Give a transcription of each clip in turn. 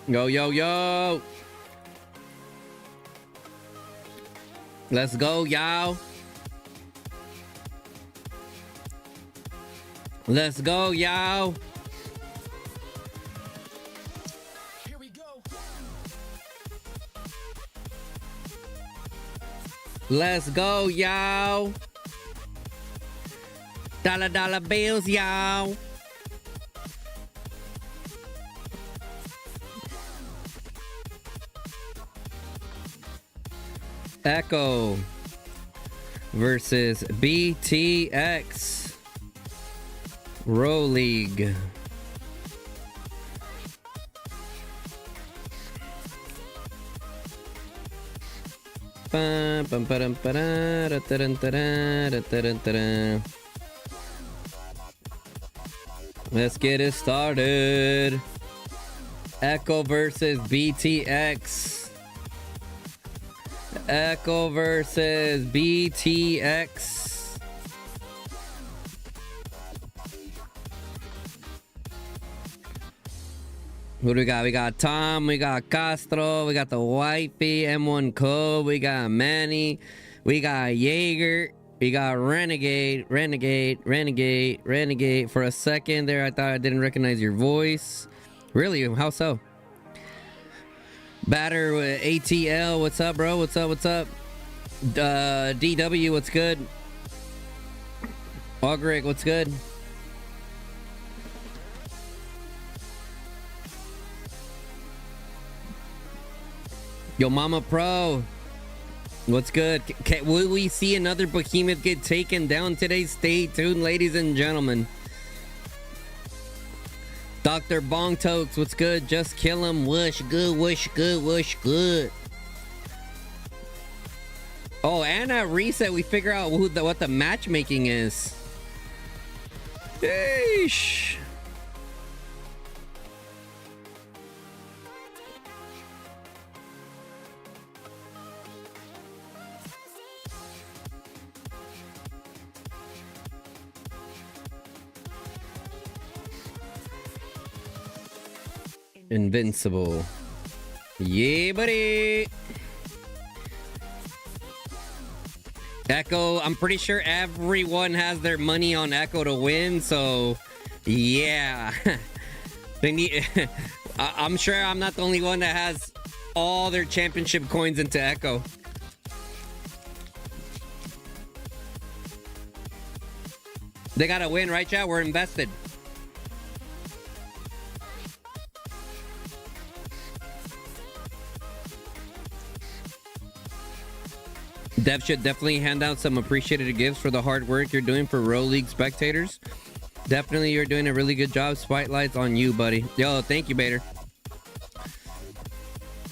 Yo, yo, yo. Let's go, y'all. Let's go, y'all. Here we go. Let's go, y'all. Dollar bills, y'all. Echo versus BTX Row League. Let's get it started. Echo versus BTX. Echo versus BTX. Who do we got? We got Tom, we got Castro, we got the Wifey, M1 Cove, we got Manny, we got Jaeger, we got Renegade. For a second there, I thought I didn't recognize your voice. Really? How so? Batter with ATL, what's up, bro? What's up? DW, what's good? Ogric, what's good? Yo, Mama Pro, what's good? Will we see another behemoth get taken down today? Stay tuned, ladies and gentlemen. Dr. Bong Tokes, what's good? Just kill him. Whoosh good, whoosh good, whoosh good. Oh, and at reset, we figure out what the matchmaking is. Yeesh. Invincible. Yeah, buddy. Echo, I'm pretty sure everyone has their money on Echo to win, so yeah. They need I'm sure I'm not the only one that has all their championship coins into Echo. They gotta win, right, chat? We're invested. Dev should definitely hand out some appreciated gifts for the hard work you're doing for Row League spectators. Definitely, you're doing a really good job. Spotlights on you, buddy. Yo, thank you, Bader.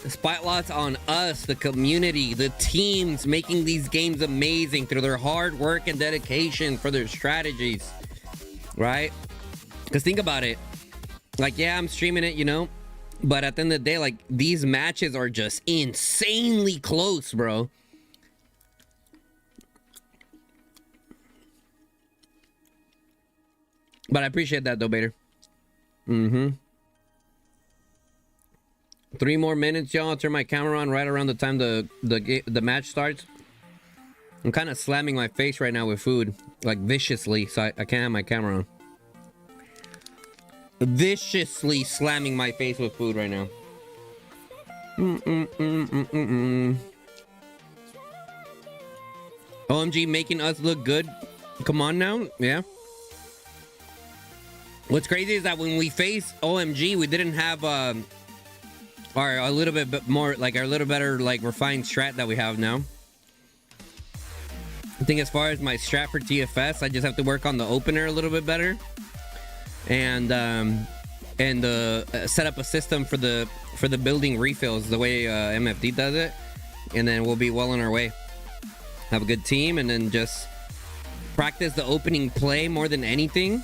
Spotlights on us, the community, the teams making these games amazing through their hard work and dedication for their strategies, right? Because think about it. Like, yeah, I'm streaming it, you know, but at the end of the day, like, these matches are just insanely close, bro. But I appreciate that, though, Bader. 3 more minutes, y'all. I'll turn my camera on right around the time the match starts. I'm kind of slamming my face right now with food, like viciously, so I can't have my camera on. Viciously slamming my face with food right now. OMG making us look good. Come on now, yeah. What's crazy is that when we faced OMG, we didn't have a little bit more, like our little better, like refined strat that we have now. I think as far as my strat for TFS, I just have to work on the opener a little bit better, and set up a system for the building refills the way MFD does it. and then we'll be well on our way. Have a good team, and then just practice the opening play more than anything,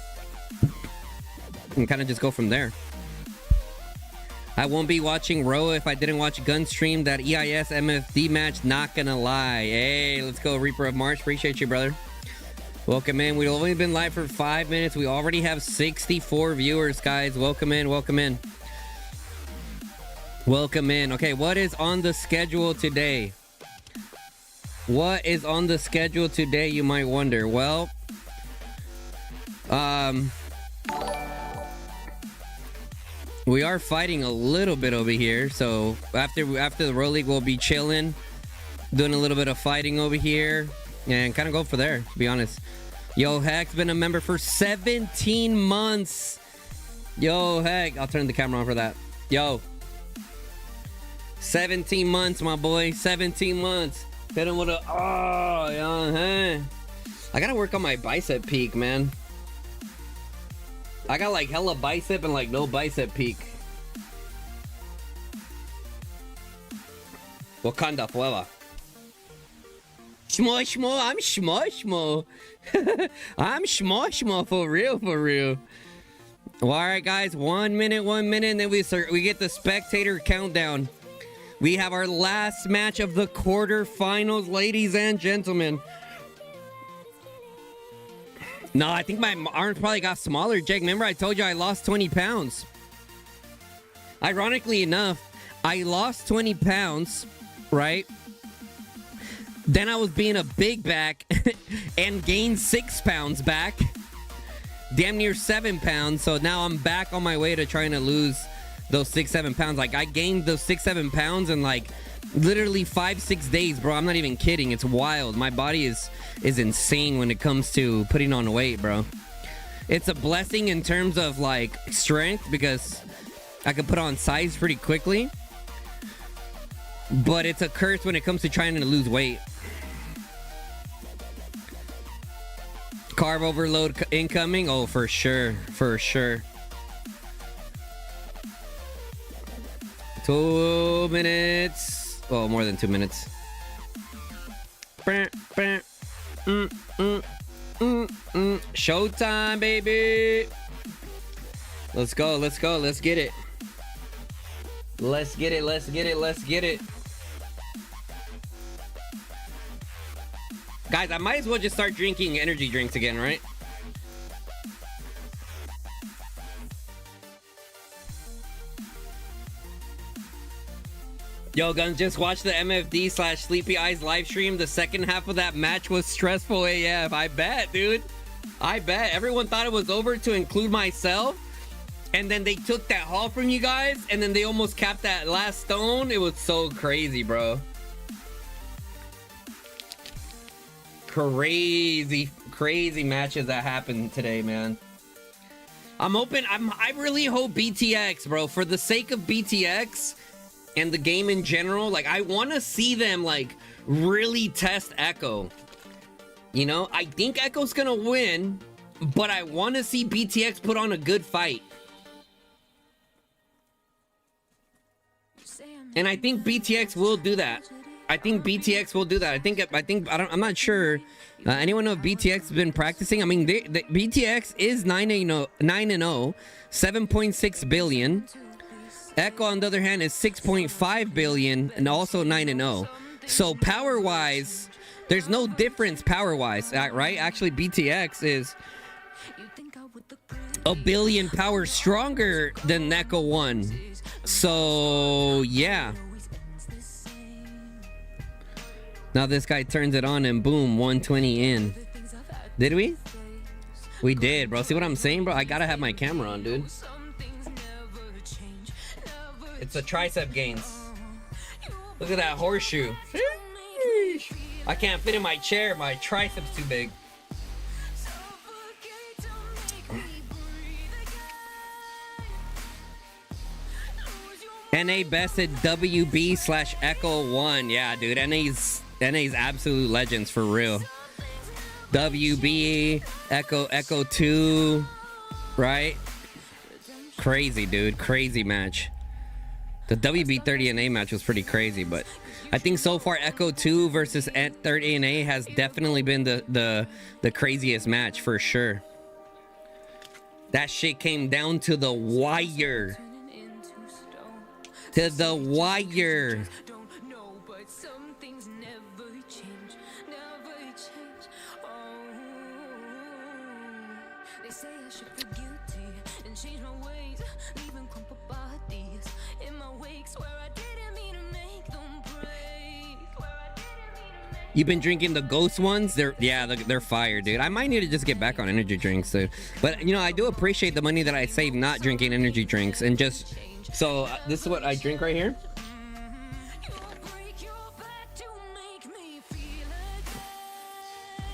and kind of just go from there. I won't be watching Roa if I didn't watch Gunstream, that EIS MFD match, not gonna lie. Hey, let's go, Reaper of March. Appreciate you, brother. Welcome in. We've only been live for 5 minutes. We already have 64 viewers, guys. Welcome in, welcome in. Welcome in. Okay, what is on the schedule today? What is on the schedule today, you might wonder? Well, we are fighting a little bit over here. So after the Road League, we'll be chilling, doing a little bit of fighting over here, and kind of go for there, to be honest. Yo, Heck's been a member for 17 months. Yo, Heck. I'll turn the camera on for that. Yo. 17 months, my boy. 17 months. Hit him with a... Oh, yeah, hey. I gotta work on my bicep peak, man. I got like hella bicep and like no bicep peak. Wakanda forever. Shmo shmo, I'm shmo shmo. I'm shmo shmo for real, for real. Well, all right, guys, 1 minute, and then we get the spectator countdown. We have our last match of the quarterfinals, ladies and gentlemen. No, I think my arms probably got smaller, Jake. Remember I told you I lost 20 pounds. Ironically enough, I lost 20 pounds, right? Then I was being a big back and gained 6 pounds back. Damn near 7 pounds. So now I'm back on my way to trying to lose those 6-7 pounds. Like, I gained those 6-7 pounds in like literally 5-6 days, bro. I'm not even kidding. It's wild. My body is insane when it comes to putting on weight, bro. It's a blessing in terms of like strength, because I can put on size pretty quickly, but it's a curse when it comes to trying to lose weight. Carb overload incoming. Oh, for sure, for sure. 2 minutes. Oh, more than 2 minutes. Showtime, baby. Let's go, let's go, let's get it. Let's get it, let's get it, let's get it. Guys, I might as well just start drinking energy drinks again, right? Yo, Guns, just watch the MFD/Sleepy Eyes live stream. The second half of that match was stressful AF. I bet, dude. I bet. Everyone thought it was over, to include myself. And then they took that haul from you guys, and then they almost capped that last stone. It was so crazy, bro. Crazy, crazy matches that happened today, man. I'm hoping, I really hope BTX, bro, for the sake of BTX and the game in general, like, I want to see them like really test Echo. You know, I think Echo's gonna win, but I want to see BTX put on a good fight. And I think BTX will do that. I think BTX will do that. I'm not sure. Anyone know if BTX has been practicing? I mean, BTX is 9-0, 7.6 billion. Echo, on the other hand, is 6.5 billion and also 9-0. So power-wise, there's no difference power-wise, right? Actually, BTX is a billion power stronger than Echo 1. So, yeah. Now this guy turns it on and boom, 120 in. Did we? We did, bro. See what I'm saying, bro? I gotta have my camera on, dude. It's a tricep gains. Look at that horseshoe. I can't fit in my chair. My triceps too big. NA bested WB/Echo 1. Yeah, dude. NA's absolute legends for real. WB, Echo 2, right? Crazy, dude. Crazy match. The WB30NA match was pretty crazy, but I think so far Echo 2 versus 30NA has definitely been the craziest match for sure. That shit came down to the wire. To the wire. They say I should be guilty and change my ways, leaving crumpled bodies in my wake. Swear I didn't mean to make them break. You've been drinking the ghost ones? They're fire, dude. I might need to just get back on energy drinks, dude. But you know, I do appreciate the money that I save not drinking energy drinks and just so this is what I drink right here.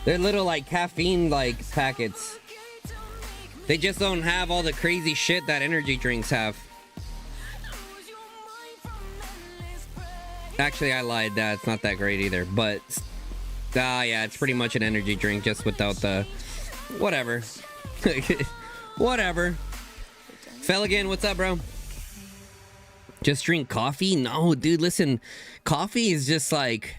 They're little like caffeine like packets. They just don't have all the crazy shit that energy drinks have. Actually, I lied. It's not that great either. But, yeah, it's pretty much an energy drink just without the... Whatever. Whatever. Felligan, what's up, bro? Just drink coffee? No, dude, listen. Coffee is just like...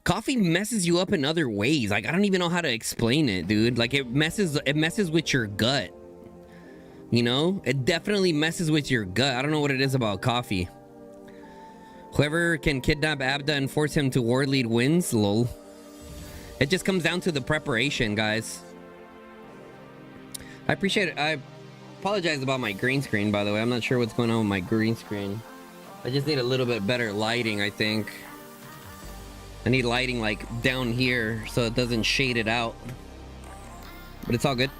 Coffee messes you up in other ways. Like, I don't even know how to explain it, dude. Like, it messes with your gut. You know? It definitely messes with your gut. I don't know what it is about coffee. Whoever can kidnap Abda and force him to war lead wins, lol. It just comes down to the preparation, guys. I appreciate it. I apologize about my green screen, by the way. I'm not sure what's going on with my green screen. I just need a little bit better lighting, I think. I need lighting like down here so it doesn't shade it out. But it's all good.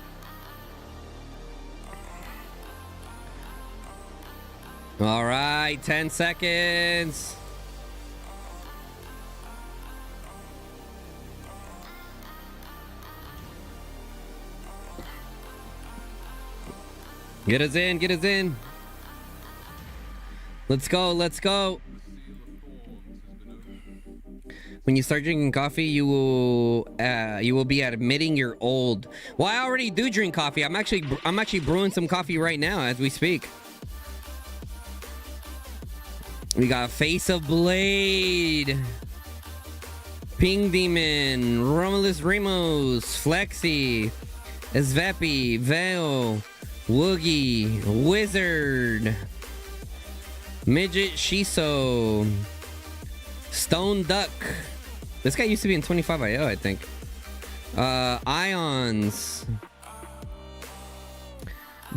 All right, 10 seconds. Get us in, get us in. Let's go, let's go. When you start drinking coffee, you will be admitting you're old. Well, I already do drink coffee. I'm actually brewing some coffee right now as we speak. We got Face of Blade, Ping Demon, Romulus Ramos, Flexi, Svepi, Veil, Woogie, Wizard, Midget Shiso, Stone Duck. This guy used to be in 25IO, I think. Ions.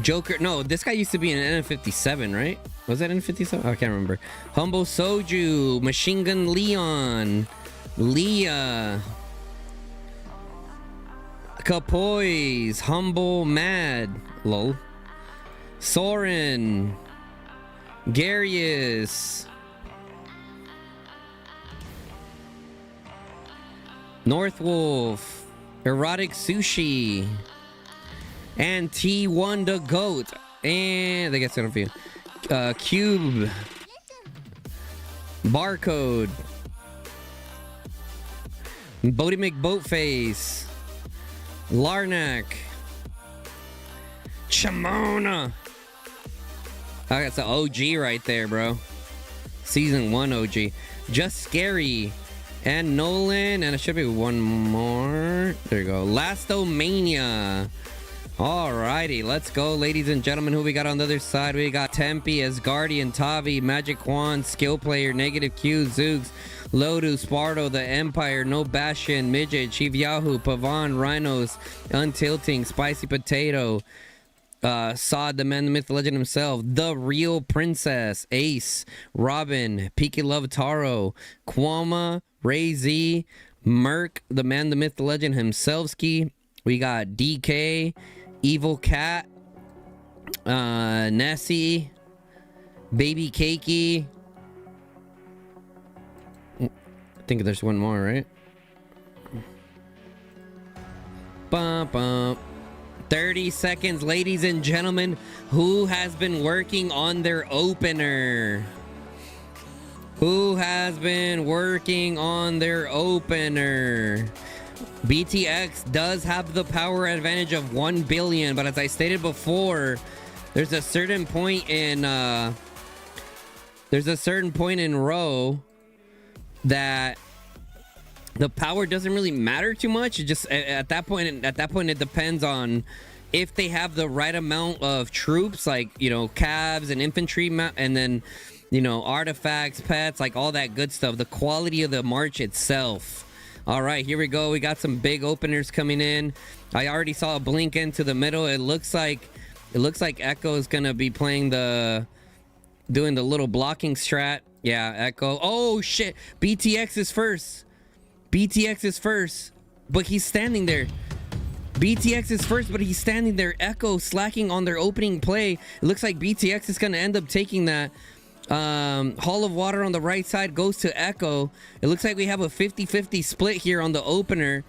Joker. No, this guy used to be in N57, right? Was that N57? Oh, I can't remember. Humble Soju. Machine Gun Leon. Leah. Capoise. Humble Mad. Lol. Soren. Garius. Northwolf. Erotic Sushi. And T1 the Goat. And they get set up for you. Cube. Barcode. Bodie McBoatface. Larnack. Chamona. Oh, that's an OG right there, bro. Season 1 OG. Just Scary. And Nolan. And it should be one more. There you go. Lastomania. Alrighty, let's go, ladies and gentlemen. Who we got on the other side? We got Tempe, Asgardian, Tavi, Magic Wand, Skill Player, Negative Q, Zoogs, Lodu, Sparto, The Empire, No Bastion, Midget, Chief Yahoo, Pavan, Rhinos, Untilting, Spicy Potato, Sod, the man, the myth, the legend himself, The Real Princess, Ace, Robin, Piki Love Taro, Kwama, Ray Z, Merc, the man, the myth, the legend himself. We got DK, Evil Cat, Nessie, Baby Cakey. I think there's one more, right? Bum, bum. 30 seconds, ladies and gentlemen. Who has been working on their opener? Who has been working on their opener? BTX does have the power advantage of 1 billion, but as I stated before, there's a certain point in there's a certain point in row that the power doesn't really matter too much. It just at that point it depends on if they have the right amount of troops, like, you know, calves and infantry, and then, you know, artifacts, pets, like all that good stuff, the quality of the march itself. All right, here we go. We got some big openers coming in. I already saw a blink into the middle. It looks like Echo is gonna be doing the little blocking strat. Yeah, Echo. Oh shit, BTX is first. BTX is first, but he's standing there. BTX is first, but he's standing there. Echo slacking on their opening play. It looks like BTX is going to end up taking that. Hall of Water on the right side goes to Echo. It looks like we have a 50-50 split here on the opener.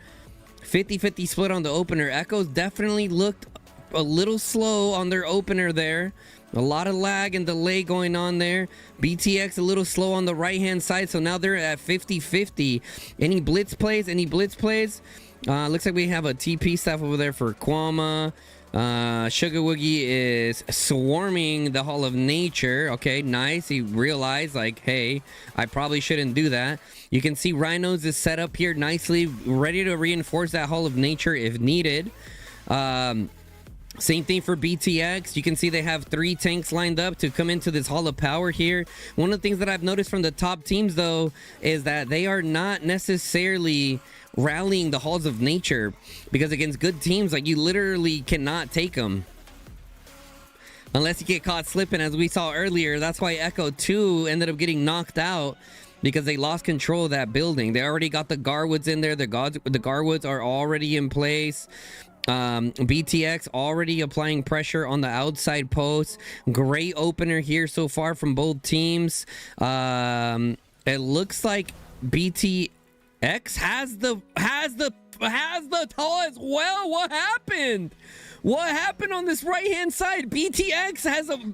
50-50 split on the opener. Echo's definitely looked a little slow on their opener there. A lot of lag and delay going on there. BTX a little slow on the right-hand side, so now they're at 50-50. Any blitz plays? Looks like we have a TP staff over there for Kwama. Sugar Woogie is swarming the Hall of Nature. Okay, nice. He realized, like, hey, I probably shouldn't do that. You can see Rhinos is set up here nicely, ready to reinforce that Hall of Nature if needed. Same thing for BTX. You can see they have 3 tanks lined up to come into this Hall of Power here. One of the things that I've noticed from the top teams, though, is that they are not necessarily rallying the Halls of Nature, because against good teams, like, you literally cannot take them unless you get caught slipping, as we saw earlier. That's why Echo 2 ended up getting knocked out, because they lost control of that building. They already got the Garwoods in there. The Garwoods are already in place. BTX already applying pressure on the outside post. Great opener here so far from both teams. It looks like BTX has the tall as well. What happened? What happened on this right hand side? BTX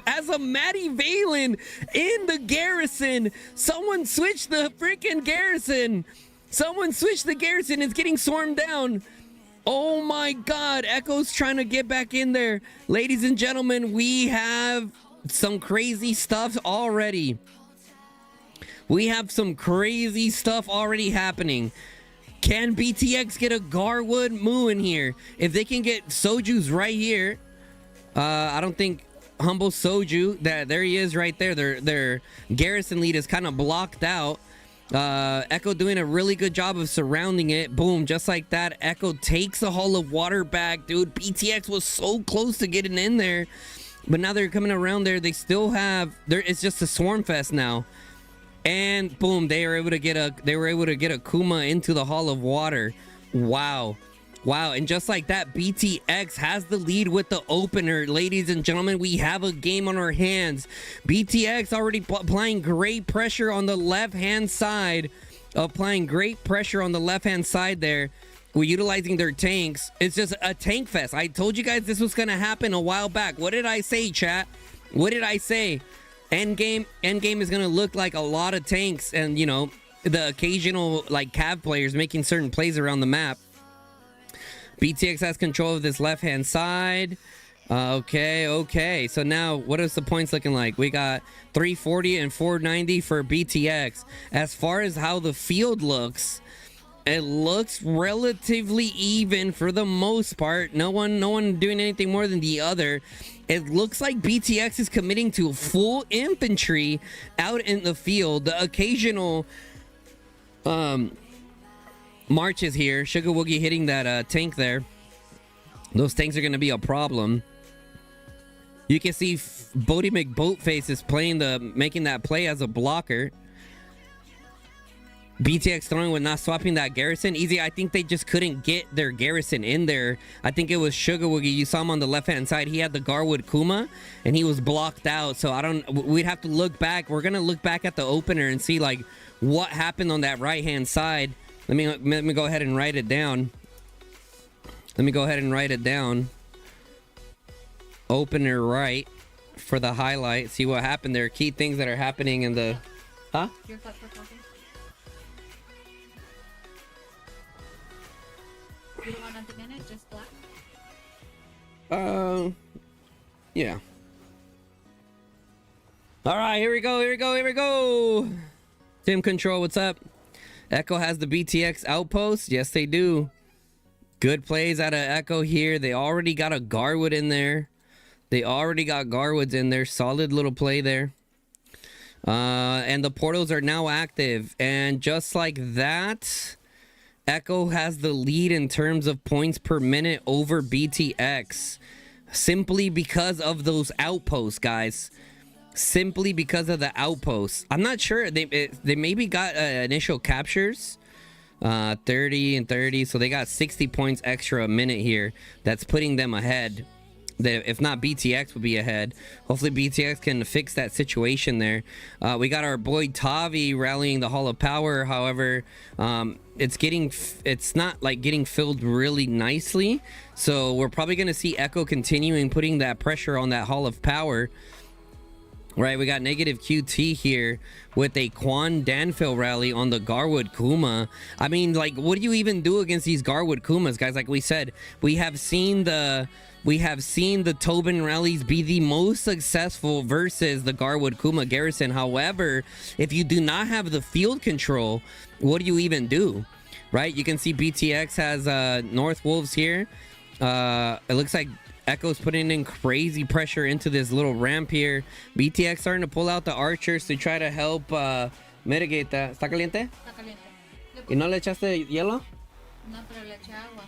has a Maddie Valen in the Garrison. Someone switched the freaking Garrison. It's getting swarmed down. Oh my god, Echo's trying to get back in there. Ladies and gentlemen, we have some crazy stuff already. Happening. Can BTX get a Garwood Moo in here? If they can get Soju's right here, I don't think Humble Soju, there he is right there. Their Garrison lead is kind of blocked out. Echo doing a really good job of surrounding it. Boom, just like that. Echo takes the Hall of Water back, dude. BTX was so close to getting in there, but now they're coming around there. They still have it's just a swarm fest now. And boom, they were able to get a Kuma into the Hall of Water. Wow. And just like that, BTX has the lead with the opener. Ladies and gentlemen, we have a game on our hands. BTX already applying great pressure on the left-hand side. There. We're utilizing their tanks. It's just a tank fest. I told you guys this was going to happen a while back. What did I say, chat? What did I say? Endgame is going to look like a lot of tanks and, you know, the occasional, like, cav players making certain plays around the map. BTX has control of this left-hand side. Okay. So now, what is the points looking like? We got 340 and 490 for BTX. As far as how the field looks, it looks relatively even for the most part. No one doing anything more than the other. It looks like BTX is committing to full infantry out in the field. The occasional marches here. Sugar Woogie hitting that tank there. Those tanks are going to be a problem. You can see Bodie McBoatface is making that play as a blocker. BTX throwing with not swapping that Garrison. Easy, I think they just couldn't get their Garrison in there. I think it was Sugar Woogie. You saw him on the left-hand side. He had the Garwood Kuma, and he was blocked out. So we'd have to look back. We're going to look back at the opener and see, like, what happened on that right-hand side. Let me go ahead and write it down. Opener right for the highlight. See what happened there. Key things that are happening in the... Huh? Your cup for coffee? You don't want nothing in it? Just black? Yeah. All right, here we go. Here we go. Here we go. Tim Control, what's up? Echo has the BTX outpost. Yes, they do. Good plays out of Echo here. They already got a Garwood in there. They already got Garwoods in there. Solid little play there. And the portals are now active. And just like that, Echo has the lead in terms of points per minute over BTX. Simply because of those outposts, guys. Simply because of the outposts. I'm not sure. They maybe got initial captures. 30 and 30. So they got 60 points extra a minute here. That's putting them ahead. If not, BTX would be ahead. Hopefully BTX can fix that situation there. We got our boy Tavi rallying the Hall of Power. However, it's not like getting filled really nicely. So we're probably going to see Echo continuing putting that pressure on that Hall of Power. Right, we got negative QT here with a Quan Danfill rally on the Garwood Kuma. I mean, like, what do you even do against these Garwood Kumas, guys? Like we said, we have seen the Tobin rallies be the most successful versus the Garwood Kuma Garrison. However, if you do not have the field control, what do you even do? Right, you can see BTX has North Wolves here. It looks like Echo's putting in crazy pressure into this little ramp here. BTX starting to pull out the archers to try to help mitigate that. ¿Está caliente? Está caliente. ¿Y no le echaste hielo? No, pero le eché agua.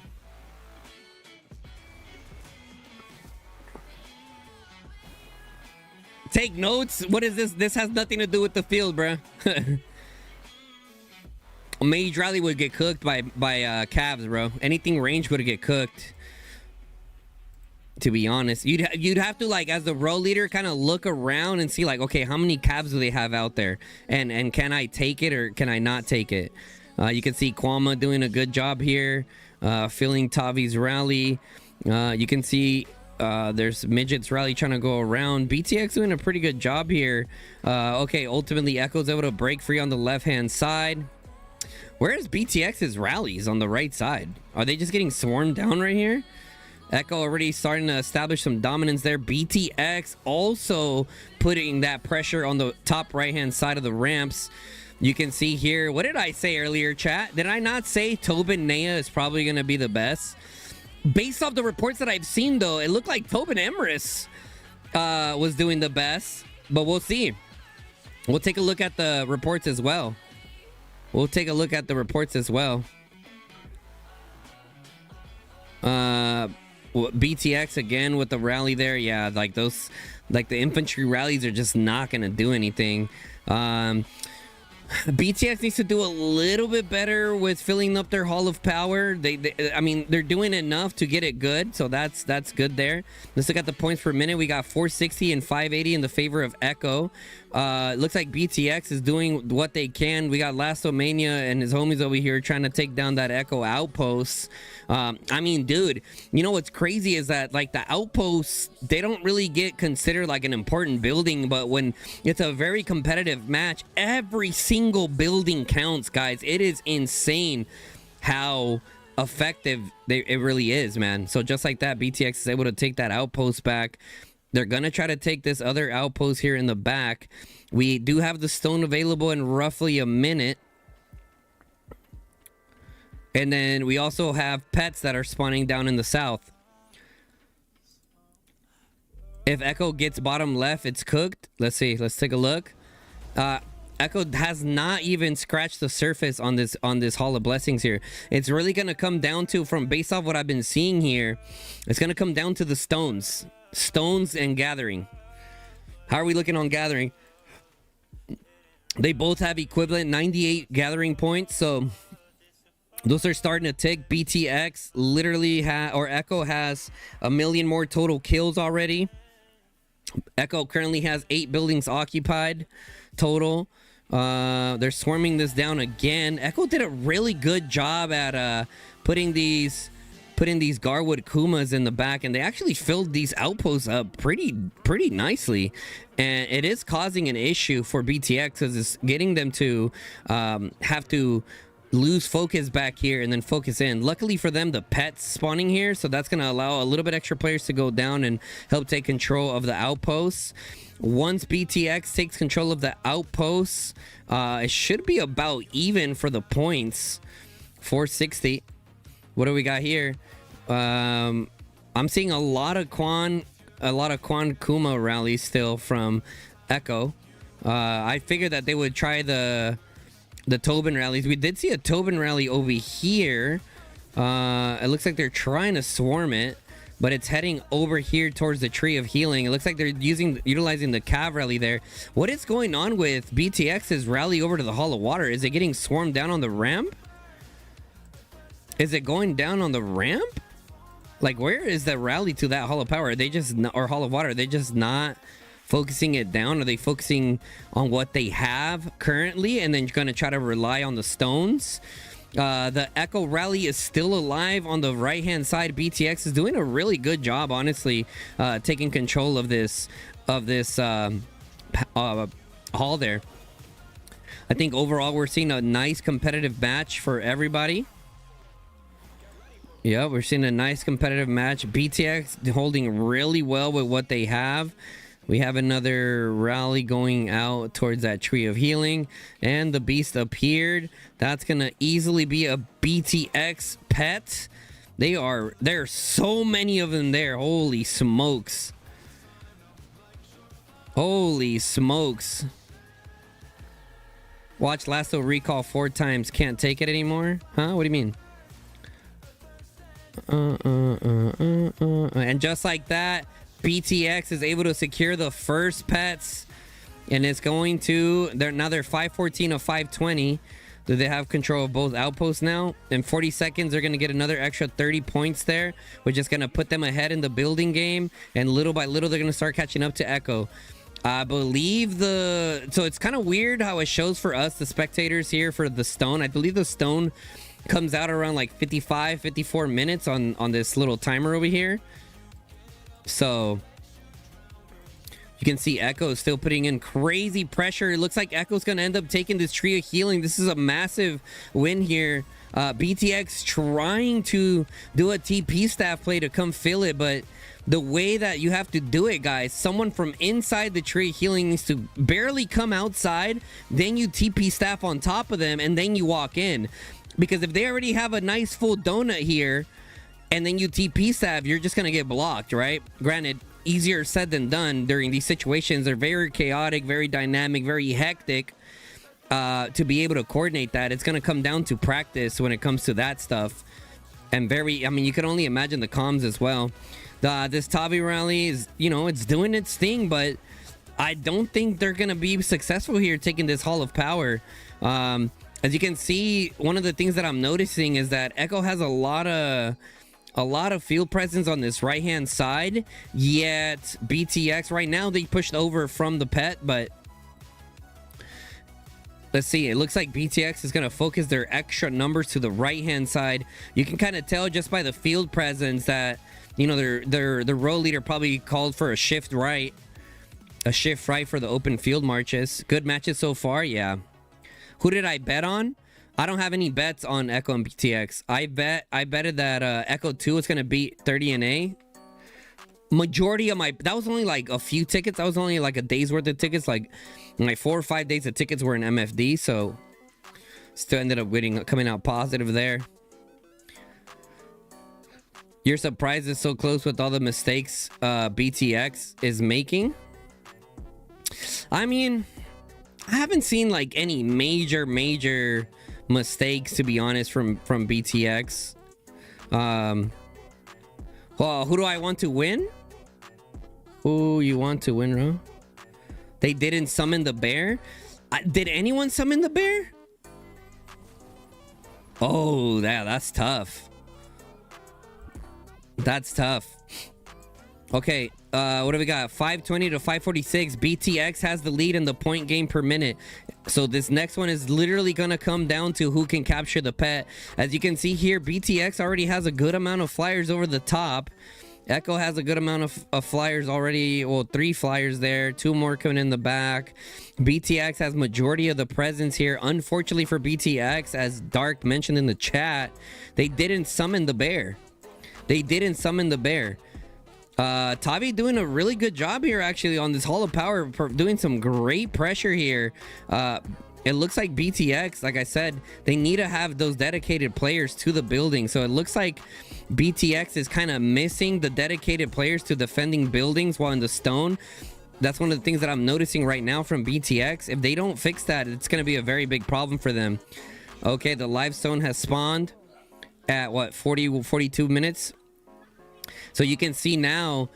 Take notes. What is this? This has nothing to do with the field, bruh. Mage rally would get cooked by Cavs, bro. Anything range would get cooked. To be honest, you'd have to, like, as the row leader, kind of look around and see, like, okay, how many Cavs do they have out there, and can I take it or can I not take it? You can see Kwama doing a good job here, filling Tavi's rally. You can see there's Midget's rally trying to go around. BTX doing a pretty good job here. Okay, ultimately Echo's able to break free on the left hand side. Where's BTX's rallies on the right side? Are they just getting swarmed down right here? Echo already starting to establish some dominance there. BTX also putting that pressure on the top right-hand side of the ramps. You can see here. What did I say earlier, chat? Did I not say Tobin Nea is probably going to be the best? Based off the reports that I've seen, though, it looked like Tobin Emrys was doing the best. But we'll see. We'll take a look at the reports as well. BTX again with the rally there. Yeah, like those, like the infantry rallies are just not gonna do anything. BTX needs to do a little bit better with filling up their Hall of Power. I mean, they're doing enough to get it good, so that's good there. Let's look at the points per minute. We got 460 and 580 in the favor of Echo. Looks like BTX is doing what they can. We got Lastomania and his homies over here trying to take down that Echo outpost. I mean, dude, you know what's crazy is that, like, the outposts, they don't really get considered like an important building, but when it's a very competitive match, every single building counts, guys. It is insane how effective it really is, man. So just like that, BTX is able to take that outpost back. They're gonna try to take this other outpost here in the back. We do have the stone available in roughly a minute. And then we also have pets that are spawning down in the south. If Echo gets bottom left, it's cooked. Let's see. Let's take a look. Echo has not even scratched the surface on this Hall of Blessings here. It's really going to come down to, from based off what I've been seeing here, it's going to come down to the stones. Stones and gathering. How are we looking on gathering? They both have equivalent 98 gathering points, so those are starting to tick. BTX literally Echo has 1 million more total kills already. Echo currently has 8 buildings occupied total. They're swarming this down again. Echo did a really good job at putting these Garwood Kumas in the back, and they actually filled these outposts up pretty nicely. And it is causing an issue for BTX because it's getting them to have to lose focus back here and then focus in. Luckily for them, the pet's spawning here, so that's going to allow a little bit extra players to go down and help take control of the outposts. Once BTX takes control of the outposts, it should be about even for the points. 460. What do we got here? I'm seeing a lot of Quan Kuma rallies still from Echo. I figured that they would try the Tobin rallies. We did see a Tobin rally over here. It looks like they're trying to swarm it, but it's heading over here towards the Tree of Healing. It looks like they're utilizing the Cav rally there. What is going on with BTX's rally over to the Hall of Water? Is it getting swarmed down on the ramp? Is it going down on the ramp? Like, where is the rally to that Hall of Power? Are they just or Hall of Water? Are they just not focusing it down? Are they focusing on what they have currently and then going to try to rely on the stones? The Echo rally is still alive on the right hand side. BTX is doing a really good job, honestly, taking control of this hall there. I think overall we're seeing a nice competitive match for everybody. Yeah, we're seeing a nice competitive match. BTX holding really well with what they have. We have another rally going out towards that Tree of Healing, and the beast appeared. That's gonna easily be a BTX pet. There's so many of them there. Holy smokes. Holy smokes. Watch Lasso recall 4 times. Can't take it anymore? Huh? What do you mean? And just like that, BTX is able to secure the first pets, and it's going to they're 514 of 520. Do they have control of both outposts now? In 40 seconds, they're going to get another extra 30 points there, which is going to put them ahead in the building game, and little by little they're going to start catching up to Echo. I believe so it's kind of weird how it shows for us, the spectators here, for the stone. I believe the stone comes out around like 54 minutes on this little timer over here. So you can see Echo is still putting in crazy pressure. It looks like Echo's gonna end up taking this Tree of Healing. This is a massive win here. BTX trying to do a TP staff play to come fill it, but the way that you have to do it, guys, someone from inside the Tree of Healing needs to barely come outside, then you TP staff on top of them, and then you walk in. Because if they already have a nice full donut here, and then you TP staff, you're just gonna get blocked, right? Granted, easier said than done during these situations. They're very chaotic, very dynamic, very hectic. To be able to coordinate that, it's gonna come down to practice when it comes to that stuff. And you can only imagine the comms as well. This Tavi rally is, it's doing its thing, but I don't think they're gonna be successful here taking this Hall of Power. As you can see, one of the things that I'm noticing is that Echo has a lot of field presence on this right hand side, yet BTX right now they pushed over from the pet, but let's see, it looks like BTX is going to focus their extra numbers to the right hand side. You can kind of tell just by the field presence that their row leader probably called for a shift right for the open field marches. Good matches so far. Yeah. Who did I bet on? I don't have any bets on Echo and BTX. I betted that Echo 2 is going to beat 30 and A. Majority of that was only like a few tickets. That was only like a day's worth of tickets. Like my 4 or 5 days of tickets were in MFD. So still ended up coming out positive there. You're surprised it's so close with all the mistakes BTX is making? I mean, I haven't seen like any major mistakes, to be honest, from BTX. Well, who do I want to win? Who you want to win, bro? They didn't summon the bear. Did anyone summon the bear? Oh, that's tough. That's tough. Okay, what do we got? 520 to 546. BTX has the lead in the point game per minute. So this next one is literally gonna come down to who can capture the pet. As you can see here, BTX already has a good amount of flyers over the top. Echo has a good amount of flyers already. Well, 3 flyers there, 2 more coming in the back. BTX has majority of the presence here. Unfortunately for BTX, as Dark mentioned in the chat, they didn't summon the bear. Tavi doing a really good job here actually on this Hall of Power, doing some great pressure here. It looks like BTX, like I said, they need to have those dedicated players to the building. So it looks like BTX is kind of missing the dedicated players to defending buildings while in the stone. That's one of the things that I'm noticing right now from BTX. If they don't fix that, it's going to be a very big problem for them. Okay, the live stone has spawned at what, 42 minutes. So you can see now,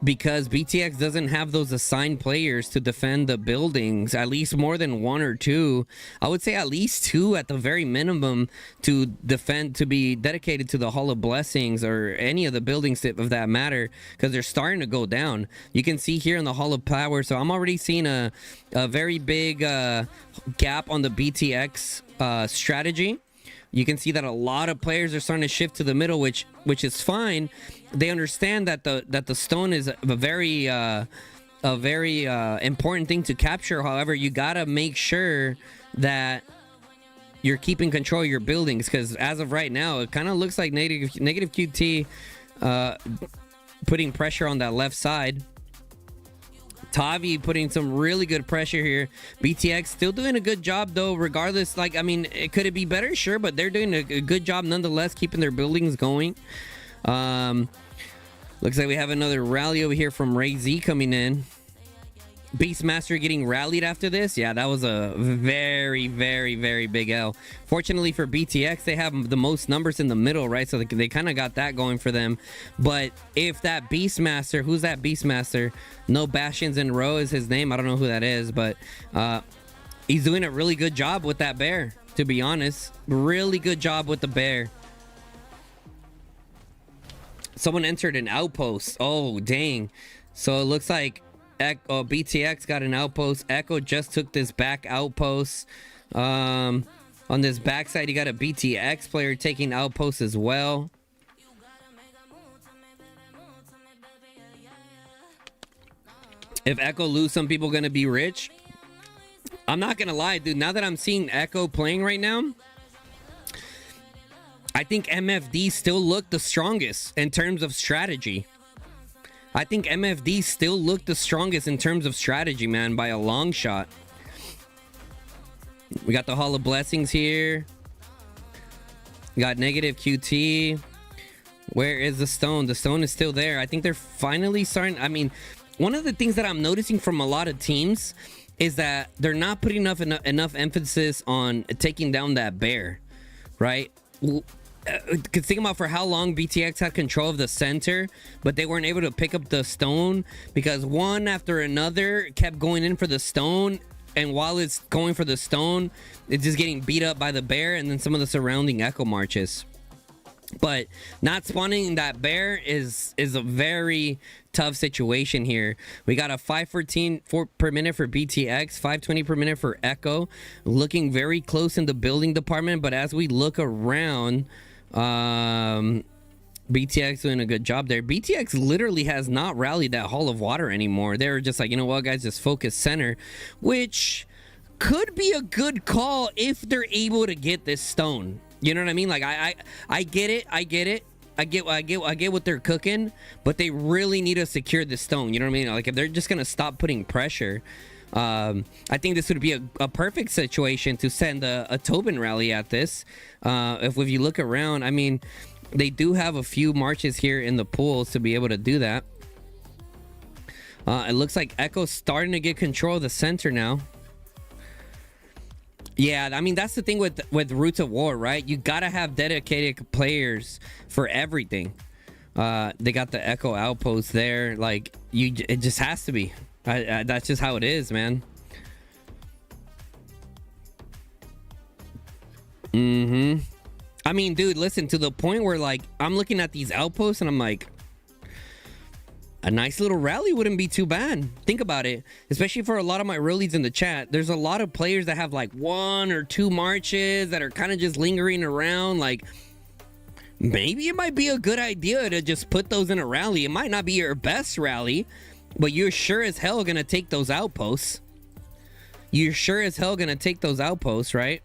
because BTX doesn't have those assigned players to defend the buildings, at least more than 1 or 2, I would say at least 2 at the very minimum, to defend, to be dedicated to the Hall of Blessings or any of the buildings of that matter, because they're starting to go down. You can see here in the Hall of Power, so I'm already seeing a very big gap on the BTX strategy. You can see that a lot of players are starting to shift to the middle, which is fine. They understand that the stone is a very important thing to capture. However, you gotta make sure that you're keeping control of your buildings, because as of right now, it kind of looks like negative QT putting pressure on that left side. Tavi putting some really good pressure here. BTX still doing a good job though, regardless. Like, I mean, could it be better? Sure, but they're doing a good job nonetheless, keeping their buildings going. Looks like we have another rally over here from Ray Z coming in. Beastmaster getting rallied after this. Yeah, that was a very, very, very big L. Fortunately for BTX, they have the most numbers in the middle, right? So they kind of got that going for them. But if that Beastmaster, who's that Beastmaster? No Bastions in row is his name. I don't know who that is, but he's doing a really good job with that bear, to be honest. Really good job with the bear. Someone entered an outpost. Oh, dang. So it looks like BTX got an outpost. Echo just took this back outpost. On this backside, you got a BTX player taking outposts as well. If Echo lose, some people gonna be rich. I'm not gonna lie, dude. Now that I'm seeing Echo playing right now, I think MFD still look the strongest in terms of strategy. I think MFD still look the strongest in terms of strategy, man, by a long shot. We got the Hall of Blessings here. We got negative QT. Where is the stone? The stone is still there. I think they're finally starting. I mean, one of the things that I'm noticing from a lot of teams is that they're not putting enough emphasis on taking down that bear, right? Cause think about for how long BTX had control of the center, but they weren't able to pick up the stone because one after another kept going in for the stone, and while it's going for the stone, it's just getting beat up by the bear and then some of the surrounding echo marches. But not spawning that bear is a very tough situation here. We got a 514 per minute for BTX, 520 per minute for Echo, looking very close in the building department. But as we look around, BTX doing a good job there. BTX literally has not rallied that Hall of Water anymore. They're just like, you know what, guys, just focus center, which could be a good call if they're able to get this stone. You know what I mean? Like, I get it. I get what they're cooking, but they really need to secure the stone. You know what I mean? Like, if they're just gonna stop putting pressure, I think this would be a perfect situation to send a Tobin rally at this. If you look around, I mean, they do have a few marches here in the pools to be able to do that. It looks like Echo's starting to get control of the center now. Yeah, I mean, that's the thing with Roots of War, right? You gotta have dedicated players for everything. They got the Echo outpost there. Like, it just has to be. That's just how it is, man. I mean, dude, listen, to the point where, like, I'm looking at these outposts and I'm like, a nice little rally wouldn't be too bad. Think about it. Especially for a lot of my rollies in the chat. There's a lot of players that have like 1 or 2 marches that are kind of just lingering around. Like, maybe it might be a good idea to just put those in a rally. It might not be your best rally, but you're sure as hell gonna take those outposts. You're sure as hell gonna take those outposts, right?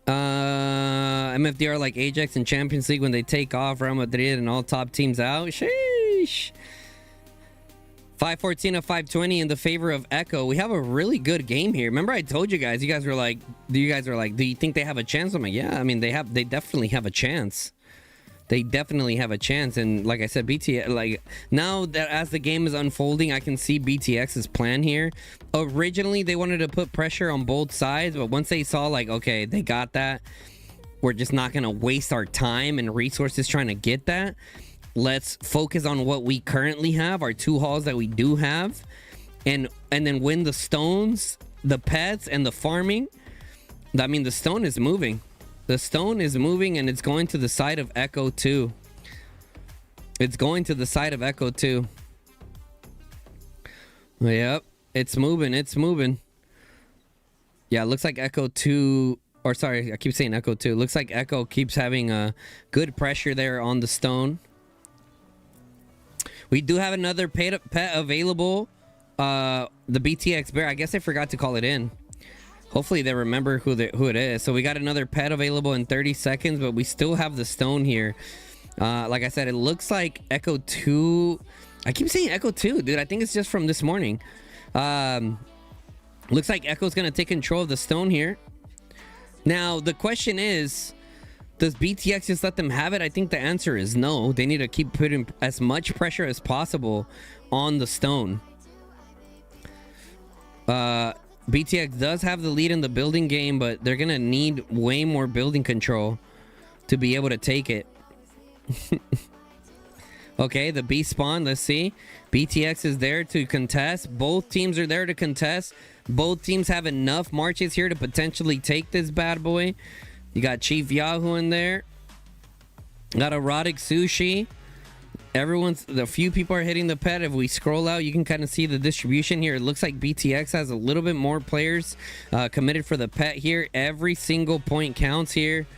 MFDR like Ajax in Champions League when they take off Real Madrid and all top teams out. Sheesh. 514 of 520 in the favor of Echo. We have a really good game here. Remember I told you guys, you guys were like, do you think they have a chance? I'm like, yeah, I mean, they definitely have a chance. They definitely have a chance. And like I said, BTX, like now that as the game is unfolding, I can see BTX's plan here. Originally, they wanted to put pressure on both sides, but once they saw like, okay, they got that, we're just not going to waste our time and resources trying to get that. Let's focus on what we currently have, our 2 halls that we do have, and then win the stones, the pets, and the farming. I mean, the stone is moving. The stone is moving, and it's going to the side of Echo 2. It's going to the side of Echo 2. Yep, it's moving. It's moving. Yeah, it looks like Echo 2... Or sorry, I keep saying Echo 2. Looks like Echo keeps having a good pressure there on the stone. We do have another pet available. The BTX Bear. I guess I forgot to call it in. Hopefully they remember who it is. So we got another pet available in 30 seconds, but we still have the stone here. Like I said, it looks like Echo 2. I keep saying Echo 2, dude. I think it's just from this morning. Looks like Echo's going to take control of the stone here. Now, the question is, does BTX just let them have it? I think the answer is no. They need to keep putting as much pressure as possible on the stone. BTX does have the lead in the building game, but they're going to need way more building control to be able to take it. Okay, the B spawn, let's see. BTX is there to contest. Both teams are there to contest. Both teams have enough marches here to potentially take this bad boy. You got Chief Yahoo in there. Got Erotic Sushi. A few people are hitting the pet. If we scroll out, you can kind of see the distribution here. It looks like BTX has a little bit more players committed for the pet here. Every single point counts here.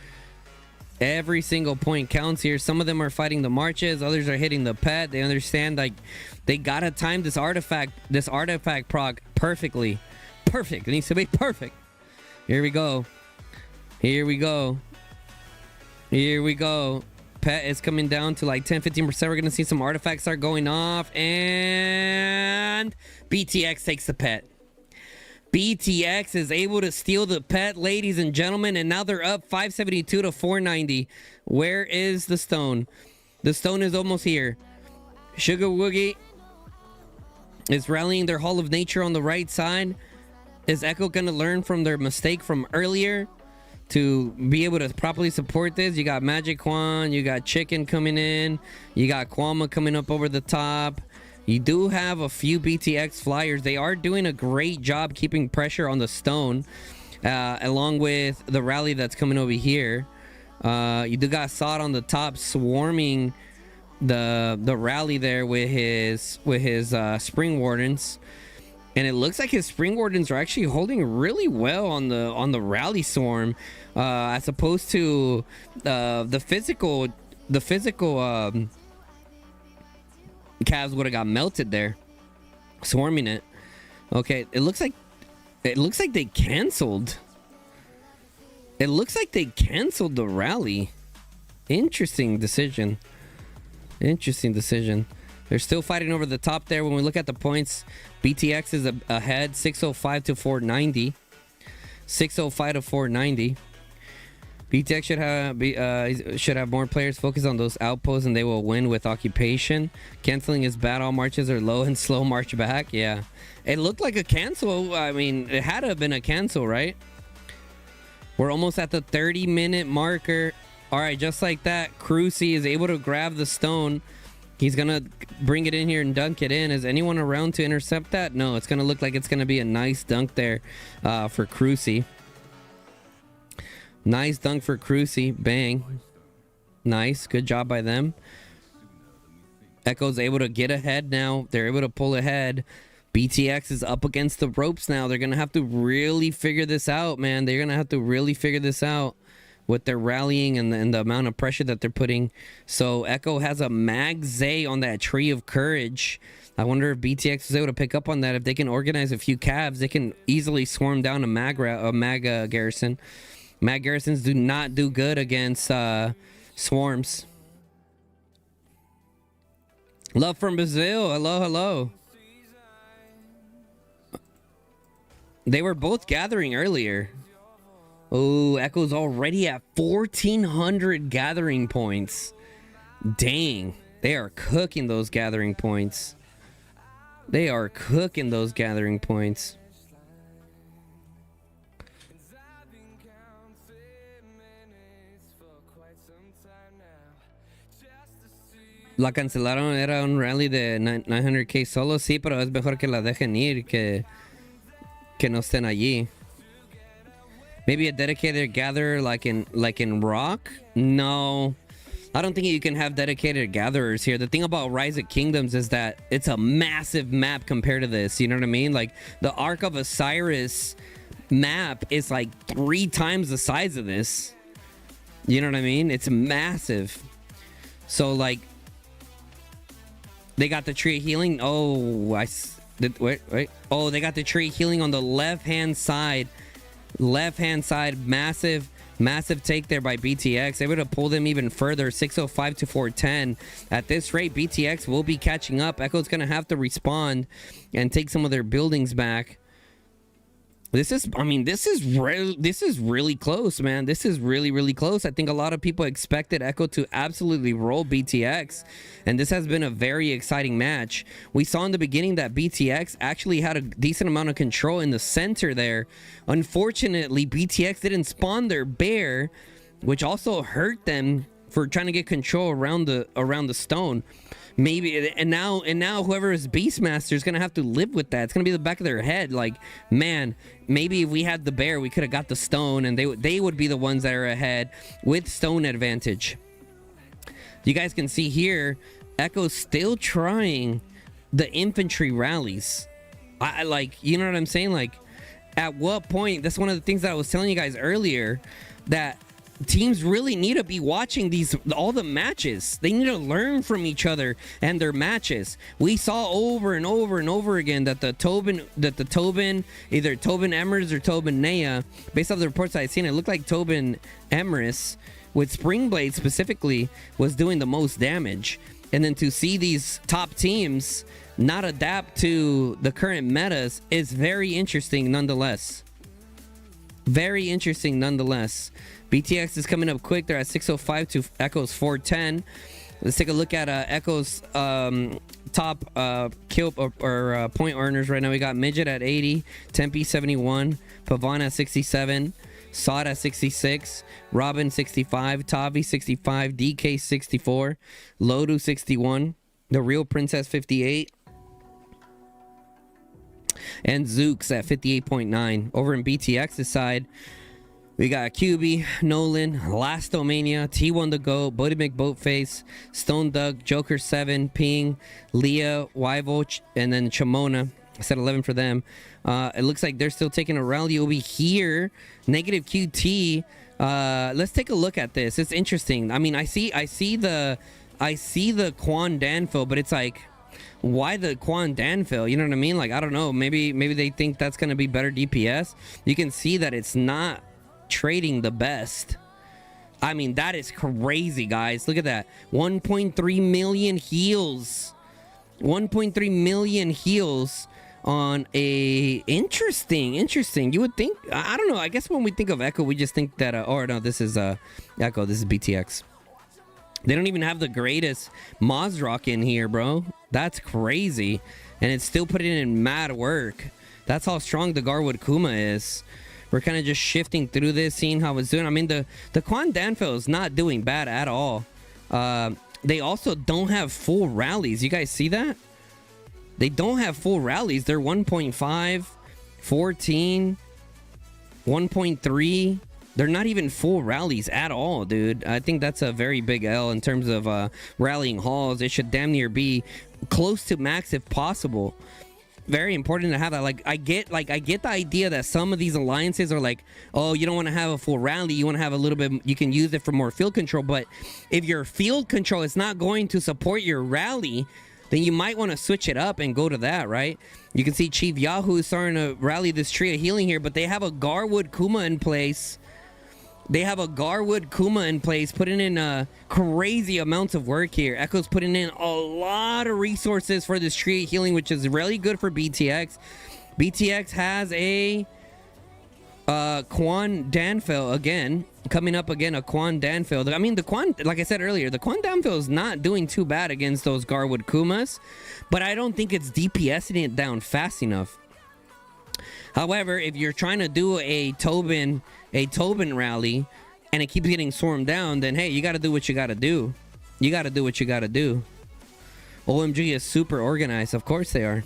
Every single point counts here. Some of them are fighting the marches. Others are hitting the pet. They understand like they gotta time this artifact proc perfectly. Perfect. It needs to be perfect. Here we go. Here we go. Here we go. Pet is coming down to like 10-15%. We're gonna see some artifacts start going off, and BTX takes the pet. BTX is able to steal the pet, ladies and gentlemen, and now they're up 572 to 490. Where is the stone? The stone is almost here. Sugar Woogie is rallying their Hall of Nature on the right side. Is Echo gonna learn from their mistake from earlier to be able to properly support this? You got Magic Juan, you got Chicken coming in, you got Kwama coming up over the top. You do have a few BTX flyers. They are doing a great job keeping pressure on the stone, along with the rally that's coming over here. You do got Sod on the top swarming the rally there with his Spring Wardens. And it looks like his Spring Wardens are actually holding really well on the rally swarm, as opposed to the physical calves would have got melted there, swarming it. Okay, it looks like they canceled. It looks like they canceled the rally. Interesting decision. Interesting decision. They're still fighting over the top there. When we look at the points, BTX is ahead 605 to 490. 605 to 490. BTX should have more players focus on those outposts, and they will win with occupation. Canceling is bad. All marches are low and slow march back. Yeah, it looked like a cancel. I mean, it had to have been a cancel, right? We're almost at the 30-minute marker. All right, just like that, Cruci is able to grab the stone. He's gonna bring it in here and dunk it in. Is anyone around to intercept that? No, it's gonna look like it's gonna be a nice dunk there for Cruci. Nice dunk for Cruci. Bang. Nice. Good job by them. Echo's able to get ahead now. They're able to pull ahead. BTX is up against the ropes now. They're going to have to really figure this out, man. They're going to have to really figure this out. with their rallying and the amount of pressure that they're putting. So Echo has a Mag Zay on that Tree of Courage. I wonder if BTX is able to pick up on that. If they can organize a few calves, they can easily swarm down a Mag Garrison. Mag Garrisons do not do good against swarms. Love from Brazil. Hello, hello. They were both gathering earlier. Oh, Echo's already at 1,400 gathering points. Dang. They are cooking those gathering points. They are cooking those gathering points. La cancelaron, era un rally de 900k solo, sí, pero es mejor que la dejen ir, que no estén allí. Maybe a dedicated gatherer like in Rock? No. I don't think you can have dedicated gatherers here. The thing about Rise of Kingdoms is that it's a massive map compared to this. You know what I mean? Like the Ark of Osiris map is like 3 times the size of this. You know what I mean? It's massive. So like they got the tree healing. Oh, wait. Oh, they got the tree healing on the left-hand side. Left-hand side, massive take there by BTX. Able to pull them even further, 605 to 410. At this rate, BTX will be catching up. Echo's going to have to respond and take some of their buildings back. This is really close, man. This is really close. I think a lot of people expected Echo to absolutely roll BTX, and this has been a very exciting match. We saw in the beginning that BTX actually had a decent amount of control in the center there. Unfortunately, BTX didn't spawn their bear, which also hurt them for trying to get control around the stone. Maybe and now whoever is Beastmaster is gonna have to live with that. It's gonna be the back of their head. Like, man, maybe if we had the bear, we could have got the stone, and they would be the ones that are ahead with stone advantage. You guys can see here, Echo's still trying the infantry rallies. I like, you know what I'm saying? Like, at what point? That's one of the things that I was telling you guys earlier, that teams really need to be watching all the matches. They need to learn from each other and their matches. We saw over and over again that the Tobin, either Tobin Emrys or Tobin Naya, based off the reports I've seen, it looked like Tobin Emrys with Springblade specifically was doing the most damage. And then to see these top teams not adapt to the current metas is very interesting nonetheless. Very interesting nonetheless. BTX is coming up quick. They're at 605 to Echo's 410. Let's take a look at Echo's top kill or point earners right now. We got Midget at 80, Tempe 71, Pavan at 67, Sod at 66, Robin 65, Tavi 65, DK 64, Lodu 61, The Real Princess 58, and Zooks at 58.9. Over in BTX's side, we got QB, Nolan, Lastomania, T1 The Goat, Buddy McBoatface, Stone Doug, Joker 7, Ping, Leah, Wyvoch, and then Chimona. I said 11 for them. It looks like they're still taking a rally over here. Negative QT. Let's take a look at this. It's interesting. I mean, I see the Quan Danfil, but it's like, why the Quan Danfil? You know what I mean? Like, I don't know. Maybe they think that's gonna be better DPS. You can see that it's not trading the best. I mean, that is crazy, guys. Look at that. 1.3 million heals. 1.3 million heals on a interesting. You would think, I don't know. I guess when we think of Echo, we just think that or no, this is Echo. This is BTX. They don't even have the greatest Mozrock in here, bro. That's crazy. And it's still putting in mad work. That's how strong the Garwood Kuma is. We're kind of just shifting through this, seeing how it's doing. I mean, the Quan Danfil is not doing bad at all. They also don't have full rallies. You guys see that? They don't have full rallies. They're 1.5, 14, 1.3. They're not even full rallies at all, dude. I think that's a very big L in terms of rallying halls. It should damn near be close to max if possible. very important to have that. Like I get the idea that some of these alliances are like, oh, you don't want to have a full rally, you want to have a little bit, you can use it for more field control. But if your field control is not going to support your rally, then you might want to switch it up and go to that, right? You can see Chief Yahoo is starting to rally this tree of healing here, but they have a Garwood Kuma in place. Putting in crazy amounts of work here. Echo's putting in a lot of resources for this tree of healing, which is really good for BTX. BTX has a Quan Danfil again. Coming up again, a Quan Danfil. I mean, the Quan, like I said earlier, the Quan Danfil is not doing too bad against those Garwood Kumas, but I don't think it's DPSing it down fast enough. However, if you're trying to do a Tobin rally and it keeps getting swarmed down, then hey, you got to do what you got to do. OMG is super organized. Of course they are.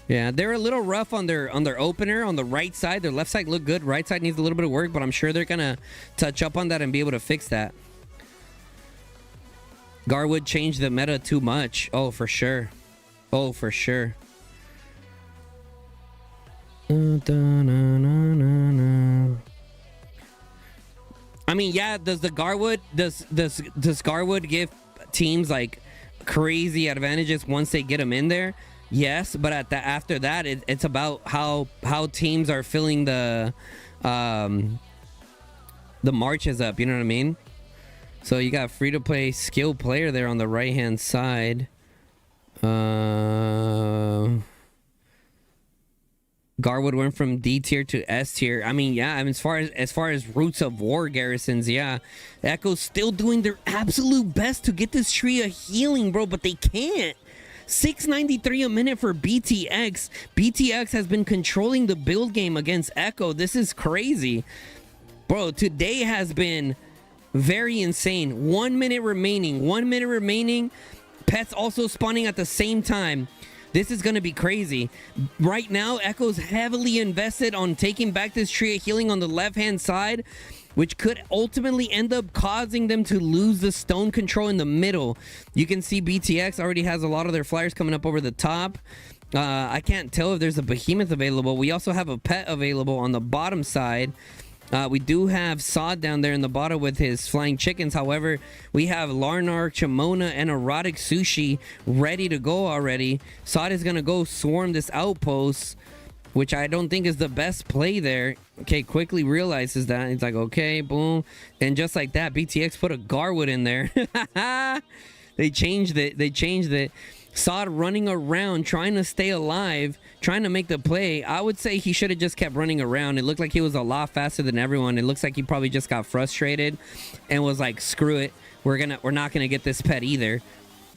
Yeah, they're a little rough on their opener on the right side. Their left side looked good. Right side needs a little bit of work, but I'm sure they're going to touch up on that and be able to fix that. Garwood changed the meta too much. Oh, for sure. I mean, yeah, does Garwood give teams like crazy advantages once they get them in there? Yes, but after that, it's about how teams are filling the marches up. You know what I mean? So you got free to play skill player there on the right hand side. Garwood went from D tier to S tier. I mean, yeah. I mean, as far as Roots of War garrisons, yeah, Echo's still doing their absolute best to get this tree of healing, bro, but they can't. 693 a minute for BTX. BTX has been controlling the build game against Echo. This is crazy, bro. Today has been very insane. 1 minute remaining. Pets also spawning at the same time. This is going to be crazy. Right now, Echo's heavily invested on taking back this tree of healing on the left-hand side, which could ultimately end up causing them to lose the stone control in the middle. You can see BTX already has a lot of their flyers coming up over the top. I can't tell if there's a behemoth available. We also have a pet available on the bottom side. We do have Sod down there in the bottom with his flying chickens. However, we have Larnar, Chimona, and Erotic Sushi ready to go already. Sod is going to go swarm this outpost, which I don't think is the best play there. Okay, quickly realizes that. He's like, okay, boom. And just like that, BTX put a Garwood in there. They changed it. Sod running around, trying to stay alive, trying to make the play. I would say he should have just kept running around. It looked like he was a lot faster than everyone. It looks like he probably just got frustrated and was like, screw it. We're not gonna get this pet either.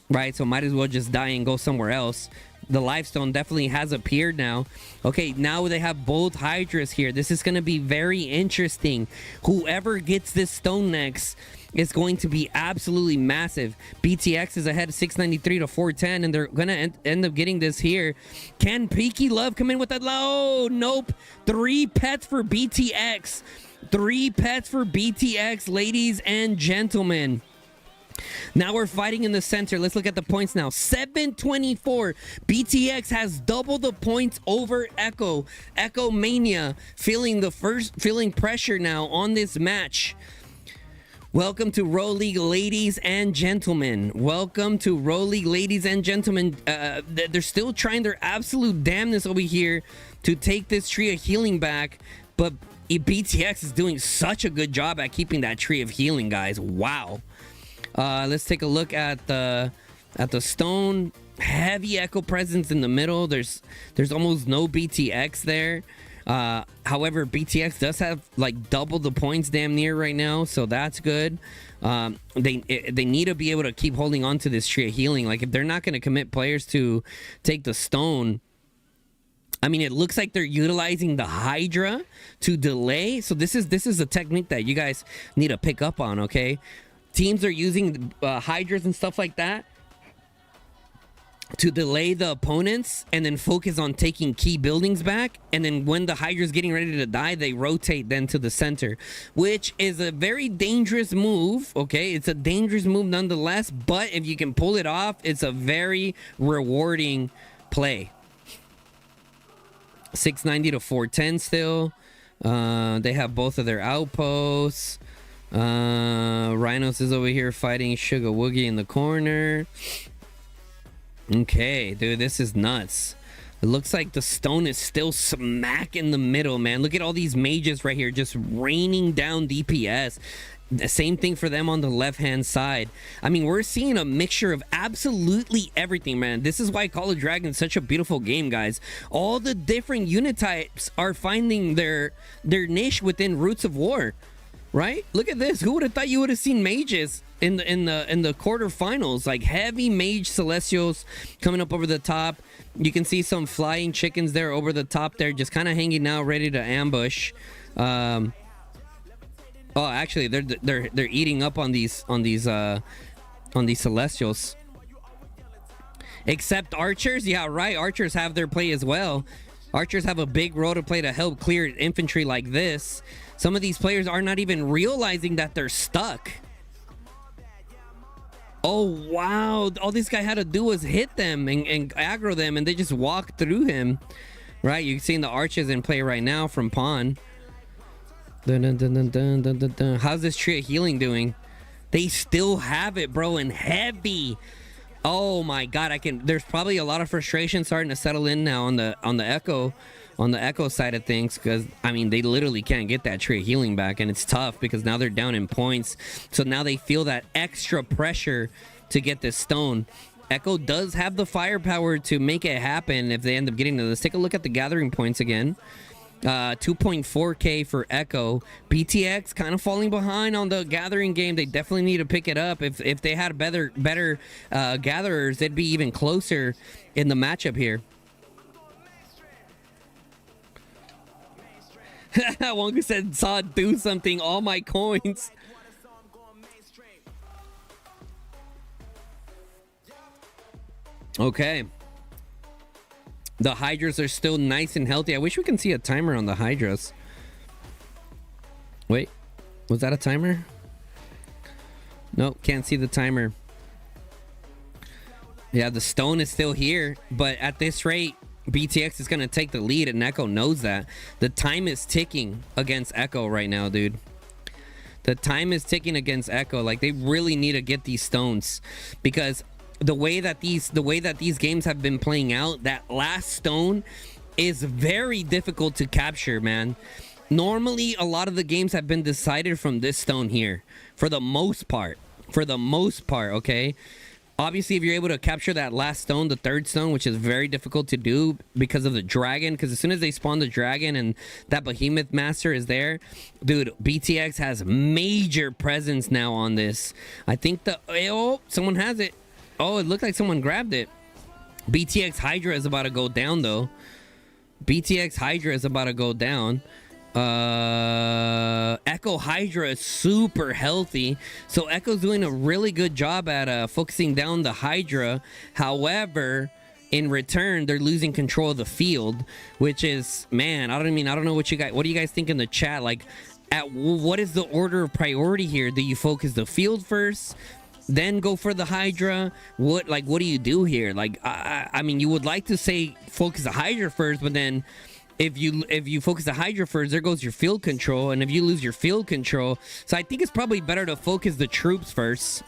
Right? So might as well just die and go somewhere else. The Lifestone definitely has appeared now. Okay, now they have both Hydras here. This is gonna be very interesting. Whoever gets this stone next, it's going to be absolutely massive. BTX is ahead of 693 to 410, and they're gonna end up getting this here. Can Peaky Love come in with that low? Nope. 3 pets for BTX. 3 pets for BTX, ladies and gentlemen. Now we're fighting in the center. Let's look at the points now. 724. BTX has double the points over Echo. Echo Mania feeling pressure now on this match. Welcome to Row League, ladies and gentlemen. They're still trying their absolute damnness over here to take this tree of healing back, but BTX is doing such a good job at keeping that tree of healing, guys. Wow. Let's take a look at the stone. Heavy Echo presence in the middle. There's almost no BTX there. However, BTX does have like double the points damn near right now, so that's good. They need to be able to keep holding on to this tree of healing. Like, if they're not going to commit players to take the stone, I mean, it looks like they're utilizing the Hydra to delay. So this is a technique that you guys need to pick up on. Okay, teams are using Hydras and stuff like that to delay the opponents and then focus on taking key buildings back, and then when the Hydra's getting ready to die, they rotate then to the center, which is a very dangerous move. Okay, it's a dangerous move nonetheless, but if you can pull it off, it's a very rewarding play. 690 to 410 still. They have both of their outposts. Rhinos is over here fighting Sugar Woogie in the corner. Okay, dude, this is nuts. It looks like the stone is still smack in the middle, man. Look at all these mages right here just raining down DPS. The same thing for them on the left-hand side. I mean, we're seeing a mixture of absolutely everything, man. This is why Call of Dragon is such a beautiful game, guys. All the different unit types are finding their niche within Roots of War, right? Look at this. Who would have thought you would have seen mages in the quarterfinals? Like heavy mage celestials coming up over the top. You can see some flying chickens there over the top there, just kind of hanging out, ready to ambush. Oh, actually, they're eating up on these celestials. Except archers, yeah, right. Archers have their play as well. Archers have a big role to play to help clear infantry like this. Some of these players are not even realizing that they're stuck. Oh wow! All this guy had to do was hit them and aggro them, and they just walked through him. Right? You're seeing the archers in play right now from pawn. Dun, dun, dun, dun, dun, dun, dun, dun. How's this tree of healing doing? They still have it, bro, and heavy. Oh my god, there's probably a lot of frustration starting to settle in now on the echo side of things, because I mean they literally can't get that tree of healing back, and it's tough because now they're down in points. So now they feel that extra pressure to get this stone. Echo does have the firepower to make it happen if they end up getting to this. Take a look at the gathering points again. 2.4k for Echo. BTX kind of falling behind on the gathering game. They definitely need to pick it up. If they had better gatherers, they'd be even closer in the matchup here. Wongu said, saw do something, all my coins. Okay. The Hydras are still nice and healthy. I wish we can see a timer on the Hydras. Wait, was that a timer? Nope, can't see the timer. Yeah, the stone is still here, but at this rate, BTX is going to take the lead, and Echo knows that. The time is ticking against Echo right now, dude. The time is ticking against Echo. Like, they really need to get these stones, because the way that these games have been playing out, that last stone is very difficult to capture, man. Normally, a lot of the games have been decided from this stone here, for the most part. Okay? Obviously, if you're able to capture that last stone, the third stone, which is very difficult to do because of the dragon, because as soon as they spawn the dragon and that behemoth master is there, dude, BTX has major presence now on this. I think someone has it. Oh, it looked like someone grabbed it. BTX Hydra is about to go down, though. BTX Hydra is about to go down. Echo Hydra is super healthy. So Echo's doing a really good job at focusing down the Hydra. However, in return, they're losing control of the field, which is, man, I don't know what do you guys think in the chat? Like, what is the order of priority here? Do you focus the field first, then go for the Hydra? What do you do here? Like, I mean, you would like to say focus the Hydra first, but then if you focus the Hydra first, there goes your field control, and if you lose your field control, so I think it's probably better to focus the troops first.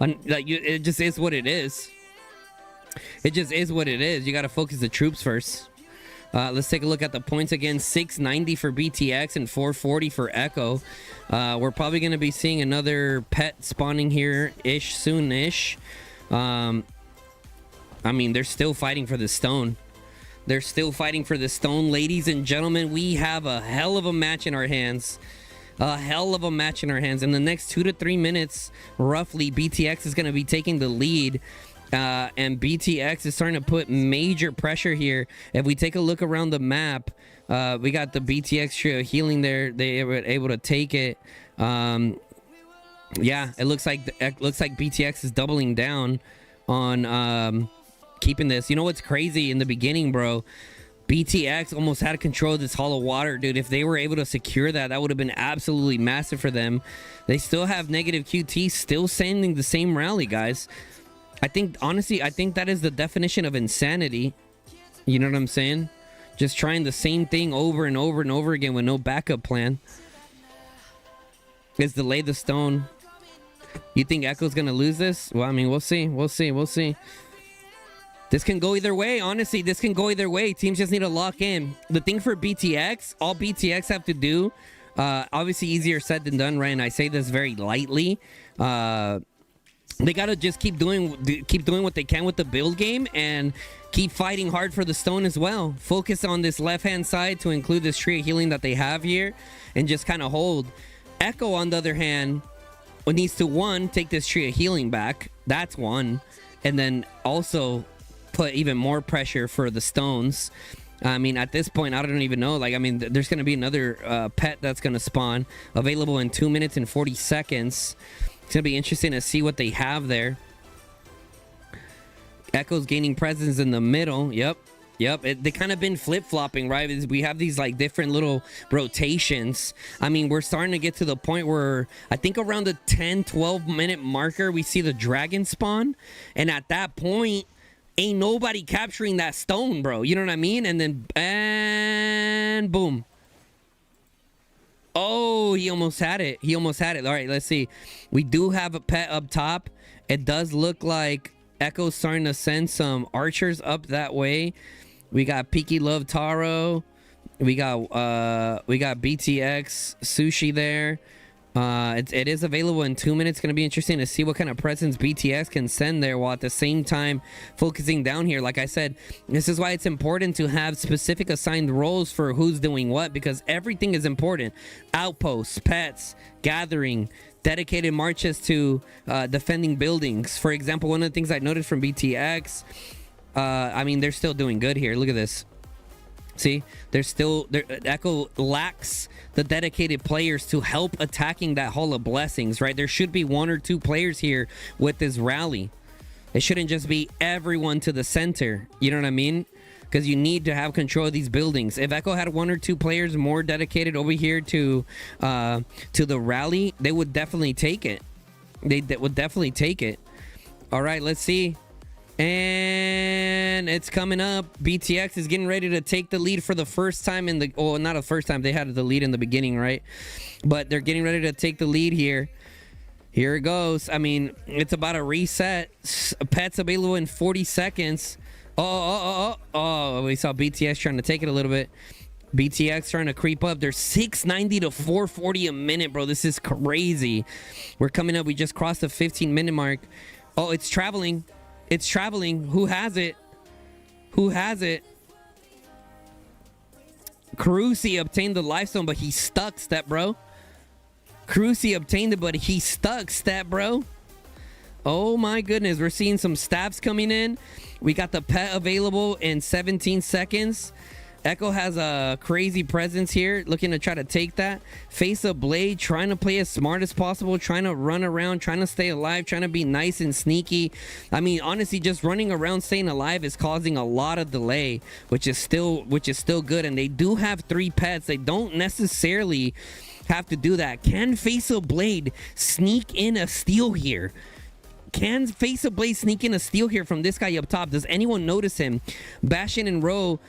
It just is what it is. It just is what it is. You got to focus the troops first. Let's take a look at the points again. 690 for BTX and 440 for Echo. We're probably going to be seeing another pet spawning here soon-ish. I mean, they're still fighting for the stone. They're still fighting for the stone. Ladies and gentlemen, we have a hell of a match in our hands. A hell of a match in our hands. In the next 2 to 3 minutes, roughly, BTX is going to be taking the lead. And BTX is starting to put major pressure here. If we take a look around the map, we got the BTX trio healing there. They were able to take it. Yeah, it looks like BTX is doubling down on keeping this. You know what's crazy? In the beginning, bro, BTX almost had control of this Hall of Water, dude. If they were able to secure that, that would have been absolutely massive for them. They still have negative QT, still sending the same rally, guys. Honestly, I think that is the definition of insanity. You know what I'm saying? Just trying the same thing over and over and over again with no backup plan. Is delay the stone. You think Echo's going to lose this? Well, I mean, we'll see. We'll see. We'll see. This can go either way. Honestly, this can go either way. Teams just need to lock in. The thing for BTX, all BTX have to do, obviously easier said than done, right? And I say this very lightly. They got to just keep doing what they can with the build game and keep fighting hard for the stone as well. Focus on this left-hand side to include this tree of healing that they have here and just kind of hold. Echo, on the other hand, needs to, one, take this tree of healing back. That's one. And then also put even more pressure for the stones. I mean, at this point, I don't even know. Like, I mean, there's going to be another pet that's going to spawn. Available in 2 minutes and 40 seconds. It's going to be interesting to see what they have there. Echo's gaining presence in the middle. Yep. They kind of been flip-flopping, right? We have these like different little rotations. I mean, we're starting to get to the point where I think around the 10-12 minute marker, we see the dragon spawn. And at that point, ain't nobody capturing that stone, bro. You know what I mean? And then, and boom. Oh, he almost had it. All right, let's see. We do have a pet up top. It does look like Echo's starting to send some archers up that way. We got Peaky Love Taro. We got BTX Sushi there. It is available in 2 minutes. Going to be interesting to see what kind of presence BTX can send there while at the same time focusing down here. Like I said, this is why it's important to have specific assigned roles for who's doing what, because everything is important. Outposts, pets, gathering, dedicated marches to defending buildings. For example, one of the things I noticed from BTX, I mean, they're still doing good here. Look at this. See, Echo lacks the dedicated players to help attacking that Hall of Blessings, right? There should be 1 or 2 players here with this rally. It shouldn't just be everyone to the center. You know what I mean? Because you need to have control of these buildings. If Echo had 1 or 2 players more dedicated over here to the rally, they would definitely take it. They would definitely take it. All right, let's see. And it's coming up. BTX is getting ready to take the lead for the first time in the... Oh, not the first time. They had the lead in the beginning, right? But they're getting ready to take the lead here. Here it goes. I mean, it's about a reset. Pets available in 40 seconds. Oh, we saw BTX trying to take it a little bit. BTX trying to creep up. They're 690 to 440 a minute, bro. This is crazy. We're coming up. We just crossed the 15-minute mark. Oh, it's traveling. It's traveling. Who has it? Carusi obtained the lifestone, but he stuck, step bro. Carusi obtained it, but he stuck, step bro. Oh my goodness. We're seeing some stabs coming in. We got the pet available in 17 seconds. Echo has a crazy presence here, looking to try to take that. Face of Blade, trying to play as smart as possible, trying to run around, trying to stay alive, trying to be nice and sneaky. I mean, honestly, just running around, staying alive is causing a lot of delay, which is still good. And they do have 3 pets. They don't necessarily have to do that. Can Face of Blade sneak in a steal here? Can Face of Blade sneak in a steal here from this guy up top? Does anyone notice him? Bastion and Row.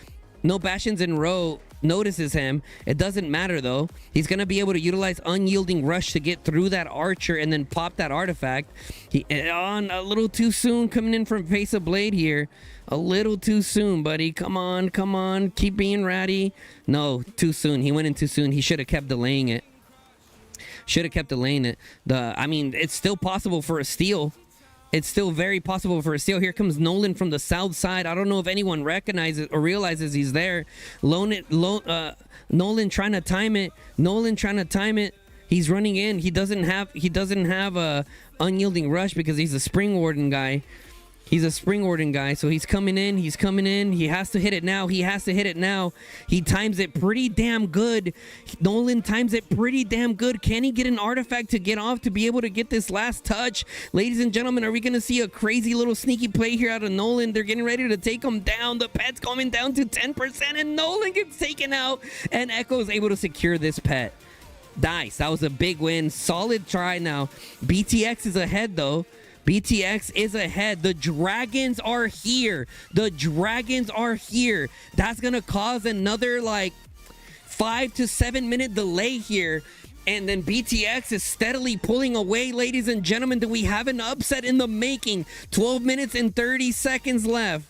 No Bastions in row notices him. It doesn't matter though. He's gonna be able to utilize Unyielding Rush to get through that archer and then pop that artifact. He on a little too soon coming in from Face of Blade here. A little too soon, buddy. Come on. Keep being ratty. No, too soon. He went in too soon. He should have kept delaying it. I mean, it's still possible for a steal. It's still very possible for a steal. Here comes Nolan from the south side. I don't know if anyone recognizes or realizes he's there. Nolan trying to time it. He's running in. He doesn't have a Unyielding Rush because he's a Spring Warden guy. So he's coming in. He has to hit it now. He times it pretty damn good. Nolan times it pretty damn good. Can he get an artifact to get off to be able to get this last touch? Ladies and gentlemen, are we going to see a crazy little sneaky play here out of Nolan? They're getting ready to take him down. The pet's coming down to 10%, and Nolan gets taken out, and Echo is able to secure this pet. Nice. That was a big win. Solid try now. BTX is ahead, though. BTX is ahead. The dragons are here. The dragons are here. That's gonna cause another like 5 to 7 minute delay here. And then BTX is steadily pulling away, ladies and gentlemen. Do we have an upset in the making? 12 minutes and 30 seconds left.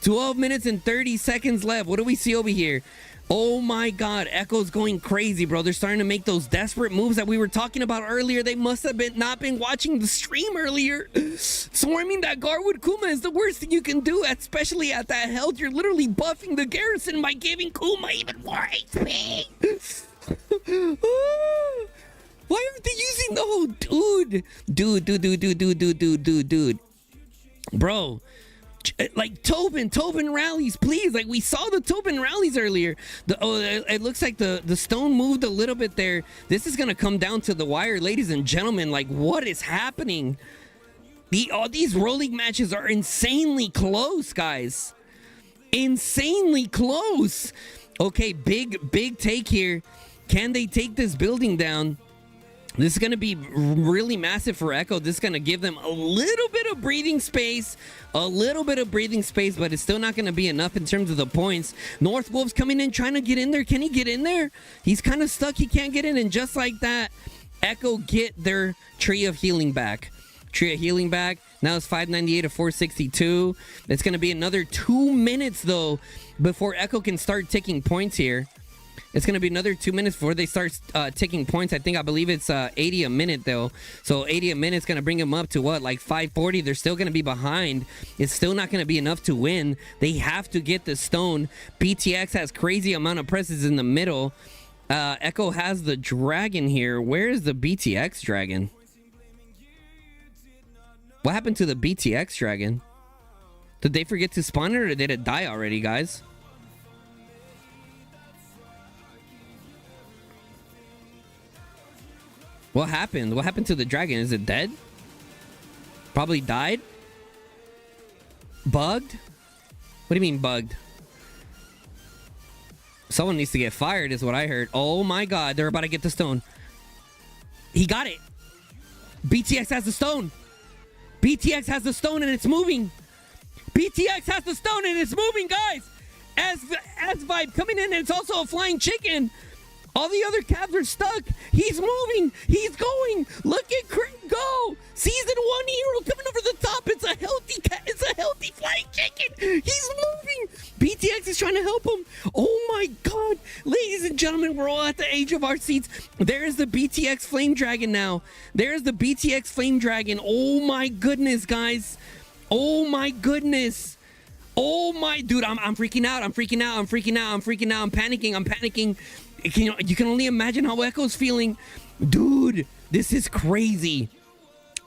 12 minutes and 30 seconds left. What do we see over here? Oh my God, Echo's going crazy, bro. They're starting to make those desperate moves that we were talking about earlier. They must have not been watching the stream earlier. Swarming that Garwood Kuma is the worst thing you can do, especially at that health. You're literally buffing the Garrison by giving Kuma even more HP. Why aren't they using the whole dude? Bro, like Tobin rallies, please. Like we saw the Tobin rallies earlier. It looks like the stone moved a little bit there. This is gonna come down to the wire, ladies and gentlemen. Like what is happening? All these rolling matches are insanely close, guys. Insanely close. Okay, big take here. Can they take this building down? This is going to be really massive for Echo. This is going to give them a little bit of breathing space. But it's still not going to be enough in terms of the points. North Wolf's coming in, trying to get in there. Can he get in there? He's kind of stuck. He can't get in. And just like that, Echo get their Tree of Healing back. Now it's 598 to 462. It's going to be another 2 minutes, though, before Echo can start taking points here. It's going to be another 2 minutes before they start taking points. I believe it's 80 a minute, though. So 80 a minute is going to bring them up to what? Like 540. They're still going to be behind. It's still not going to be enough to win. They have to get the stone. BTX has crazy amount of presses in the middle. Echo has the dragon here. Where is the BTX dragon? What happened to the BTX dragon? Did they forget to spawn it or did it die already, guys? What happened? What happened to the dragon? Is it dead? Probably died? Bugged? What do you mean bugged? Someone needs to get fired is what I heard. Oh my God, they're about to get the stone. He got it. BTX has the stone. BTX has the stone and it's moving. BTX has the stone and it's moving, guys. As Vibe coming in and it's also a flying chicken. All the other cabs are stuck. He's moving. He's going. Look at Craig go. Season 1 hero coming over the top. It's a healthy flying chicken. He's moving. BTX is trying to help him. Oh my God. Ladies and gentlemen, we're all at the edge of our seats. There's the BTX Flame Dragon now. There's the BTX Flame Dragon. Oh my goodness, guys. Oh my goodness. Oh my, dude, I'm freaking out. I'm panicking. You can only imagine how Echo's feeling. Dude, this is crazy.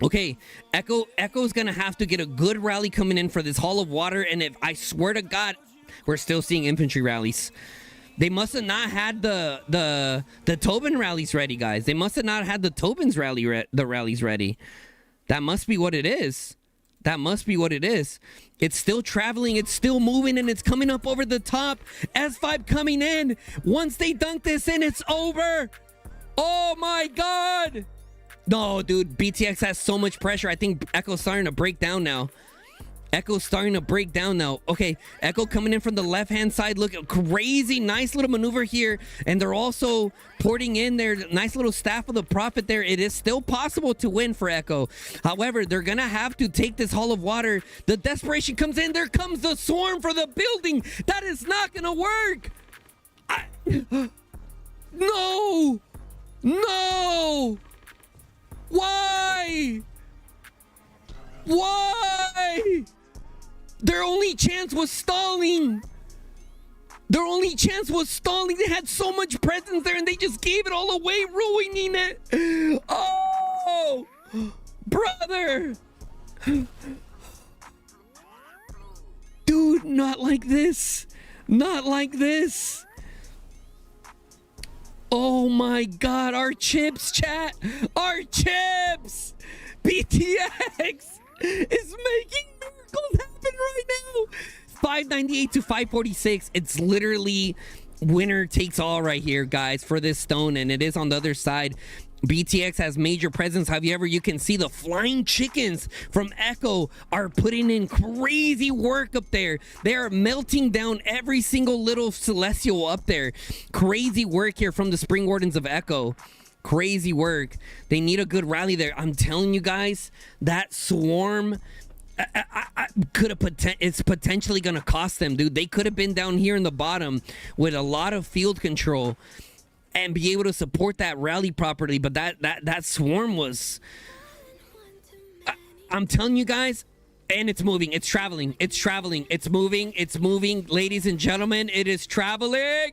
Okay, Echo's gonna have to get a good rally coming in for this Hall of Water, and if I swear to God, we're still seeing infantry rallies. They must have not had the Tobin rallies ready, guys. They must have not had the Tobin's rallies ready. That must be what it is. It's still traveling, it's still moving, and it's coming up over the top. S5 coming in. Once they dunk this in, it's over. Oh my God. No, dude, BTX has so much pressure. I think Echo's starting to break down now. Okay, Echo coming in from the left-hand side. Look, crazy, nice little maneuver here. And they're also porting in their nice little Staff of the Prophet there. It is still possible to win for Echo. However, they're going to have to take this Hall of Water. The desperation comes in. There comes the swarm for the building. That is not going to work. No. Why? Their only chance was stalling. They had so much presence there and they just gave it all away, ruining it. Oh, brother. Dude, not like this. Oh my God, our chips, chat. BTX is making miracles happen right now. 598 to 546. It's literally winner takes all right here, guys, for this stone, and it is on the other side. BTX has major presence. However, you can see the flying chickens from Echo are putting in crazy work up there. They are melting down every single little celestial up there. Crazy work here from the Spring Wardens of Echo. Crazy work. They need a good rally there. I'm telling you guys, that swarm could have it's potentially gonna cost them, dude. They could have been down here in the bottom with a lot of field control and be able to support that rally properly, but that swarm was I'm telling you guys, and it's moving, it's traveling, it's moving, ladies and gentlemen, it is traveling.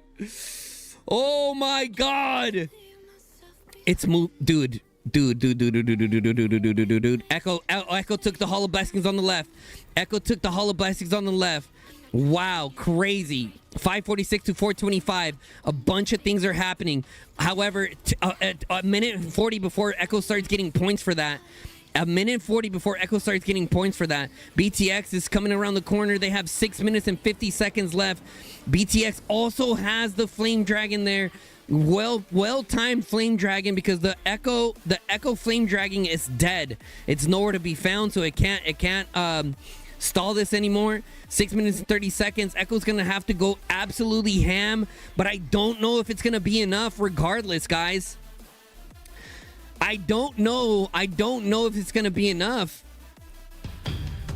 Oh my god, it's dude. Echo took the Hall of Blessings on the left. Wow, crazy. 546 to 425. A bunch of things are happening. However, a minute and 40 before Echo starts getting points for that. BTX is coming around the corner. They have 6 minutes and 50 seconds left. BTX also has the Flame Dragon there. Well-timed Flame Dragon, because the Echo Flame Dragon is dead. It's nowhere to be found, so it can't stall this anymore. 6 minutes and 30 seconds. Echo's gonna have to go absolutely ham, but I don't know if it's gonna be enough regardless, guys. I don't know if it's gonna be enough.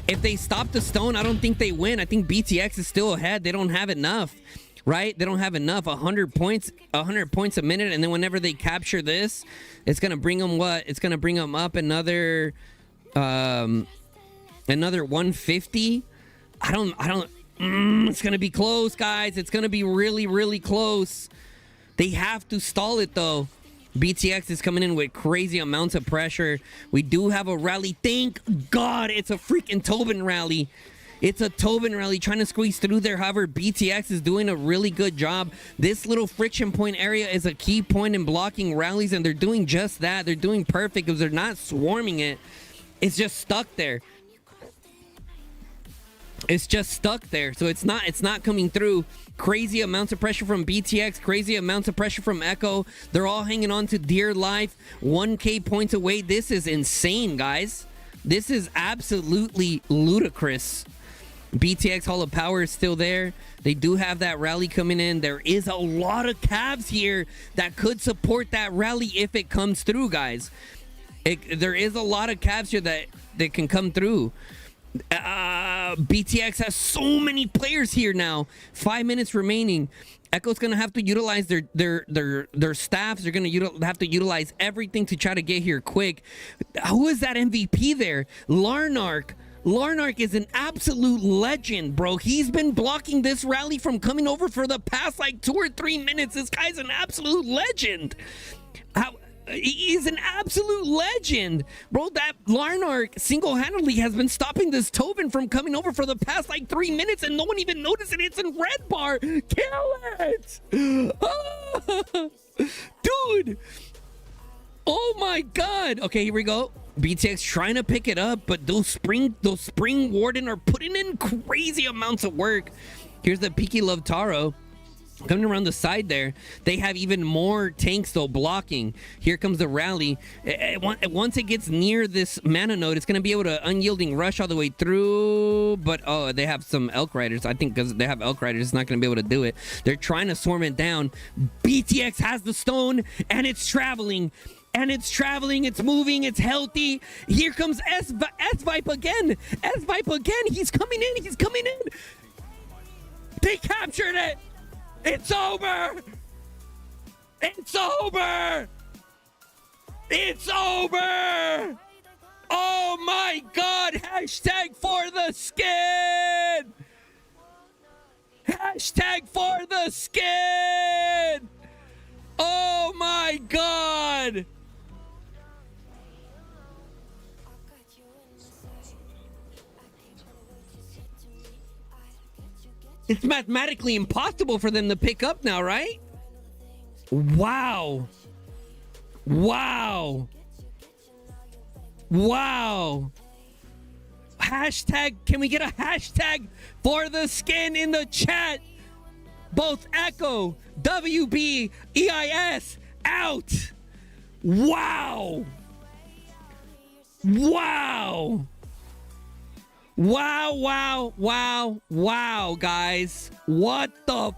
If they stop the stone, I don't think they win. I think BTX is still ahead. They don't have enough, right? They don't have enough. 100 points a minute, and then whenever they capture this, it's gonna bring them what? It's gonna bring them up another 150. It's gonna be close, guys. It's gonna be really, really close. They have to stall it though. BTX is coming in with crazy amounts of pressure. We do have a rally. Thank God it's a freaking Tobin rally. It's a Tobin rally trying to squeeze through there. However, BTX is doing a really good job. This little friction point area is a key point in blocking rallies, and they're doing just that. They're doing perfect because they're not swarming it. It's just stuck there. So it's not coming through. Crazy amounts of pressure from BTX, crazy amounts of pressure from Echo. They're all hanging on to dear life. 1K points away. This is insane, guys. This is absolutely ludicrous. BTX Hall of Power is still there. They do have that rally coming in. There is a lot of Cavs here that could support that rally if it comes through, guys. There is a lot of Cavs here that can come through. BTX has so many players here now. 5 minutes remaining. Echo's gonna have to utilize their staffs. They're gonna have to utilize everything to try to get here quick. Who is that MVP there? Larnark. Larnark is an absolute legend, bro. He's been blocking this rally from coming over for the past like 2 or 3 minutes. This guy's an absolute legend. He's an absolute legend, bro. That Larnark single-handedly has been stopping this Tobin from coming over for the past like 3 minutes, and no one even noticed it. It's in red bar. Kill it, dude. Oh my god. Okay, here we go. BTX trying to pick it up, but those spring warden are putting in crazy amounts of work. Here's the Peaky Love Taro coming around the side there. They have even more tanks though blocking. Here comes the rally. Once it gets near this mana node, it's going to be able to unyielding rush all the way through, but they have some Elk Riders. I think because they have Elk Riders, it's not going to be able to do it. They're trying to swarm it down. BTX has the stone, and it's traveling. It's moving, it's healthy. Here comes S-Vipe again. He's coming in. They captured it. It's over! Oh my god! Hashtag for the skin! Oh my god! It's mathematically impossible for them to pick up now, right? Wow. Hashtag, can we get a hashtag for the skin in the chat? Both Echo, WB, EIS, out. Wow. Wow. Wow, wow, wow, wow, guys. What the?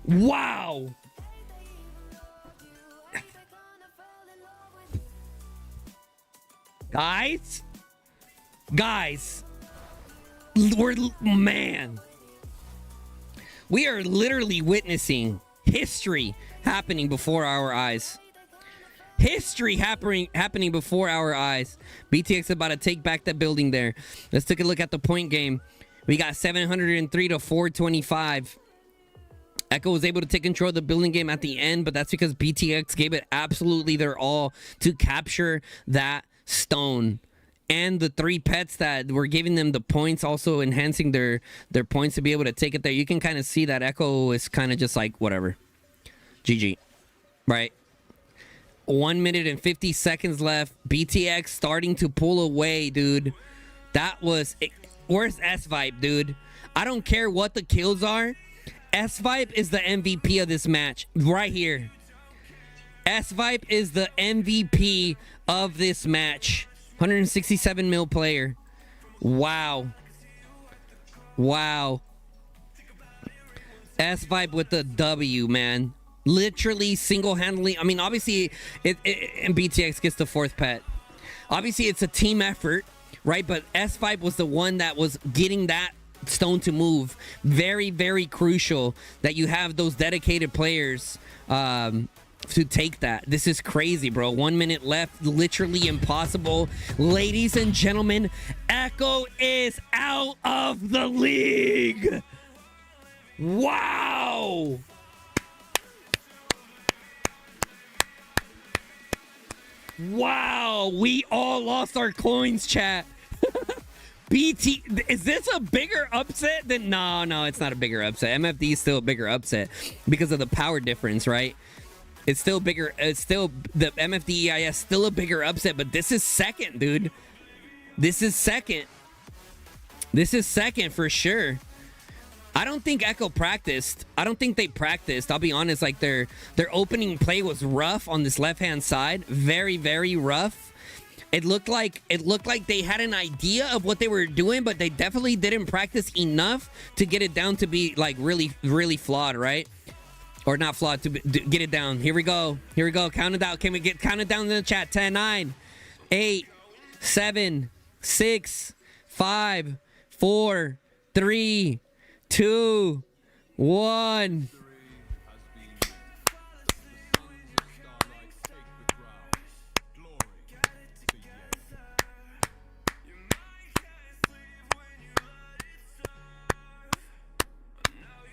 Wow. Guys, man. We are literally witnessing history happening before our eyes. History happening before our eyes. BTX about to take back that building there. Let's take a look at the point game. We got 703 to 425. Echo was able to take control of the building game at the end, but that's because BTX gave it absolutely their all to capture that stone. And the 3 pets that were giving them the points, also enhancing their points to be able to take it there. You can kind of see that Echo is kind of just like, whatever. GG. Right? 1 minute and 50 seconds left. BTX starting to pull away, dude. That was... Where's S-Vibe, dude? I don't care what the kills are. S-Vibe is the MVP of this match. Right here. S-Vibe is the MVP of this match. 167 mil player. Wow. Wow. S-Vibe with the W, man. Literally single-handedly. I mean, obviously, and BTX gets the 4th pet. Obviously, it's a team effort, right? But S-Vibe was the one that was getting that stone to move. Very, very crucial that you have those dedicated players to take that. This is crazy, bro. 1 minute left. Literally impossible. Ladies and gentlemen, Echo is out of the league. Wow. Wow. We all lost our coins, chat. BT, is this a bigger upset than... No, it's not a bigger upset. MFD is still a bigger upset because of the power difference, right? It's still bigger. It's still... The MFD EIS still a bigger upset, but this is second, dude. This is second. This is second for sure. I don't think Echo practiced. I don't think they practiced. I'll be honest, like their opening play was rough on this left-hand side. Very, very rough. It looked like they had an idea of what they were doing, but they definitely didn't practice enough to get it down to be like really, really flawed, right? Or not flawed, to get it down. Here we go. Here we go. Count it out. Can we count it down in the chat? 10, 9, 8, 7, 6, 5, 4, 3, 2, 1.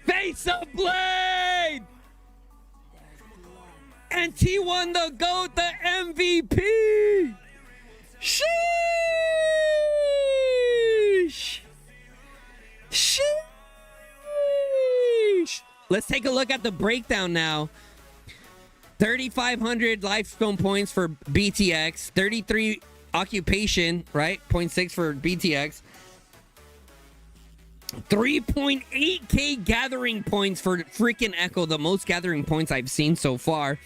Face of Blade! And T1 the GOAT, the MVP! Sheesh! Sheesh! Let's take a look at the breakdown now. 3,500 lifestone points for BTX. 33 occupation, right? 0.6 for BTX. 3.8k gathering points for freaking Echo, the most gathering points I've seen so far.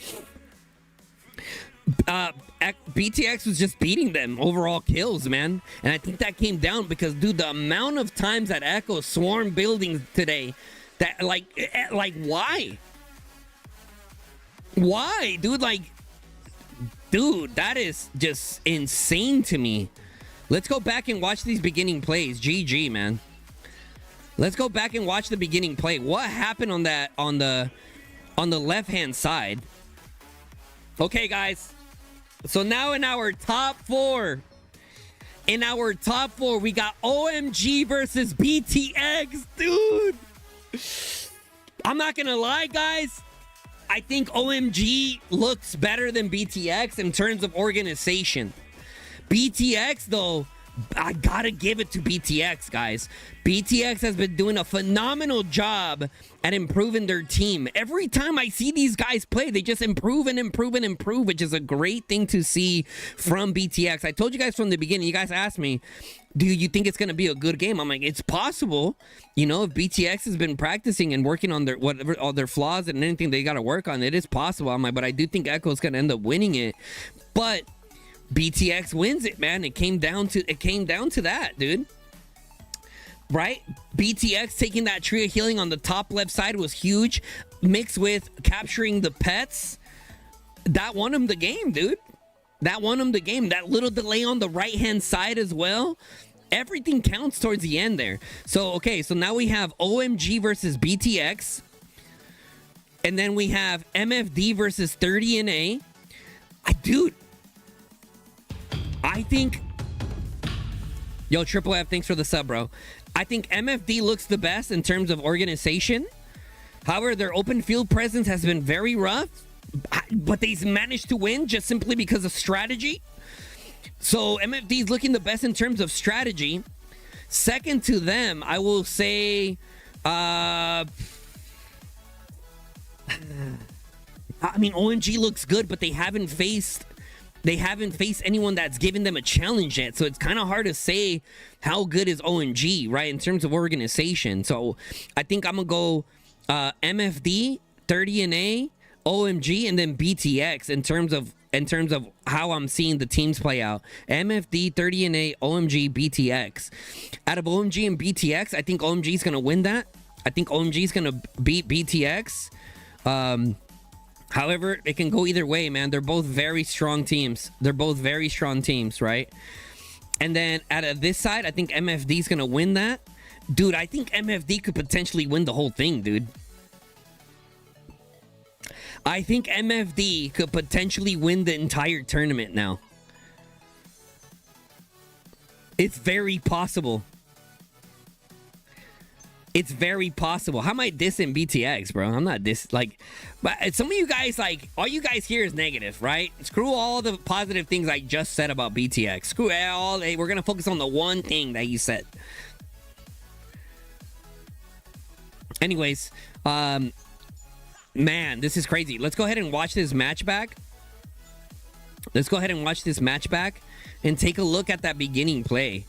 BTX was just beating them overall kills, man. And I think that came down because, dude, the amount of times that Echo swarmed buildings today, that like why? Why, dude? Like, dude, that is just insane to me. Let's go back and watch these beginning plays. GG, man. Let's go back and watch the beginning play. What happened on that on the left-hand side? Okay, guys. So now in our top 4. In our top 4, we got OMG versus BTX, dude. I'm not gonna lie, guys. I think OMG looks better than BTX in terms of organization. BTX, though, I gotta give it to BTX, guys. BTX has been doing a phenomenal job at improving their team. Every time I see these guys play, they just improve and improve and improve, which is a great thing to see from BTX. I told you guys from the beginning, you guys asked me, do you think it's gonna be a good game? I'm like, it's possible. You know, if BTX has been practicing and working on their whatever all their flaws and anything they gotta work on, it is possible. I'm like, but I do think Echo's gonna end up winning it. But BTX wins it, man. It came down to that, dude. Right? BTX taking that tree of healing on the top left side was huge, mixed with capturing the pets. That won him the game, dude. That won him the game. That little delay on the right-hand side as well. Everything counts towards the end there. So, okay, so now we have OMG versus BTX. And then we have MFD versus 30 NA. Dude, I think... Yo, Triple F, thanks for the sub, bro. I think MFD looks the best in terms of organization. However, their open field presence has been very rough. But they've managed to win just simply because of strategy. So MFD is looking the best in terms of strategy. Second to them, I will say... I mean, OMG looks good, but they haven't faced anyone that's given them a challenge yet. So it's kind of hard to say how good is OMG, right, in terms of organization. So I think I'm going to go MFD, 30 NA, OMG, and then BTX in terms of how I'm seeing the teams play out. MFD, 30 NA, OMG, BTX. Out of OMG and BTX, I think OMG is going to win that. I think OMG is going to beat BTX. However, it can go either way, man. They're both very strong teams. Right? And then out of this side, I think MFD is going to win that. Dude, I think MFD could potentially win the whole thing, dude. I think MFD could potentially win the entire tournament now. It's very possible. It's very possible. How am I dissing BTX, bro? I'm not but some of you guys, like, all you guys hear is negative, right? Screw all the positive things I just said about BTX. Screw all. We're going to focus on the one thing that you said. Anyways, man, this is crazy. Let's go ahead and watch this match back. And take a look at that beginning play.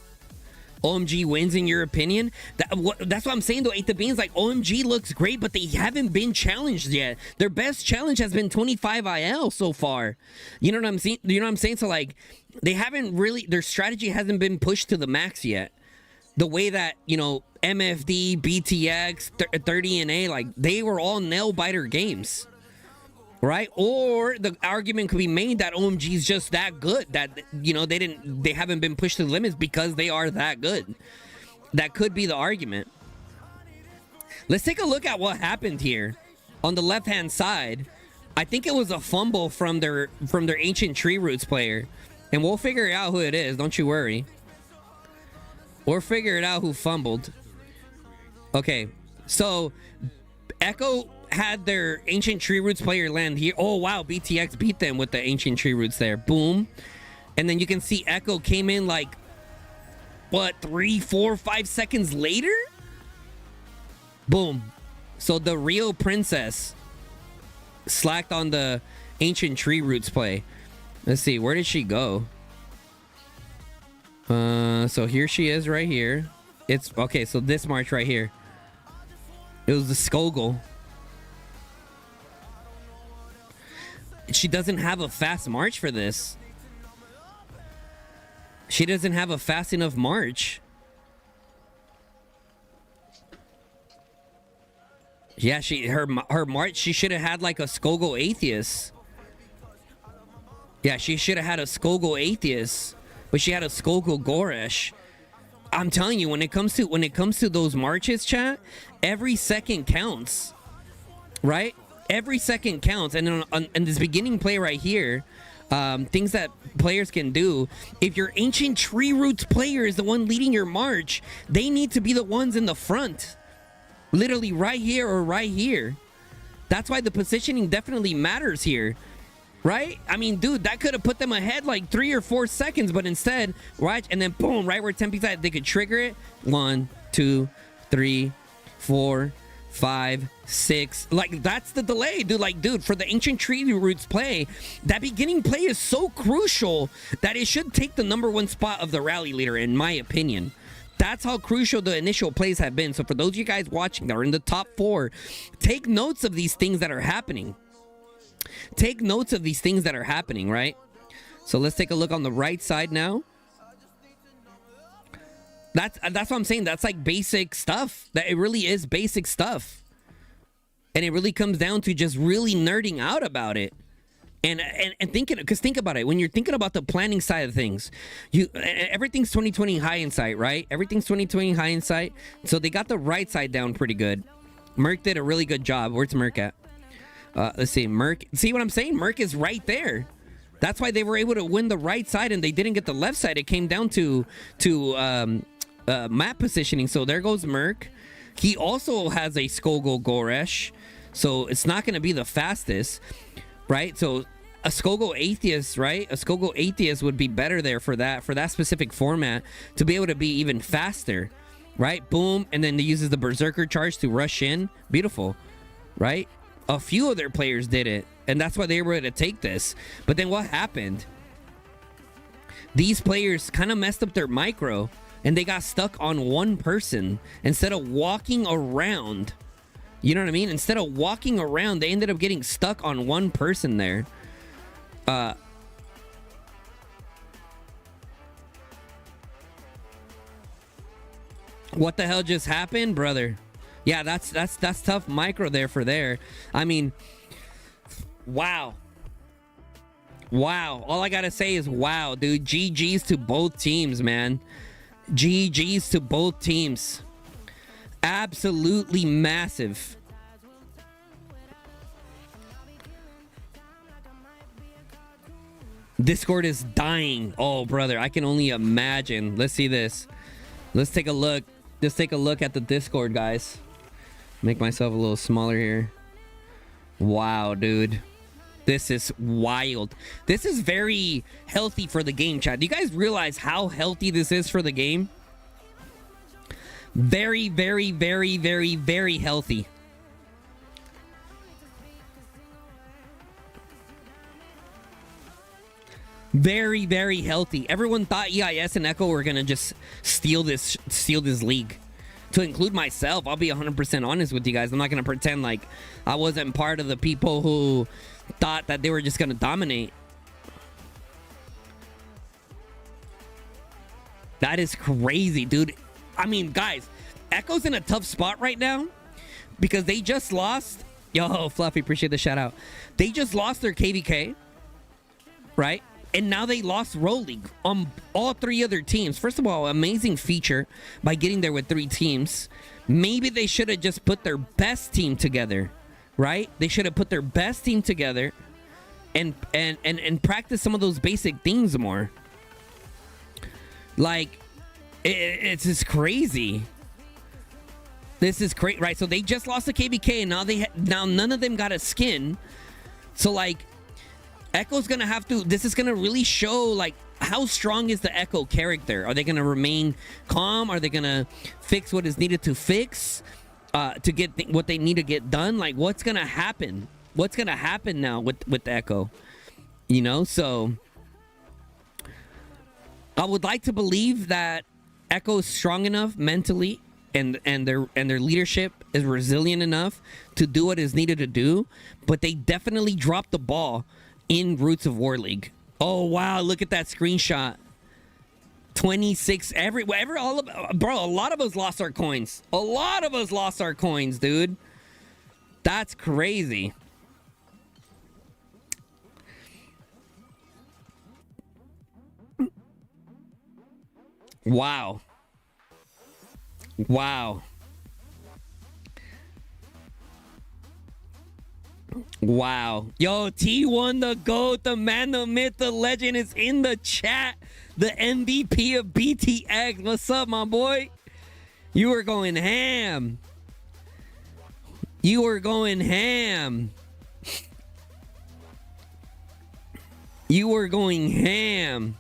OMG wins, in your opinion? That's what I'm saying, though. 8 the Beans, like, OMG looks great, but they haven't been challenged yet. Their best challenge has been 25 IL so far. You know what I'm saying? So, like, they haven't really... Their strategy hasn't been pushed to the max yet. The way that, you know, MFD, BTX, 30 NA, like, they were all nail-biter games. Right? Or the argument could be made that OMG is just that good, that, you know, they haven't been pushed to the limits because they are that good. That could be the argument. Let's take a look at what happened here. On the left-hand side, I think it was a fumble from their Ancient Tree Roots player. And we'll figure out who it is, don't you worry. We'll figure it out who fumbled. Okay, so Echo had their Ancient Tree Roots player land here. Oh, wow, BTX beat them with the Ancient Tree Roots there. Boom. And then you can see Echo came in like, what, 3, 4, 5 seconds later? Boom. So the Rio Princess slacked on the Ancient Tree Roots play. Let's see, where did she go? So here she is right here. It's, okay, so this march right here. It was the Skogel. She doesn't have a fast march for this. She doesn't have a fast enough march. Yeah, her march, she should have had like a Skogel Atheist. Yeah, she should have had a Skogel Atheist, but she had a Skogel Goresh. I'm telling you, when it comes to those marches, chat, every second counts. Right? Every second counts. And in this beginning play right here, things that players can do, if your Ancient Tree Roots player is the one leading your march, they need to be the ones in the front. Literally right here or right here. That's why the positioning definitely matters here. right? I mean, dude, that could have put them ahead like 3 or 4 seconds, but instead, right? And then boom, right where Tempe's at, they could trigger it. 1, 2, 3, 4, 5, 6. Like, that's the delay, dude. Like, dude, for the Ancient Treaty Roots play, that beginning play is so crucial that it should take the #1 spot of the rally leader, in my opinion. That's how crucial the initial plays have been. So for those of you guys watching that are in the top 4, take notes of these things that are happening. Take notes of these things that are happening, right? So let's take a look on the right side now. That's what I'm saying. That's like basic stuff. That it really is basic stuff. And it really comes down to just really nerding out about it. And thinking, because think about it, when you're thinking about the planning side of things, everything's 2020 hindsight, right? Everything's 2020 hindsight. So they got the right side down pretty good. Merc did a really good job. Where's Merc at? Let's see, Merc. See what I'm saying? Merc is right there. That's why they were able to win the right side and they didn't get the left side. It came down to map positioning. So there goes Merc. He also has a Skogul Goresh, so it's not going to be the fastest, right? So a Skogul Atheist, right? A Skogul Atheist would be better there for that specific format to be able to be even faster, right? Boom, and then he uses the Berserker charge to rush in. Beautiful, right? A few of their players did it, and that's why they were able to take this. But then what happened? These players kind of messed up their micro, and they got stuck on one person instead of walking around. You know what I mean? Instead of walking around, they ended up getting stuck on one person there. What the hell just happened, brother? Yeah, that's tough micro there for there. I mean, wow. Wow. All I gotta say is wow, dude. GG's to both teams, man. GG's to both teams. Absolutely massive. Discord is dying. Oh, brother, I can only imagine. Let's see this. Let's take a look. Let's take a look at the Discord, guys. Make myself a little smaller here. Wow, dude. This is wild. This is very healthy for the game, chat. Do you guys realize how healthy this is for the game? Very, very, very, very, very healthy. Very, very healthy. Everyone thought EIS and Echo were gonna just steal this league. To include myself, I'll be 100% honest with you guys. I'm not gonna pretend like I wasn't part of the people who thought that they were just gonna dominate. That is crazy, dude. I mean, guys, Echo's in a tough spot right now because they just lost. Yo, Fluffy, appreciate the shout out. They just lost their KVK, right? And now they lost Roll League on all 3 other teams. First of all, amazing feature by getting there with 3 teams. Maybe they should have just put their best team together, right? They should have put their best team together and practice some of those basic things more. Like, it's just crazy. This is crazy, right? So they just lost the KBK, and now none of them got a skin. So like, Echo's gonna have to. This is gonna really show like how strong is the Echo character. Are they gonna remain calm? Are they gonna fix what is needed to fix to get what they need to get done? Like, what's gonna happen? What's gonna happen now with Echo? You know, so I would like to believe that Echo is strong enough mentally, and their leadership is resilient enough to do what is needed to do. But they definitely dropped the ball in Roots of War League. Oh wow, look at that screenshot. 26 bro, a lot of us lost our coins. A lot of us lost our coins, dude. That's crazy. Wow. Wow. Wow. Yo, T1 the GOAT, the man, the myth, the legend is in the chat. The MVP of BTX. What's up, my boy? You were going ham. You were going ham. You were going ham.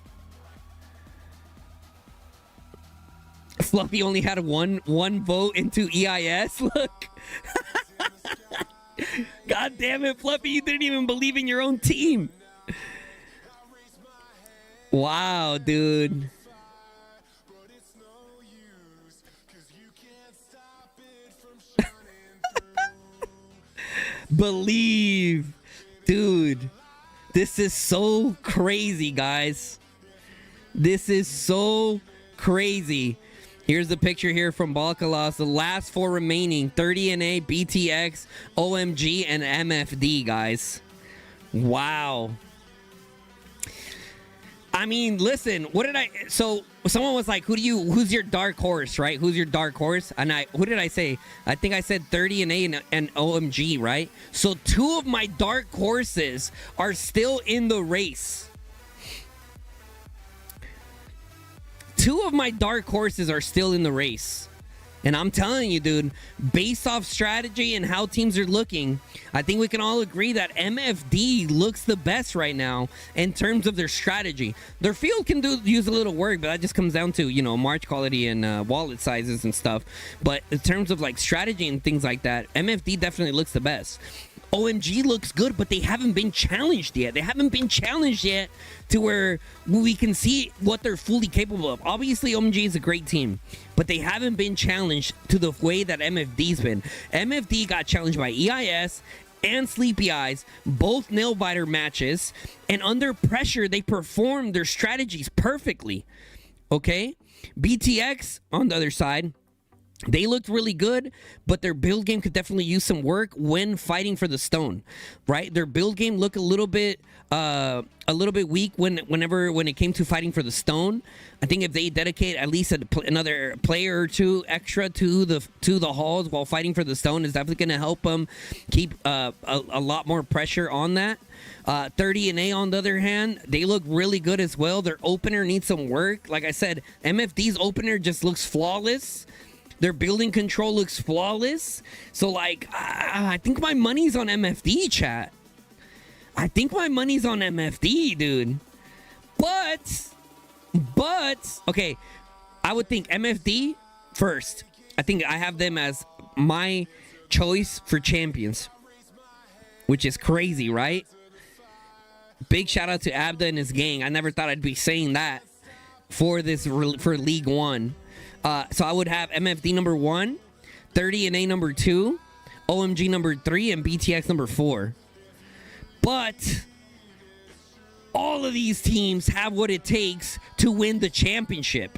Fluffy only had one vote into EIS. Look. God damn it, Fluffy, you didn't even believe in your own team. Wow, dude. Believe. Dude. This is so crazy, guys. This is so crazy. Here's the picture here from Balkalos. The last four remaining: 30NA, BTX, OMG, and MFD, guys. Wow. I mean, listen, what did I... So, someone was like, who's your dark horse, right? Who's your dark horse? And who did I say? I think I said 30NA and OMG, right? So, two of my dark horses are still in the race. Two of my dark horses are still in the race. And I'm telling you, dude, based off strategy and how teams are looking, I think we can all agree that MFD looks the best right now in terms of their strategy. Their field can use a little work, but that just comes down to, march quality and wallet sizes and stuff. But in terms of like strategy and things like that, MFD definitely looks the best. OMG looks good, but they haven't been challenged yet. They haven't been challenged yet to where we can see what they're fully capable of. Obviously, OMG is a great team, but they haven't been challenged to the way that MFD's been. MFD got challenged by EIS and Sleepy Eyes, both nail-biter matches, and under pressure, they performed their strategies perfectly. Okay? BTX, on the other side, they looked really good, but their build game could definitely use some work when fighting for the stone, right? Their build game looked a little bit weak when it came to fighting for the stone. I think if they dedicate at least another player or two extra to the halls while fighting for the stone, is definitely going to help them keep a lot more pressure on that. 30NA, on the other hand, they look really good as well. Their opener needs some work. Like I said, MFD's opener just looks flawless. Their building control looks flawless. So, like, I think my money's on MFD, chat. I think my money's on MFD, dude. But, okay, I would think MFD first. I think I have them as my choice for champions, which is crazy, right? Big shout out to Abda and his gang. I never thought I'd be saying that for League One. So I would have MFD number 1, 30NA number 2, OMG number 3, and BTX number 4. But all of these teams have what it takes to win the championship.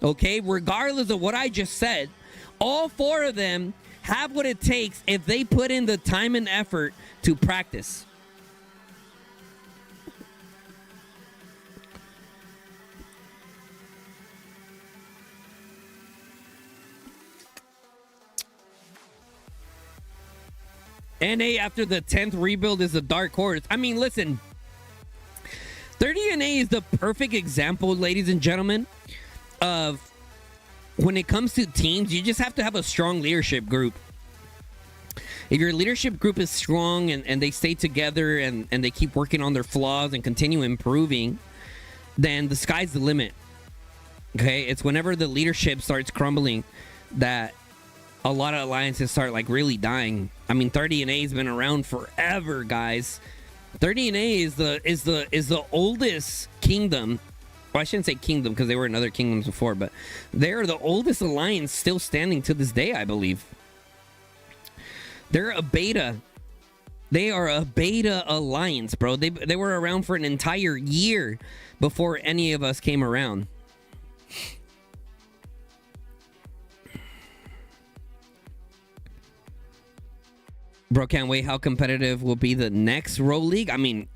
Okay? Regardless of what I just said, all 4 of them have what it takes if they put in the time and effort to practice. NA after the 10th rebuild is a dark horse. I mean, listen, 30NA is the perfect example, ladies and gentlemen, of when it comes to teams, you just have to have a strong leadership group. If your leadership group is strong and they stay together and they keep working on their flaws and continue improving, then the sky's the limit. Okay? It's whenever the leadership starts crumbling that a lot of alliances start like really dying. I mean, 30NA has been around forever, guys. 30NA is the oldest kingdom. Well, I shouldn't say kingdom because they were in other kingdoms before, but they're the oldest alliance still standing to this day, I believe. They're a beta. They are a beta alliance, bro. They were around for an entire year before any of us came around. Bro, can't wait how competitive will be the next Row League. I mean,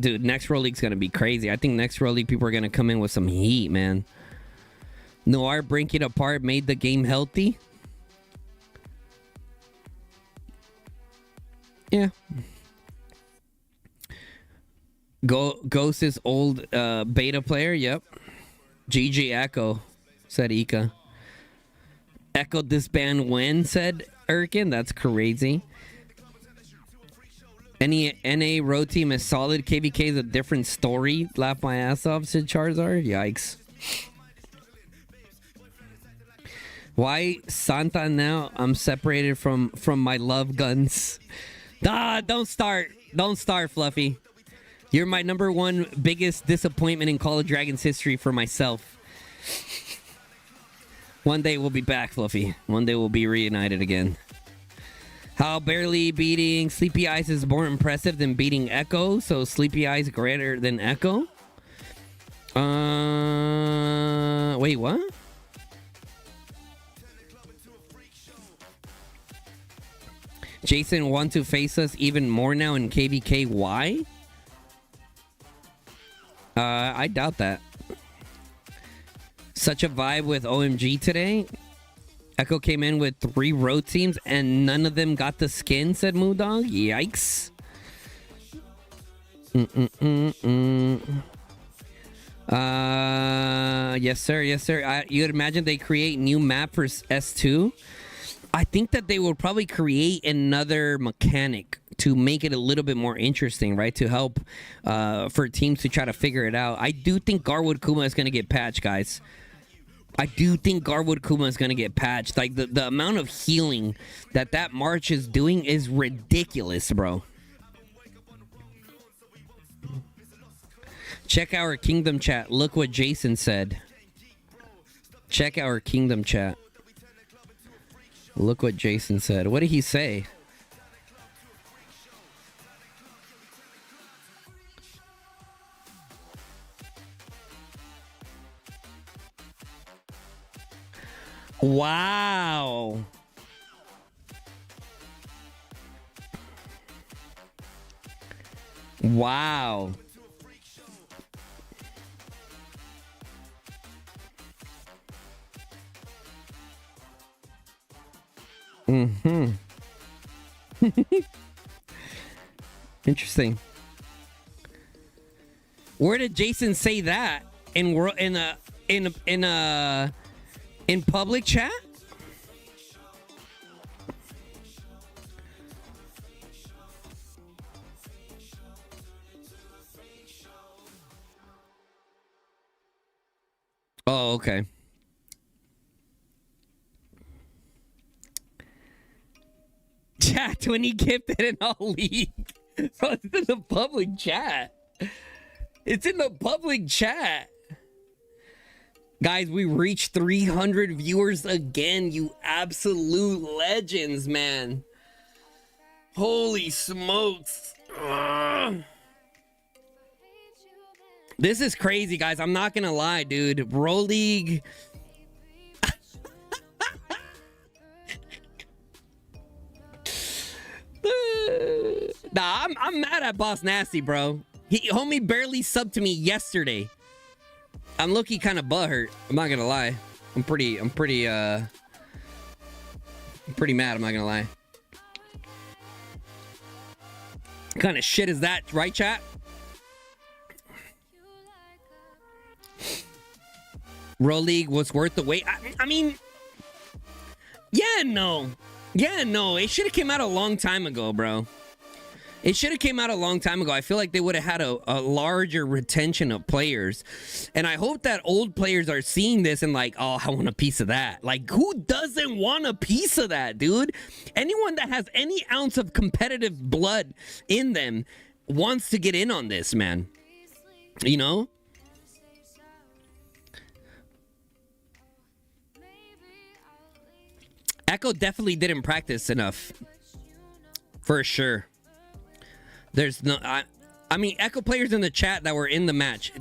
dude, next Row League's going to be crazy. I think next Row League people are going to come in with some heat, man. Noir breaking apart made the game healthy. Yeah. Ghost is old beta player. Yep. GG Echo, said Ika. Echo disband when, said Erkin. That's crazy. Any NA road team is solid. KVK is a different story. Laugh my ass off, said Charizard. Yikes. Why Santa now? I'm separated from my love guns. Don't start. Don't start, Fluffy. You're my number one biggest disappointment in Call of Dragons history for myself. One day we'll be back, Fluffy. One day we'll be reunited again. How barely beating Sleepy Eyes is more impressive than beating Echo, so Sleepy Eyes greater than Echo? Wait, what? Jason want to face us even more now in KVK. Why? I doubt that. Such a vibe with OMG today. Echo came in with 3 road teams and none of them got the skin, said Moodog. Yikes. Yes, sir. Yes, sir. You'd imagine they create new map for S2. I think that they will probably create another mechanic to make it a little bit more interesting, right? To help for teams to try to figure it out. I do think Garwood Kuma is going to get patched, guys. I do think Garwood Kuma is going to get patched. Like, the amount of healing that March is doing is ridiculous, bro. Check our Kingdom chat. Look what Jason said. Check our Kingdom chat. Look what Jason said. What did he say? Wow. Wow. Mm-hmm. Interesting. Where did Jason say that? In public chat? Oh, okay. Chat when he gifted in all league. So it's in the public chat. It's in the public chat. Guys, we reached 300 viewers again. You absolute legends, man. Holy smokes. Ugh. This is crazy, guys. I'm not gonna lie, dude. Pro League. Nah, I'm mad at Boss Nasty, bro. Homie barely subbed to me yesterday. I'm low-key kind of butthurt. I'm not gonna lie. I'm pretty mad. I'm not gonna lie. What kind of shit is that, right, chat? Roll League was worth the wait. I mean, yeah, no. Yeah, no. It should have came out a long time ago, bro. It should have came out a long time ago. I feel like they would have had a larger retention of players. And I hope that old players are seeing this and like, oh, I want a piece of that. Like, who doesn't want a piece of that, dude? Anyone that has any ounce of competitive blood in them wants to get in on this, man. You know? Echo definitely didn't practice enough. For sure. There's no... I mean, Echo players in the chat that were in the match.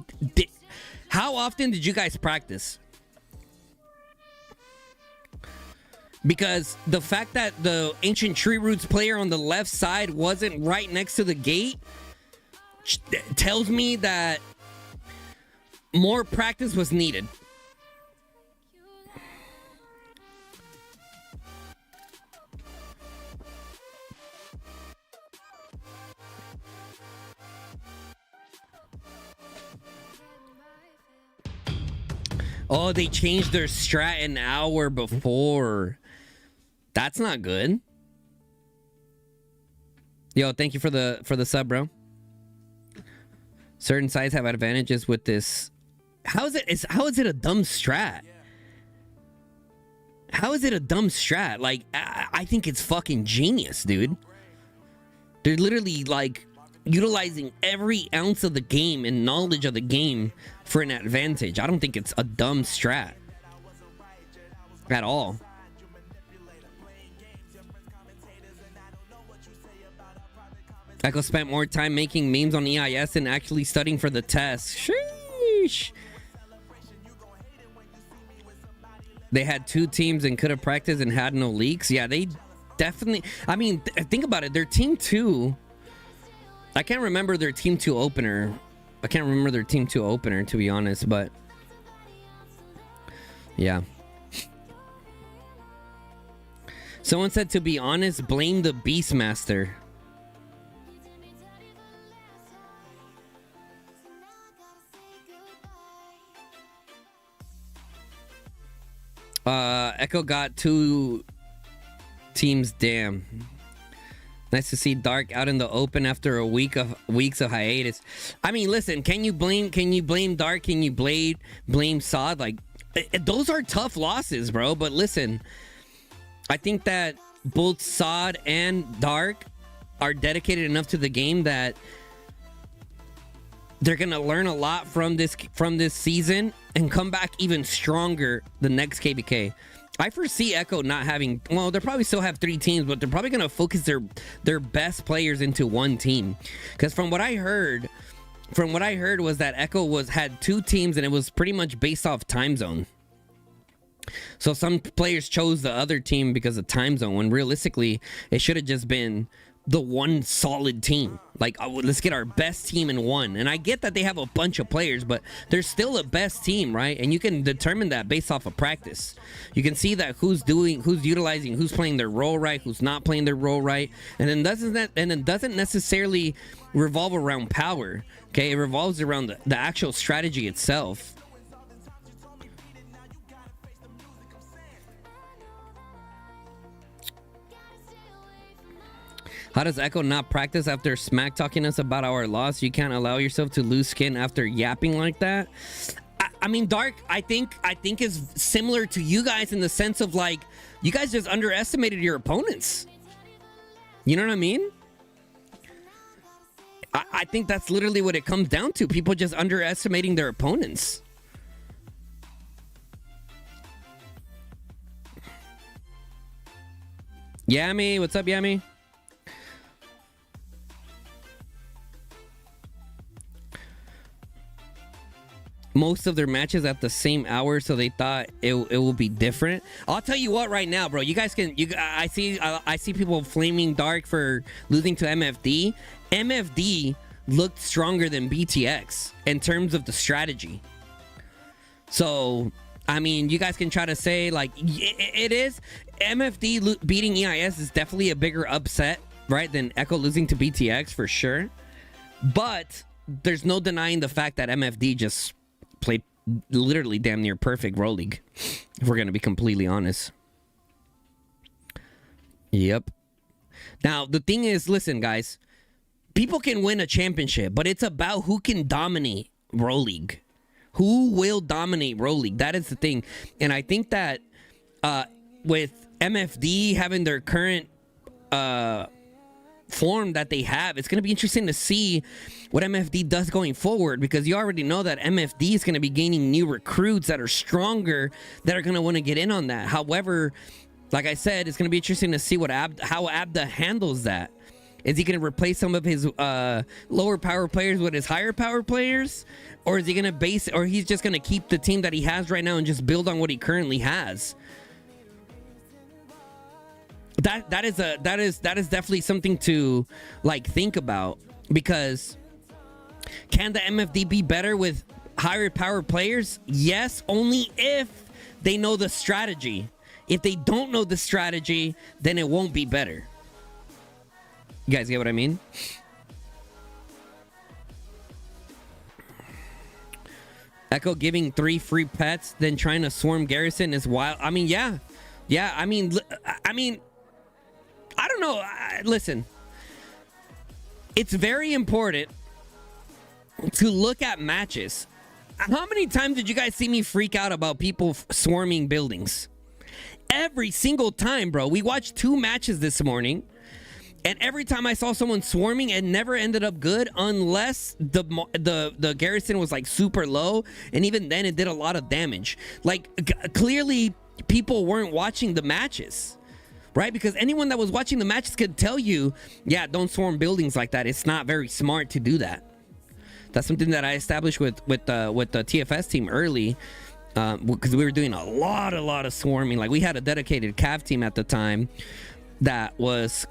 How often did you guys practice? Because the fact that the Ancient Tree Roots player on the left side wasn't right next to the gate tells me that more practice was needed. Oh, they changed their strat an hour before. That's not good. Yo, thank you for the sub, bro. Certain sides have advantages with this. How is it a dumb strat? How is it a dumb strat? Like, I think it's fucking genius, dude. They're literally like utilizing every ounce of the game and knowledge of the game for an advantage. I don't think it's a dumb strat at all. Echo spent more time making memes on EIS than actually studying for the test. Sheesh. They had 2 teams and could have practiced and had no leaks. Yeah, they definitely... I mean, think about it. Their team 2... I can't remember their team 2 opener. To be honest, but... Yeah. Someone said, to be honest, blame the Beastmaster. Echo got 2 teams. Damn. Nice to see Dark out in the open after weeks of hiatus. I mean, listen, can you blame Dark? Can you blame Sod? Like, those are tough losses, bro. But listen, I think that both Sod and Dark are dedicated enough to the game that they're gonna learn a lot from this season and come back even stronger the next KBK. I foresee Echo not having... Well, they'll probably still have 3 teams, but they're probably going to focus their best players into one team. Because from what I heard was that Echo had 2 teams, and it was pretty much based off time zone. So some players chose the other team because of time zone, when realistically, it should have just been the one solid team. Like, oh, let's get our best team in one. And I get that they have a bunch of players, but they're still a best team, right? And you can determine that based off of practice. You can see that who's utilizing, who's playing their role right, who's not playing their role right, and then doesn't necessarily revolve around power. Okay, it revolves around the actual strategy itself. How does Echo not practice after smack talking us about our loss? You can't allow yourself to lose skin after yapping like that. I mean, Dark, I think is similar to you guys in the sense of, like, you guys just underestimated your opponents. You know what I mean? I think that's literally what it comes down to. People just underestimating their opponents. Yami, what's up, Yami? Most of their matches at the same hour, so they thought it will be different. I'll tell you what, right now, bro. You guys can. I see people flaming Dark for losing to MFD. MFD looked stronger than BTX in terms of the strategy. So, I mean, you guys can try to say, like, it is. MFD beating EIS is definitely a bigger upset, right, than Echo losing to BTX for sure. But there's no denying the fact that MFD just played literally damn near perfect Roll League, if we're gonna be completely honest. Yep. Now the thing is, listen, guys, people can win a championship, but it's about who can dominate Roll League. Who will dominate Roll League? That is the thing. And I think that with MFD having their current form that they have, it's going to be interesting to see what MFD does going forward, because you already know that MFD is going to be gaining new recruits that are stronger, that are going to want to get in on that. However, like I said, it's going to be interesting to see how Abda handles that. Is he going to replace some of his lower power players with his higher power players, or is he going to or he's just going to keep the team that he has right now and just build on what he currently has? That is definitely something to, like, think about, because can the MFD be better with higher power players? Yes, only if they know the strategy. If they don't know the strategy, then it won't be better. You guys get what I mean? Echo giving 3 free pets, then trying to swarm Garrison is wild. I mean, yeah. I mean, I don't know. Listen, it's very important to look at matches. How many times did you guys see me freak out about people swarming buildings? Every single time, bro. We watched 2 matches this morning, and every time I saw someone swarming, it never ended up good unless the Garrison was like super low, and even then it did a lot of damage. Like clearly people weren't watching the matches, right? Because anyone that was watching the matches could tell you, yeah, don't swarm buildings like that. It's not very smart to do that. That's something that I established with the TFS team early, because we were doing a lot of swarming. Like we had a dedicated Cav team at the time that was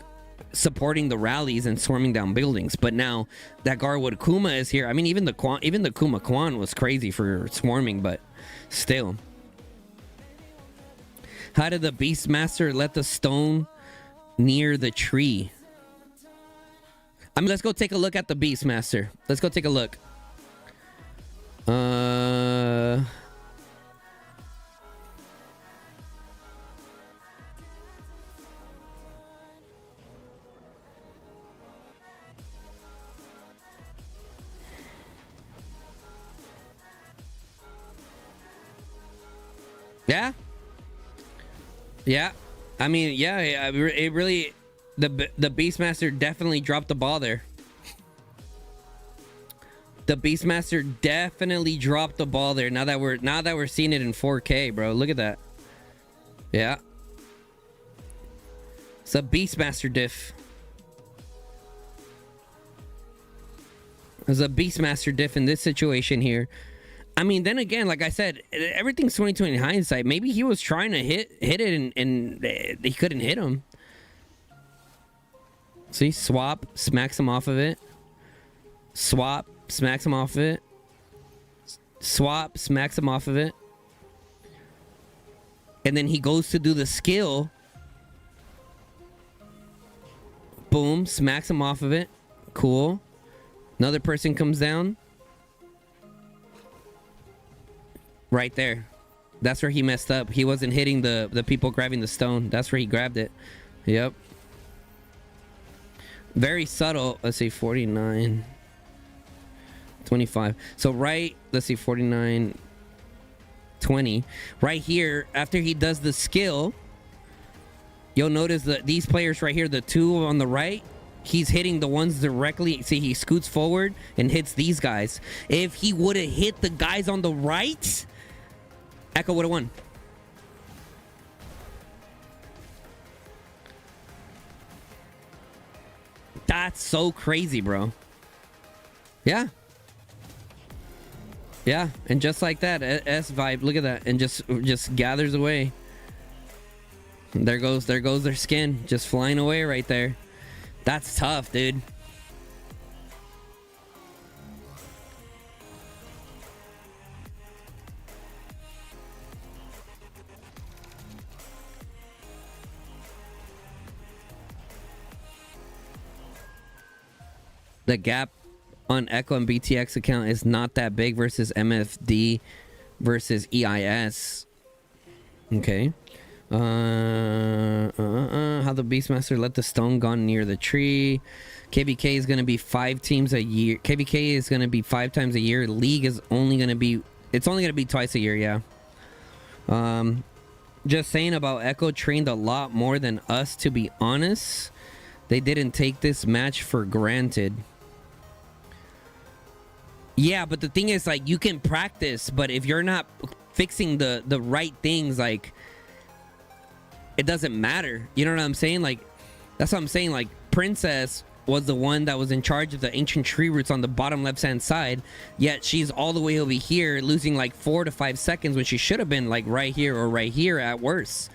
supporting the rallies and swarming down buildings. But now that Garwood Kuma is here, I mean, even the Kuma Kwan was crazy for swarming, but still. How did the Beastmaster let the stone near the tree? I mean, let's go take a look at the Beastmaster. Let's go take a look. Yeah. Yeah. I mean, yeah, it really... The Beastmaster definitely dropped the ball there. The Beastmaster definitely dropped the ball there. Now that we're seeing it in 4K, bro. Look at that. Yeah. It's a Beastmaster diff. There's a Beastmaster diff in this situation here. I mean, then again, like I said, everything's 2020 hindsight. Maybe he was trying to hit it and he couldn't hit him. See, swap, smacks him off of it. Swap, smacks him off of it. Swap, smacks him off of it. And then he goes to do the skill. Boom, smacks him off of it. Cool. Another person comes down. Right there. That's where he messed up. He wasn't hitting the people grabbing the stone. That's where he grabbed it. Yep. Very subtle. Let's see, 49. 25. So right, let's see, 49. 20. Right here, after he does the skill, you'll notice that these players right here, the 2 on the right, he's hitting the ones directly. See, he scoots forward and hits these guys. If he would have hit the guys on the right, Echo would have won. That's so crazy, bro. Yeah. Yeah, and just like that, S vibe, look at that, and just gathers away. There goes their skin, just flying away right there. That's tough, dude. The gap on Echo and BTX account is not that big versus MFD versus EIS. Okay. How the Beastmaster let the stone gone near the tree. KBK is going to be 5 teams a year. KBK is going to be 5 times a year. League is only going to be... It's only going to be twice a year, yeah. Just saying about Echo trained a lot more than us, to be honest. They didn't take this match for granted. Yeah, but the thing is, like, you can practice, but if you're not fixing the right things, like, it doesn't matter. You know what I'm saying? Like, that's what I'm saying. Like, Princess was the one that was in charge of the ancient tree roots on the bottom left-hand side, yet she's all the way over here, losing like 4 to 5 seconds when she should have been like right here or right here at worst.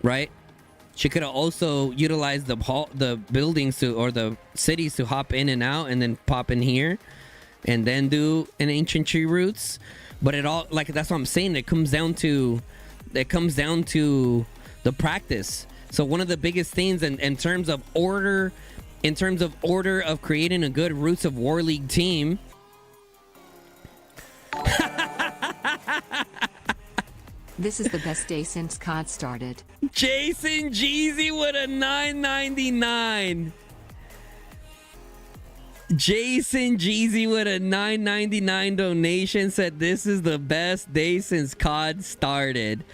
Right? She could have also utilized the buildings to, or the cities to hop in and out and then pop in here and then do an ancient tree roots. But it all, like, that's what I'm saying. It comes down to the practice. So one of the biggest things in terms of order of creating a good Roots of War League team. This is the best day since COD started. Jason Jeezy with a $9.99. Jason Jeezy with a $9.99 donation said this is the best day since COD started.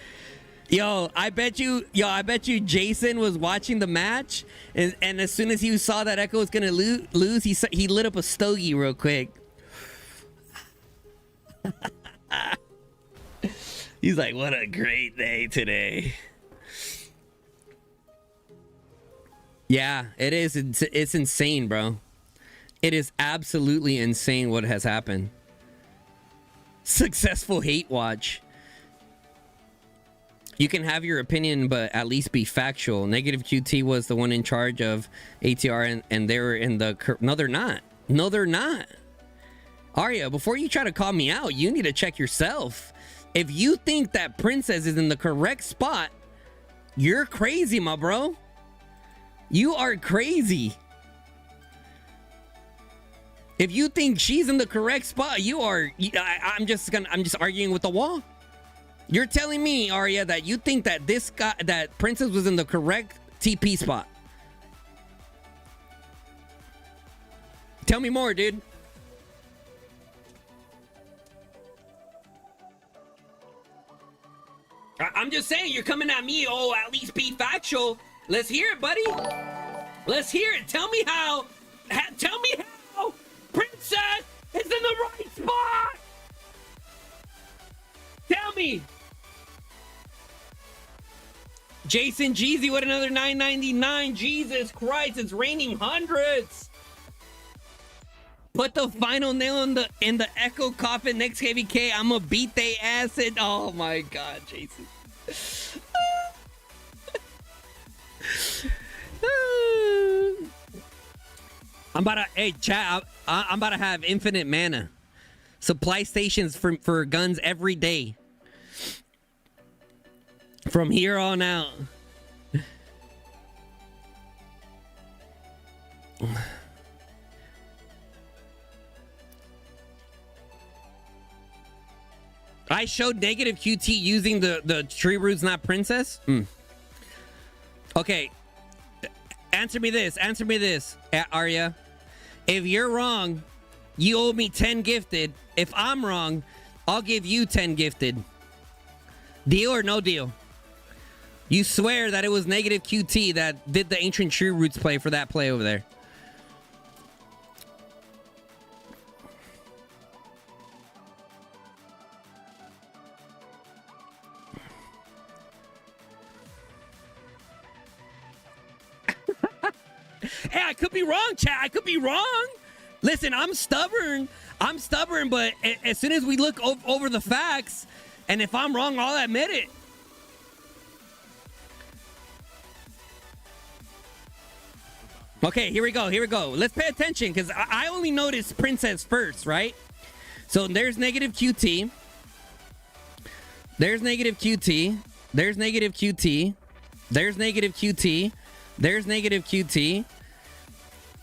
I bet you Jason was watching the match and as soon as he saw that Echo was gonna lose, he lit up a stogie real quick. He's like, what a great day today. Yeah, it is. It's insane, bro. It is absolutely insane what has happened. Successful hate watch. You can have your opinion, but at least be factual. Negative QT was the one in charge of ATR, and they were in the... No, they're not. No, they're not. Arya, before you try to call me out, you need to check yourself. If you think that Princess is in the correct spot, you're crazy, my bro. You are crazy. If you think she's in the correct spot, you are... I'm just arguing with the wall. You're telling me, Arya, that you think that that Princess was in the correct TP spot. Tell me more, dude. I'm just saying, you're coming at me. Oh, at least be factual. Let's hear it, buddy. Let's hear it. Tell me how Princess is in the right spot. Tell me. Jason Jeezy with another $9.99. Jesus Christ, it's raining hundreds. Put the final nail in the Echo coffin next KVK. I'ma beat they ass. Oh my God, Jason. I'm about to, hey chat, I'm about to have infinite mana. Supply stations for guns every day. From here on out. I showed negative QT using the tree roots, not Princess. Okay. Answer me this, Arya. If you're wrong, you owe me 10 gifted. If I'm wrong, I'll give you 10 gifted. Deal or no deal? You swear that it was negative QT that did the ancient tree roots play for that play over there. Hey, I could be wrong, chat. I could be wrong. Listen, I'm stubborn, but as soon as we look over the facts, and if I'm wrong, I'll admit it. Okay, here we go. Let's pay attention, because I only noticed Princess first, right? So there's negative QT. There's negative QT. There's negative QT. There's negative QT. There's negative QT.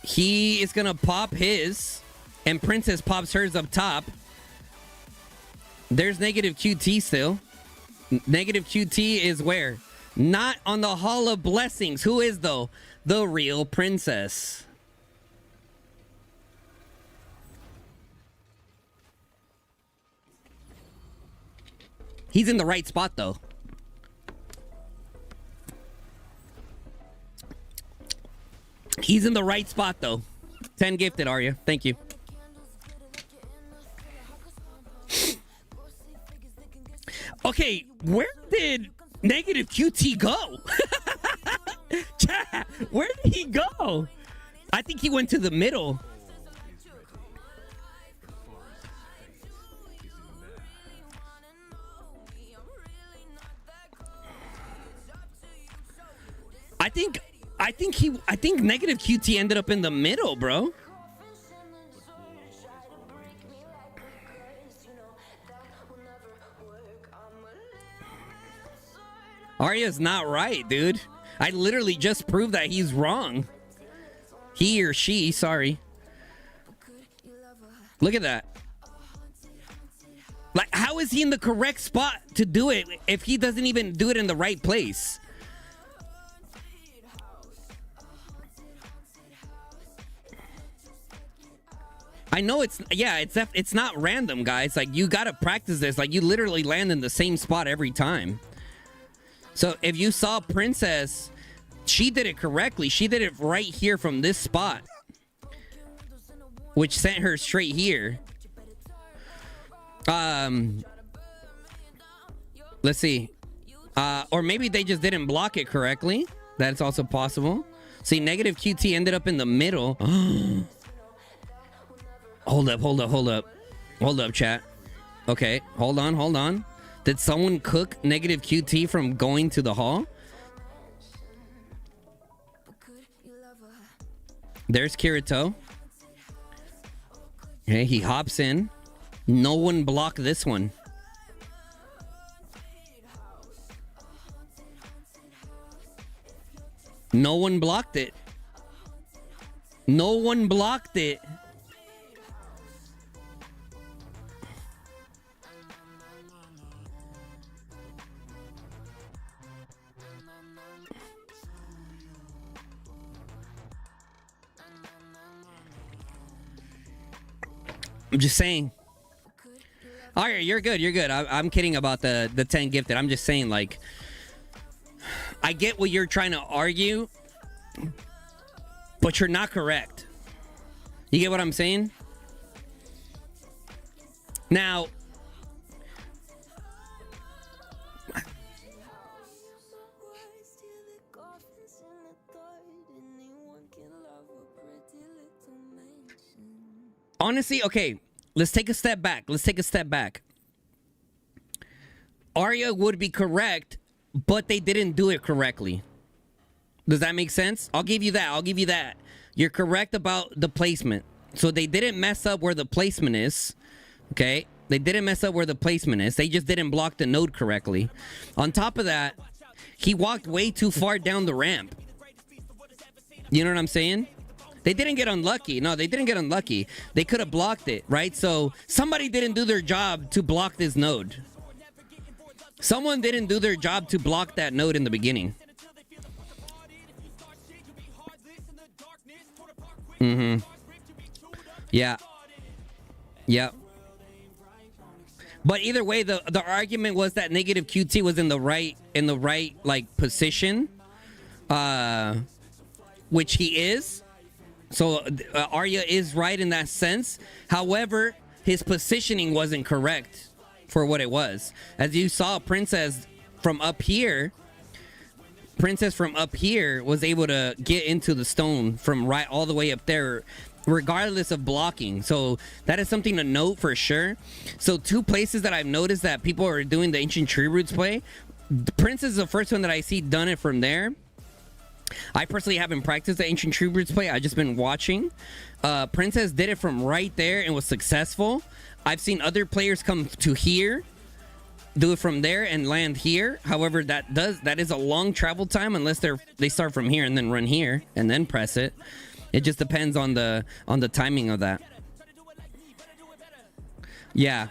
He is going to pop his, and Princess pops hers up top. There's negative QT still. Negative QT is where? Not on the Hall of Blessings. Who is, though? The real Princess. He's in the right spot, though. He's in the right spot, though. 10 gifted, Arya. Thank you. Okay, where did negative QT go? Chat, where did he go? I think he went to the middle. I think negative QT ended up in the middle, bro. Arya's not right, dude. I literally just proved that he's wrong. He or she, sorry. Look at that. Like, how is he in the correct spot to do it if he doesn't even do it in the right place? I know it's not random, guys. Like, you gotta practice this. Like, you literally land in the same spot every time. So if you saw Princess, she did it correctly. She did it right here from this spot, which sent her straight here. Let's see. Or maybe they just didn't block it correctly. That's also possible. See, negative QT ended up in the middle. Hold up, chat. Okay, hold on. Did someone cook negative QT from going to the hall? There's Kirito. Okay, he hops in. No one blocked this one. No one blocked it. No one blocked it. I'm just saying. All right, you're good. I'm kidding about the 10 gifted. I'm just saying, like, I get what you're trying to argue, but you're not correct. You get what I'm saying? Now, honestly, okay, let's take a step back. Arya would be correct, but they didn't do it correctly. Does that make sense? I'll give you that. You're correct about the placement. So they didn't mess up where the placement is. Okay? They didn't mess up where the placement is. They just didn't block the node correctly. On top of that, he walked way too far down the ramp. You know what I'm saying? They didn't get unlucky. No, they didn't get unlucky. They could have blocked it, right? So somebody didn't do their job to block this node. Someone didn't do their job to block that node in the beginning. Yeah. Yep. But either way, the argument was that negative QT was in the right like position, which he is. So Arya is right in that sense. However, his positioning wasn't correct for what it was. As you saw, Princess from up here was able to get into the stone from right all the way up there, regardless of blocking. So that is something to note for sure. So two places that I've noticed that people are doing the ancient tree roots play. Princess is the first one that I see done it from there. I personally haven't practiced the ancient tree roots play. I've just been watching. Princess did it from right there and was successful. I've seen other players come to here, do it from there and land here. However, that is a long travel time unless they start from here and then run here and then press it. It just depends on the timing of that. Yeah.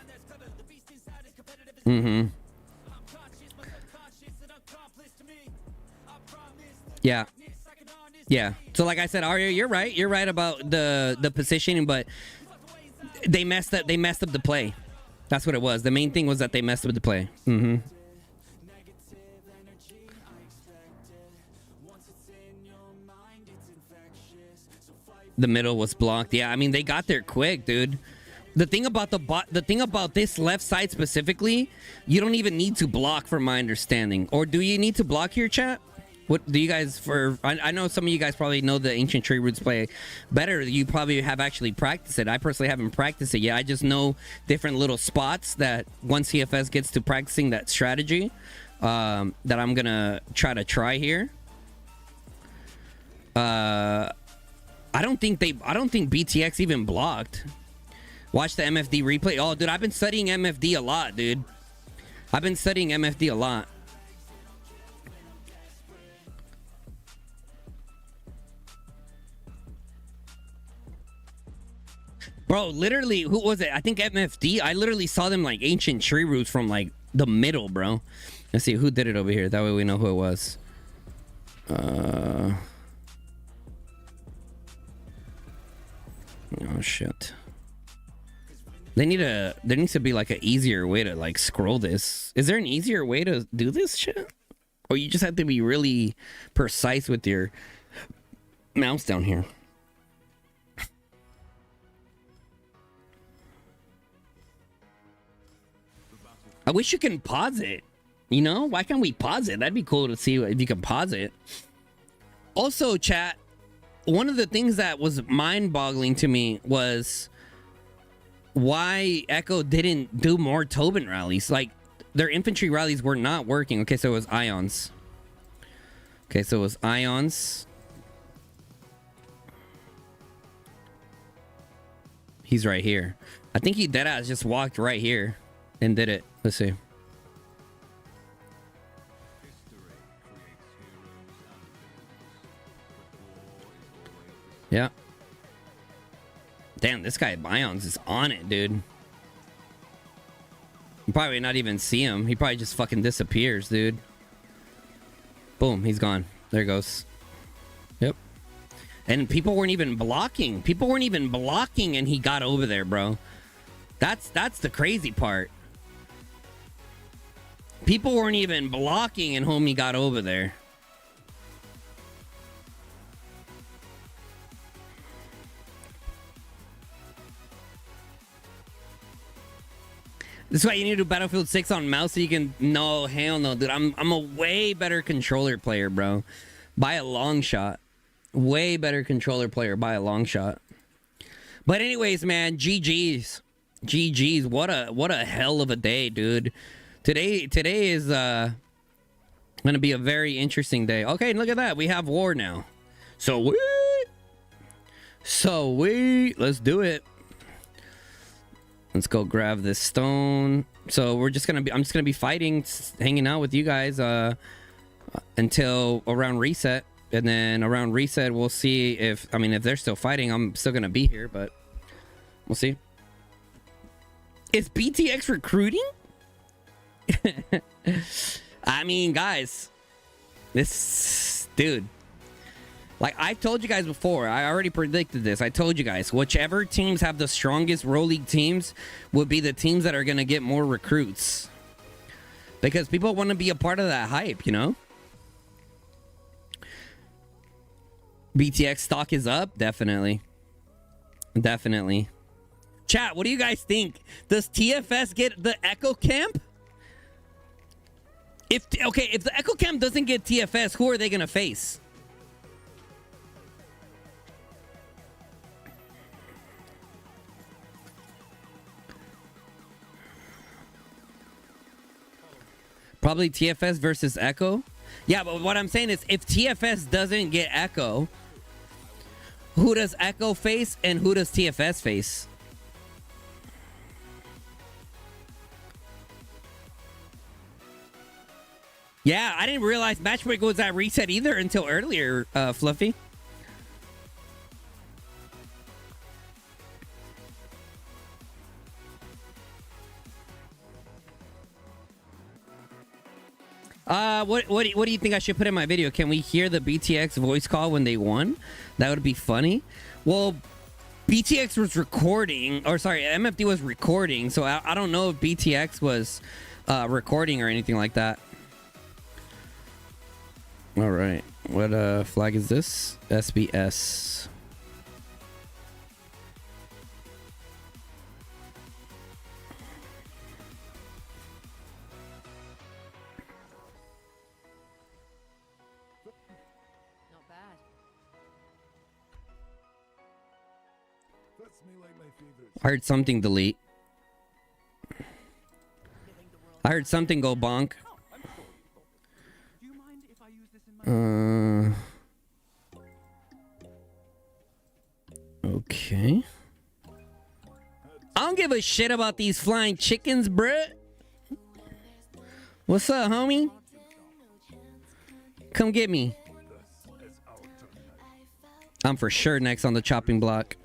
Yeah. So like I said, Arya, you're right. You're right about the positioning, but they messed up the play. That's what it was. The main thing was that they messed up the play. The middle was blocked. Yeah, I mean, they got there quick, dude. The thing about this left side specifically, you don't even need to block, from my understanding. Or do you need to block here, chat? What do you guys I know some of you guys probably know the ancient tree roots play better. You probably have actually practiced it. I personally haven't practiced it yet. I just know different little spots that once CFS gets to practicing that strategy, that I'm gonna try here. I don't think BTX even blocked. Watch the MFD replay. Oh, dude, I've been studying MFD a lot, dude. I've been studying MFD a lot. Bro, literally, who was it? I think MFD. I literally saw them like ancient tree roots from like the middle, bro. Let's see who did it over here. That way we know who it was. Oh shit. There needs to be like an easier way to like scroll this. Is there an easier way to do this shit? Or you just have to be really precise with your mouse down here? I wish you can pause it. You know? Why can't we pause it? That'd be cool to see if you can pause it. Also, chat, one of the things that was mind-boggling to me was why Echo didn't do more Tobin rallies. Like, their infantry rallies were not working. Okay, so it was Ions. Okay, so it was Ions. He's right here. I think he deadass just walked right here and did it. Let's see. Yeah. Damn, this guy Ions is on it, dude. You probably not even see him. He probably just fucking disappears, dude. Boom, he's gone. There goes. Yep. And people weren't even blocking. People weren't even blocking and he got over there, bro. That's the crazy part. People weren't even blocking and homie got over there. This is why you need to do Battlefield 6 on mouse so you can... No, hell no, dude. I'm a way better controller player, bro. By a long shot. Way better controller player by a long shot. But anyways, man, GG's. GG's. What a hell of a day, dude. Today is gonna be a very interesting day. Okay, look at that. We have war now. So let's do it. Let's go grab this stone. So I'm just gonna be fighting, hanging out with you guys until around reset, and then around reset we'll see if they're still fighting. I'm still gonna be here, but we'll see. Is BTX recruiting? I mean, guys, this dude. Like I told you guys before, I already predicted this. I told you guys, whichever teams have the strongest Pro League teams would be the teams that are going to get more recruits. Because people want to be a part of that hype, you know? BTX stock is up, definitely. Definitely. Chat, what do you guys think? Does TFS get the Echo Camp? If the Echo Camp doesn't get TFS, who are they going to face? Probably TFS versus Echo. Yeah, but what I'm saying is if TFS doesn't get Echo, who does Echo face and who does TFS face? Yeah, I didn't realize Matchbreak was at reset either until earlier, Fluffy. What do you think I should put in my video? Can we hear the BTX voice call when they won? That would be funny. Well, BTX was recording, or sorry, MFD was recording, so I don't know if BTX was recording or anything like that. All right, what flag is this? SBS. I heard something delete. I heard something go bonk. Okay. I don't give a shit about these flying chickens, bruh. What's up, homie? Come get me. I'm for sure next on the chopping block.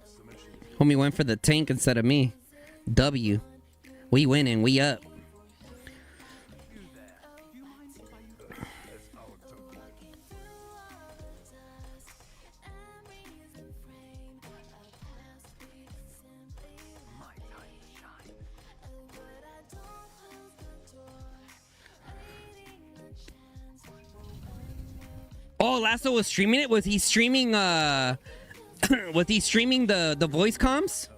Homie went for the tank instead of me. W. We winning. We up. Oh, Lasso was streaming it? Was he streaming was he streaming the voice comms?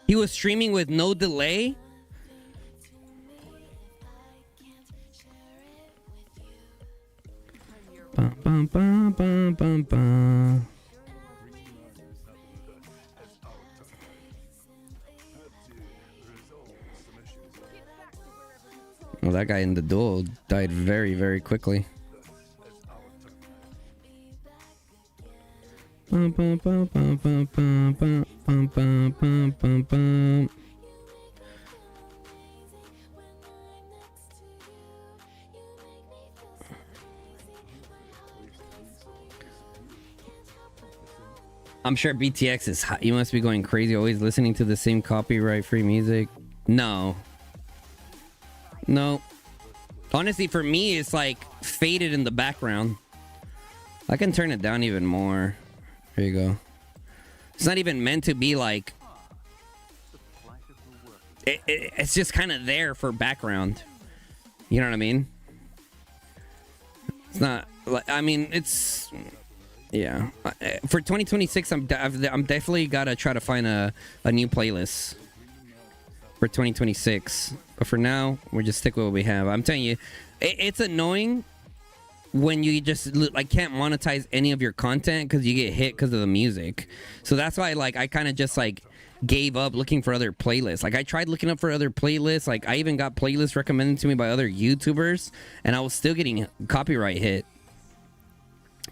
He was streaming with no delay. Bum, bum, bum, bum, bum, bum. Well, that guy in the duel died very, very quickly. Bum, bum, bum, bum, bum, bum, bum, bum, bum, bum, bum, bum. I'm sure BTX is hot. You must be going crazy always listening to the same copyright-free music. No. No. Honestly, for me, it's like faded in the background. I can turn it down even more. There you go. It's not even meant to be like... It's just kind of there for background. You know what I mean? It's not... I mean, it's... Yeah. For 2026, I'm definitely gotta try to find a new playlist for 2026. But for now, we're just stick with what we have. I'm telling you, it's annoying when you just like can't monetize any of your content because you get hit because of the music. So that's why like I kind of just like gave up looking for other playlists. Like I tried looking up for other playlists. Like I even got playlists recommended to me by other YouTubers, and I was still getting copyright hit.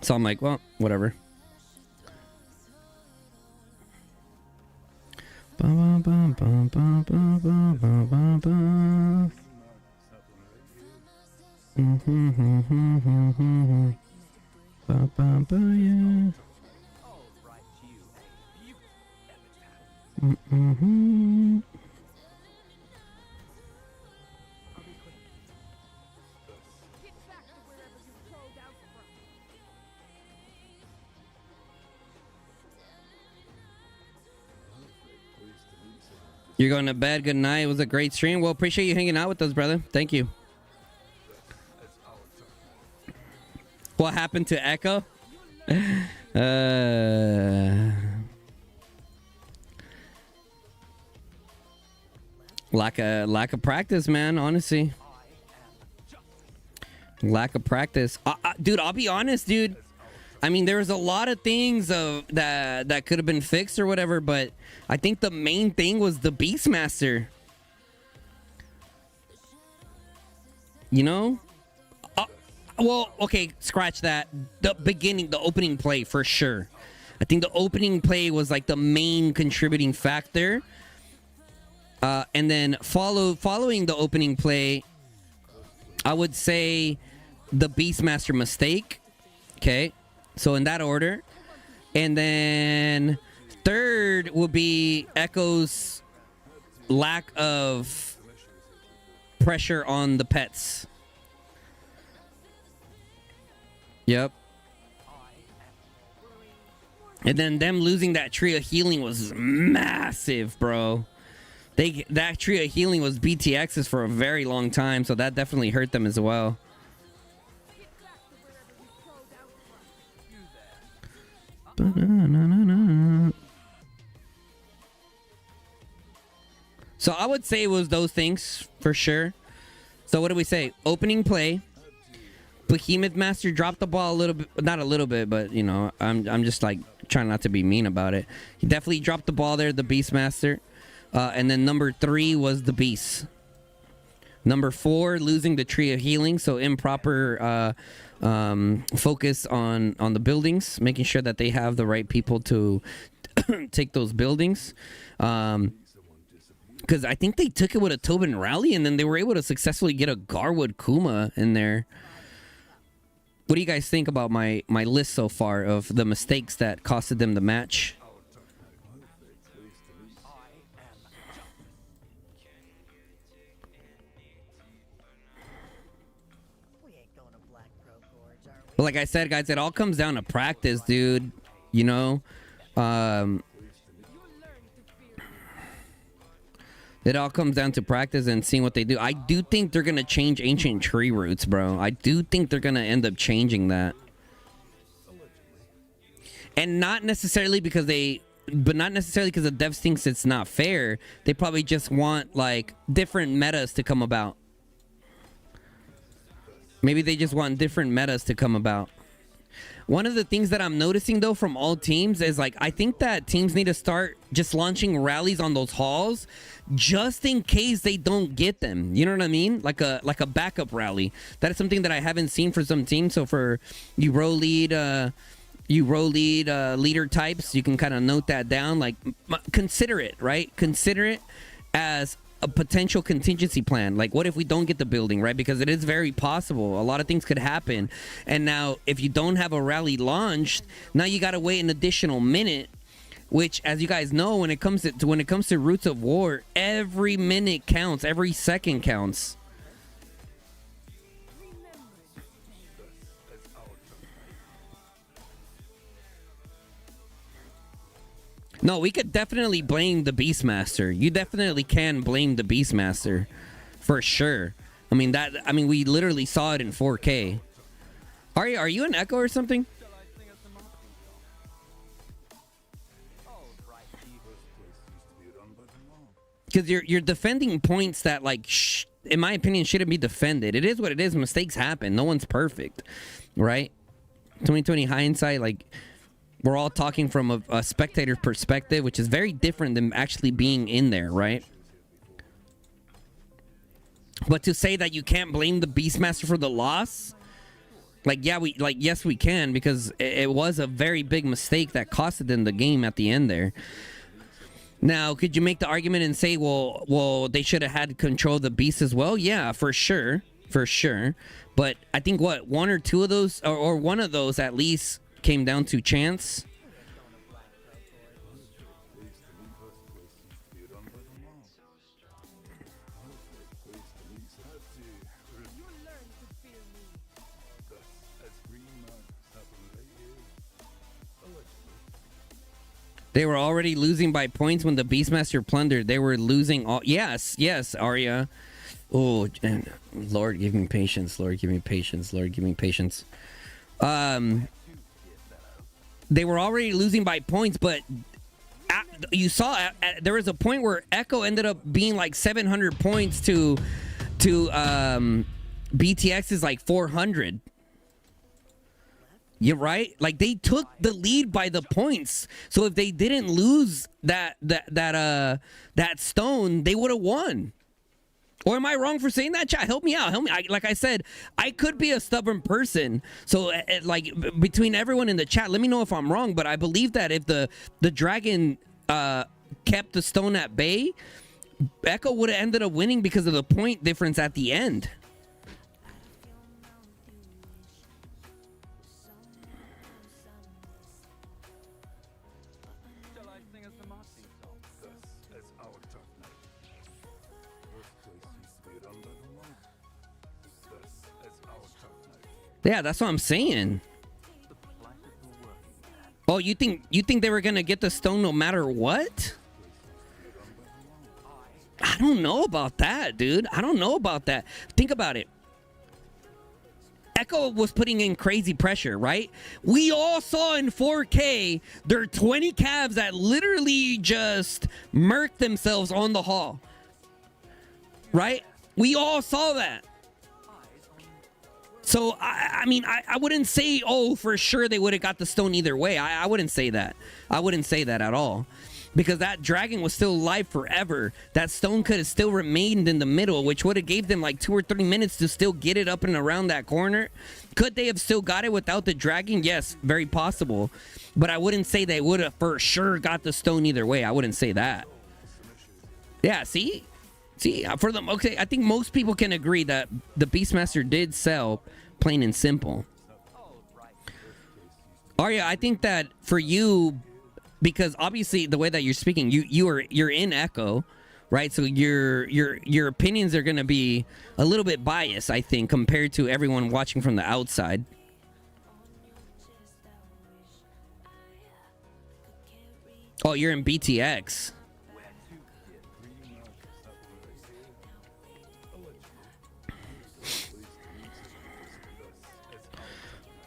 So I'm like, well, whatever. You're going to bed. Good night. It was a great stream. Well, appreciate you hanging out with us, brother. Thank you. What happened to Echo? Lack of practice, man. Honestly, lack of practice. Dude, I'll be honest, dude. I mean, there was a lot of things that could have been fixed or whatever, but I think the main thing was the Beastmaster. You know? Well, okay, scratch that. The beginning, the opening play, for sure. I think the opening play was like the main contributing factor. And then following the opening play, I would say the Beastmaster mistake. Okay. So in that order. And then third would be Echo's lack of pressure on the pets. Yep. And then them losing that tree of healing was massive, bro. That tree of healing was BTX's for a very long time, so that definitely hurt them as well. So I would say it was those things for sure. So what do we say? Opening play. Behemoth Master dropped the ball a little bit, not a little bit, but you know, I'm just like trying not to be mean about it. He definitely dropped the ball there, the Beastmaster. And then number 3 was the Beast. Number 4, losing the tree of healing, so improper focus on the buildings, making sure that they have the right people to take those buildings. Because I think they took it with a Tobin rally, and then they were able to successfully get a Garwood Kuma in there. What do you guys think about my list so far of the mistakes that costed them the match? But like I said, guys, it all comes down to practice, dude. You know? It all comes down to practice and seeing what they do. I do think they're going to change Ancient Tree Roots, bro. I do think they're going to end up changing that. And not necessarily because the devs thinks it's not fair. They probably just want, like, different metas to come about. Maybe they just want different metas to come about. One of the things that I'm noticing, though, from all teams is, like, I think that teams need to start just launching rallies on those halls just in case they don't get them. You know what I mean? Like a backup rally. That is something that I haven't seen for some teams. So for you row lead leader types, you can kind of note that down. Like, consider it, right? Consider it as a potential contingency plan. Like, what if we don't get the building, right? Because it is very possible. A lot of things could happen. And now, if you don't have a rally launched, now you got to wait an additional minute, which, as you guys know, when it comes to Roots of War, every minute counts. Every second counts. No, we could definitely blame the Beastmaster. You definitely can blame the Beastmaster, for sure. I mean, we literally saw it in 4K. Are you an Echo or something? Because you're defending points that, like, in my opinion, shouldn't be defended. It is what it is. Mistakes happen. No one's perfect, right? 2020 hindsight, like, we're all talking from a spectator's perspective, which is very different than actually being in there, right? But to say that you can't blame the Beastmaster for the loss, yes, we can, because it was a very big mistake that costed them the game at the end there. Now, could you make the argument and say, well, they should have had control of the Beast as well? Yeah, for sure. But I think one or two of those, or one of those at least, came down to chance. They were already losing by points when the Beastmaster plundered. They were losing all. Yes, Arya. Oh, and Lord, give me patience. Lord, give me patience. Lord, give me patience. They were already losing by points, but you saw there was a point where Echo ended up being like 700 points to BTX's like 400. You're right. Like, they took the lead by the points. So if they didn't lose that stone, they would have won. Or am I wrong for saying that, chat? Help me out. Help me. Like I said, I could be a stubborn person. So, like, between everyone in the chat, let me know if I'm wrong. But I believe that if the dragon kept the stone at bay, Echo would have ended up winning because of the point difference at the end. Yeah, that's what I'm saying. Oh, you think they were gonna get the stone no matter what? I don't know about that, dude. I don't know about that. Think about it. Echo was putting in crazy pressure, right? We all saw in 4K there are 20 calves that literally just murked themselves on the hall. Right? We all saw that. So, I mean, I wouldn't say, oh, for sure they would have got the stone either way. I wouldn't say that. I wouldn't say that at all. because that dragon was still alive forever. That stone could have still remained in the middle, which would have gave them like 2 or 3 minutes to still get it up and around that corner. Could they have still got it without the dragon? Yes, very possible. But I wouldn't say they would have for sure got the stone either way. I wouldn't say that. Yeah, see, for them. Okay, I think most people can agree that the Beastmaster did sell, plain and simple. Arya, I think that for you, because obviously the way that you're speaking, you're in echo, right? So your opinions are going to be a little bit biased, I think, compared to everyone watching from the outside. Oh, you're in BTX.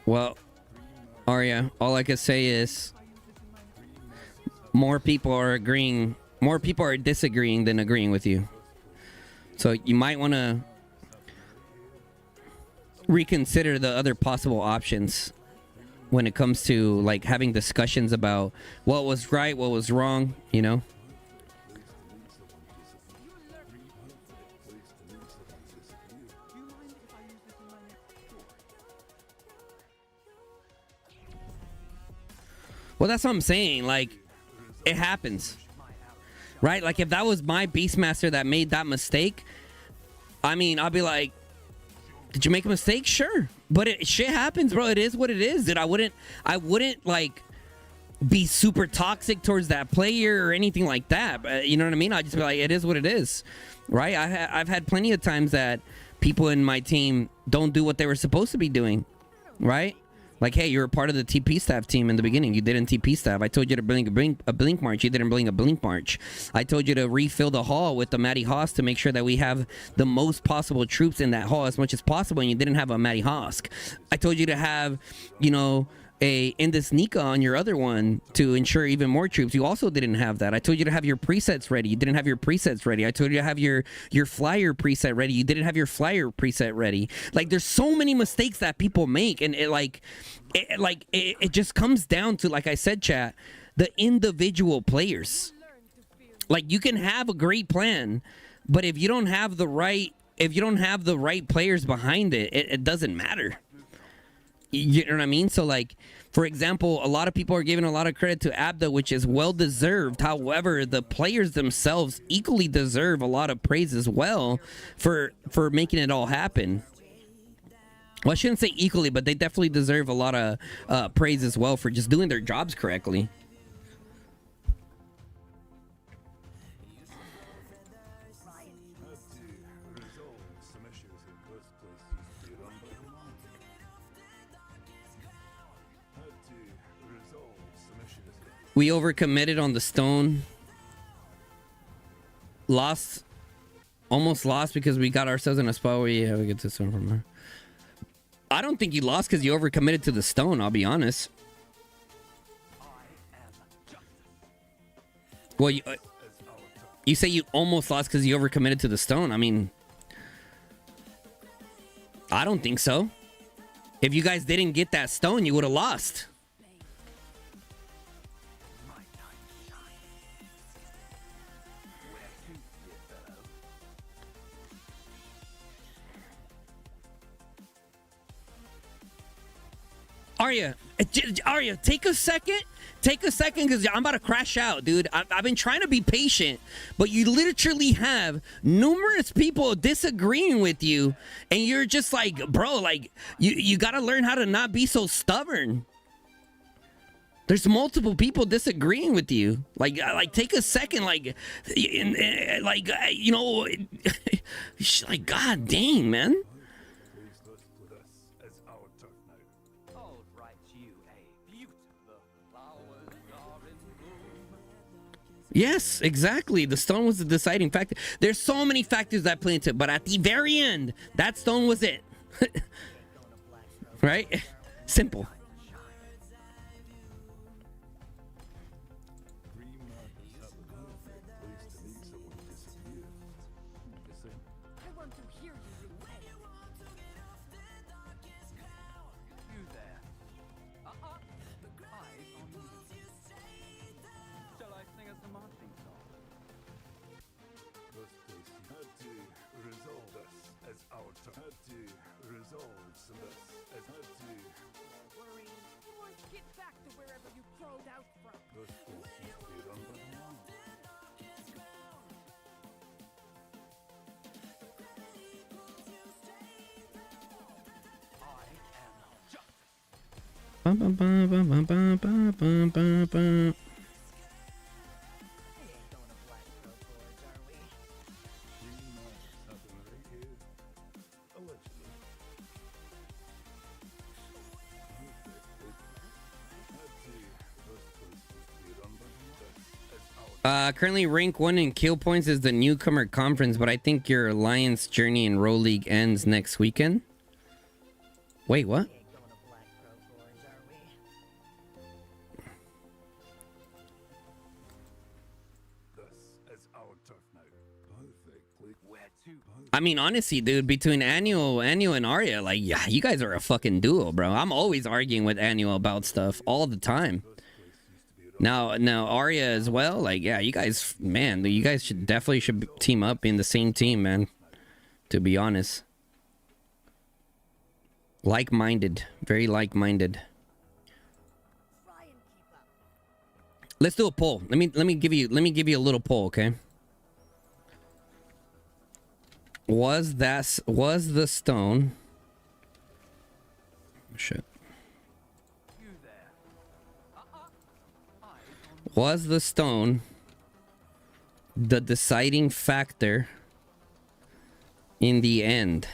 Well, Arya, all I can say is more people are disagreeing than agreeing with you. So you might want to reconsider the other possible options when it comes to like having discussions about what was right, what was wrong, you know? Well, that's what I'm saying. Like, it happens, right? Like, if that was my Beastmaster that made that mistake, I mean, I'll be like, did you make a mistake? Sure. But shit happens, bro. It is what it is. Dude, I wouldn't, like, be super toxic towards that player or anything like that. You know what I mean? I'd just be like, it is what it is, right? I've had plenty of times that people in my team don't do what they were supposed to be doing, right? Like, hey, you're a part of the TP staff team in the beginning. You didn't TP staff. I told you to bring a blink march. You didn't bring a blink march. I told you to refill the hall with the Matty Hosk to make sure that we have the most possible troops in that hall as much as possible, and you didn't have a Matty Hosk. I told you to have, you know, a Indus Nika on your other one to ensure even more troops. You also didn't have that. I told you to have your presets ready. You didn't have your presets ready. I told you to have your flyer preset ready. You didn't have your flyer preset ready. Like, there's so many mistakes that people make, and it just comes down to, like I said, chat, the individual players. Like, you can have a great plan, but if you don't have the right players behind it, it doesn't matter. You know what I mean? So, like, for example, a lot of people are giving a lot of credit to Abda, which is well-deserved. However, the players themselves equally deserve a lot of praise as well for making it all happen. Well, I shouldn't say equally, but they definitely deserve a lot of praise as well for just doing their jobs correctly. We overcommitted on the stone. Almost lost because we got ourselves in a spot where we get to stone from there. I don't think you lost because you overcommitted to the stone, I'll be honest. Well, you say you almost lost because you overcommitted to the stone. I mean, I don't think so. If you guys didn't get that stone, you would have lost. Arya, take a second. Take a second, because I'm about to crash out, dude. I've been trying to be patient, but you literally have numerous people disagreeing with you, and you're just like, bro, like, you got to learn how to not be so stubborn. There's multiple people disagreeing with you. Like take a second, like, you know, like, god dang, man. Yes, exactly. The stone was the deciding factor. There's so many factors that play into it, but at the very end, that stone was it. Right? Simple. Bum, bum, bum, bum, bum, bum, bum, bum, bum, bum. Currently rank 1 in kill points is the newcomer conference, but I think your alliance journey in Row League ends next weekend. Wait, what? I mean, honestly, dude, between Annual and Arya, like, yeah, you guys are a fucking duo, bro. I'm always arguing with Annual about stuff all the time. Now Arya as well, like, yeah, you guys, man, you guys should definitely team up in the same team, man. To be honest, like-minded, very like-minded. Let's do a poll. Let me give you a little poll, okay? Was the stone? Shit. Was the stone the deciding factor in the end?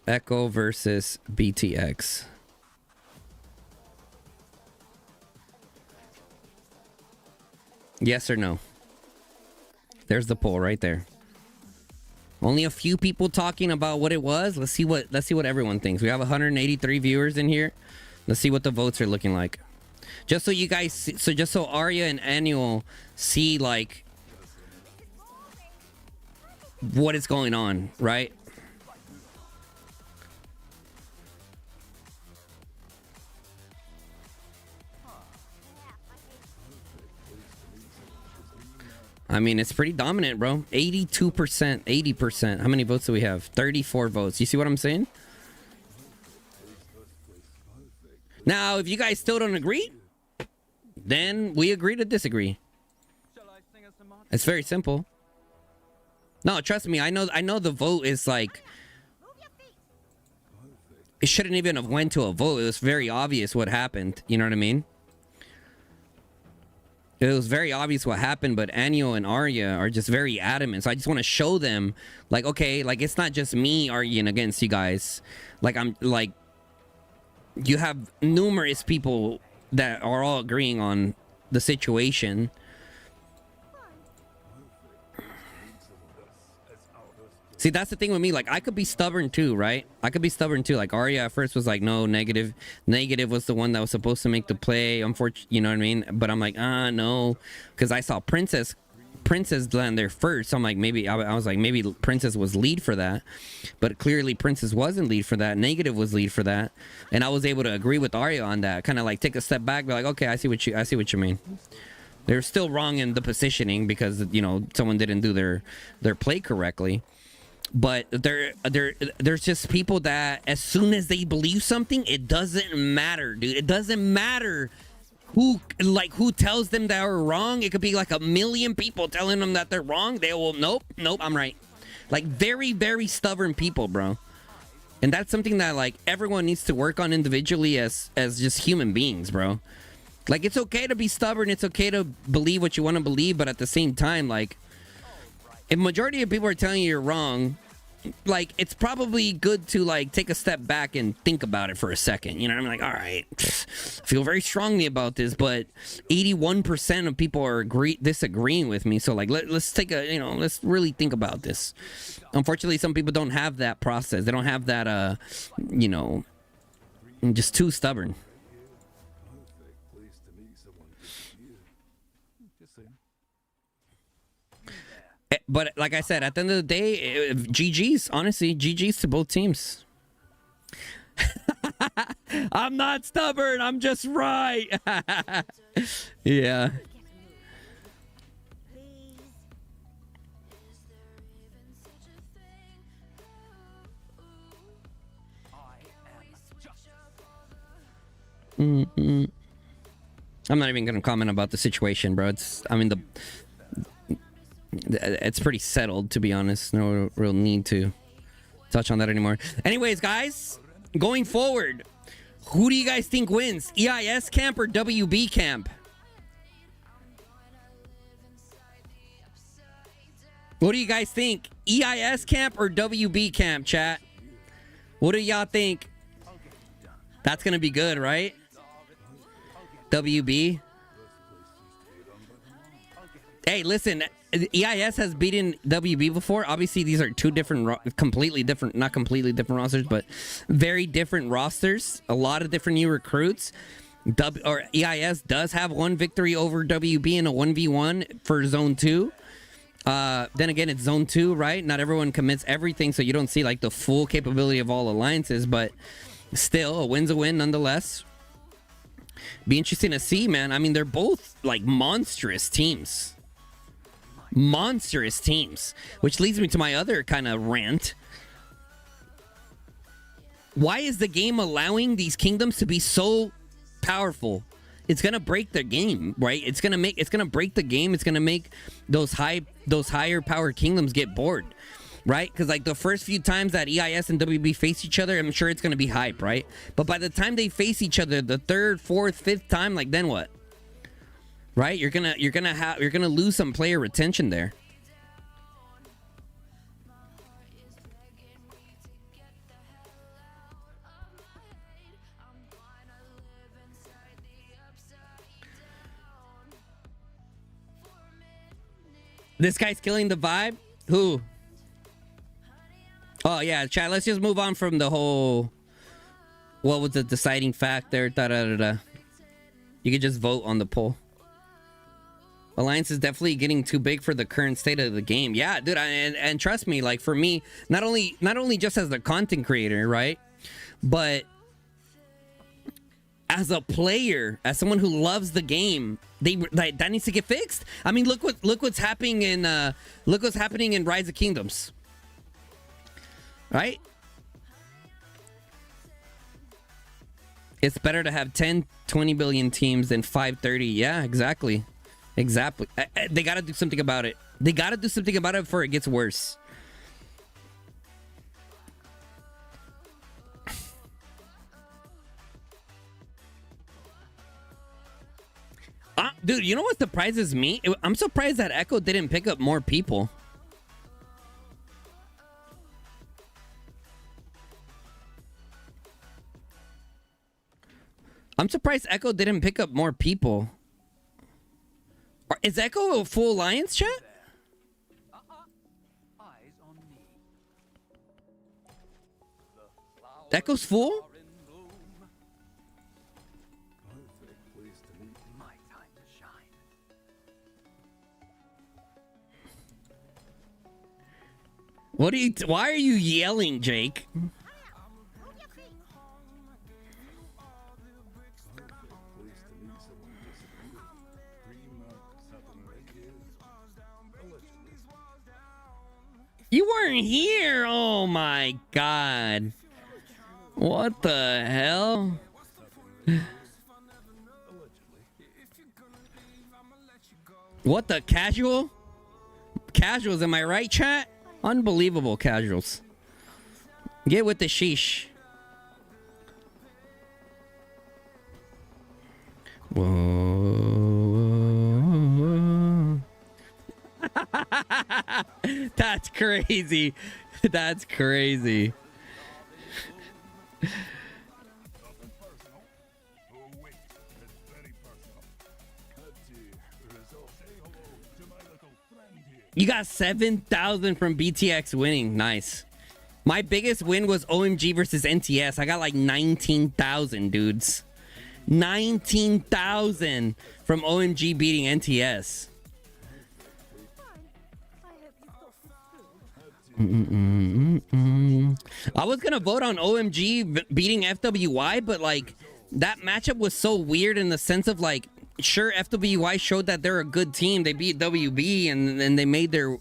Echo versus BTX. Yes or no? There's the poll right there. Only a few people talking about what it was. Let's see what everyone thinks. We have 183 viewers in here. Let's see what the votes are looking like. Just so you guys see, just so Arya and Annual see like what is going on, right? I mean, it's pretty dominant, bro. 82%, 80%. How many votes do we have? 34 votes. You see what I'm saying? Now, if you guys still don't agree, then we agree to disagree. It's very simple. No, trust me. I know the vote is like... It shouldn't even have went to a vote. It was very obvious what happened. You know what I mean? It was very obvious what happened, but Anio and Arya are just very adamant. So I just want to show them, like, okay, like, it's not just me arguing against you guys. Like, I'm, like, you have numerous people that are all agreeing on the situation. See, that's the thing with me. Like, I could be stubborn too, right? I could be stubborn too. Like, Arya at first was like, no, negative. Negative was the one that was supposed to make the play. Unfortunately, you know what I mean? But I'm like, no. Because I saw Princess land there first. So I'm like, maybe, I was like, maybe Princess was lead for that. But clearly Princess wasn't lead for that. Negative was lead for that. And I was able to agree with Arya on that. Kind of like take a step back, be like, okay, I see what you mean. They're still wrong in the positioning because, you know, someone didn't do their play correctly. But there's just people that as soon as they believe something, it doesn't matter, dude. It doesn't matter who tells them they're wrong. It could be like a million people telling them that they're wrong. They will, nope, I'm right. Like, very, very stubborn people, bro. And that's something that, like, everyone needs to work on individually as just human beings, bro. Like, it's okay to be stubborn. It's okay to believe what you want to believe. But at the same time, like, if majority of people are telling you you're wrong, like, it's probably good to, like, take a step back and think about it for a second. You know what I mean? Like, all right, I feel very strongly about this, but 81% of people are disagreeing with me. So, like, let's take a, let's really think about this. Unfortunately, some people don't have that process. They don't have that, just too stubborn. But like I said, at the end of the day, GG's, honestly, GG's to both teams. I'm not stubborn. I'm just right. Yeah. I'm not even gonna comment about the situation, bro. It's pretty settled, to be honest. No real need to touch on that anymore. Anyways, guys, going forward, who do you guys think wins? EIS camp or WB camp? What do you guys think? EIS camp or WB camp, chat? What do y'all think? That's gonna be good, right? WB. Hey, listen, EIS has beaten WB before. Obviously, these are two different, not completely different rosters, but very different rosters. A lot of different new recruits. EIS does have one victory over WB in a 1v1 for Zone 2. Then again, it's Zone 2, right? Not everyone commits everything, so you don't see like the full capability of all alliances, but still, a win's a win nonetheless. Be interesting to see, man. I mean, they're both like monstrous teams. Monstrous teams. Which leads me to my other kind of rant. Why is the game allowing these kingdoms to be so powerful? It's gonna break their game, right? It's gonna break the game. It's gonna make those higher power kingdoms get bored, right? Because like the first few times that EIS and WB face each other, I'm sure it's gonna be hype, right? But by the time they face each other, the third, fourth, fifth time, like then what? Right? You're gonna lose some player retention there. This guy's killing the vibe? Who? Oh, yeah, chat. Let's just move on from the whole... What was the deciding factor? Da-da-da-da. You could just vote on the poll. Alliance is definitely getting too big for the current state of the game. Yeah, dude, and trust me, like, for me, not only just as the content creator, right? But as a player, as someone who loves the game... that needs to get fixed. I mean, look what's happening in Rise of Kingdoms, right? It's better to have 10, 20 billion teams than 530. Yeah, exactly. They got to do something about it. They got to do something about it before it gets worse. Dude, you know what surprises me? I'm surprised that Echo didn't pick up more people. I'm surprised Echo didn't pick up more people. Is Echo a full alliance, chat? Echo's full? Why are you yelling, Jake? You weren't here. Oh my god. What the hell? What the casual? Casuals, am I right, chat? Unbelievable casuals. Get with the sheesh. Whoa. That's crazy. That's crazy. You got 7,000 from BTX winning. Nice. My biggest win was OMG versus NTS. I got like 19,000, dudes. 19,000 from OMG beating NTS. I was gonna vote on OMG beating FWY, but like that matchup was so weird in the sense of like, sure, FWY showed that they're a good team. They beat WB and they made their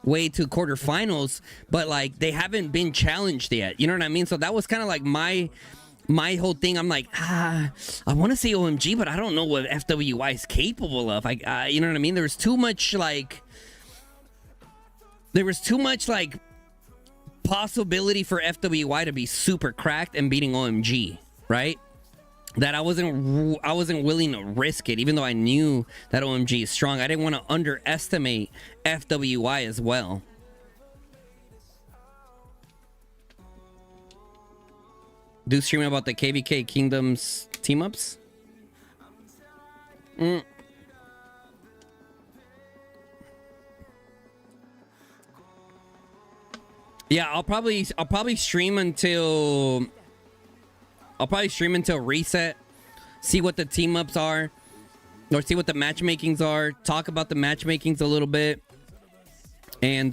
way to quarterfinals, but like they haven't been challenged yet. You know what I mean? So that was kind of like my my whole thing, I'm like, I want to say OMG, but I don't know what FWI is capable of. You know what I mean? There was too much like possibility for FWI to be super cracked and beating OMG, right? That I wasn't willing to risk it, even though I knew that OMG is strong. I didn't want to underestimate FWI as well. Do stream about the KVK Kingdoms team ups? Yeah, I'll probably stream until reset, see what the team ups are, or see what the matchmakings are, talk about the matchmakings a little bit, and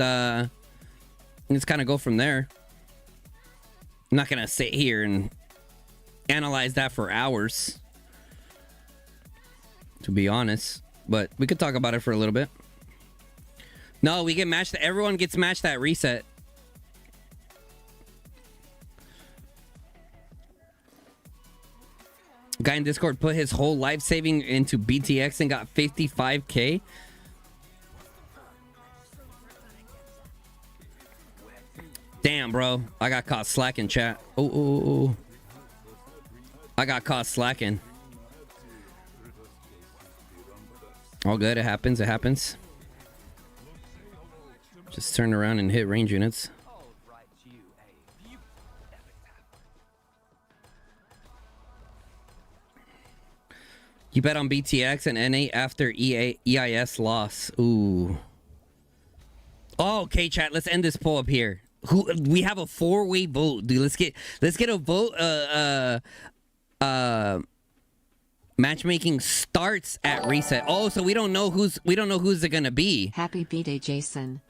just kind of go from there. I'm not gonna sit here and analyze that for hours, to be honest, but we could talk about it for a little bit. No, we get matched. Everyone gets matched at reset. Guy in Discord put his whole life saving into BTX and got 55K. Damn, bro. I got caught slacking, chat. Oh. I got caught slacking. All good. It happens. It happens. Just turn around and hit range units. You bet on BTX and NA after EIS loss. Ooh. Oh, okay, chat. Let's end this poll up here. We have a 4-way vote, dude. Let's get a vote. Matchmaking starts at reset. Oh, so we don't know who's it gonna be. Happy B-Day, Jason.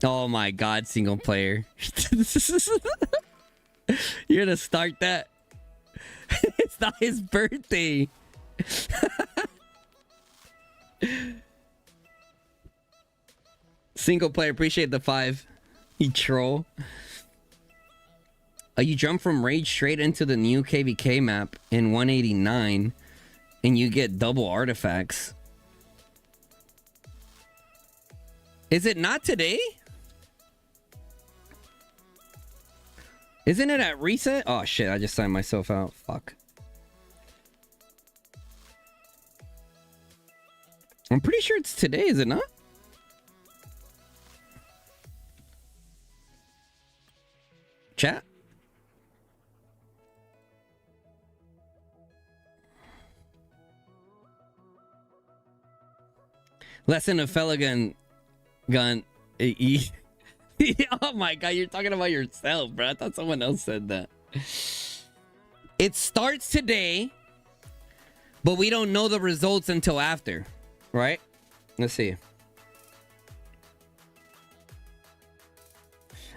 Oh my God, single player. You're gonna start that. It's not his birthday. Single player, appreciate the 5. You troll. You jump from Rage straight into the new KVK map in 189 and you get double artifacts. Is it not today? Isn't it at reset? Oh shit, I just signed myself out. Fuck. I'm pretty sure it's today, is it not? Chat? Lesson of fella gun. Oh my God, you're talking about yourself, bro. I thought someone else said that. It starts today, but we don't know the results until after. Right? Let's see.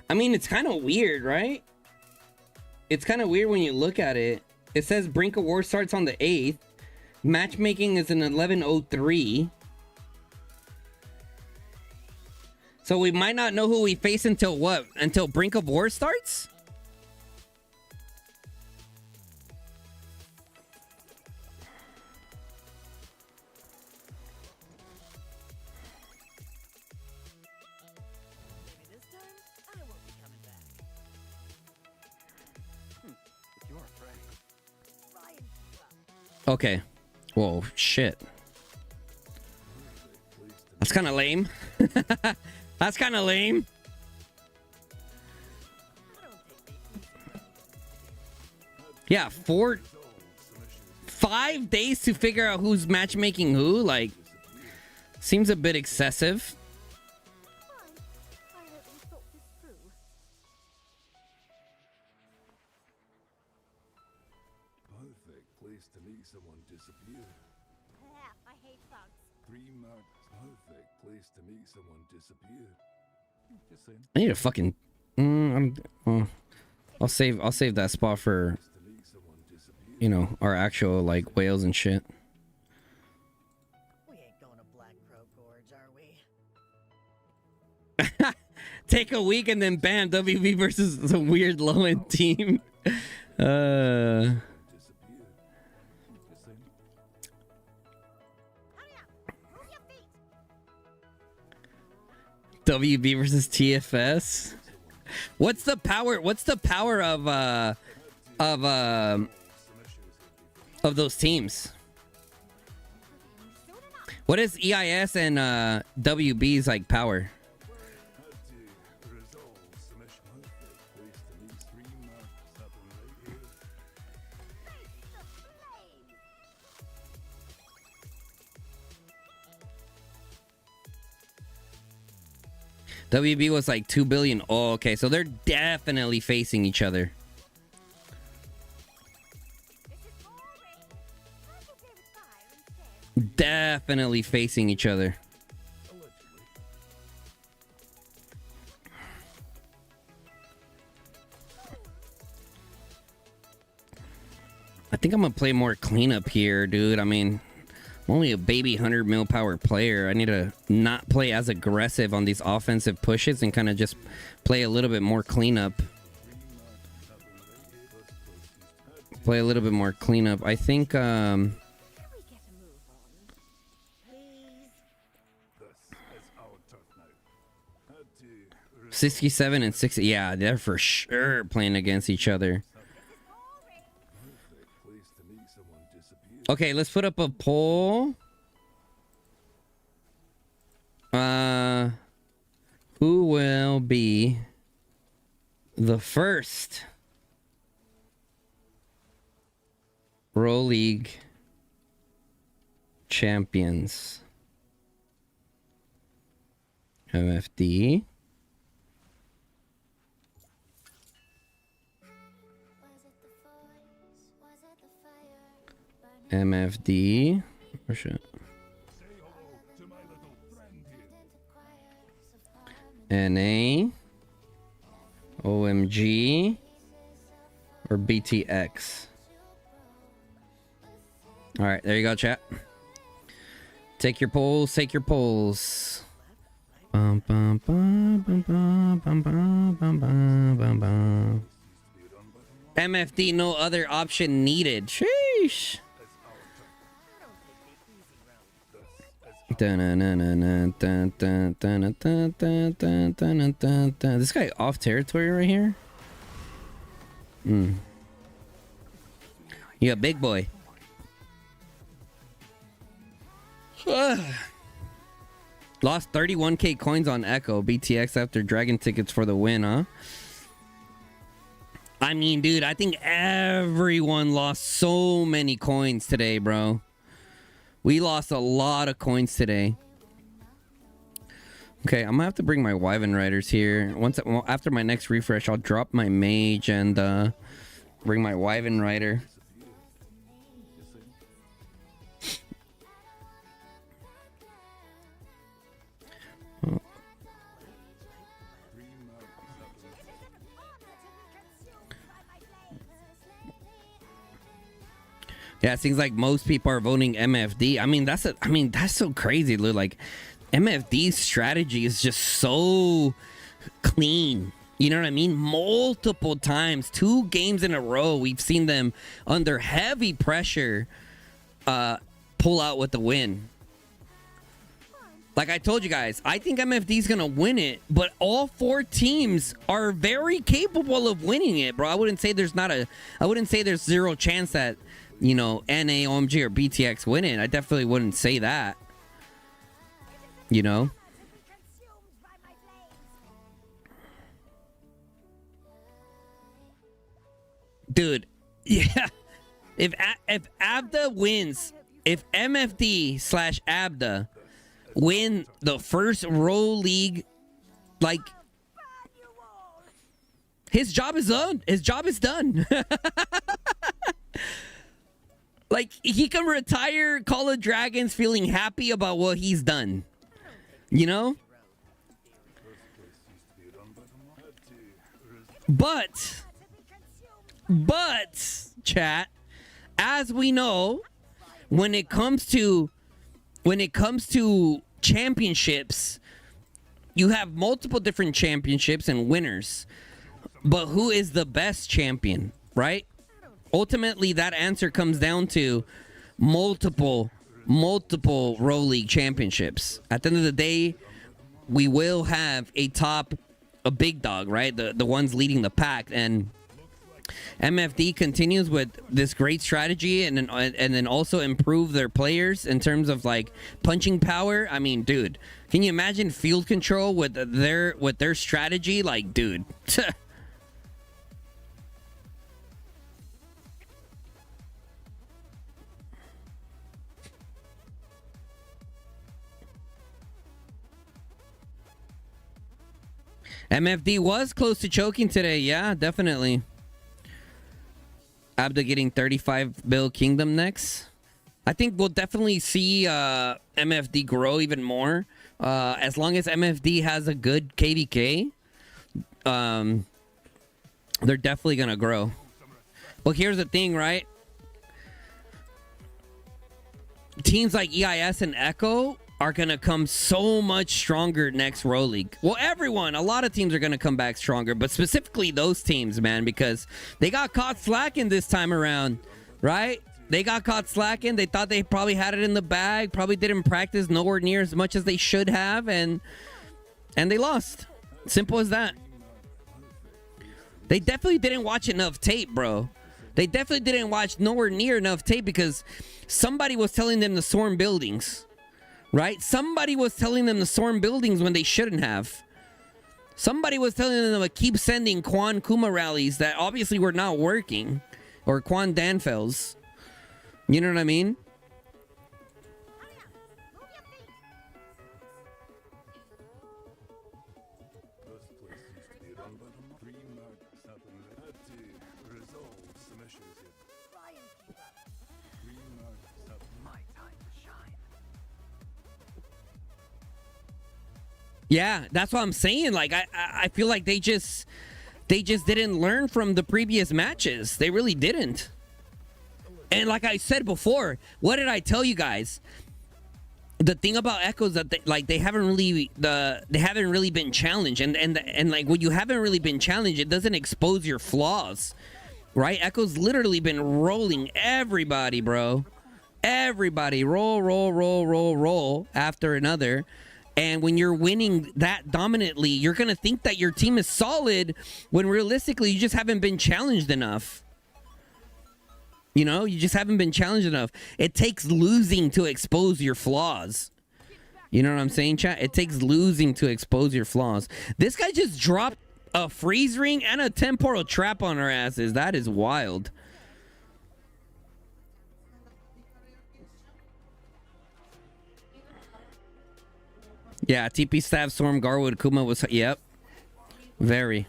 I mean, it's kind of weird, right? It's kind of weird when you look at it. It says Brink of War starts on the 8th. Matchmaking is in 11:03. So we might not know who we face until what? Until Brink of War starts? Okay. Whoa, shit. That's kind of lame. That's kind of lame. Yeah, 5 days to figure out who's matchmaking who? Like, seems a bit excessive. I need a fucking. I'll save that spot for, you know, our actual like whales and shit. We ain't going to Black Crow Gorge, are we? Take a week and then bam, WB versus some weird low end team. Uh. WB versus TFS. What's the power? What's the power of those teams? What is EIS and WB's like power? WB was like 2 billion. Oh, okay. So they're definitely facing each other. Definitely facing each other. I think I'm gonna play more cleanup here, dude. I mean, I'm only a baby 100 mil power player. I need to not play as aggressive on these offensive pushes and kind of just play a little bit more cleanup. Play a little bit more cleanup. I think 67 and 60. Yeah, they're for sure playing against each other. Okay, let's put up a poll. Who will be the first Pro League champions? MFD. MFD. Or shit. NA. OMG. Or BTX. Alright, there you go, chat. Take your polls, take your polls. Bum, bum, bum, bum, bum, bum, bum, bum, bum, bum, bum. MFD, no other option needed. Sheesh. This guy off territory right here? Yeah, big boy. Lost 31k coins on Echo BTX after dragon tickets for the win, huh? I mean, dude, I think everyone lost so many coins today, bro. We lost a lot of coins today. Okay, I'm gonna have to bring my Wyvern Riders here. After my next refresh, I'll drop my mage and bring my Wyvern Rider. Yeah, it seems like most people are voting MFD. I mean, that's so crazy, dude. Like, MFD's strategy is just so clean. You know what I mean? Multiple times, 2 games in a row, we've seen them under heavy pressure pull out with the win. Like I told you guys, I think MFD's gonna win it, but all 4 teams are very capable of winning it, bro. I wouldn't say there's zero chance that, you know, NA, OMG, or BTX win it. I definitely wouldn't say that. You know? Dude, yeah. If Abda wins, if MFD / Abda win the first Roll League, like, his job is done. His job is done. Like, he can retire Call of Dragons feeling happy about what he's done. You know? But, chat, as we know, when it comes to championships, you have multiple different championships and winners. But who is the best champion, right? ultimately that answer comes down to multiple Pro League championships. At the end of the day, we will have a big dog, right? The ones leading the pack, and MFD continues with this great strategy and then also improve their players in terms of like punching power. I mean, dude, can you imagine field control with their strategy? Like, dude. MFD was close to choking today. Yeah, definitely. Abda getting 35 bill Kingdom next. I think we'll definitely see MFD grow even more. As long as MFD has a good KVK, they're definitely going to grow. Well, here's the thing, right? Teams like EIS and Echo are going to come so much stronger next Pro League. Well, a lot of teams are going to come back stronger, but specifically those teams, man, because they got caught slacking this time around, right? They got caught slacking. They thought they probably had it in the bag, probably didn't practice nowhere near as much as they should have, and they lost. Simple as that. They definitely didn't watch enough tape, bro. They definitely didn't watch nowhere near enough tape because somebody was telling them to storm buildings. Right? Somebody was telling them to storm buildings when they shouldn't have. Somebody was telling them to keep sending Quan Kuma rallies that obviously were not working. Or Quan Danfels. You know what I mean? Yeah, that's what I'm saying. Like, I feel like they just didn't learn from the previous matches. They really didn't. And like I said before, what did I tell you guys? The thing about Echo is that they haven't really been challenged, and like when you haven't really been challenged, it doesn't expose your flaws, right? Echo's literally been rolling everybody, bro. Everybody roll after another. And when you're winning that dominantly, you're going to think that your team is solid when realistically you just haven't been challenged enough. You know, you just haven't been challenged enough. It takes losing to expose your flaws. You know what I'm saying, chat? It takes losing to expose your flaws. This guy just dropped a freeze ring and a temporal trap on our asses. That is wild. Yeah, TP Staff, Storm, Garwood, Kuma was... Yep. Very.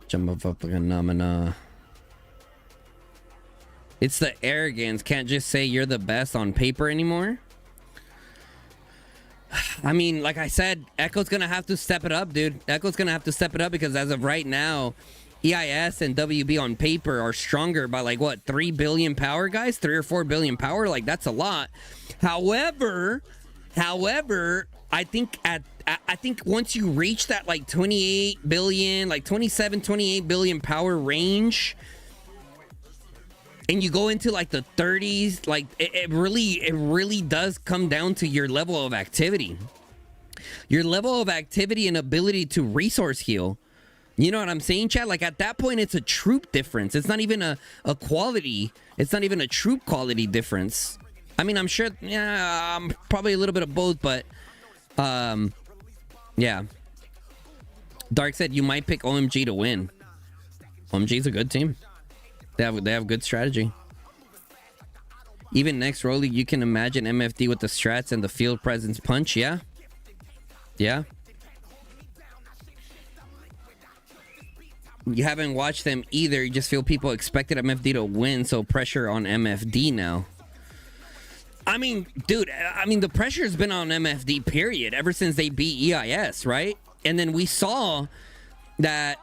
Jump up phenomena. It's the arrogance. Can't just say you're the best on paper anymore. I mean, like I said, Echo's gonna have to step it up, dude. Echo's gonna have to step it up because as of right now, EIS and WB on paper are stronger by like what, 3 billion power, guys? 3 or 4 billion power? Like that's a lot. However, I think once you reach that like 28 billion, like 27, 28 billion power range, and you go into like the 30s, like it really does come down to your level of activity. Your level of activity and ability to resource heal. You know what I'm saying, Chad? Like at that point, it's a troop difference. It's not even a quality. It's not even a troop quality difference. I mean, I'm sure, yeah, probably a little bit of both, but yeah. Dark said you might pick OMG to win. OMG's a good team. They have good strategy. Even next Pro League, you can imagine MFD with the strats and the field presence punch. Yeah. Yeah. You haven't watched them either. You just feel people expected MFD to win, so pressure on MFD now. I mean, dude, the pressure's been on MFD, period, ever since they beat EIS, right? And then we saw that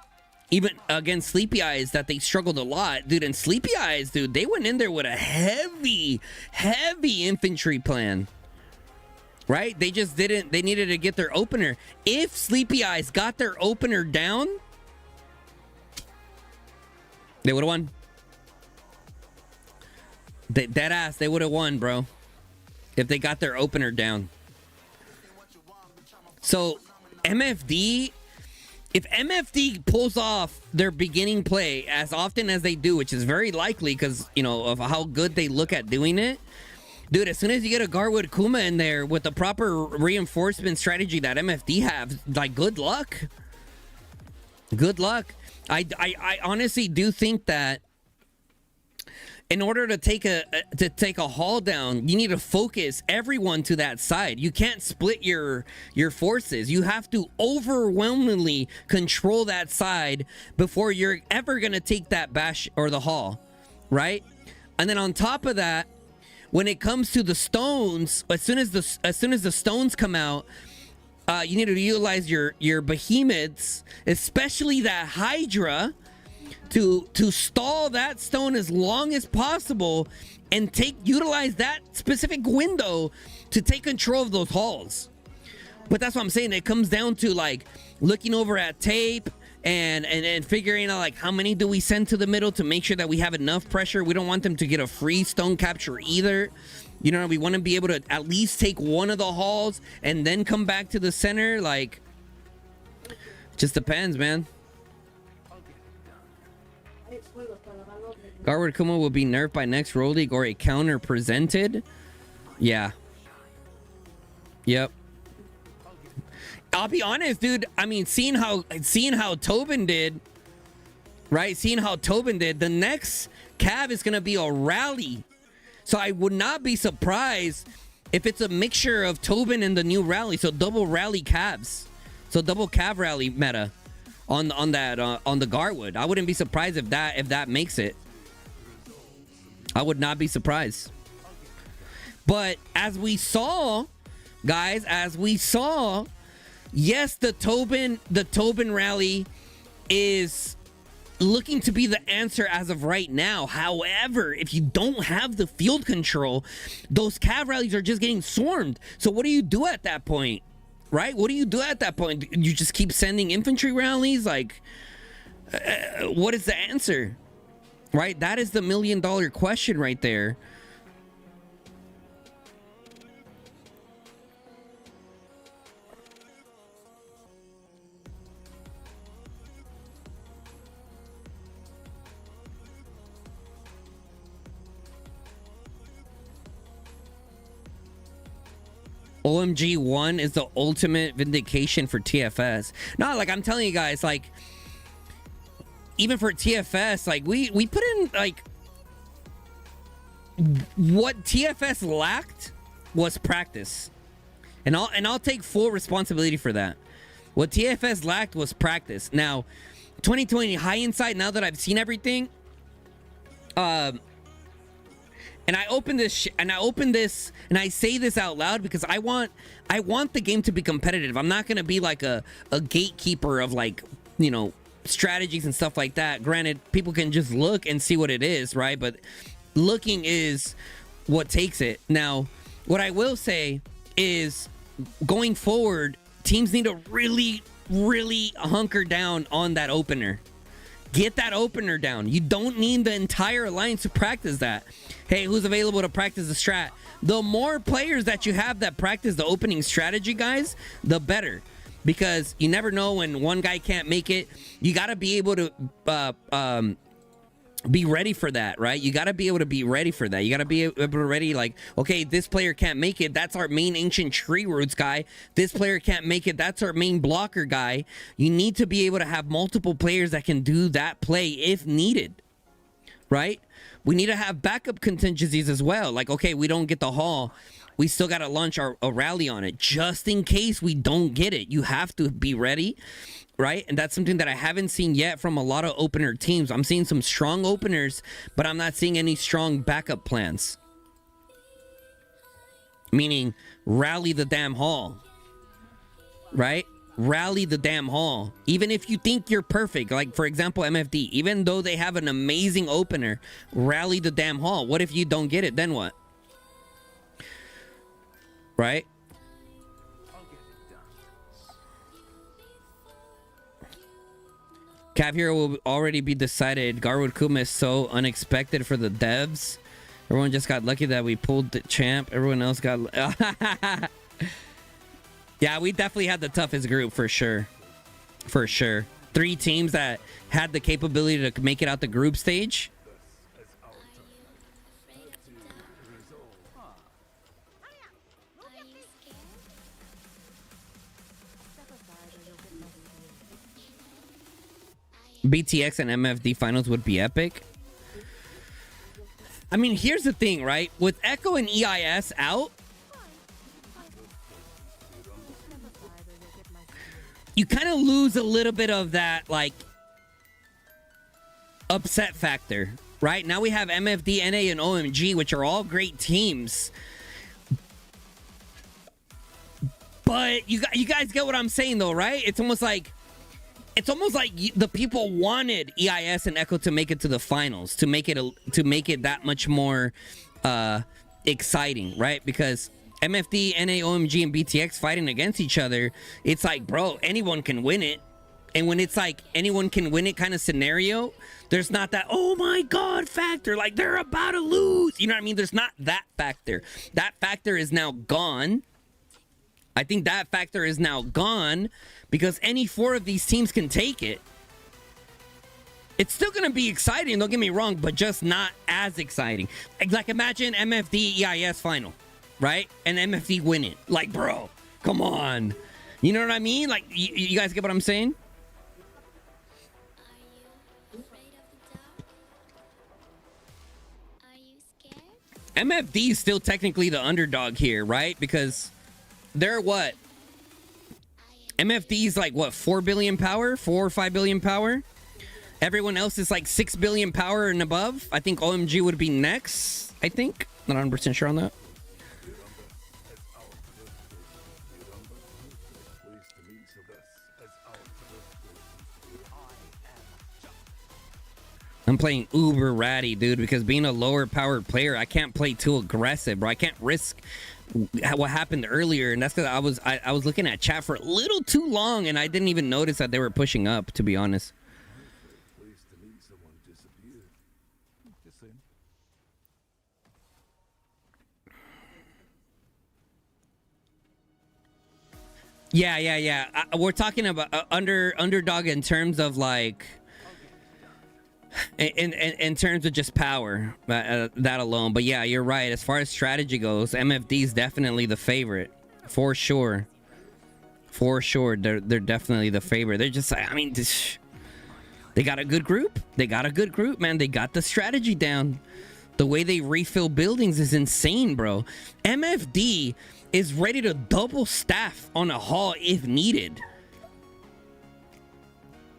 even against Sleepy Eyes that they struggled a lot, dude. And Sleepy Eyes, dude, they went in there with a heavy infantry plan, right? They just didn't. They needed to get their opener. If Sleepy Eyes got their opener down, they would have won. Dead ass, they would have won, bro. If they got their opener down. So MFD, if MFD pulls off their beginning play as often as they do, which is very likely because, you know, of how good they look at doing it, dude, as soon as you get a Garwood Kuma in there with the proper reinforcement strategy that MFD have, like, good luck. Good luck. I honestly do think that in order to take a haul down, you need to focus everyone to that side. You can't split your forces. You have to overwhelmingly control that side before you're ever gonna take that bash or the haul, right? And then on top of that, when it comes to the stones, as soon as the stones come out, you need to utilize your behemoths, especially that Hydra, to stall that stone as long as possible and utilize that specific window to take control of those halls. But that's what I'm saying. It comes down to like looking over at tape and figuring out like how many do we send to the middle to make sure that we have enough pressure. We don't want them to get a free stone capture either. You know, we want to be able to at least take one of the halls and then come back to the center. Like, just depends, man. Garwood Kuma will be nerfed by next Roll League or a counter presented. Yeah. Yep. I'll be honest, dude. I mean, seeing how Tobin did, right? Seeing how Tobin did, the next cav is gonna be a rally. So I would not be surprised if it's a mixture of Tobin and the new rally. So double rally calves. So double cav rally meta on the Garwood. I wouldn't be surprised if that makes it. I would not be surprised. But as we saw, guys, yes, the Tobin rally is looking to be the answer as of right now. However, if you don't have the field control, those cav rallies are just getting swarmed. So what do you do at that point? Right? What do you do at that point? You just keep sending infantry rallies? Like, what is the answer? Right? That is the $1 million question right there. OMG 1 is the ultimate vindication for TFS. No, like I'm telling you guys, like even for TFS, like we put in like what TFS lacked was practice. And I'll take full responsibility for that. What TFS lacked was practice. Now, 2020 hindsight, now that I've seen everything, and I open this and I say this out loud because I want the game to be competitive. I'm not gonna be like a gatekeeper of, like, you know, strategies and stuff like that. Granted, people can just look and see what it is, right? But looking is what takes it. Now, what I will say is, going forward, teams need to really, really hunker down on that opener. Get that opener down. You don't need the entire alliance to practice that. Hey, who's available to practice the strat? The more players that you have that practice the opening strategy, guys, the better. Because you never know when one guy can't make it. You got to be able to be ready for that, right? You got to be able to be ready for that. You got to be able to ready, like, okay, this player can't make it. That's our main ancient tree roots guy. This player can't make it. That's our main blocker guy. You need to be able to have multiple players that can do that play if needed, right? We need to have backup contingencies as well. Like, okay, we don't get the haul. We still got to launch a rally on it just in case we don't get it. You have to be ready, right? And that's something that I haven't seen yet from a lot of opener teams. I'm seeing some strong openers, but I'm not seeing any strong backup plans. Meaning, rally the damn haul, right? rally the damn hall. Even if you think you're perfect, like for example MFD, even though they have an amazing opener, rally the damn hall. What if you don't get it? Then what? Right? Cav Hero will already be decided. Garwood Kuma is so unexpected for the devs. Everyone just got lucky that we pulled the champ. Everyone else got... Yeah, we definitely had the toughest group for sure. For sure. 3 teams that had the capability to make it out the group stage. BTX and MFD finals would be epic. I mean, here's the thing, right? With Echo and EIS out, you kind of lose a little bit of that, like, upset factor, right? Now we have MFD, NA, and OMG, which are all great teams. But you guys get what I'm saying, though, right? It's almost like the people wanted EIS and Echo to make it to the finals, to make it that much more exciting, right? Because MFD, NA, OMG, and BTX fighting against each other, it's like, bro, anyone can win it. And when it's like anyone can win it kind of scenario, there's not that, oh my God factor, like they're about to lose. You know what I mean? There's not that factor. That factor is now gone. I think that factor is now gone because any 4 of these teams can take it. It's still going to be exciting, don't get me wrong, but just not as exciting. Like imagine MFD EIS final, right? And MFD win it. Like, bro, come on. You know what I mean? Like, you guys get what I'm saying? MFD is still technically the underdog here, right? Because they're what? MFD is like what? 4 billion power? 4 or 5 billion power? Everyone else is like 6 billion power and above. I think OMG would be next. I think. Not 100% sure on that. I'm playing uber ratty, dude, because being a lower powered player, I can't play too aggressive, bro. I can't risk what happened earlier, and that's because I was looking at chat for a little too long, and I didn't even notice that they were pushing up, to be honest. Yeah. We're talking about underdog in terms of like. In terms of just power, that alone. But yeah, you're right. As far as strategy goes, MFD is definitely the favorite. For sure. They're definitely the favorite. They're just, I mean, they got a good group. Man. They got the strategy down. The way they refill buildings is insane, bro. MFD is ready to double staff on a hall if needed.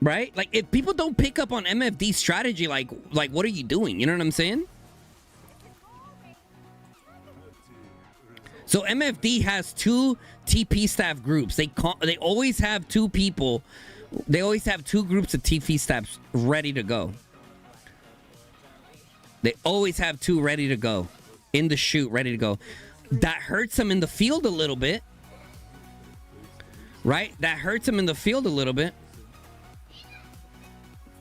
Right? Like, if people don't pick up on MFD strategy, like what are you doing? You know what I'm saying? So MFD has 2 TP staff groups. They always have 2 people. They always have 2 groups of TP staffs ready to go. They always have 2 ready to go. In the shoot, ready to go. That hurts them in the field a little bit. Right? That hurts them in the field a little bit.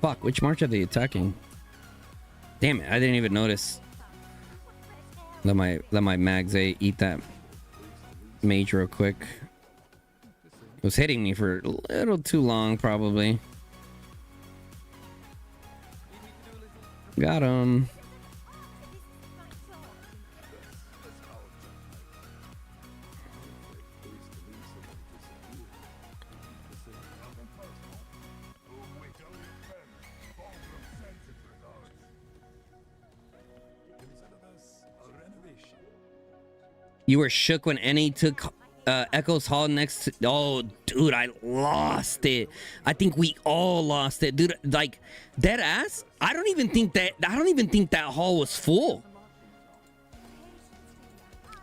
Fuck, which march are they attacking? Damn it, I didn't even notice. Let my Mags A eat that mage real quick. It was hitting me for a little too long, probably. Got him. You were shook when NA took Echo's Hall next to... Oh, dude, I lost it. I think we all lost it. Dude, like, dead ass? I don't even think that hall was full.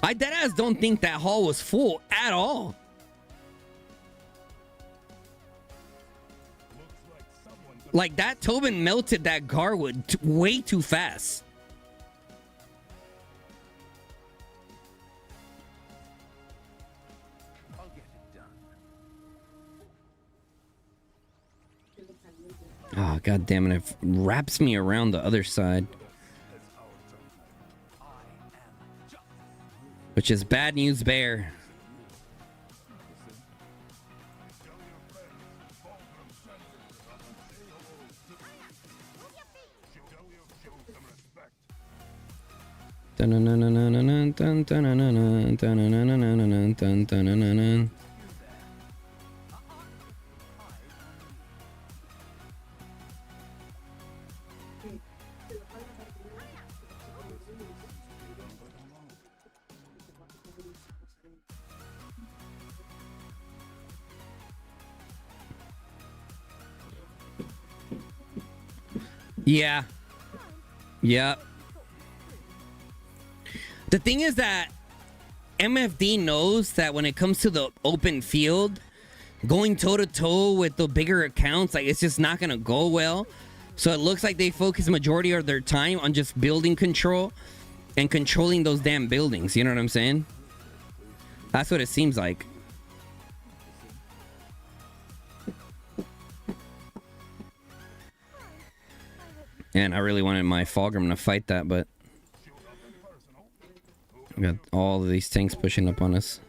I dead ass don't think that hall was full at all. Like, that Tobin melted that Garwood way too fast. I'll get it done. Oh, god damn it. It wraps me around the other side. Which is bad news, Bear. Yeah. Yep. The thing is that MFD knows that when it comes to the open field, going toe-to-toe with the bigger accounts, like, it's just not going to go well. So it looks like they focus majority of their time on just building control and controlling those damn buildings. You know what I'm saying? That's what it seems like. And I really wanted my Fulgrim to fight that, but we got all of these tanks pushing up on us.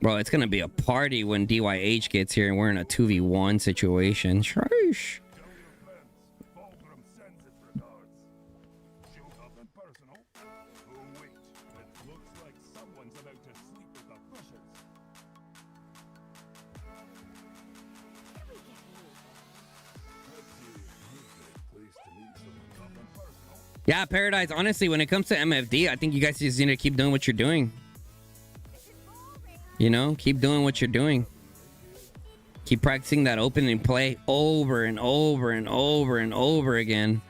Bro, it's gonna be a party when DYH gets here and we're in a 2v1 situation. Sheesh. Yeah, Paradise, honestly, when it comes to MFD, I think you guys just need to keep doing what you're doing. You know, keep doing what you're doing. Keep practicing that opening play over and over and over and over again.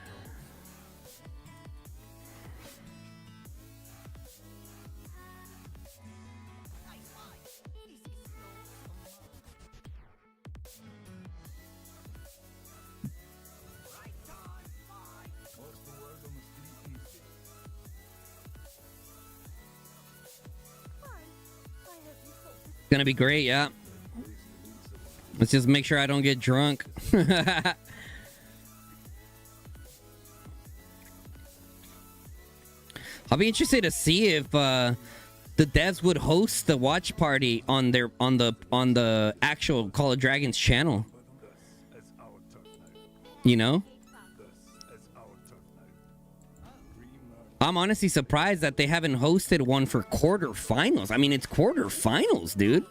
Gonna be great, yeah. Let's just make sure I don't get drunk. I'll be interested to see if the devs would host the watch party on their on the actual Call of Dragons channel. You know? I'm honestly surprised that they haven't hosted one for quarterfinals. I mean, it's quarterfinals, dude.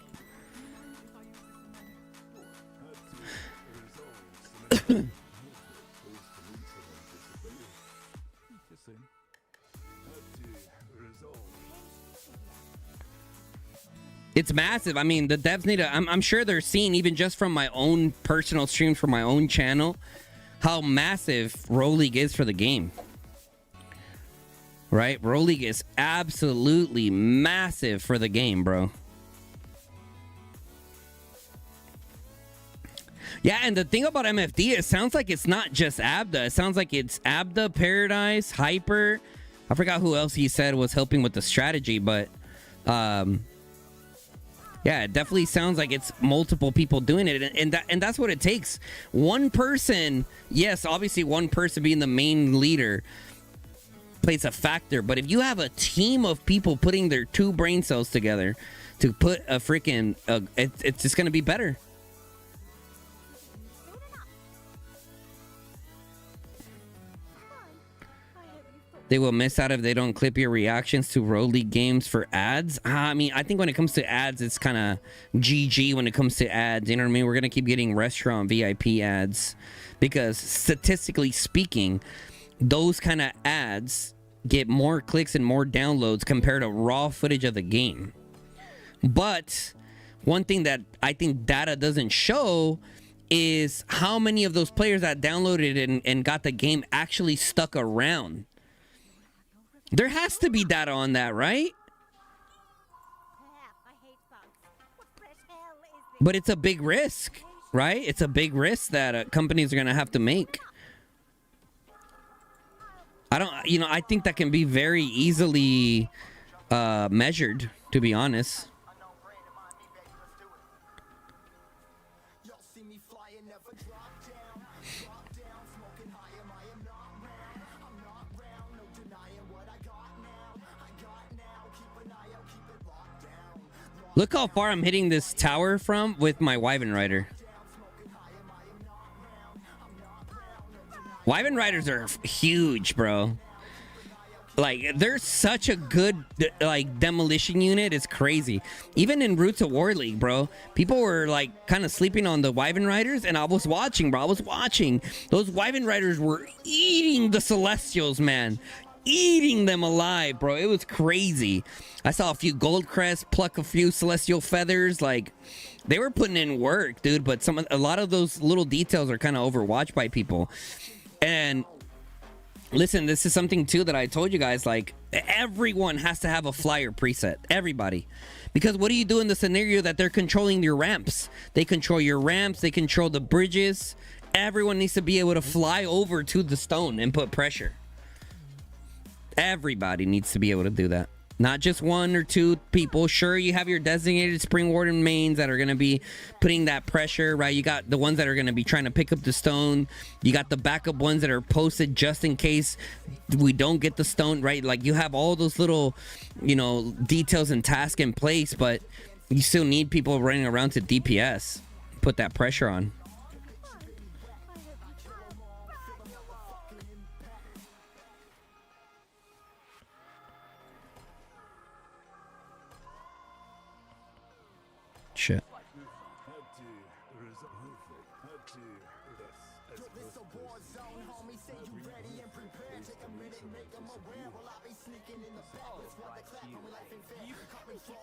It's massive. I mean, the devs need to... I'm sure they're seeing, even just from my own personal streams from my own channel, how massive Rogue League is for the game. Right? Rogue League is absolutely massive for the game, bro. Yeah, and the thing about MFD, it sounds like it's not just Abda. It sounds like it's Abda, Paradise, Hyper. I forgot who else he said was helping with the strategy, but yeah, it definitely sounds like it's multiple people doing it, and that's what it takes. One person, yes, obviously one person being the main leader plays a factor, but if you have a team of people putting their two brain cells together to put a freaking it's just gonna be better. They will miss out if they don't clip your reactions to Rogue League games for ads. I mean, I think when it comes to ads, it's kind of GG when it comes to ads. You know what I mean? We're going to keep getting restaurant VIP ads because statistically speaking, those kind of ads get more clicks and more downloads compared to raw footage of the game. But one thing that I think data doesn't show is how many of those players that downloaded and got the game actually stuck around. There has to be data on that, right? But it's a big risk. right? It's a big risk that companies are going to have to make. I think that can be very easily measured, to be honest. Look how far I'm hitting this tower from with my Wyvern Rider. Wyvern Riders are huge, bro. Like, they're such a good, like, demolition unit. It's crazy. Even in Roots of War League, bro, people were, like, kind of sleeping on the Wyvern Riders, and I was watching, bro. I was watching. Those Wyvern Riders were eating the Celestials, man. Eating them alive, bro. It was crazy. I saw a few Gold Crests, pluck a few Celestial Feathers. Like, they were putting in work, dude, but a lot of those little details are kind of overwatched by people. And listen, this is something too that I told you guys, like, everyone has to have a flyer preset. Everybody. Because what do you do in the scenario that they're controlling your ramps? They control your ramps, they control the bridges. Everyone needs to be able to fly over to the stone and put pressure. Everybody needs to be able to do that. Not just one or two people. Sure, you have your designated Spring Warden mains that are going to be putting that pressure, right? You got the ones that are going to be trying to pick up the stone. You got the backup ones that are posted just in case we don't get the stone, right? Like, you have all those little, details and tasks in place, but you still need people running around to DPS. Put that pressure on. Shit.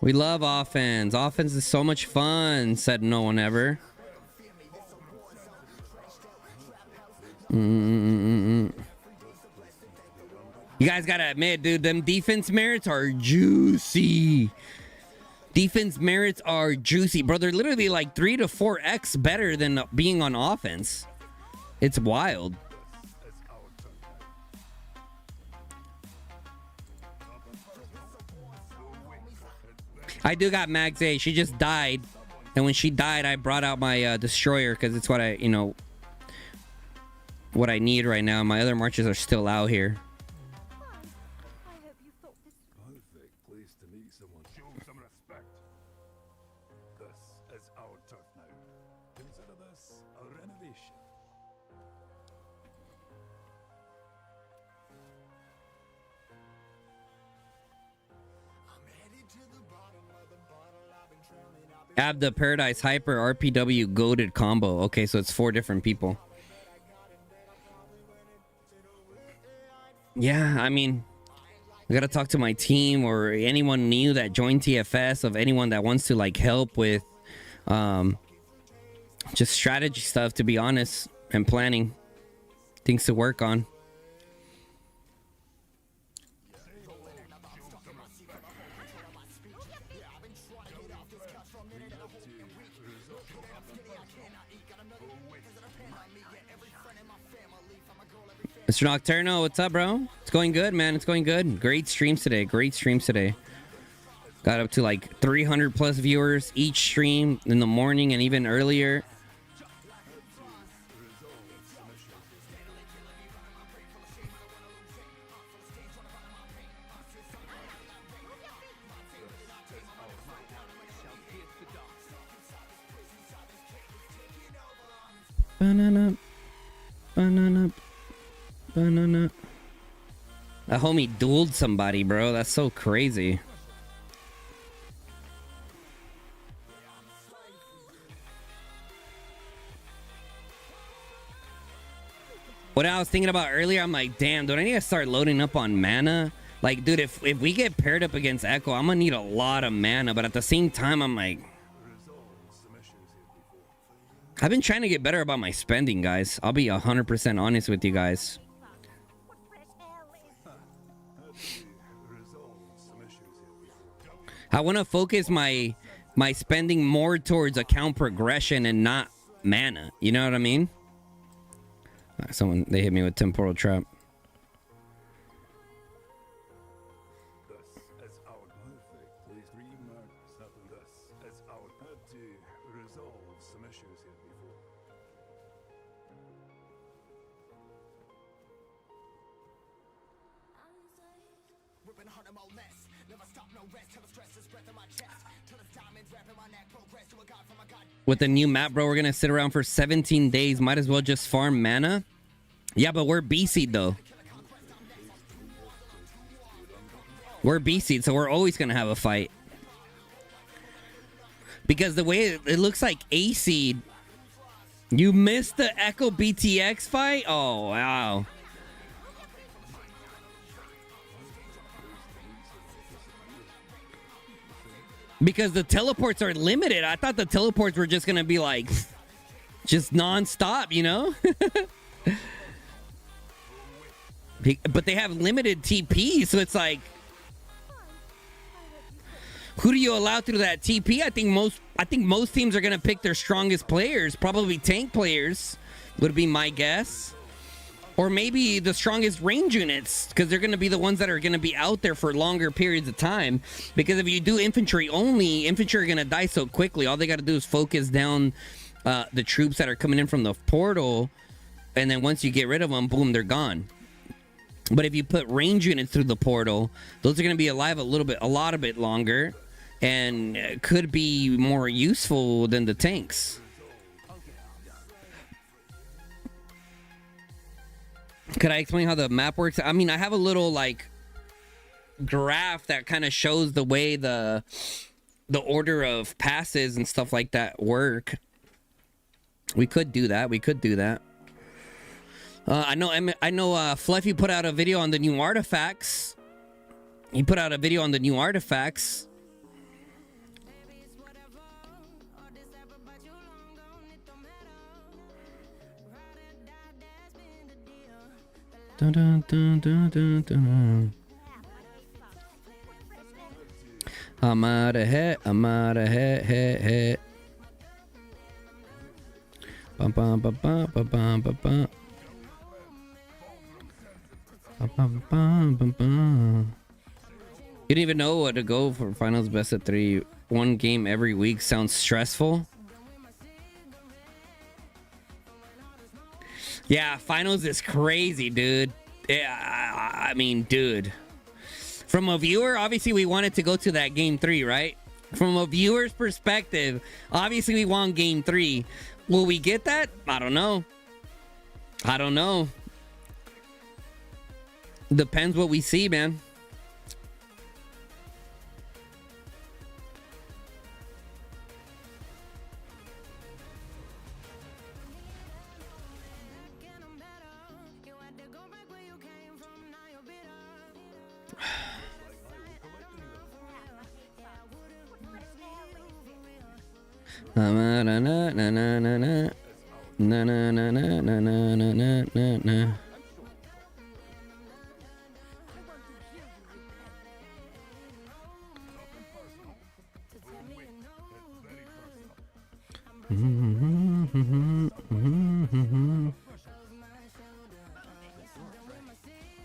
We love offense. Offense is so much fun, said no one ever. You guys gotta admit, dude, them defense merits are juicy. Defense merits are juicy, bro. They're literally like 3 to 4x better than being on offense. It's wild. I do got Max A. She just died. And when she died, I brought out my destroyer because it's what what I need right now. My other marches are still out here. Abda Paradise Hyper RPW goated combo. Okay, so it's 4 different people. Yeah, I mean, I gotta talk to my team or anyone new that joined TFS, of anyone that wants to like help with just strategy stuff, to be honest, and planning things to work on. Mr. Nocturno, what's up, bro? It's going good, man. It's going good. Great streams today. Great streams today. Got up to like 300 plus viewers each stream in the morning and even earlier. Banana. Banana. Banana. That homie dueled somebody, bro. That's so crazy. What I was thinking about earlier, I'm like, damn, don't I need to start loading up on mana? Like, dude, if we get paired up against Echo, I'm gonna need a lot of mana. But at the same time, I'm like, I've been trying to get better about my spending, guys. I'll be 100% honest with you guys. I want to focus my spending more towards account progression and not mana. You know what I mean? Someone, they hit me with temporal trap. With the new map, bro, we're gonna sit around for 17 days. Might as well just farm mana. Yeah, but we're B seed though. We're B seed, so we're always gonna have a fight. Because the way it looks like A seed, you missed the Echo BTX fight? Oh, wow. Because the teleports are limited. I thought the teleports were just going to be like, just non-stop, you know? But they have limited TP, so it's like, who do you allow through that TP? I think most teams are going to pick their strongest players. Probably tank players would be my guess. Or maybe the strongest range units, because they're going to be the ones that are going to be out there for longer periods of time. Because if you do infantry only, infantry are going to die so quickly. All they got to do is focus down the troops that are coming in from the portal. And then once you get rid of them, boom, they're gone. But if you put range units through the portal, those are going to be alive a lot of bit longer. And could be more useful than the tanks. Could I explain how the map works? I mean, I have a little like graph that kind of shows the way the order of passes and stuff like that work. We could do that. I know Fluffy put out a video on the new artifacts. He put out a video on the new artifacts. Dun, dun, dun, dun, dun, dun. I'm out of head. Head. Bum, bum, bum, bum, bum, bum, bum, bum. Bum, bum, bum, bum, bum. You didn't even know what to go for finals best of 3. One game every week sounds stressful. Yeah, finals is crazy, dude. Yeah, I mean, dude. From a viewer, obviously we wanted to go to that game 3, right? From a viewer's perspective, obviously we want game 3. Will we get that? I don't know. Depends what we see, man. Na na na na na na na na na na na na na na.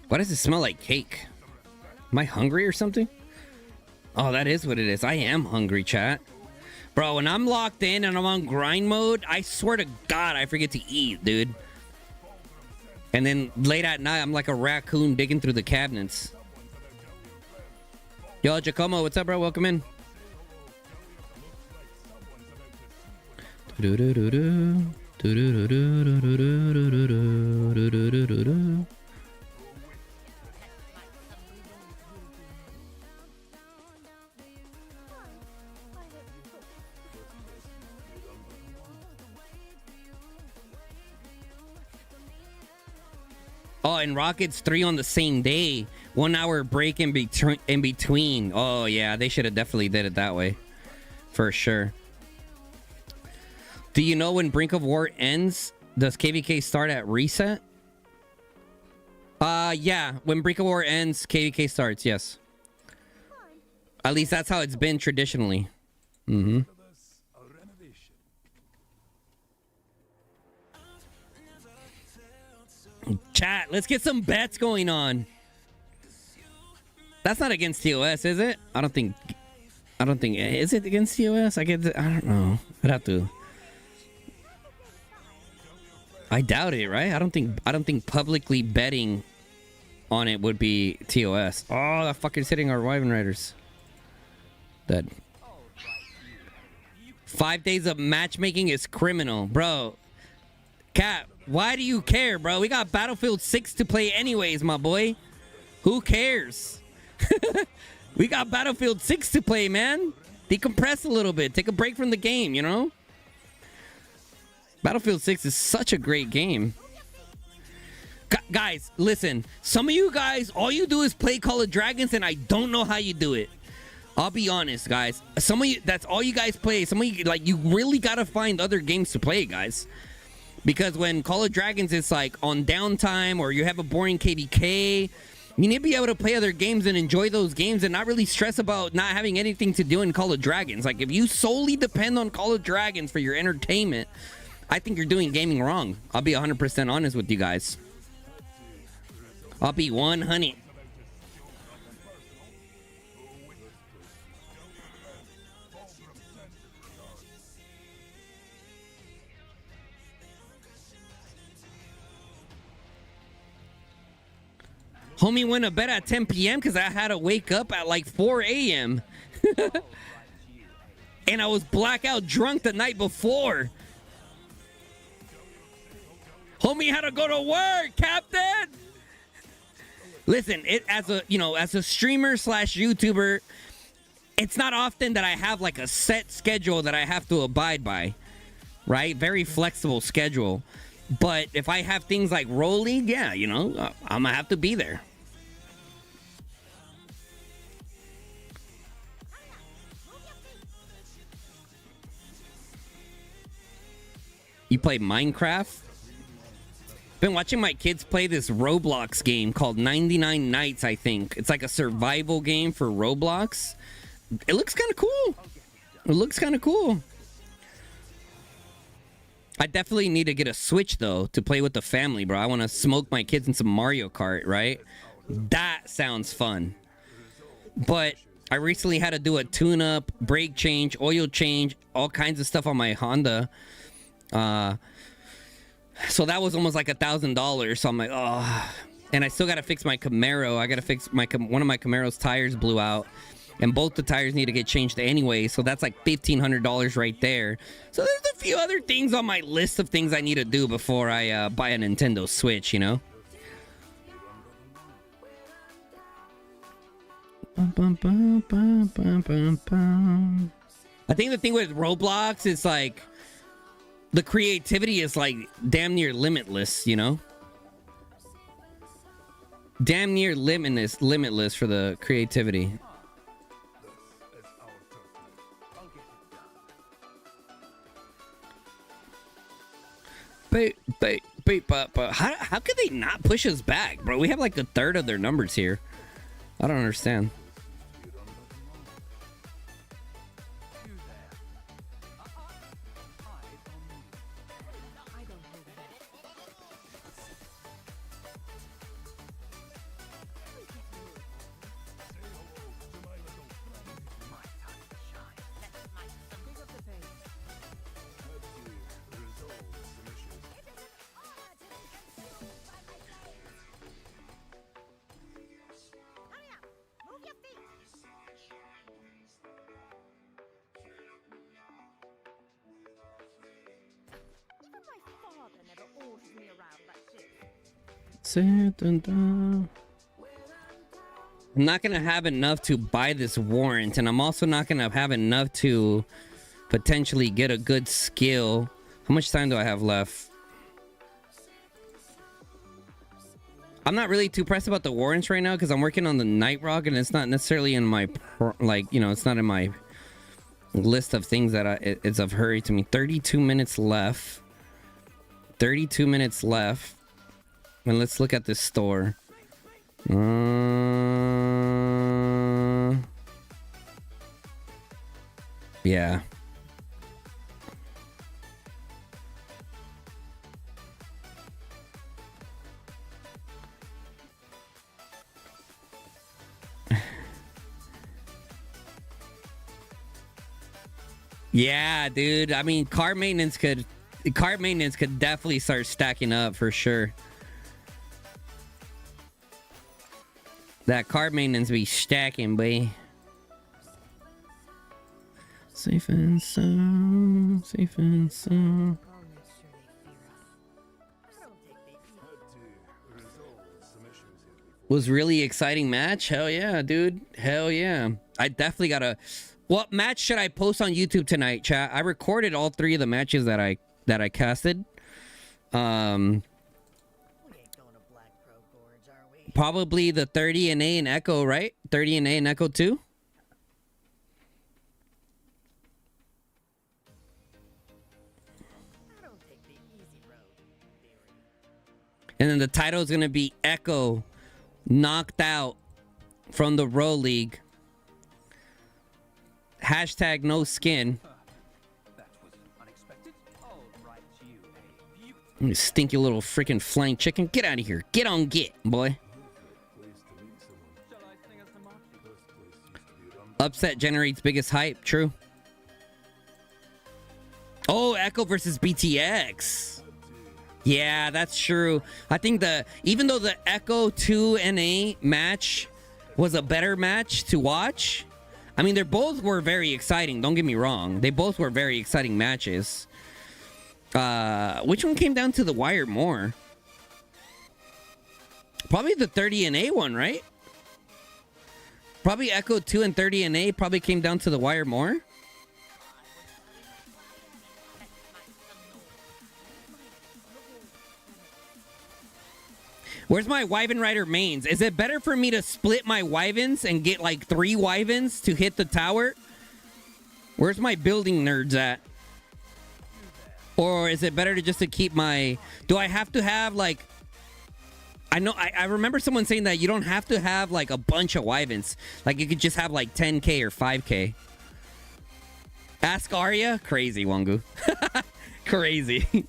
Why does it smell like cake? Am I hungry or something? Oh, that is what it is. I am hungry, chat. Bro, when I'm locked in and I'm on grind mode, I swear to God, I forget to eat, dude. And then late at night, I'm like a raccoon digging through the cabinets. Yo, Giacomo, what's up, bro? Welcome in. Oh, and Rockets 3 on the same day. 1 hour break in between. Oh, yeah, they should have definitely did it that way. For sure. Do you know when Brink of War ends? Does KVK start at reset? Yeah. When Brink of War ends, KVK starts, yes. At least that's how it's been traditionally. Mm-hmm. Chat, let's get some bets going on. That's not against TOS, is it? I don't think. Is it against TOS? I don't know. I'd have to. I doubt it, right? I don't think publicly betting on it would be TOS. Oh, that fucker's hitting our Wyvern Riders. Dead. 5 days of matchmaking is criminal, bro. Cap, why do you care, bro? We got Battlefield 6 to play anyways, my boy. Who cares? We got Battlefield 6 to play, man. Decompress a little bit. Take a break from the game, you know? Battlefield 6 is such a great game. Guys, listen. Some of you guys, all you do is play Call of Dragons, and I don't know how you do it. I'll be honest, guys. Some of you, that's all you guys play. Some of you, like, you really gotta find other games to play, guys. Because when Call of Dragons is, like, on downtime or you have a boring KDK, you need to be able to play other games and enjoy those games and not really stress about not having anything to do in Call of Dragons. Like, if you solely depend on Call of Dragons for your entertainment, I think you're doing gaming wrong. I'll be 100% honest with you guys. I'll be 100. Homie went to bed at 10 p.m. because I had to wake up at like 4 a.m. And I was blackout drunk the night before. Homie had to go to work, Captain. Listen, as a streamer / YouTuber, it's not often that I have like a set schedule that I have to abide by, right? Very flexible schedule. But if I have things like Roll League, yeah, I'm gonna have to be there. You play Minecraft? Been watching my kids play this Roblox game called 99 Nights, I think. It's like a survival game for Roblox. It looks kind of cool. I definitely need to get a Switch, though, to play with the family, bro. I want to smoke my kids in some Mario Kart, right? That sounds fun. But I recently had to do a tune-up, brake change, oil change, all kinds of stuff on my Honda. So that was almost like $1,000. So I'm like, oh. And I still got to fix my Camaro. I got to fix one of my Camaro's tires blew out. And both the tires need to get changed anyway. So that's like $1,500 right there. So there's a few other things on my list of things I need to do before I buy a Nintendo Switch, I think the thing with Roblox is like the creativity is like damn near limitless, Damn near limitless for the creativity. But how could they not push us back, bro? We have like a third of their numbers here. I don't understand. I'm not gonna have enough to buy this warrant, and I'm also not gonna have enough to potentially get a good skill. How much time do I have left? I'm not really too pressed about the warrants right now because I'm working on the Night Rock, and it's not necessarily in my it's not in my list of things that it's of hurry to me. 32 minutes left. 32 minutes left. And let's look at this store. Yeah. Yeah, dude. I mean, car maintenance could definitely start stacking up for sure. That car maintenance be stacking, boy. Safe and sound, safe and sound. Was really exciting match. Hell yeah, dude. Hell yeah. I definitely gotta. What match should I post on YouTube tonight, chat? I recorded all 3 of the matches that I casted. Probably the 30 and A and Echo, right? 30 and A and Echo 2. And then the title is gonna be Echo knocked out from the Row League. Hashtag no skin. You stinky little freaking flying chicken. Get out of here. Get on get, boy. Upset generates biggest hype. True. Oh, Echo versus BTX. Yeah, that's true. I think even though the Echo 2 NA match was a better match to watch, I mean, they both were very exciting. Don't get me wrong. They both were very exciting matches. Which one came down to the wire more? Probably the 30 and A one, right? Probably Echo 2 and 30 and A probably came down to the wire more. Where's my Wyvern Rider mains? Is it better for me to split my Wyverns and get like 3 Wyverns to hit the tower? Where's my building nerds at? Or is it better to just to keep my... Do I have to have like... I remember someone saying that you don't have to have like a bunch of Wyverns. Like you could just have like 10k or 5k. Ask Arya? Crazy, Wangu. Crazy.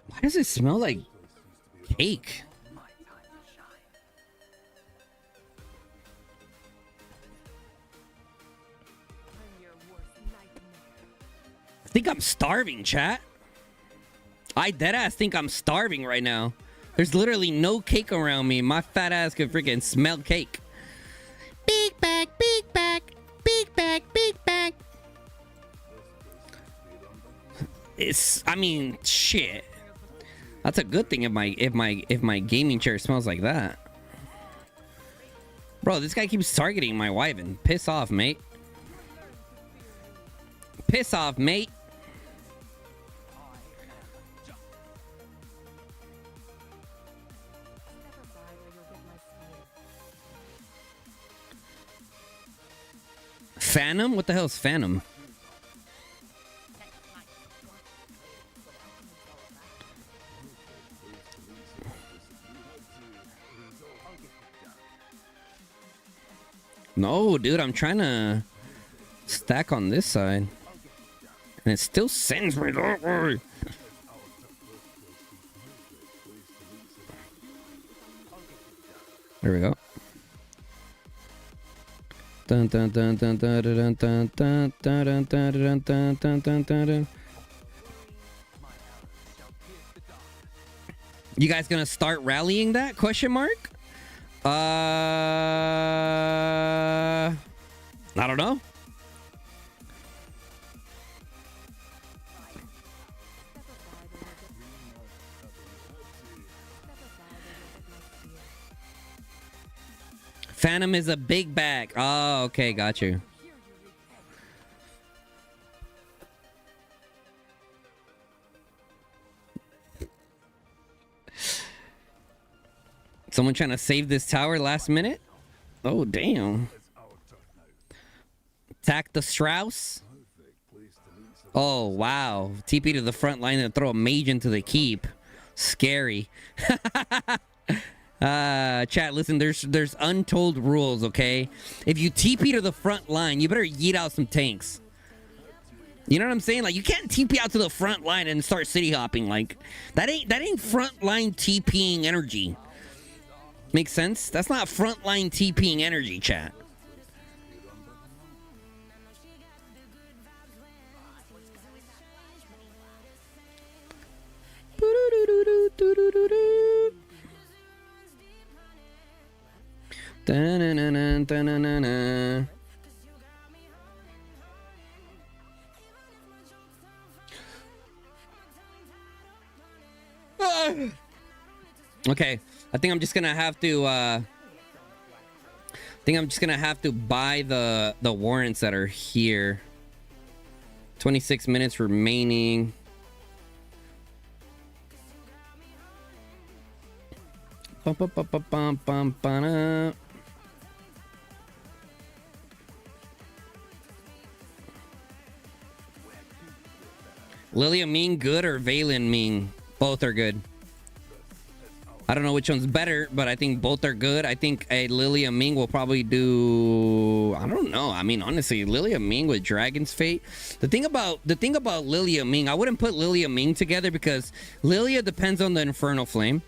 Why does it smell like cake? I think I'm starving, chat. I deadass think I'm starving right now. There's literally no cake around me. My fat ass could freaking smell cake. Big back, big back, big back, big back. I mean, shit. That's a good thing if my gaming chair smells like that. Bro, this guy keeps targeting my Wyvern. Piss off, mate. Piss off, mate. Phantom? What the hell is Phantom? No, dude, I'm trying to stack on this side. And it still sends me that way. There we go. Dun dun dun dun dun dun dun dun dun dun dun dun dun dun dun. You guys gonna start rallying that? Question mark? I don't know. Phantom is a big bag. Oh, okay, got you. Someone trying to save this tower last minute? Oh, damn. Attack the Strauss? Oh, wow. TP to the front line and throw a mage into the keep. Scary. Chat, listen, there's untold rules, okay? If you TP to the front line, you better yeet out some tanks. You know what I'm saying? Like, you can't TP out to the front line and start city hopping. Like, that ain't front line TPing energy. Makes sense? That's not front line TPing energy, chat. Da-na-na-na, da-na-na-na. Okay, I think I'm just gonna have to buy the warrants that are here. 26 minutes remaining. Bum, bum, bum, bum, bum, bum, ba-na. Lilia Ming good or Valen Ming? Both are good. I don't know which one's better, but I think both are good. I think a Lilia Ming will probably do. I don't know. I mean, honestly, Lilia Ming with Dragon's Fate. The thing about Lilia Ming, I wouldn't put Lilia Ming together because Lilia depends on the Infernal Flame,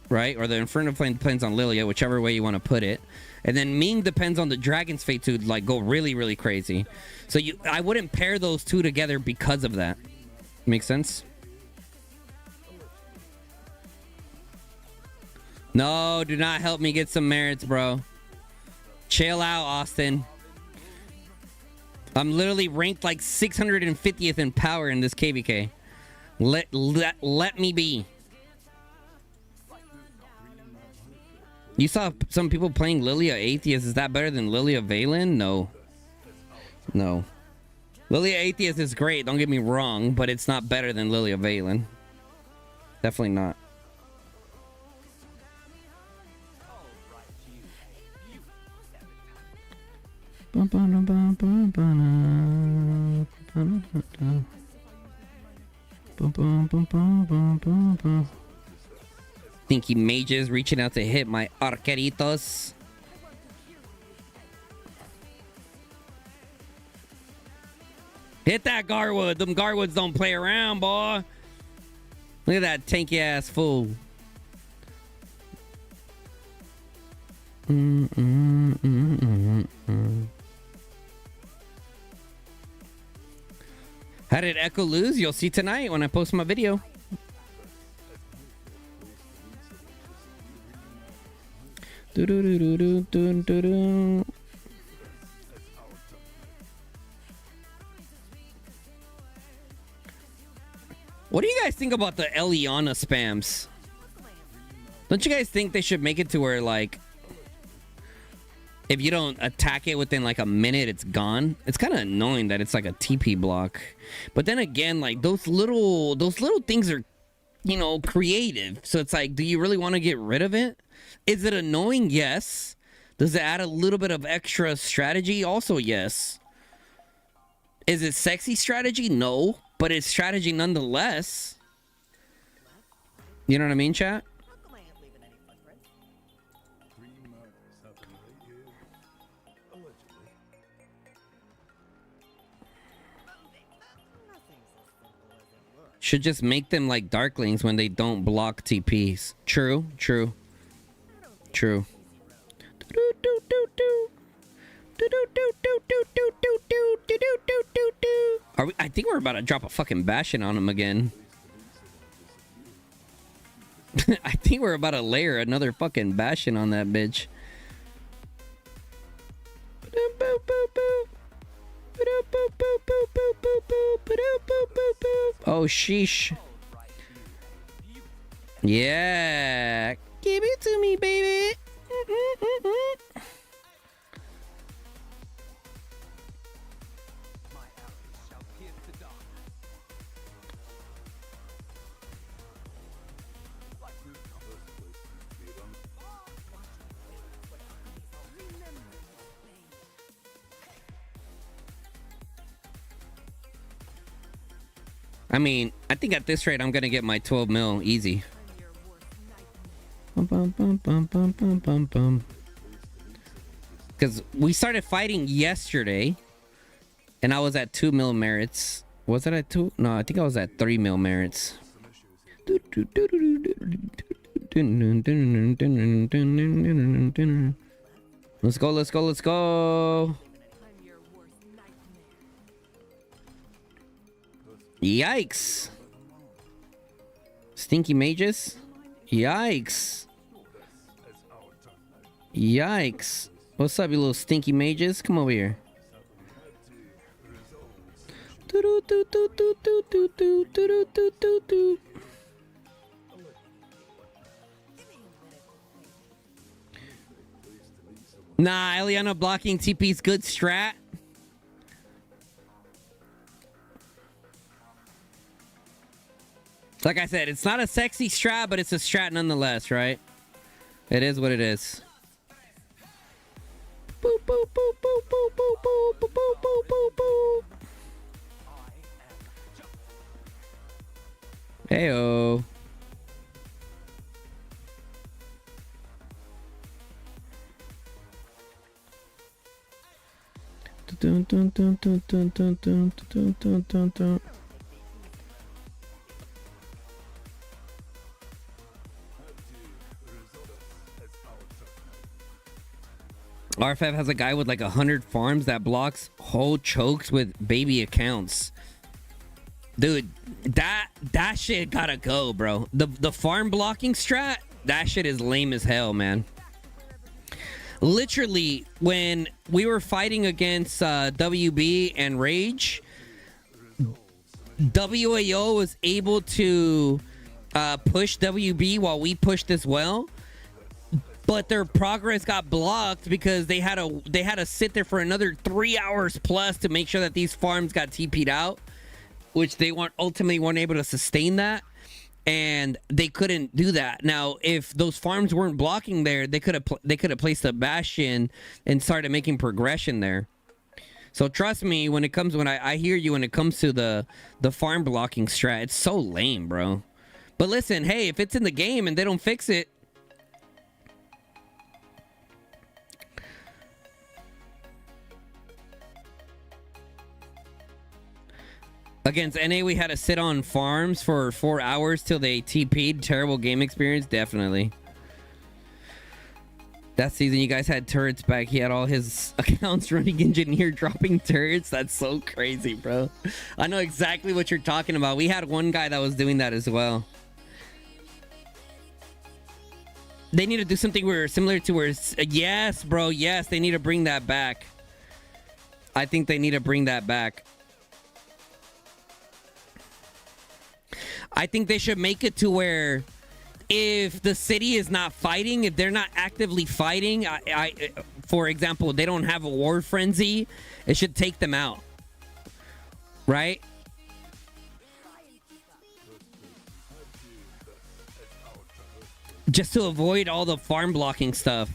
right? Or the Infernal Flame depends on Lilia, whichever way you want to put it. And then Ming depends on the Dragon's Fate to like go really, really crazy. So I wouldn't pair those two together because of that. Make sense? No, do not help me get some merits, bro. Chill out, Austin. I'm literally ranked like 650th in power in this KVK. Let me be. You saw some people playing Lilia Atheist. Is that better than Lilia Valen? No. No. Lilia Atheist is great, don't get me wrong, but it's not better than Lilia Valen. Definitely not. Thinky mages reaching out to hit my arqueritos. Hit that Garwood. Them Garwoods don't play around, boy. Look at that tanky ass fool. How did Echo lose? You'll see tonight when I post my video. Do-do-do-do-do-do-do-do. What do you guys think about the Eliana spams? Don't you guys think they should make it to where, like, if you don't attack it within like a minute, it's gone? It's kind of annoying that it's like a TP block. But then again, like those little things are, you know, creative. So it's like, do you really want to get rid of it? Is it annoying? Yes. Does it add a little bit of extra strategy? Also, yes. Is it sexy strategy? No. But it's strategy nonetheless. You know what I mean, chat? Should just make them like Darklings when they don't block TPs. True, true, true. Are we? I think we're about to drop a fucking Bastion on him again. I think we're about to layer another fucking Bastion on that bitch. Oh, sheesh. Yeah. Give it to me, baby. I mean, I think at this rate, I'm going to get my 12 mil easy. Because we started fighting yesterday, and I was at 2 mil merits. Was it at 2? No, I think I was at 3 mil merits. Let's go, let's go, let's go. Yikes. Stinky mages? Yikes. Yikes. What's up, you little stinky mages? Come over here. Nah, Eliana blocking TP's good strat. Like I said, it's not a sexy strat, but it's a strat nonetheless, right? It is what it is. Boop, boop, boop, boop, boop, boop, boop, boop, boop, boop, boop. Heyo. Dun, dun, dun, dun, dun, dun, dun, dun, dun, dun, dun. RFF has a guy with like 100 farms that blocks whole chokes with baby accounts. Dude, that shit gotta go, bro. The farm blocking strat, that shit is lame as hell, man. Literally, when we were fighting against WB and Rage, WAO was able to push WB while we pushed as well. But their progress got blocked because they had to sit there for another 3 hours plus to make sure that these farms got TP'd out, which they ultimately weren't able to sustain that, and they couldn't do that. Now, if those farms weren't blocking there, they could have placed a bastion and started making progression there. So trust me, when I hear you when it comes to the farm blocking strat, it's so lame, bro. But listen, hey, if it's in the game and they don't fix it. Against NA, we had to sit on farms for 4 hours till they TP'd. Terrible game experience, definitely. That season, you guys had turrets back. He had all his accounts running engineer dropping turrets. That's so crazy, bro. I know exactly what you're talking about. We had one guy that was doing that as well. They need to do something similar to where... Yes, bro. Yes, they need to bring that back. I think they need to bring that back. I think they should make it to where if the city is not fighting, if they're not actively fighting, for example, they don't have a war frenzy, it should take them out. Right? Just to avoid all the farm blocking stuff.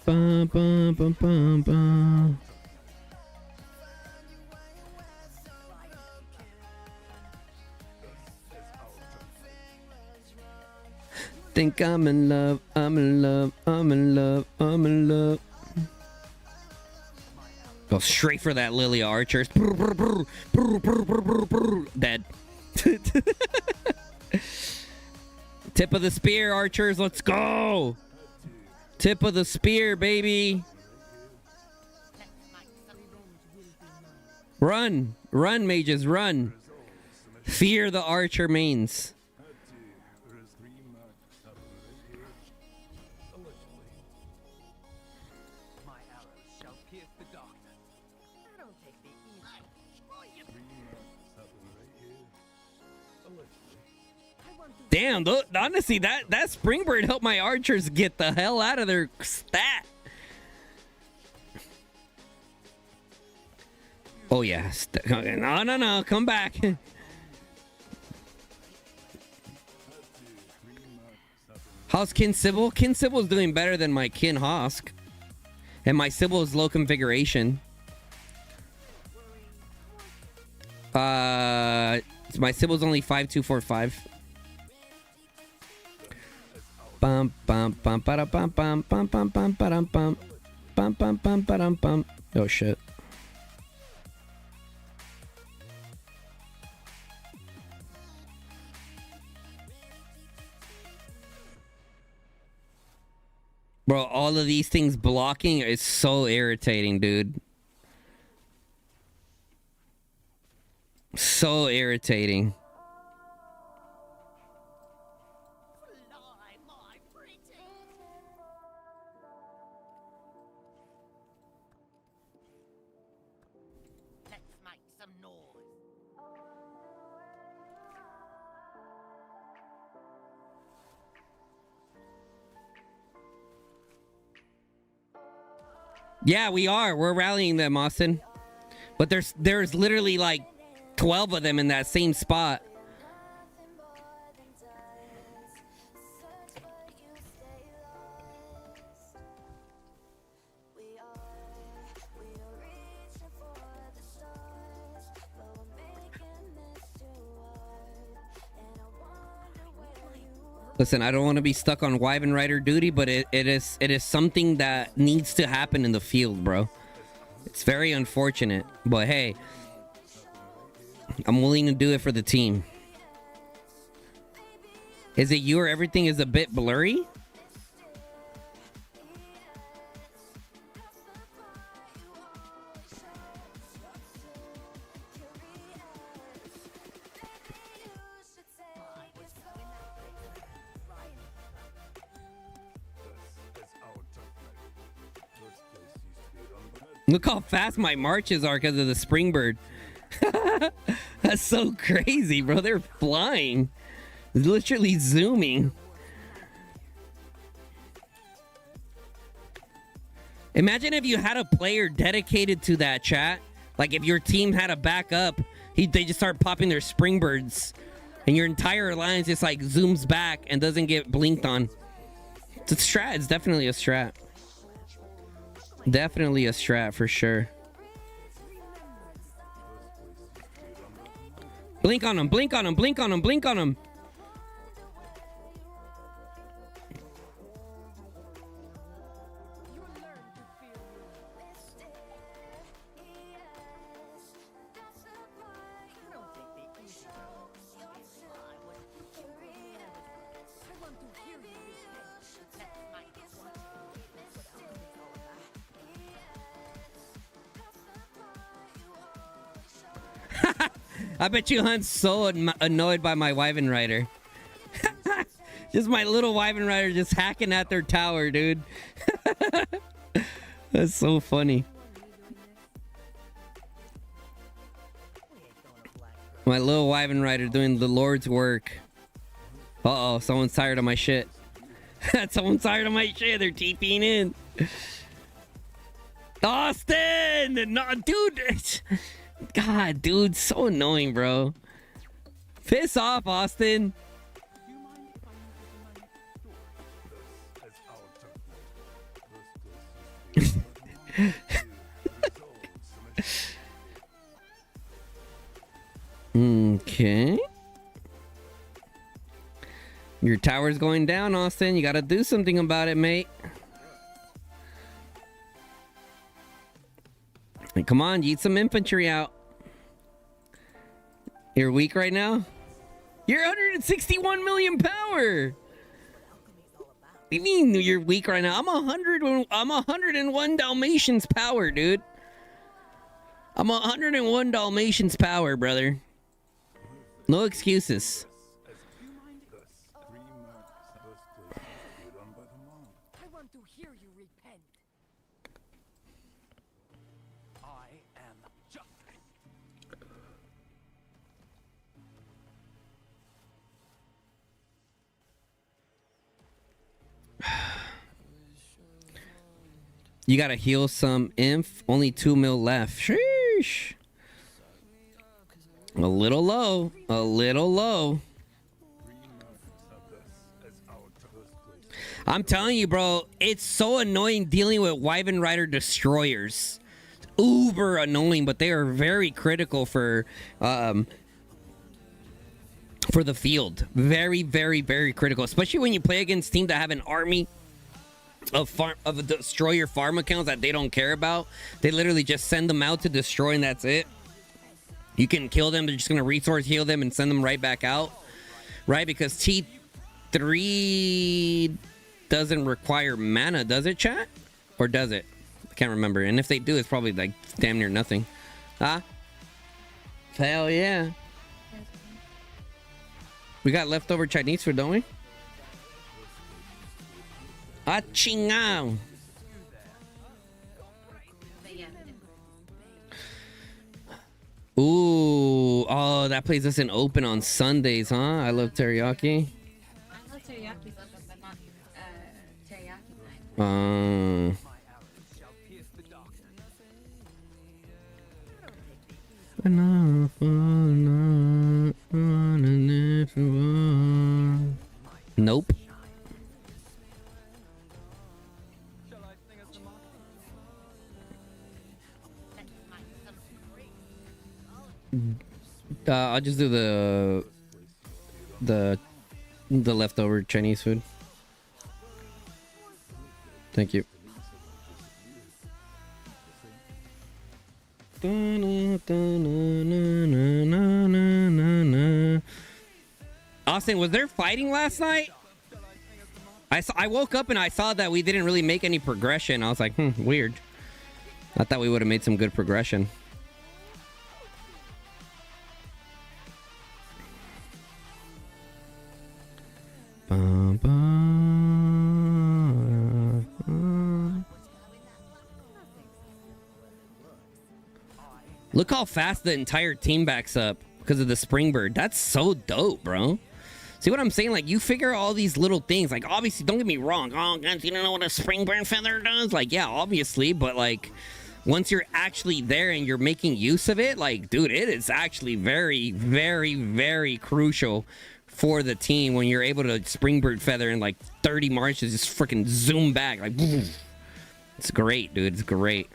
Bum, bum, bum, bum, bum. Think I'm in love, I'm in love, I'm in love, I'm in love. Go straight for that Lilia Archers. Dead. Tip of the spear, Archers, let's go. Tip of the spear, baby. Run. Run, mages, run. Fear the archer mains. Damn, honestly, that Springbird helped my archers get the hell out of their stat. Oh, yeah. No. Come back. How's Kin Sybil? Kin Sybil's doing better than my Kin Hosk. And my Sybil is low configuration. My Sybil's only 5245. Bum bum bum ba bum bum bum bum bum ba bum bum bum bum ba bum. Oh shit. Bro, all of these things blocking is so irritating, dude. So irritating. Let's make some noise. Yeah, we are. We're rallying them, Austin. But there's literally like 12 of them in that same spot. Listen, I don't want to be stuck on Wyvern Rider duty, but it is something that needs to happen in the field, bro. It's very unfortunate, but hey, I'm willing to do it for the team. Is it you or everything is a bit blurry? Look how fast my marches are because of the Springbird. That's so crazy, bro. They're flying. Literally zooming. Imagine if you had a player dedicated to that, chat. Like if your team had a backup, they just start popping their Springbirds. And your entire alliance just like zooms back and doesn't get blinked on. It's a strat. It's definitely a strat. Definitely a strat for sure. Blink on him, blink on him, blink on him, blink on him. I bet you Hunt's so annoyed by my Wyvern Rider. Just my little Wyvern Rider just hacking at their tower, dude. That's so funny. My little Wyvern Rider doing the Lord's work. Uh-oh, someone's tired of my shit. Someone's tired of my shit. They're TPing in. Austin! No, dude. God, dude, so annoying, bro. Piss off, Austin. Okay. Your tower's going down, Austin. You gotta do something about it, mate. Hey, come on, yeet some infantry out. You're weak right now? You're 161 million power. What do you mean you're weak right now? I'm 101 Dalmatians power, dude. I'm 101 Dalmatians power, brother. No excuses. I want to hear you repent. I am justice. You gotta heal some inf. Only 2 mil left. Sheesh. A little low. A little low. I'm telling you, bro, it's so annoying dealing with Wyvern Rider destroyers. Uber annoying, but they are very critical for the field. Very, very, very critical, especially when you play against teams that have an army of destroyer farm accounts that they don't care about. They literally just send them out to destroy, and that's it. You can kill them. They're just gonna resource heal them and send them right back out, right? Because T3 doesn't require mana, does it, chat? Or does it? I can't remember. And if they do, it's probably like damn near nothing. Huh? Hell yeah. We got leftover Chinese food, don't we? Ah, chingao. Ooh, oh, that place isn't open on Sundays, huh? I love teriyaki. I love teriyaki, but not teriyaki night. Nope. I'll just do the leftover Chinese food. Thank you. Austin, was there fighting last night? I woke up and I saw that we didn't really make any progression. I was like, weird. I thought we would have made some good progression. Look how fast the entire team backs up because of the Springbird. That's so dope, bro. See what I'm saying? Like, you figure all these little things. Like, obviously, don't get me wrong. Oh, guys, you don't know what a Springbird feather does? Like, yeah, obviously. But, like, once you're actually there and you're making use of it, like, dude, it is actually very, very, very crucial for the team when you're able to Springbird feather in, like, 30 marches, just freaking zoom back. Like, it's great, dude. It's great.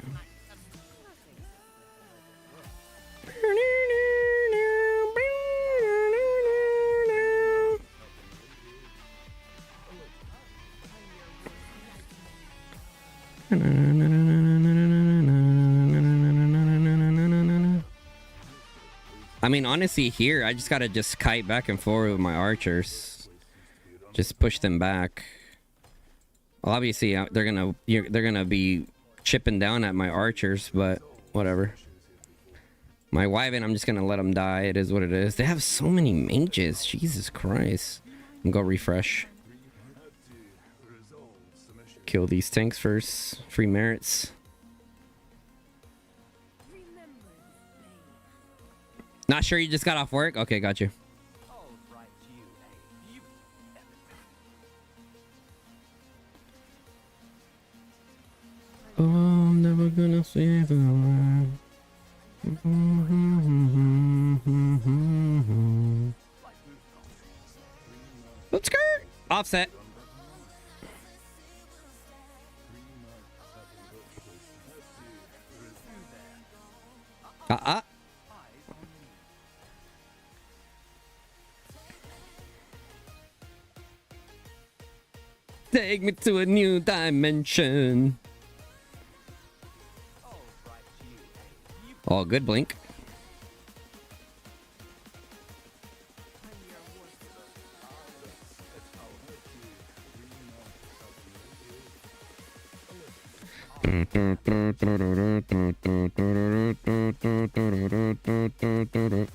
I mean, honestly, here I just gotta just kite back and forth with my archers, just push them back. Well, obviously, they're gonna be chipping down at my archers, but whatever. My Wyvern, I'm just gonna let them die. It is what it is. They have so many mages. Jesus Christ. I'm gonna go refresh. Kill these tanks first. Free merits. Not sure you just got off work? Okay, got you. Oh, I'm never gonna save the world. Let's go. Offset. Take me to a new dimension. Oh, good blink.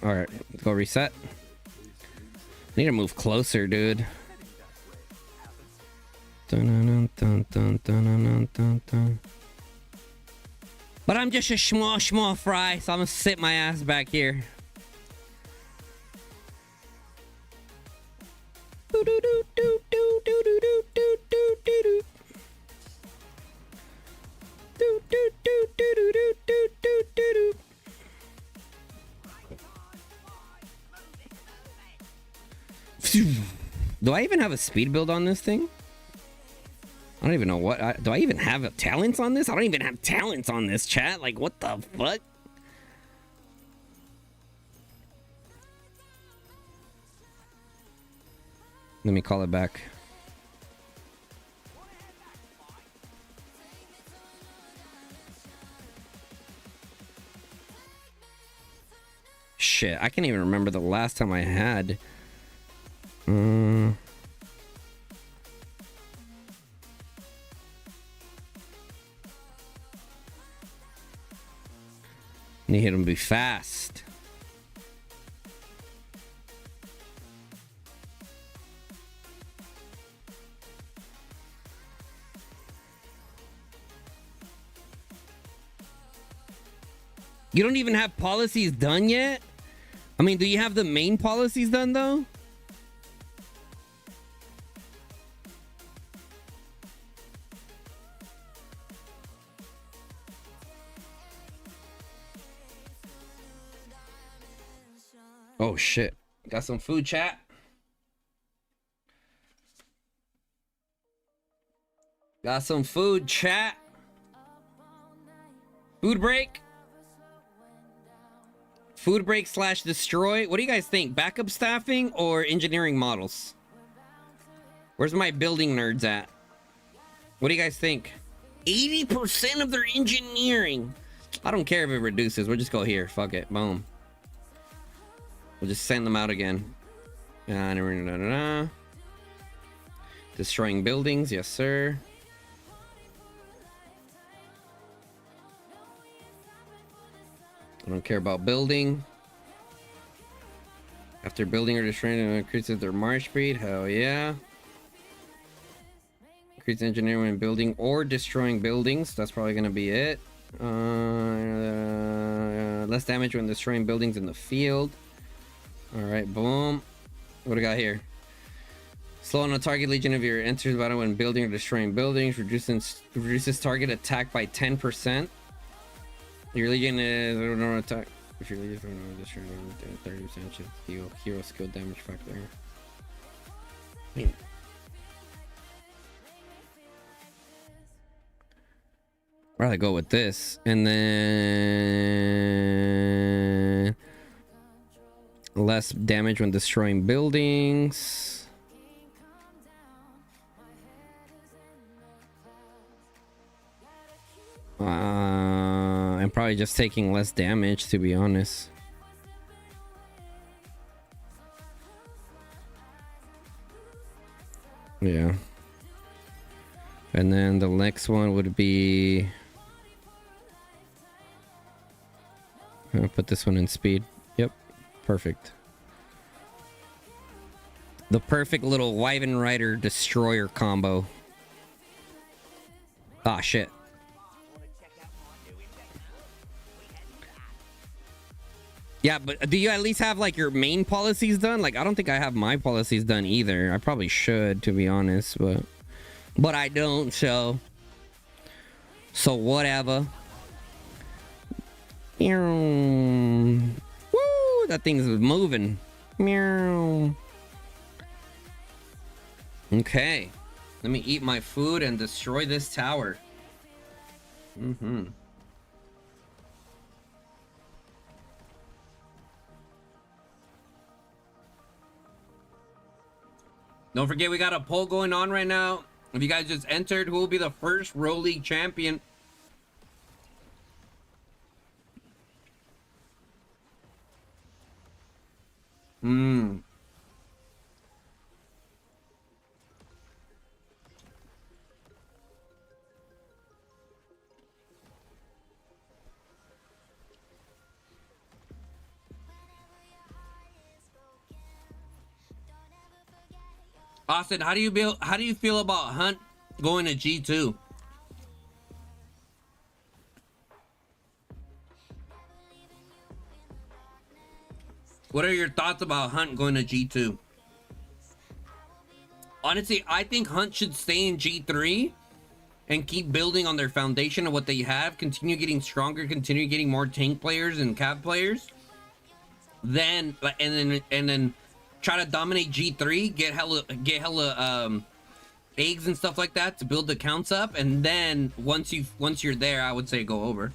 All right, go reset. Need to move closer, dude. But I'm just a small fry, so I'm gonna sit my ass back here. Do I even have a speed build on this thing? I don't even know what... do I even have talents on this? I don't even have talents on this, chat. Like, what the fuck? Let me call it back. Shit, I can't even remember the last time I had. Need him to be fast. You don't even have policies done yet? I mean, do you have the main policies done though? Oh shit. Got some food, chat. Got some food, chat. Food break. Food break / destroy. What do you guys think? Backup staffing or engineering models? Where's my building nerds at? What do you guys think? 80% of their engineering. I don't care if it reduces. We'll just go here. Fuck it. Boom. We'll just send them out again. Destroying buildings. Yes, sir. I don't care about building. After building or destroying, it increases their march speed. Hell yeah. Increase engineering when building or destroying buildings. That's probably going to be it. Less damage when destroying buildings in the field. Alright, boom. What do we got here? Slow on a target legion of your enters battle when building or destroying buildings. Reduces target attack by 10%. Your legion is no attack. If your legion is destroying 30% should deal hero skill damage factor. I mean, I'd rather go with this. And then less damage when destroying buildings. I'm probably just taking less damage, to be honest. Yeah. And then the next one would be... I'll put this one in speed. Yep. Perfect. The perfect little Wyvern Rider Destroyer combo. Ah, shit. Yeah, but do you at least have like your main policies done? Like, I don't think I have my policies done either. I probably should, to be honest, but I don't, so whatever. Meow. Woo, that thing's moving. Meow. Okay, let me eat my food and destroy this tower. Don't forget, we got a poll going on right now. If you guys just entered, who will be the first Row League champion? Austin, how do you feel about Hunt going to G2? What are your thoughts about Hunt going to G2? Honestly, I think Hunt should stay in G3 and keep building on their foundation of what they have, continue getting stronger, continue getting more tank players and cav players. Then try to dominate G3, get hella eggs and stuff like that to build the counts up, and then once you're there, I would say go over.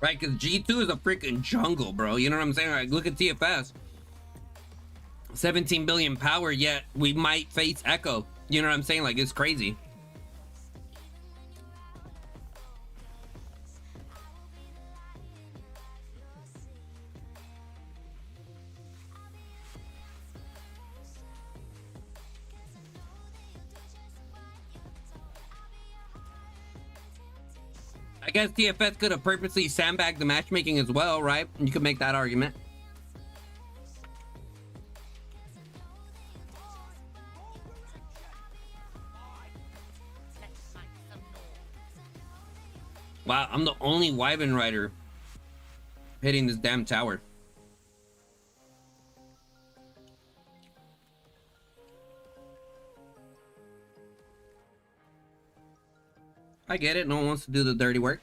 Right, because G2 is a freaking jungle, bro. You know what I'm saying? Like, look at TFS. 17 billion power, yet we might face Echo. You know what I'm saying? Like, it's crazy. I guess TFS could have purposely sandbagged the matchmaking as well, right? You could make that argument. Wow, I'm the only Wyvern rider hitting this damn tower. I get it. No one wants to do the dirty work.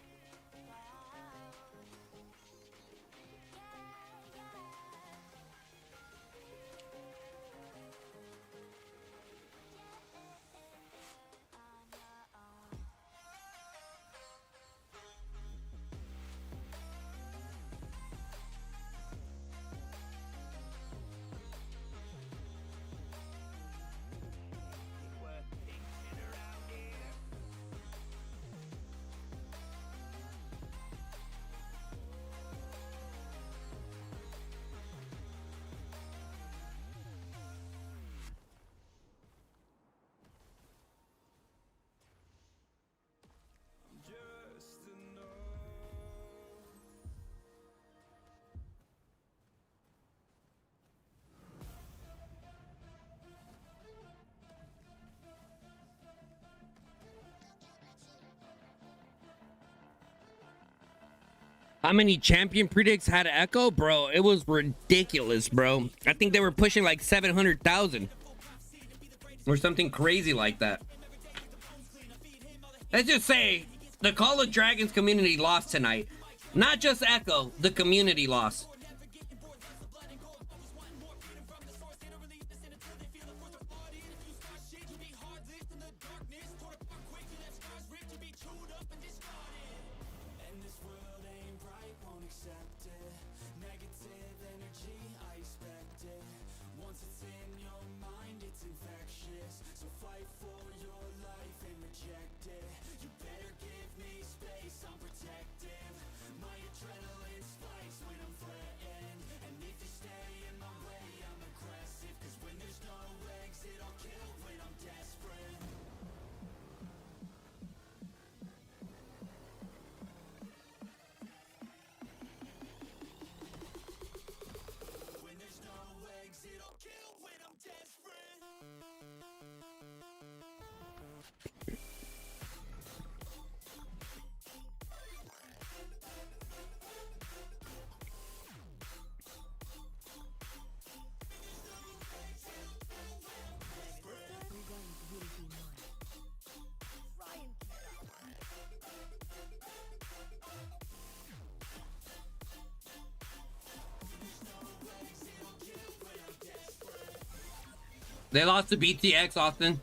How many champion predicts had Echo? Bro, it was ridiculous, bro. I think they were pushing like 700,000 or something crazy like that. Let's just say the Call of Dragons community lost tonight. Not just Echo, the community lost. They lost to BTX, Austin.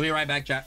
I'll be right back, chat.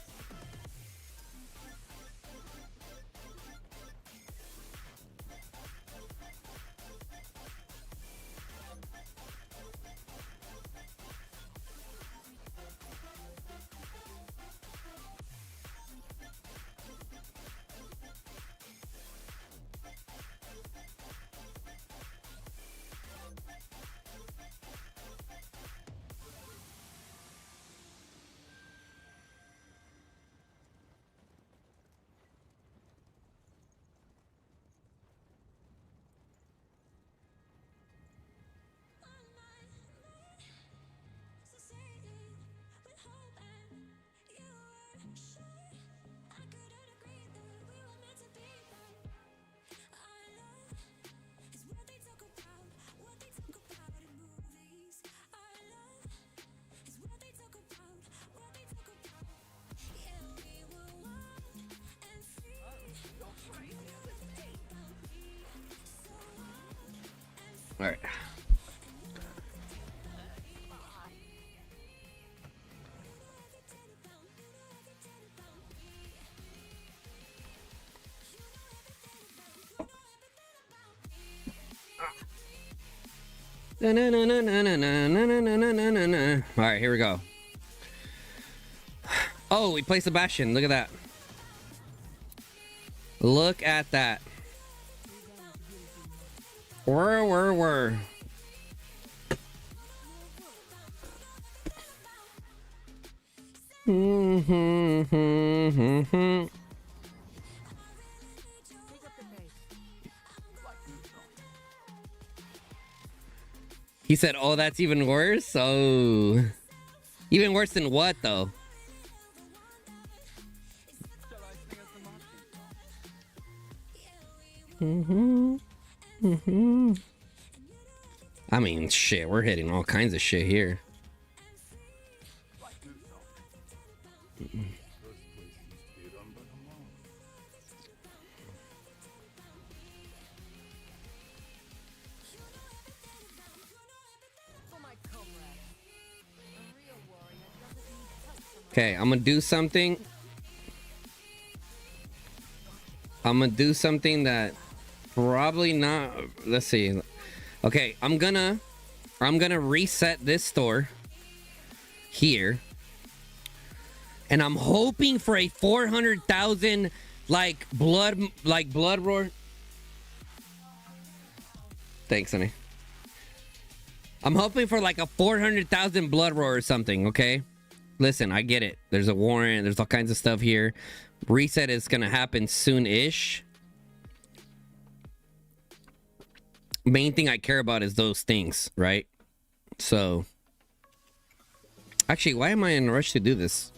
All right. All right, here we go. Oh, we play Sebastian. Look at that. Look at that. Whir. He said, oh, that's even worse? Oh. Even worse than what, though? I mean, shit, we're hitting all kinds of shit here. Okay, I'm gonna do something. I'm gonna do something that probably not. Let's see. Okay, I'm gonna reset this store here, and I'm hoping for a 400,000 blood roar. Thanks, honey. I'm hoping for like a 400,000 blood roar or something. Okay. Listen, I get it. There's a warrant. There's all kinds of stuff here. Reset is going to happen soon-ish. Main thing I care about is those things, right? So, actually, why am I in a rush to do this?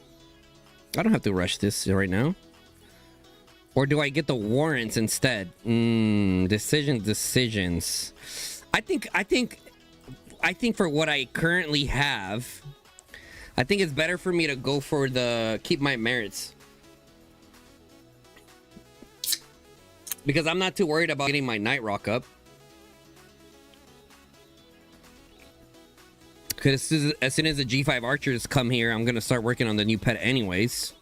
I don't have to rush this right now. Or do I get the warrants instead? Decisions. I think for what I currently have, I think it's better for me to go for the keep my merits. Because I'm not too worried about getting my Night Rock up. Because as soon as the G5 archers come here, I'm going to start working on the new pet anyways.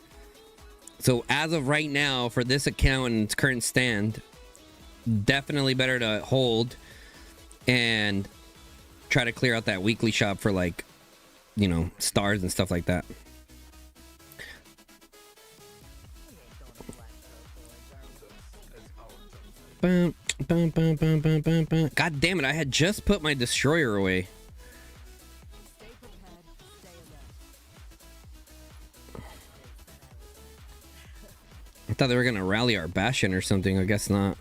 So as of right now, for this account and its current stand, definitely better to hold and try to clear out that weekly shop for like, you know, stars and stuff like that. God damn it, I had just put my destroyer away. I thought they were gonna rally our Bastion or something. I guess not.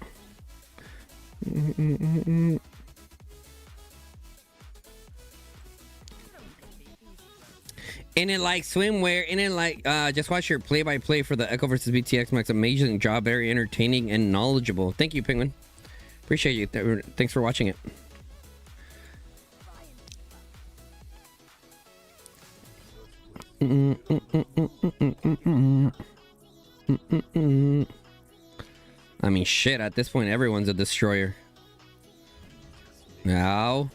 In it like swimwear, in it like just watch your play-by-play for the Echo versus BTX Max. Amazing job, very entertaining and knowledgeable. Thank you, Penguin. Appreciate you. Thanks for watching it. I mean, shit, at this point, everyone's a destroyer. Now.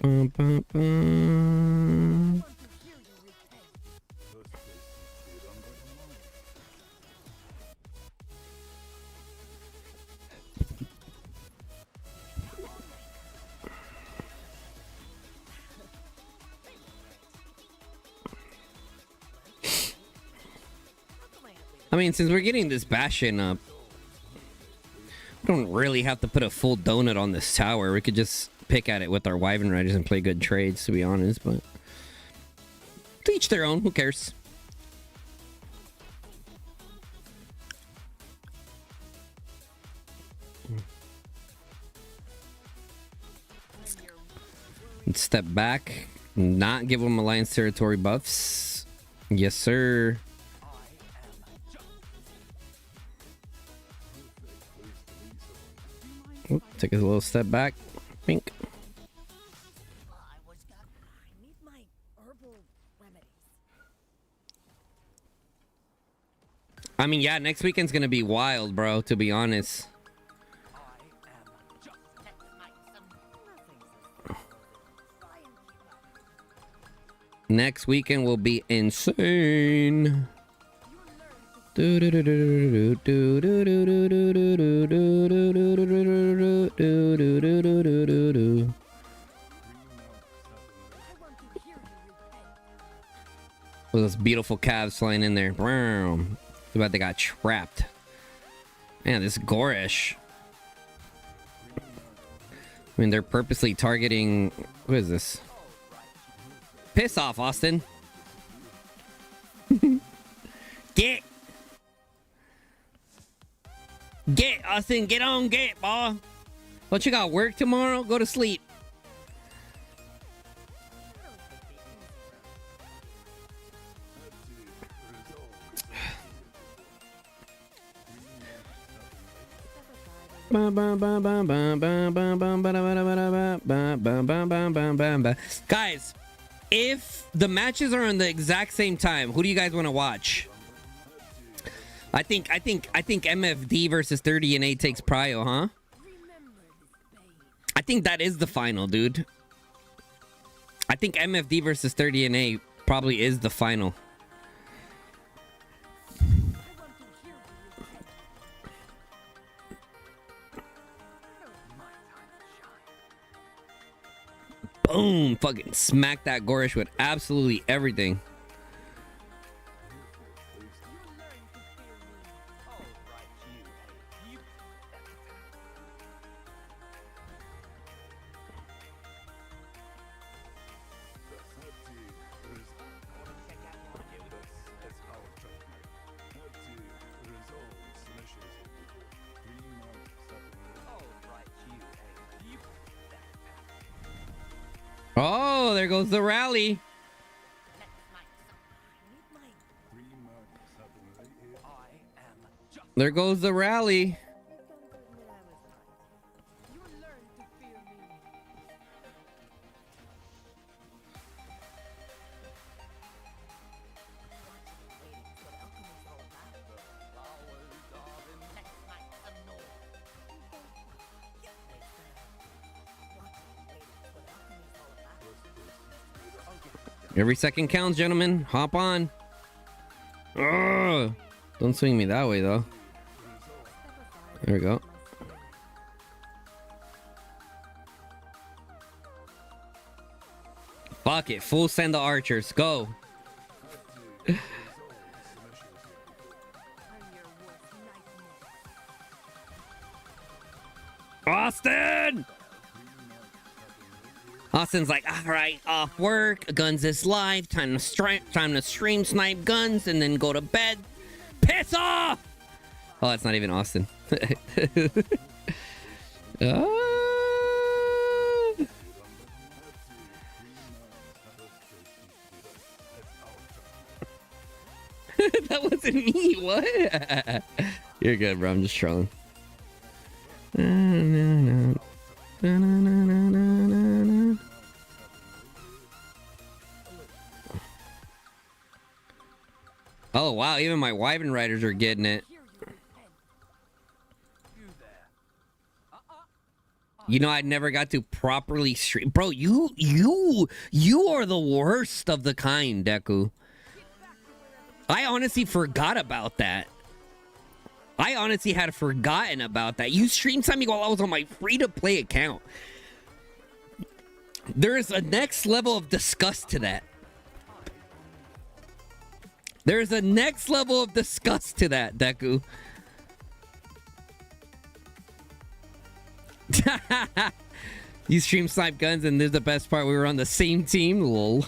Bum, bum, bum. I mean, since we're getting this Bastion up, we don't really have to put a full donut on this tower. We could just pick at it with our Wyvern Riders and play good trades, to be honest, but to each their own. Who cares? Let's step back, not give them Alliance territory buffs. Yes, sir. Oop, take a little step back. Pink. I need my herbal remedies. I mean, yeah, next weekend's gonna be wild, bro, to be honest. Next weekend will be insane. With those beautiful calves flying in there. Too bad they got trapped. Man, this Gorish. I mean, they're purposely targeting... Who is this? Piss off, Austin. Get, Austin. Get on, get, boy. What, you got work tomorrow? Go to sleep. Guys, if the matches are on the exact same time, who do you guys want to watch? I think MFD versus 30 and 8 takes prio, huh? I think that is the final, dude. I think MFD versus 30 and 8 probably is the final. Boom! Fucking smack that Gorish with absolutely everything. Oh, there goes the rally. There goes the rally. Every second counts, gentlemen. Hop on. Ugh. Don't swing me that way, though. There we go. Fuck it. Full send the archers. Go. Austin! Austin's like, all right, off work, guns is live, time to stream snipe guns and then go to bed. Piss off! Oh, that's not even Austin. That wasn't me. What? You're good, bro. I'm just trolling. Oh wow, even my Wyvern Riders are getting it. You know, I never got to properly stream. Bro, you are the worst of the kind, Deku. I honestly forgot about that. I honestly had forgotten about that. You streamed something while I was on my free-to-play account. There is a next level of disgust to that. There's a next level of disgust to that, Deku. You stream snipe guns, and there's the best part. We were on the same team. Lol.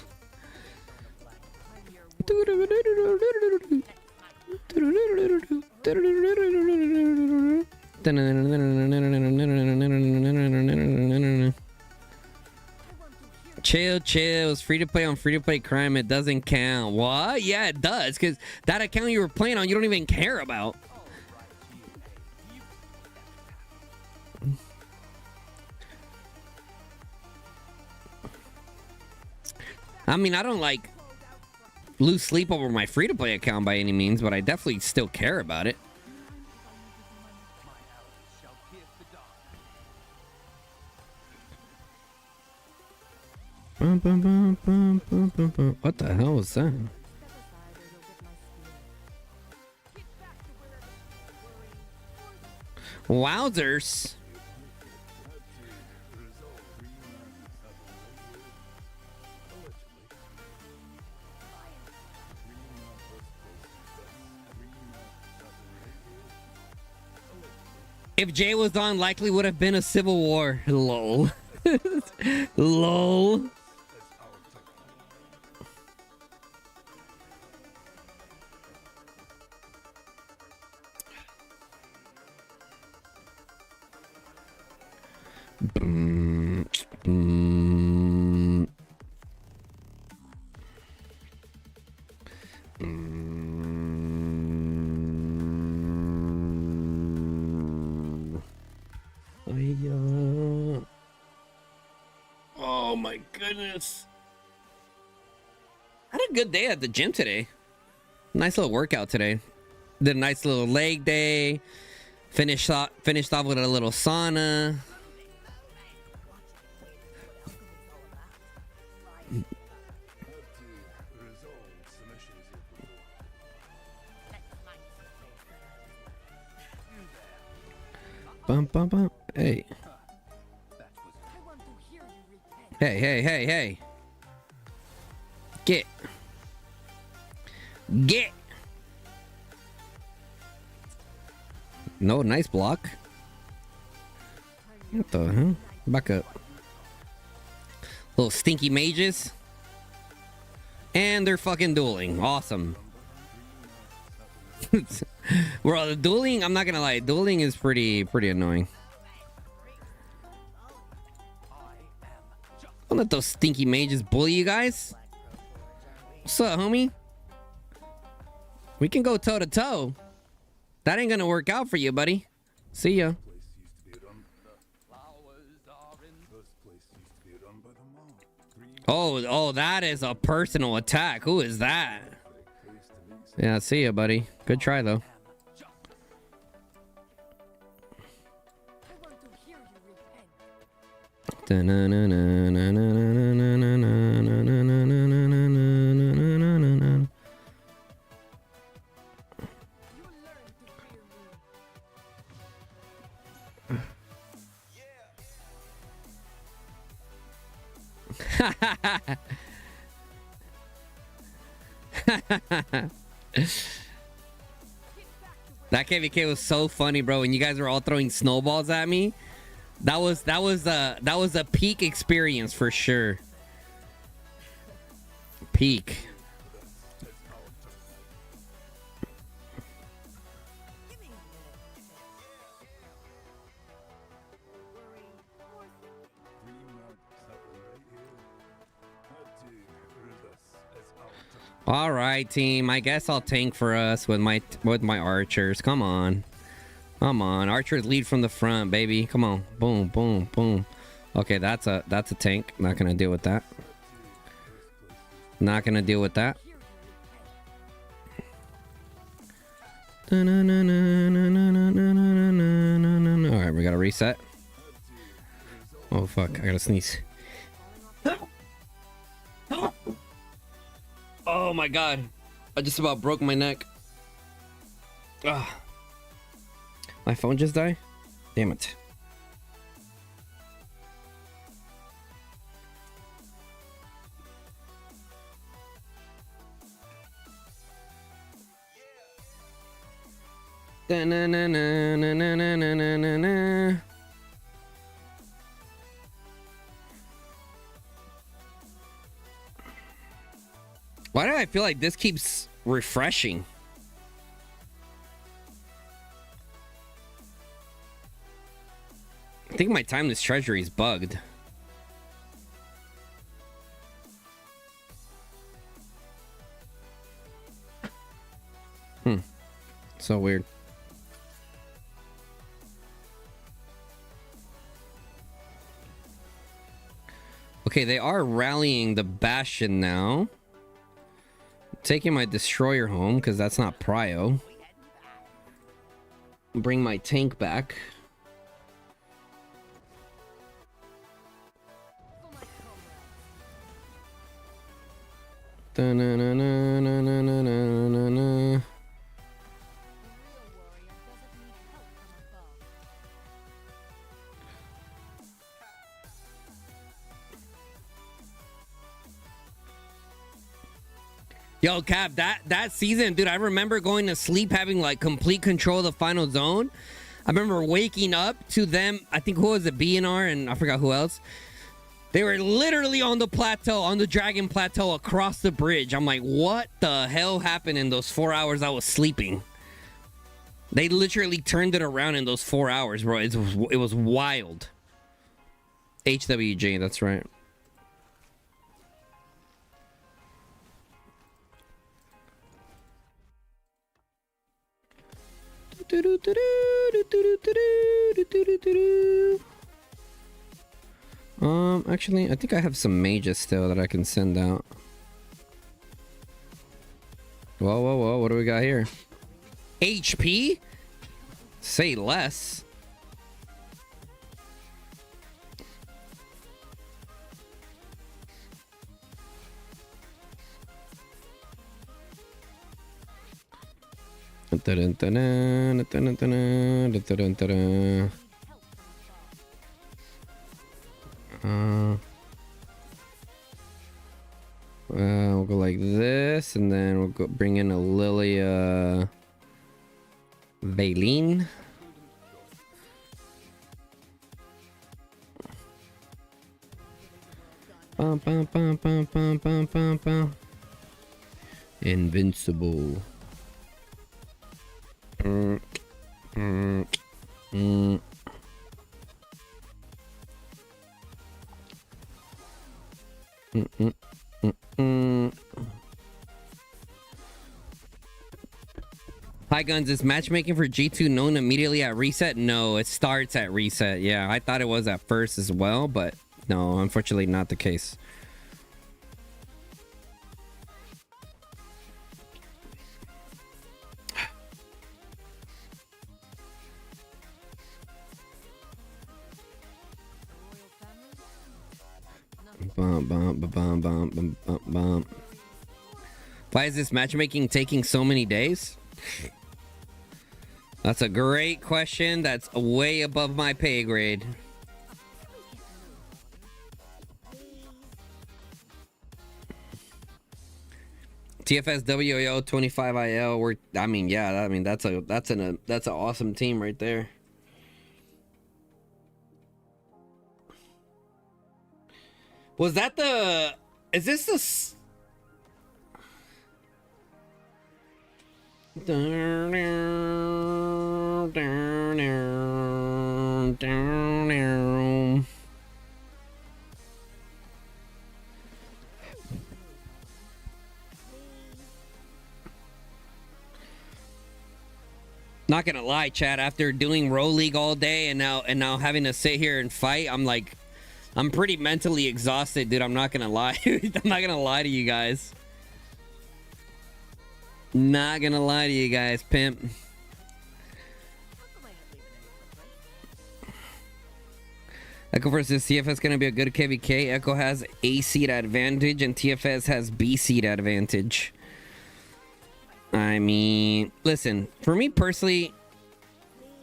Chill, chill. It's free to play on free to play crime. It doesn't count. What? Yeah, it does. Because that account you were playing on, you don't even care about. I mean, I don't like lose sleep over my free to play account by any means, but I definitely still care about it. Bum, bum, bum, bum, bum, bum, bum. What the hell was that? Wowzers. If Jay was on, likely would have been a civil war. Lol. Lol. Oh my goodness. I had a good day at the gym today. Nice little workout today. Did a nice little leg day. Finished off with a little sauna. Bum bum bum. Hey. Hey, hey, hey, hey. Get. Get. No, nice block. What the hell? Back up. Little stinky mages. And they're fucking dueling. Awesome. Bro, the dueling, I'm not gonna lie, dueling is pretty annoying. Don't let those stinky mages bully you guys. What's up, homie? We can go toe to toe. That ain't gonna work out for you, buddy. See ya. Oh, that is a personal attack. Who is that? Yeah, see ya, buddy. Good try, though. That KVK was so funny, bro. When you guys were all throwing snowballs at me, that was a peak experience for sure. Peak. All right, team. I guess I'll tank for us with my archers. Come on. Come on. Archers lead from the front, baby. Come on. Boom, boom, boom. Okay, that's a tank. Not gonna deal with that. Not gonna deal with that. All right, we gotta reset. Oh fuck, I gotta sneeze. Oh my god, I just about broke my neck. Ugh. My phone just died? Damn it. Da-na-na-na-na-na-na-na-na-na. Why do I feel like this keeps refreshing? I think my timeless treasury is bugged. So weird. Okay, they are rallying the Bastion now. Taking my destroyer home because that's not prio. Bring my tank back. Da-na-na-na-na-na-na-na-na. Yo, Cap, that season, dude, I remember going to sleep having like complete control of the final zone. I remember waking up to them. I think who was it, BNR, and I forgot who else. They were literally on the plateau, on the Dragon Plateau across the bridge. I'm like, what the hell happened in those 4 hours I was sleeping? They literally turned it around in those 4 hours, bro. It was wild. HWG, that's right. Actually, I think I have some mages still that I can send out. Whoa, whoa, whoa, what do we got here? HP? Say less. We'll go like this, and then we'll go bring in a Lilia Valine. Bum, bum, bum, bum, bum, bum, bum, bum. Invincible. Mm, mm, mm. Mm, mm, mm, mm. Hi Guns, is matchmaking for G2 known immediately at reset? No, it starts at reset. Yeah, I thought it was at first as well, but no, unfortunately not the case. Bum, bum, bum, bum, bum, bum, bum. Why is this matchmaking taking so many days? That's a great question. That's way above my pay grade. TFS WAO 25IL. That's an awesome team right there. Was that the... Is this the... Not gonna lie, chat, after doing Row League all day and now having to sit here and fight, I'm pretty mentally exhausted, dude. I'm not gonna lie. I'm not gonna lie to you guys. Not gonna lie to you guys, pimp. Echo versus TFS gonna be a good KVK. Echo has A seed advantage and TFS has B seed advantage. I mean, listen, for me personally,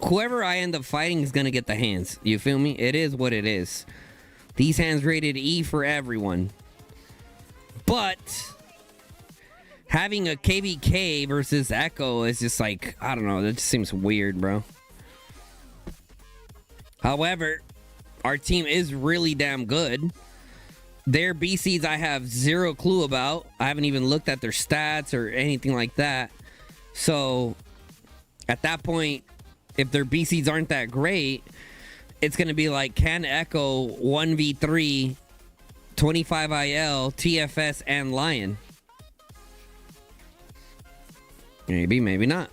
whoever I end up fighting is gonna get the hands. You feel me? It is what it is. These hands rated E for everyone. But having a KVK versus Echo is just like, I don't know, that just seems weird, bro. However, our team is really damn good. Their B seeds I have zero clue about. I haven't even looked at their stats or anything like that. So at that point, if their B seeds aren't that great, it's going to be like, can Echo 1v3, 25 IL, TFS, and Lion? Maybe, maybe not.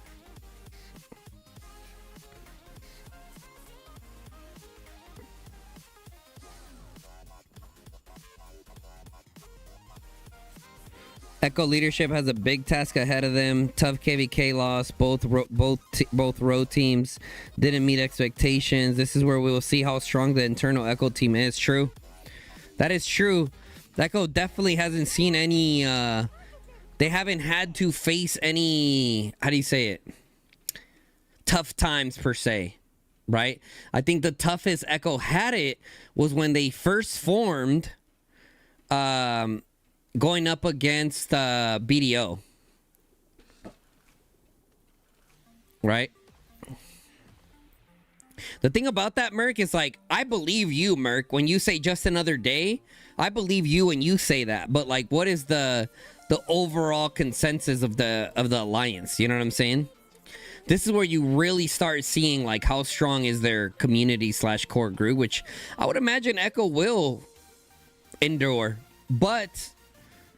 Echo leadership has a big task ahead of them. Tough KVK loss. Both road teams didn't meet expectations. This is where we will see how strong the internal Echo team is. True. That is true. Echo definitely hasn't seen any... they haven't had to face any... How do you say it? Tough times, per se. Right? I think the toughest Echo had it was when they first formed... going up against BDO. Right? The thing about that, Merc, is like, I believe you, Merc, when you say just another day. I believe you when you say that. But like, what is the overall consensus of the alliance? You know what I'm saying? This is where you really start seeing like how strong is their community / core group, which I would imagine Echo will endure. But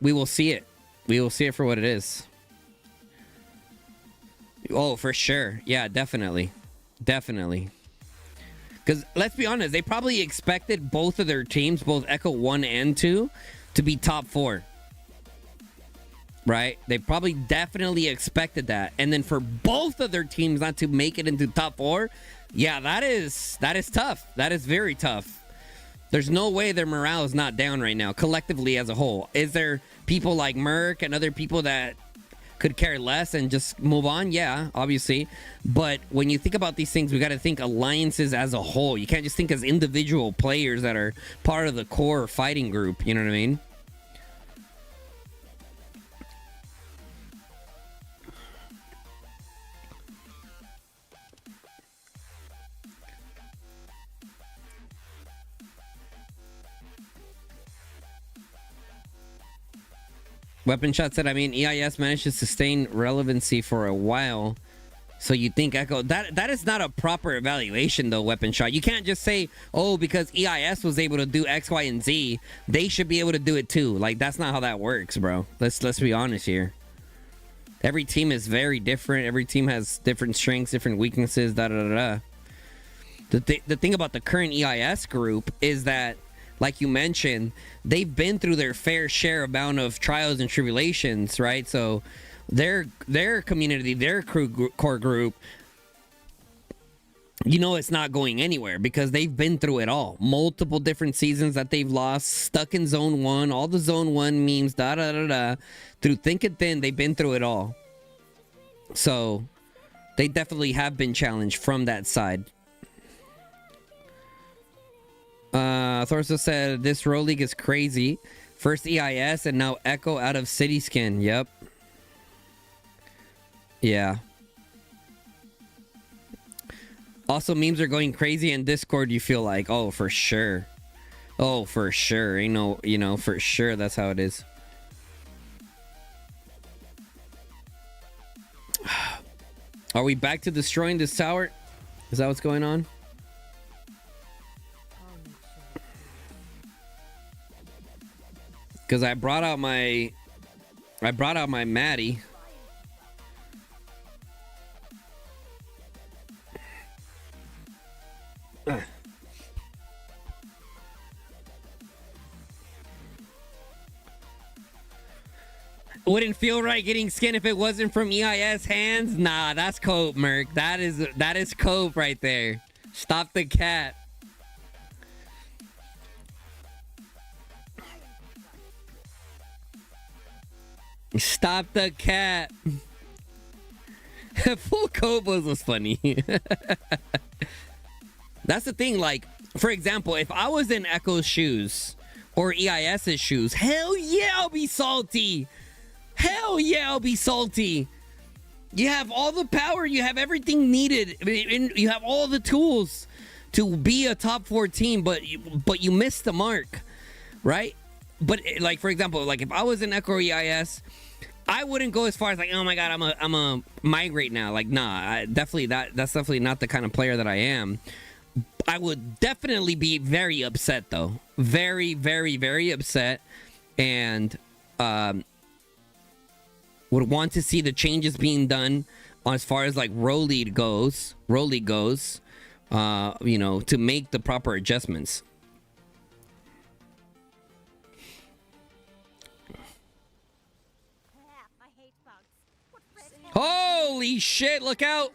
we will see it. We will see it for what it is. Oh, for sure. Yeah, definitely. Definitely. Because let's be honest, they probably expected both of their teams, both Echo 1 and 2, to be top 4. Right? They probably definitely expected that. And then for both of their teams not to make it into top 4, yeah, that is tough. That is very tough. There's no way their morale is not down right now, collectively as a whole. Is there people like Merc and other people that could care less and just move on? Yeah, obviously. But when you think about these things, we got to think alliances as a whole. You can't just think as individual players that are part of the core fighting group. You know what I mean? Weapon Shot said, I mean, EIS managed to sustain relevancy for a while. So you think Echo... That is not a proper evaluation, though, Weapon Shot. You can't just say, oh, because EIS was able to do X, Y, and Z, they should be able to do it too. Like, that's not how that works, bro. Let's be honest here. Every team is very different. Every team has different strengths, different weaknesses, da-da-da-da. The thing about the current EIS group is that, like you mentioned, they've been through their fair share amount of trials and tribulations, right? So their community, their core group, you know, it's not going anywhere because they've been through it all. Multiple different seasons that they've lost, stuck in zone 1, all the zone 1 memes, da-da-da-da. Through thick and thin, they've been through it all. So they definitely have been challenged from that side. Thorso said, this Row League is crazy. First EIS and now Echo out of City Skin. Yep. Yeah. Also, memes are going crazy in Discord, you feel like. Oh, for sure. Oh, for sure. Ain't no, you know, for sure that's how it is. Are we back to destroying this tower? Is that what's going on? Because I brought out my Maddie. Wouldn't feel right getting skin if it wasn't from EIS hands. Nah, that's cope, Merc. That is cope right there. Stop the cat. Stop the cat. Full Cobos was funny. That's the thing, like, for example, if I was in Echo's shoes or EIS's shoes, hell yeah, I'll be salty. Hell yeah, I'll be salty. You have all the power. You have everything needed. And you have all the tools to be a top 4 team, but you missed the mark, right? But like, for example, like if I was in Echo EIS, I wouldn't go as far as like, oh my god, I'm a migrate now. Like, nah, that's definitely not the kind of player that I am. I would definitely be very upset though, very, very, very upset, and would want to see the changes being done as far as like row league goes, you know, to make the proper adjustments. I hate bugs. What red hell? Holy shit, look out.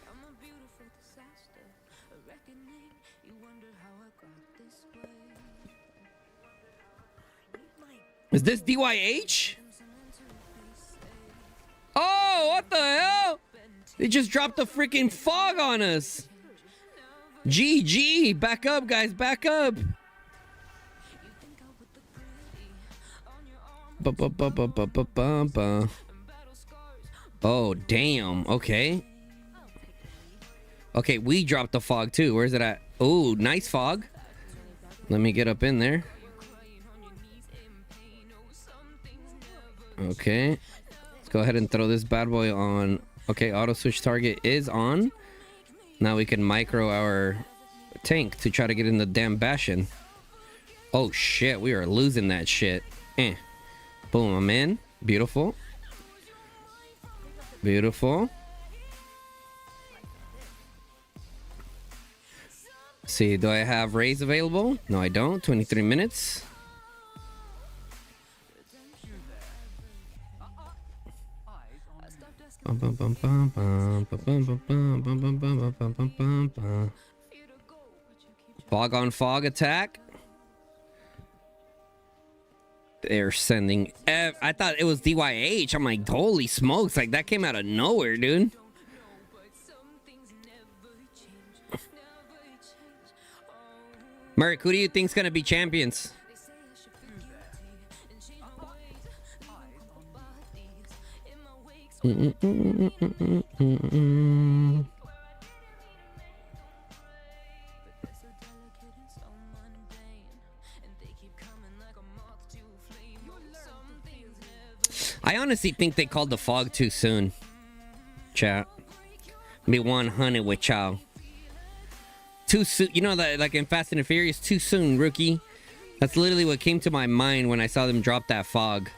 I'm a beautiful disaster, a reckoning. You wonder how I got this way. Is this DYH? Oh, what the hell? They just dropped a freaking fog on us. GG. Back up, guys. Back up. Ba-ba-ba-ba-ba-ba-ba. Oh, damn. Okay. Okay, we dropped the fog too. Where's it at? Oh, nice fog. Let me get up in there. Okay. Let's go ahead and throw this bad boy on. Okay, auto switch target is on. Now we can micro our tank to try to get in the damn bastion. Oh shit, we are losing that shit. Boom, I'm in. Beautiful. Beautiful. See, do I have raise available? No, I don't. 23 minutes. Fog on fog attack. They're sending I thought it was DYH. I'm like, holy smokes, like that came out of nowhere, dude. Merrick, who do you think's gonna be champions? I honestly think they called the fog too soon. Chat. Be 100 with y'all. Too soon. You know that, like in Fast and the Furious, too soon, rookie. That's literally what came to my mind when I saw them drop that fog.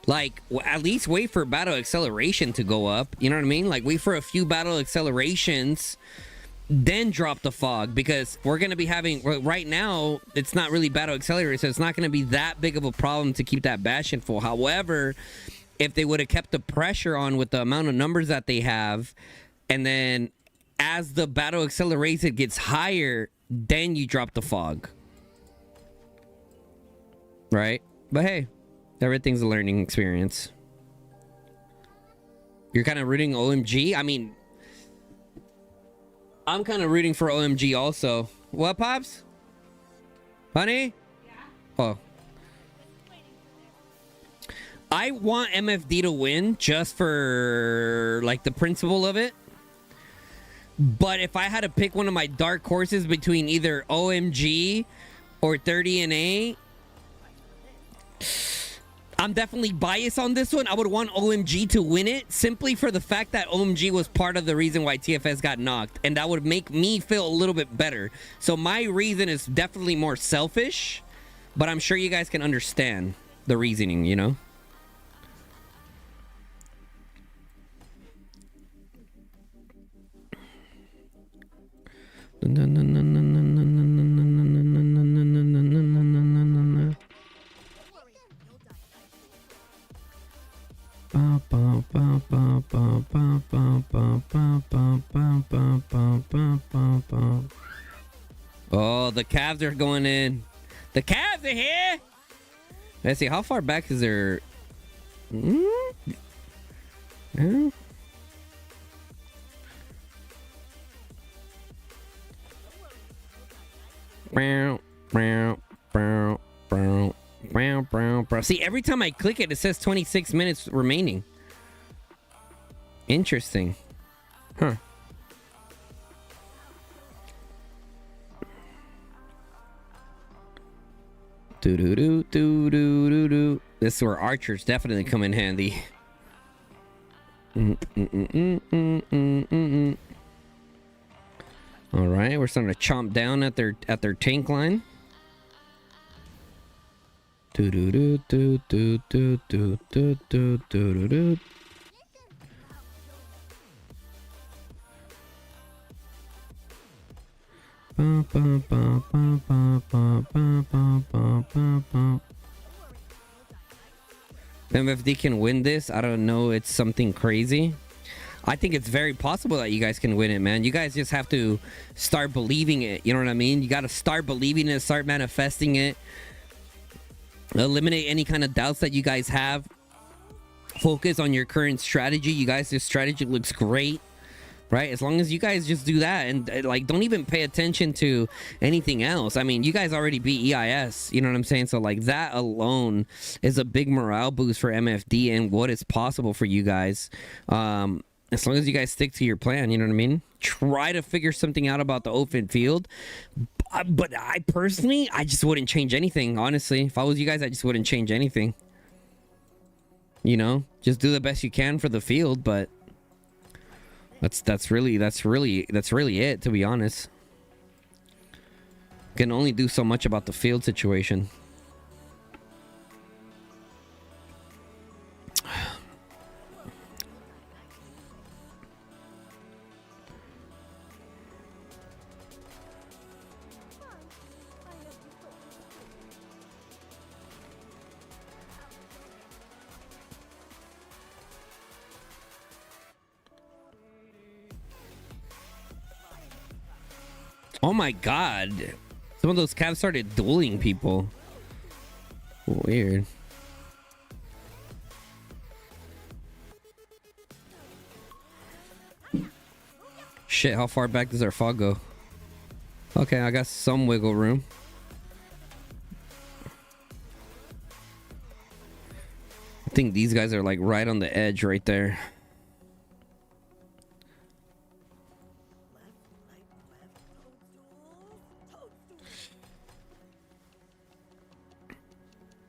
Like, at least wait for battle acceleration to go up. You know what I mean? Like, wait for a few battle accelerations, then drop the fog. Because we're going to be having... Right now, it's not really battle accelerator, so it's not going to be that big of a problem to keep that bastion full. However, if they would have kept the pressure on with the amount of numbers that they have, and then as the battle acceleration gets higher, then you drop the fog. Right? But hey... Everything's a learning experience. You're kind of rooting OMG? I mean, I'm kind of rooting for OMG also. What, Pops? Honey? Yeah? Oh. I want MFD to win just for, like, the principle of it. But if I had to pick one of my dark horses between either OMG or 30NA... I'm definitely biased on this one. I would want OMG to win it simply for the fact that OMG was part of the reason why TFS got knocked, and that would make me feel a little bit better. So my reason is definitely more selfish, but I'm sure you guys can understand the reasoning, you know? Oh, the Cavs are going in. The Cavs are here. Let's see, how far back is there? Yeah. See, every time I click it, it says 26 minutes remaining. Interesting. Huh. Do. This is where archers definitely come in handy. All right, we're starting to chomp down at their tank line. Do. MFD can win this. I don't know. It's something crazy. I think it's very possible that you guys can win it, man. You guys just have to start believing it. You know what I mean? You got to start believing it, start manifesting it. Eliminate any kind of doubts that you guys have. Focus on your current strategy. You guys, this strategy looks great, right? As long as you guys just do that and like don't even pay attention to anything else. I mean, you guys already beat EIS, you know what I'm saying? So like that alone is a big morale boost for MFD and what is possible for you guys. As long as you guys stick to your plan, you know what I mean? Try to figure something out about the open field. But I personally, I just wouldn't change anything, honestly. If I was you guys, I just wouldn't change anything. You know, just do the best you can for the field, but that's really it, to be honest. Can only do so much about the field situation. Oh my god. Some of those cats started dueling people. Weird. Shit, how far back does our fog go? Okay, I got some wiggle room. I think these guys are like right on the edge right there.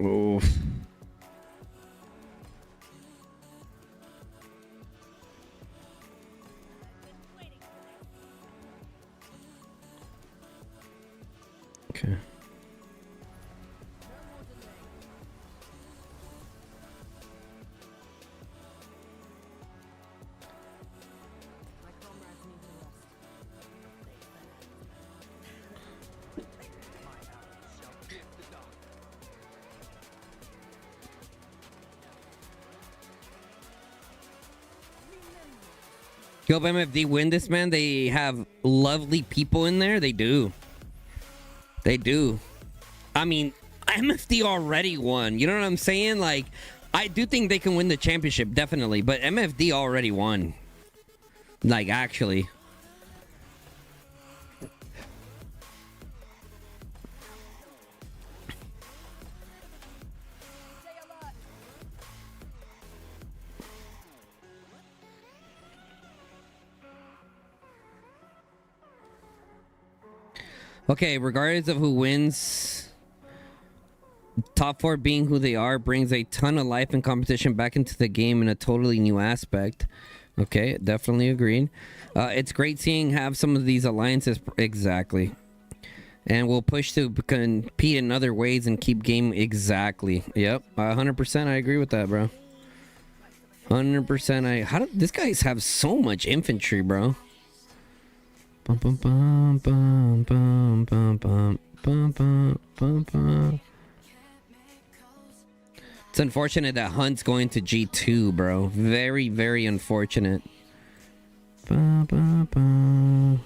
Oof. Okay. Yo, MFD win this, man. They have lovely people in there. They do. They do. I mean, MFD already won. You know what I'm saying? Like, I do think they can win the championship, definitely. But MFD already won. Like, actually. Okay, regardless of who wins, top four being who they are brings a ton of life and competition back into the game in a totally new aspect. Okay, definitely agreed. It's great seeing have some of these alliances exactly, and we'll push to compete in other ways and keep game exactly. Yep, 100%. I agree with that, bro. 100%. How do these guys have so much infantry, bro? Bum, bum, bum, bum, bum, bum, bum, bum, bum, bum, bum. It's unfortunate that Hunt's going to G2, bro. Very, very unfortunate. Ba, ba, ba.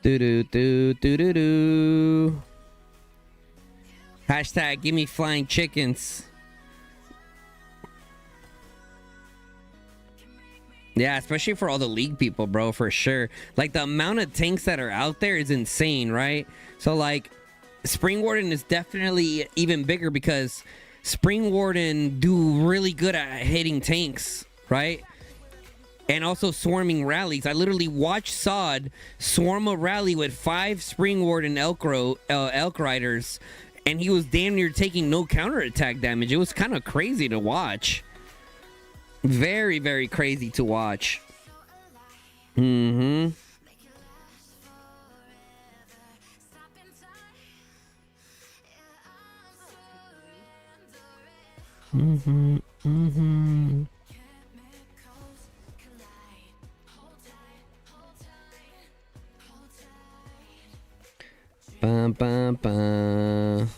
Do do do do do do. Hashtag give me flying chickens. Yeah, especially for all the league people, bro, for sure. Like, the amount of tanks that are out there is insane, right? So, like, Spring Warden is definitely even bigger because Spring Warden do really good at hitting tanks, right? And also swarming rallies. I literally watched Sod swarm a rally with 5 Spring Warden Elk Riders, and he was damn near taking no counterattack damage. It was kind of crazy to watch. Very, very crazy to watch. Mm-hmm. Mm-hmm. Mm-hmm. Bum, bum, bum.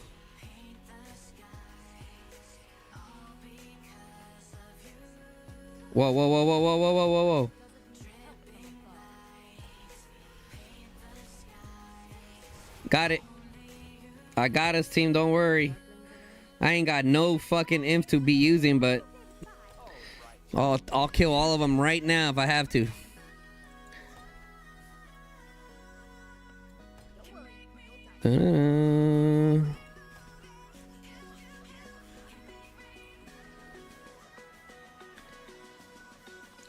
Whoa, whoa, whoa, whoa, whoa, whoa, whoa, whoa, whoa. Got it. I got us, team. Don't worry. I ain't got no fucking imp to be using, but I'll kill all of them right now if I have to.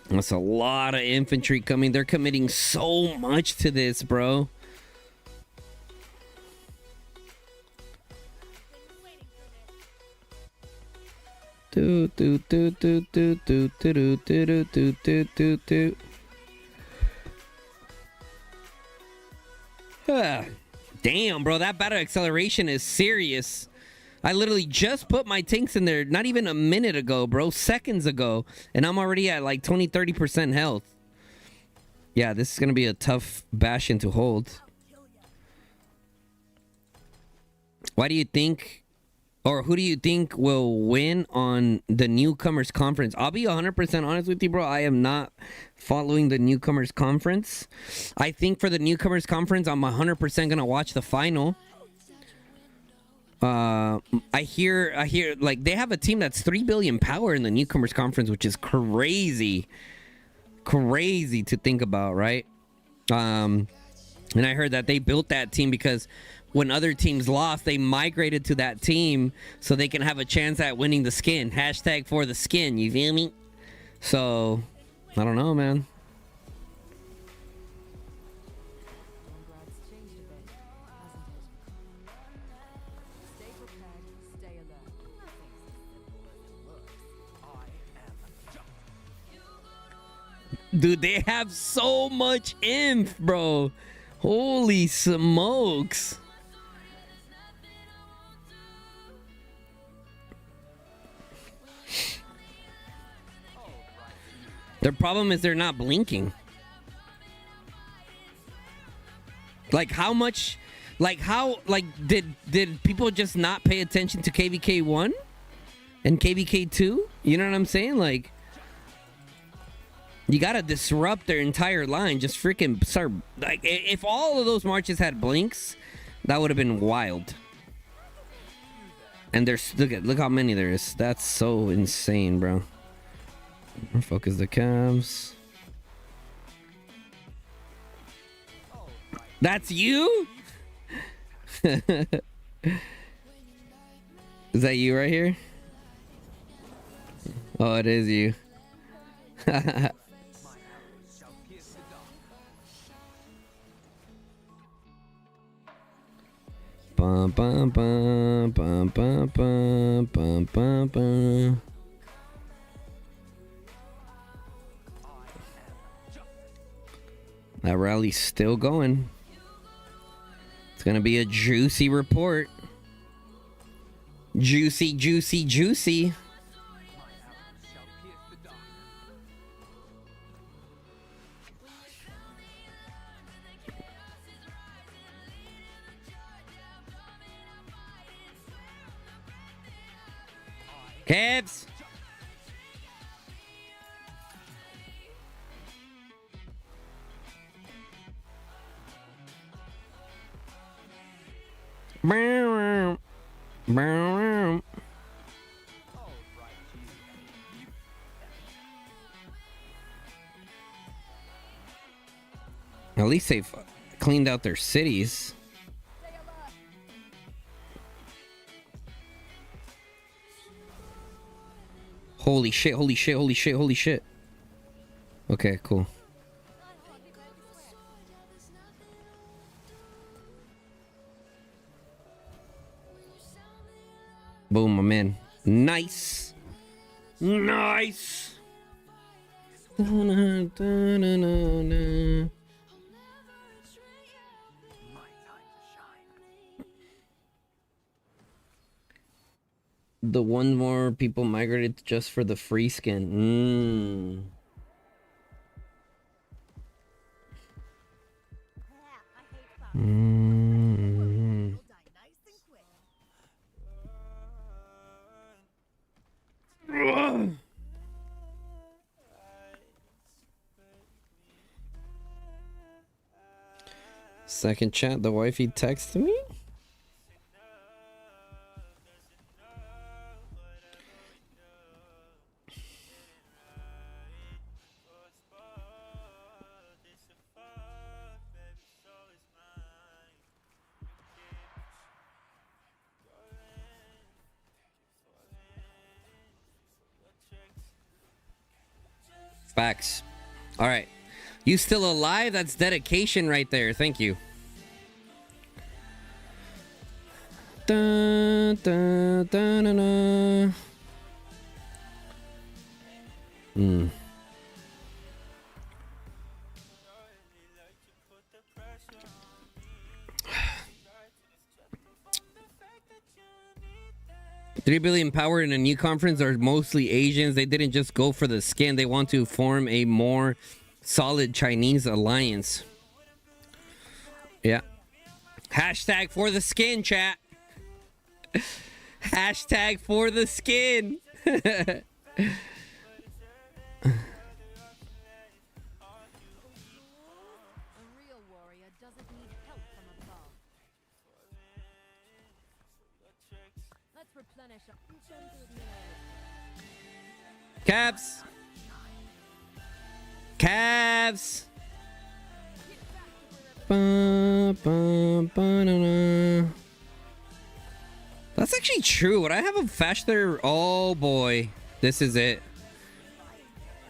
That's a lot of infantry coming. They're committing so much to this, bro. Do do do do do do do do do do do do. Damn, bro, that battle acceleration is serious. I literally just put my tanks in there not even a minute ago, bro, seconds ago, and I'm already at like 20-30% health. Yeah, this is gonna be a tough bastion to hold. Why do you think, or who do you think will win on the newcomers conference? I'll be 100% honest with you, bro. I am not following the newcomers conference. I think for the newcomers conference, I'm 100% gonna watch the final. I hear like they have a team that's 3 billion power in the newcomers conference, which is crazy to think about, right? And I heard that they built that team because when other teams lost, they migrated to that team so they can have a chance at winning the skin. Hashtag for the skin, you feel me? So I don't know, man. Dude, they have so much inf, bro. Holy smokes. Their problem is they're not blinking. Like how much, like how, like did people just not pay attention to KVK 1 and KVK 2? You know what I'm saying? Like, you gotta disrupt their entire line. Just freaking start. Like, if all of those marches had blinks, that would have been wild. And there's look how many there is. That's so insane, bro. Focus the cams. That's you? Is that you right here? Oh, it is you. Bum, bum, bum, bum, bum, bum, bum, bum, bum. That rally's still going. It's gonna be a juicy report. Juicy, juicy, juicy. Cabs. At least they've cleaned out their cities. Holy shit, holy shit, holy shit, holy shit. Okay, cool. Boom, my man. Nice. Nice. My time to shine. The one more people migrated just for the free skin. I hate bugs. You'll die nice and quick. Second chat, the wifey texted me. Facts. All right. You still alive? That's dedication right there. Thank you. Dun, dun, dun, dun, dun. $3 billion power in a new conference are mostly Asians. They didn't just go for the skin. They want to form a more solid Chinese alliance. Yeah. Hashtag for the skin, chat. Hashtag for the skin. A real warrior doesn't need help from above. Let's replenish our Cavs. Cavs. Ba, ba, ba, na, na. That's actually true. Would I have a faster? Oh boy. This is it.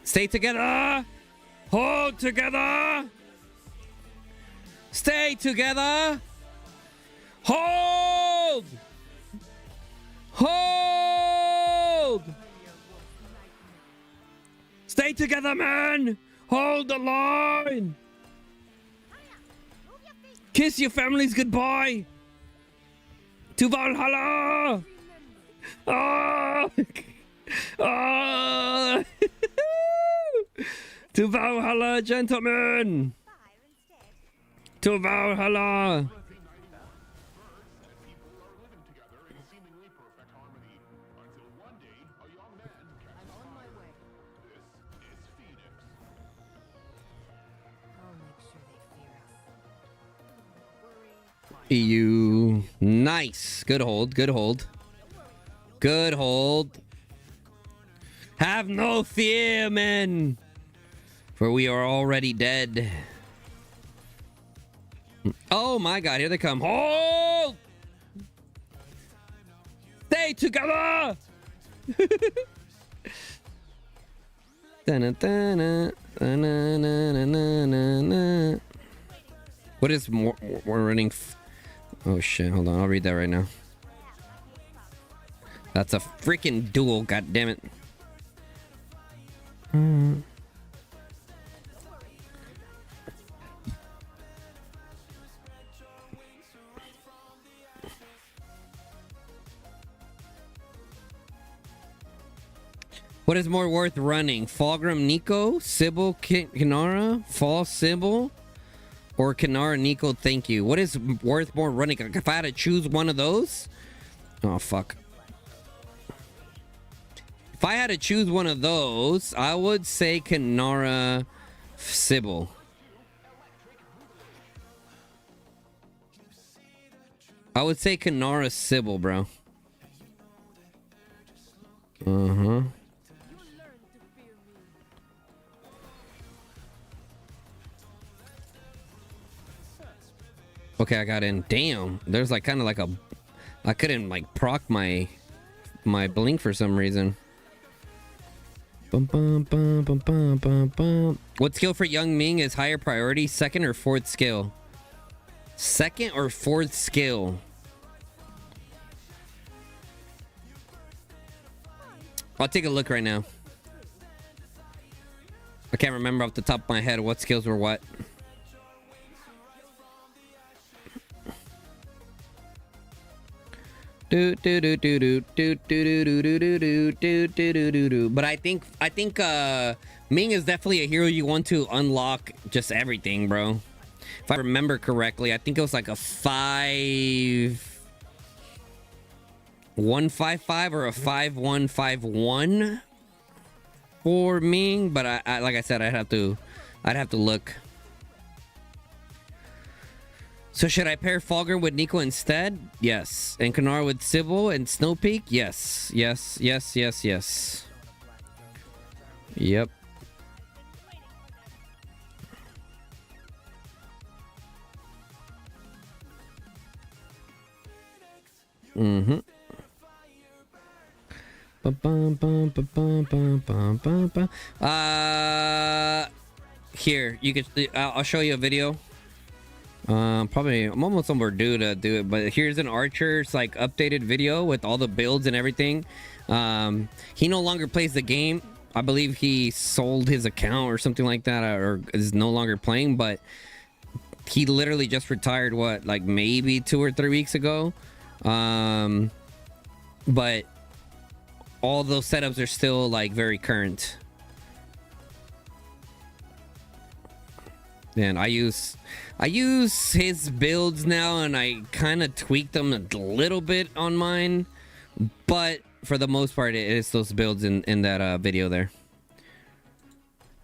Stay together. Hold together. Stay together. Hold. Hold. Stay together, man. Hold the line. Kiss your families goodbye. To Valhalla. Oh. Oh. To Valhalla, gentlemen. To Valhalla. EU. Nice. Good hold. Good hold. Good hold. Have no fear, men. For we are already dead. Oh my god, here they come. Hold! Stay together! What is more running? Oh shit, hold on, I'll read that right now. That's a freaking duel, god damn it. What is more worth running? Fulgrim Nico, Sybil Kinara, Fall Sybil, or Kinara Nico, thank you. What is worth more running? Like if I had to choose one of those? Oh, fuck. If I had to choose one of those, I would say Kinara Sybil. I would say Kinara Sybil, bro. Okay, I got in. Damn. There's like kind of like a... I couldn't like proc my blink for some reason. Bum, bum, bum, bum, bum, bum, bum. What skill for Young Ming is higher priority? Second or fourth skill? Second or fourth skill? I'll take a look right now. I can't remember off the top of my head what skills were what. But I think Ming is definitely a hero you want to unlock just everything, bro. If I remember correctly, I think it was like a 5-1-5-5 or a 5-1-5-1 for Ming, but I like I said, I'd have to look. So should I pair Fulgur with Nico instead? Yes. And Kanara with Sybil and Snowpeak? Yes. Yes. Yes. Yes. Yes. Yep. Mm-hmm. Here, you could. I'll show you a video. Probably I'm almost overdue to do it, but here's an Archer's like updated video with all the builds and everything. He no longer plays the game. I believe he sold his account or something like that, or is no longer playing, but he literally just retired, what, like maybe 2 or 3 weeks ago. But all those setups are still like very current. And I use his builds now, and I kind of tweak them a little bit on mine, but for the most part it is those builds in that video there.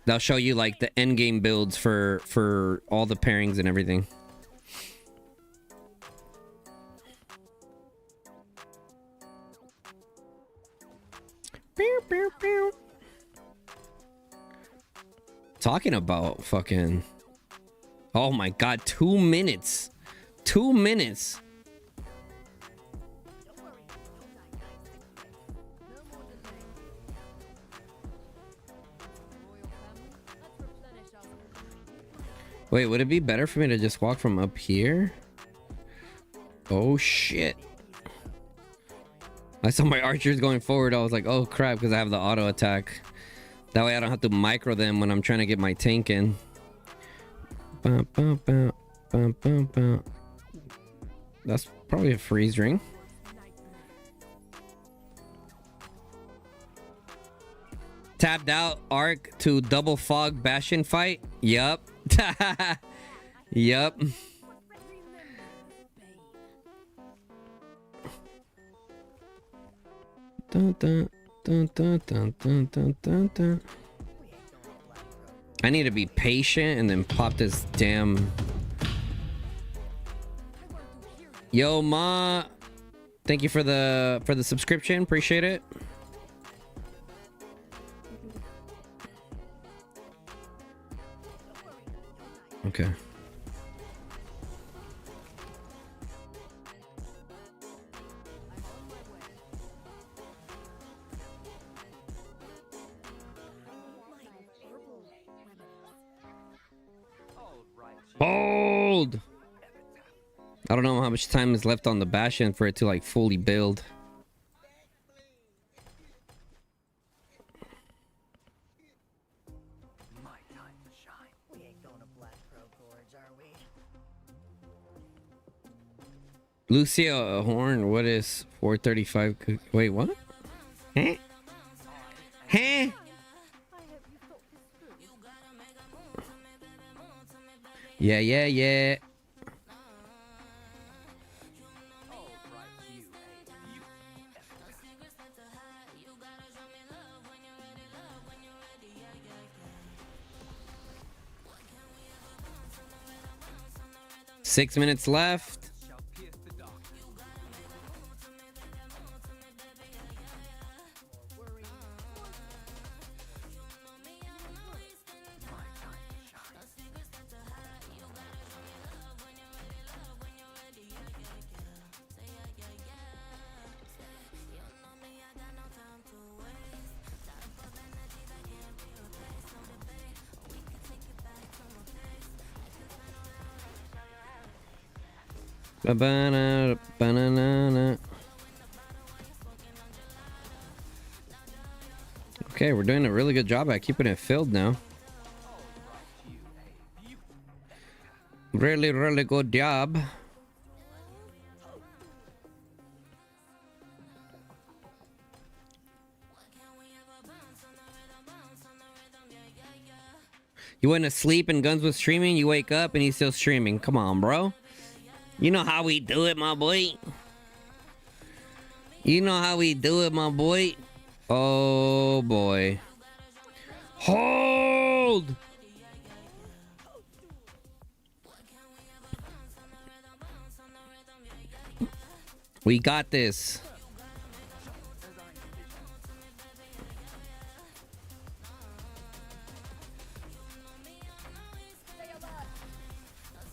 They'll show you like the end game builds for all the pairings and everything. Talking about fucking... Oh my god, 2 minutes. 2 minutes. Wait, would it be better for me to just walk from up here? Oh shit. I saw my archers going forward. I was like, oh crap, because I have the auto attack. That way I don't have to micro them when I'm trying to get my tank in. That's probably a freeze ring. Tapped out arc to double fog Bastion fight. Yup. Yup. Dun, dun, dun, dun, dun, dun, dun, dun, dun. I need to be patient and then pop this damn... Yo, Ma. Thank you for the subscription. Appreciate it. Okay. Hold! I don't know how much time is left on the Bastion for it to like fully build. Lucia Horn, what is 435? Wait, what? Huh? Huh? Yeah, yeah, yeah. Six minutes left. Ba-ba-na, ba-na-na-na. Okay, we're doing a really good job at keeping it filled now. Really, really good job. You went to sleep and Guns was streaming, you wake up and he's still streaming. Come on, bro. You know how we do it, my boy. You know how we do it, my boy. Oh, boy. Hold! We got this.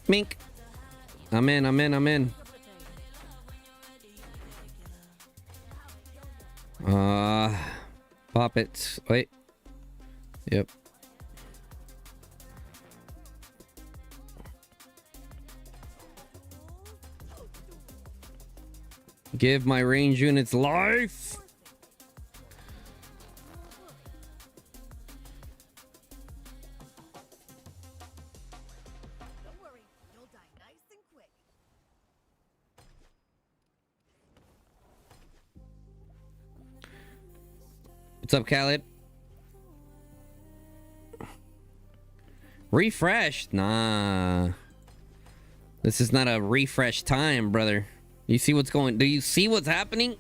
Mink. I'm in, I'm in, I'm in. Pop it. Wait. Yep. Give my range units life. Don't worry, you'll die nice and quick. What's up, Khaled? Refresh? Nah. This is not a refresh time, brother. You see what's going? Do you see what's happening?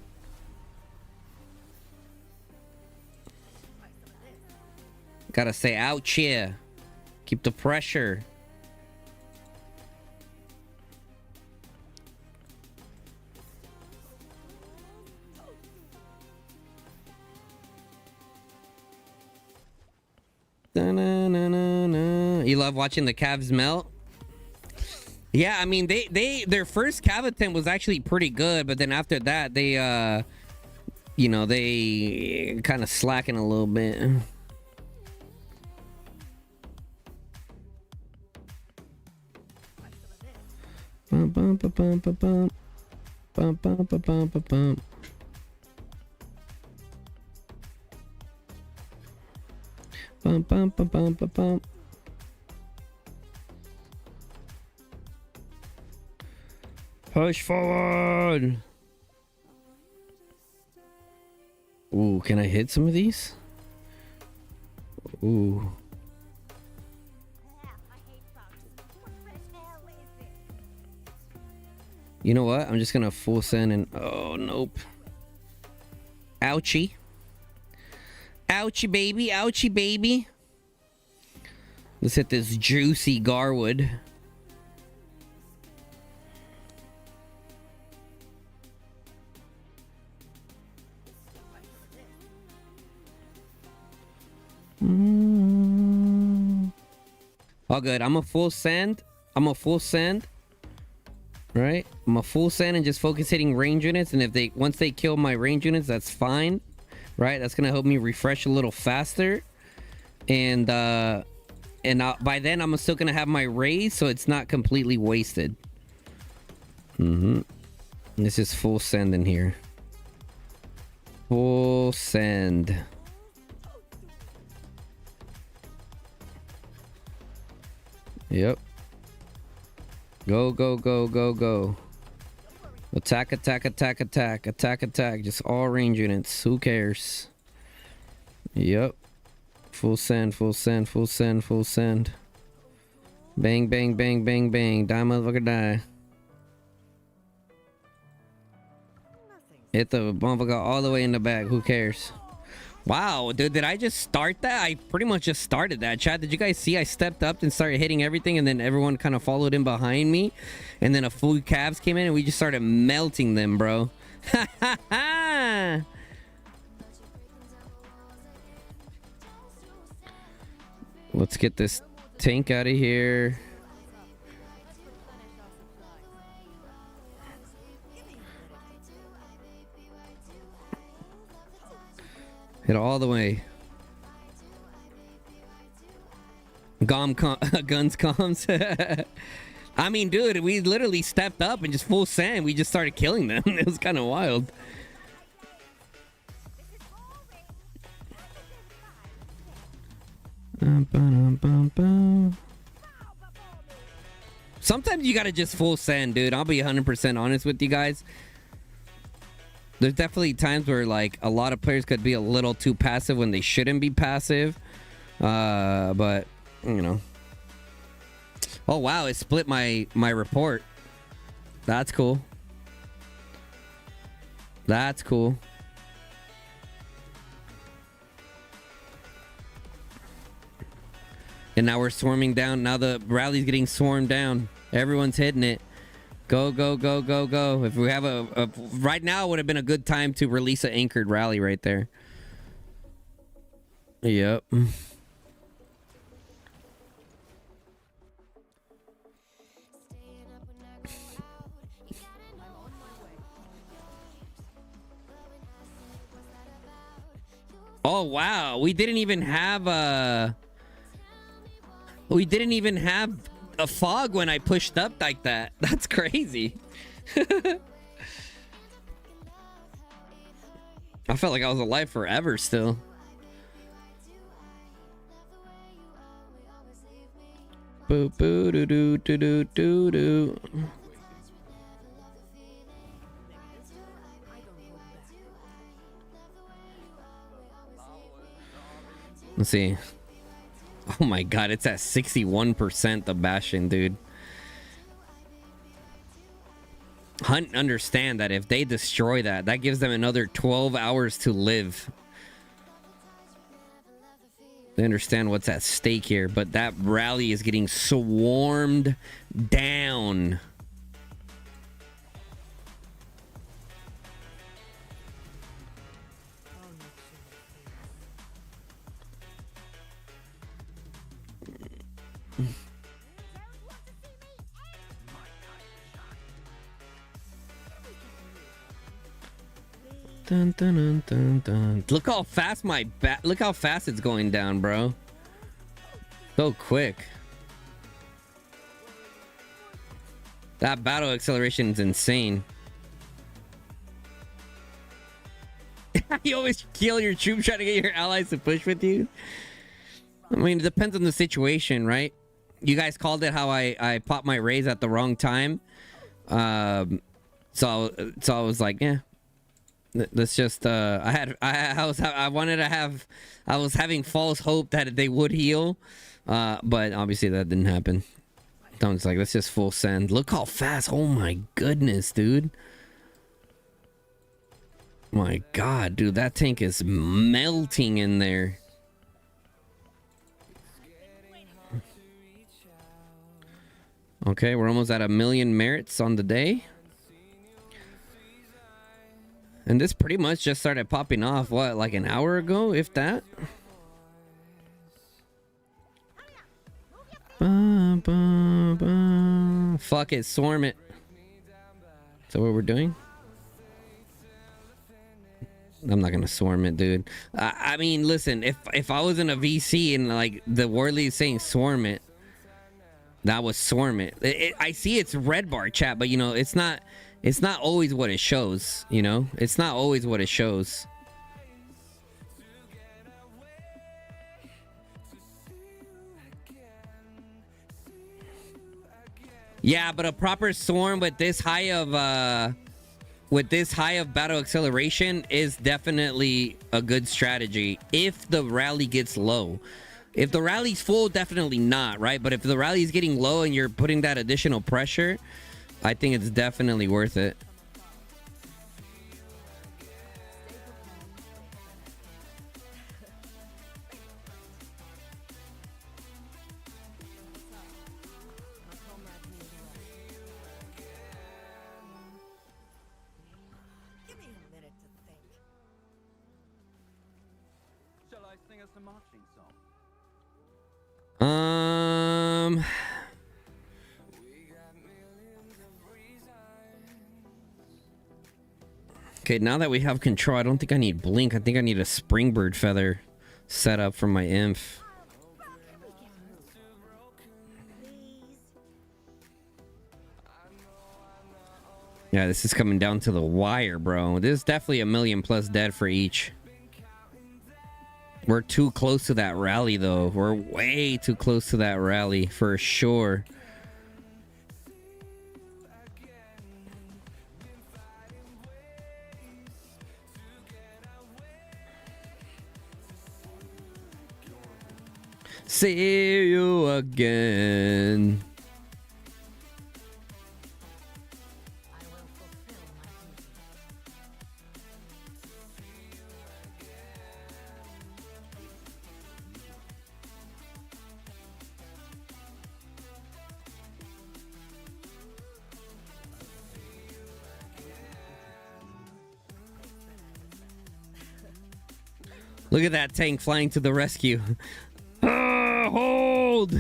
Gotta stay out here. Keep the pressure. Da-na-na-na-na. You love watching the Cavs melt? Yeah, I mean their first Cav attempt was actually pretty good, but then after that they you know, they kind of slacking a little bit. Bum, bum, bum, bum, bum, bum. Bum, bum, bum, bum, bum, bum. Bum, bum, bum, bum, bum, bum. Push forward. Ooh, can I hit some of these? Ooh. I hate foxes. What the hell is it? You know what? I'm just gonna full send and oh nope. Ouchie. Ouchie baby, ouchie baby. Let's hit this juicy Garwood. All good. I'm a full send. Right? I'm a full send and just focus hitting range units. And if once they kill my range units, that's fine. Right? That's gonna help me refresh a little faster. And by then I'm still gonna have my raise, so it's not completely wasted. This is full send in here. Full send. Yep. Go, go, go, go, go. Attack, attack, attack, attack, attack, attack. Just all range units. Who cares? Yep. Full send, full send, full send, full send. Bang, bang, bang, bang, bang. Die, motherfucker, die. Hit the motherfucker all the way in the back. Who cares? Wow, dude, did I just start that? I pretty much just started that. Chat, did you guys see I stepped up and started hitting everything and then everyone kind of followed in behind me? And then a full Cavs came in and we just started melting them, bro. Ha ha ha! Let's get this tank out of here. Hit all the way. Guns comms. I mean, dude, we literally stepped up and just full send. We just started killing them. It was kind of wild. Sometimes you gotta just full send, dude. I'll be 100% honest with you guys. There's definitely times where, like, a lot of players could be a little too passive when they shouldn't be passive. But, you know. Oh, wow. It split my report. That's cool. That's cool. And now we're swarming down. Now the rally's getting swarmed down. Everyone's hitting it. Go, go, go, go, go. If we have a right now, it would have been a good time to release an anchored rally right there. Yep. Oh, wow. We didn't even have a fog when I pushed up like that. That's crazy. I felt like I was alive forever still. Boo boo doo doo doo doo doo doo. Let's see. Oh my god, it's at 61% the Bastion, dude. Hunt understand that if they destroy that, that gives them another 12 hours to live. They understand what's at stake here, but that rally is getting swarmed down. Dun, dun, dun, dun, dun. Look how fast look how fast it's going down, bro. So quick. That battle acceleration is insane. You always kill your troops trying to get your allies to push with you. I mean, it depends on the situation, right? You guys called it how I popped my raise at the wrong time. So I was like, yeah. Let's just I was having false hope that they would heal, but obviously that didn't happen. I was like, let's just full send. Look how fast! Oh my goodness, dude! My god, dude, that tank is melting in there. Okay, we're almost at 1,000,000 merits on the day. And this pretty much just started popping off, what, like an hour ago, if that? Fuck it, swarm it. Is that what we're doing? I'm not gonna swarm it, dude. I mean, listen, if I was in a VC and like the Worley is saying swarm it, that was swarm it. I see it's red bar chat, but you know, it's not always what it shows, you know? It's not always what it shows. Yeah, but a proper swarm with this high of battle acceleration is definitely a good strategy if the rally gets low. If the rally's full, definitely not, right? But if the rally's getting low and you're putting that additional pressure, I think it's definitely worth it. Give me a minute to think. Shall I sing us a marching song? Okay, now that we have control, I don't think I need blink. I think I need a springbird feather set up for my inf. Yeah, this is coming down to the wire, bro. This is definitely a million plus dead for each. We're too close to that rally, though. We're way too close to that rally, for sure. See you again. Look at that tank flying to the rescue. Hold!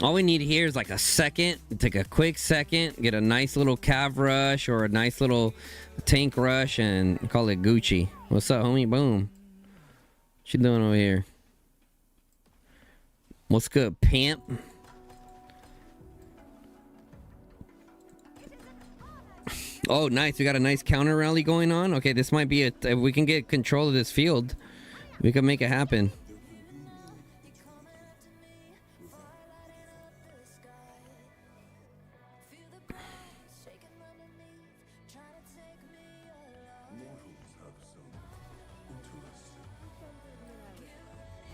All we need here is like a second. Take a quick second, get a nice little cav rush or a nice little tank rush, and call it Gucci. What's up, homie? Boom. What you doing over here? What's good, pimp? Oh, nice. We got a nice counter rally going on. Okay, this might be it. If we can get control of this field, we can make it happen.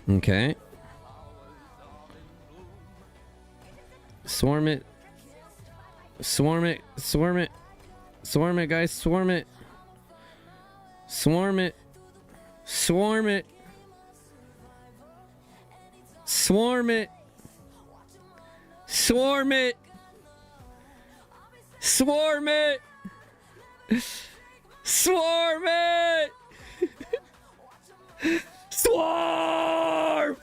Okay. Swarm it. Swarm it. Swarm it. Swarm it, guys. Swarm it. Swarm it. Swarm it. Swarm it. Swarm it. Swarm it. Swarm it. Swarm.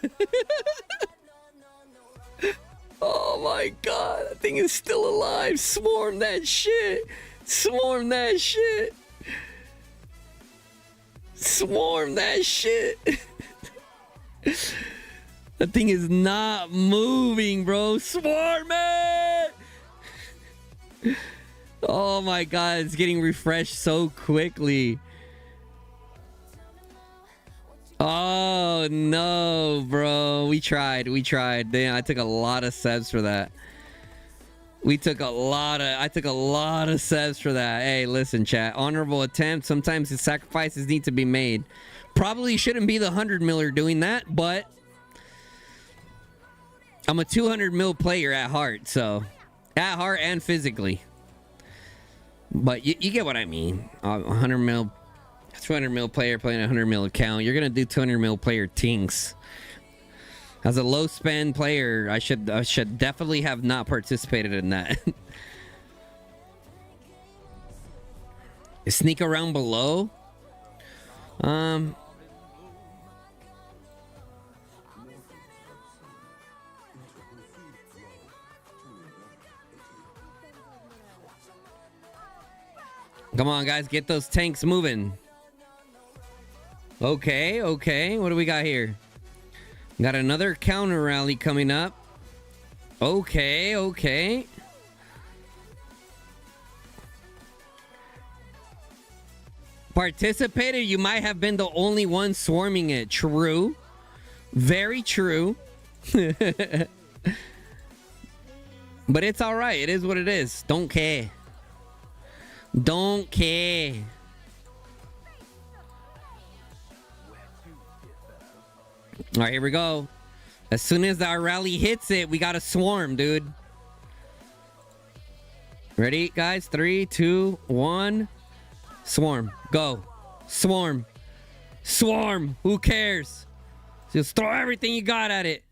Oh my god, that thing is still alive. Swarm that shit. Swarm that shit. Swarm that shit. That thing is not moving, bro. Swarm it. Oh my god, it's getting refreshed so quickly. Oh no, bro. We tried. Damn, I took a lot of sevs for that. I took a lot of sevs for that. Hey, listen, chat. Honorable attempt. Sometimes the sacrifices need to be made. Probably shouldn't be the 100 miller doing that, but I'm a 200 mil player at heart, so at heart and physically. But you get what I mean. 100 mil, 200 mil player playing a 100 mil account. You're gonna do 200 mil player tinks. As a low spend player, I should definitely have not participated in that. Sneak around below. Come on, guys, get those tanks moving. Okay. What do we got here? Got another counter rally coming up. Okay. Participated, you might have been the only one swarming it. True. Very true. But it's all right. It is what it is. Don't care. Don't care. All right, here we go. As soon as our rally hits it, we got to swarm, dude. Ready, guys? 3, 2, 1. Swarm. Go. Swarm. Swarm. Who cares? Just throw everything you got at it.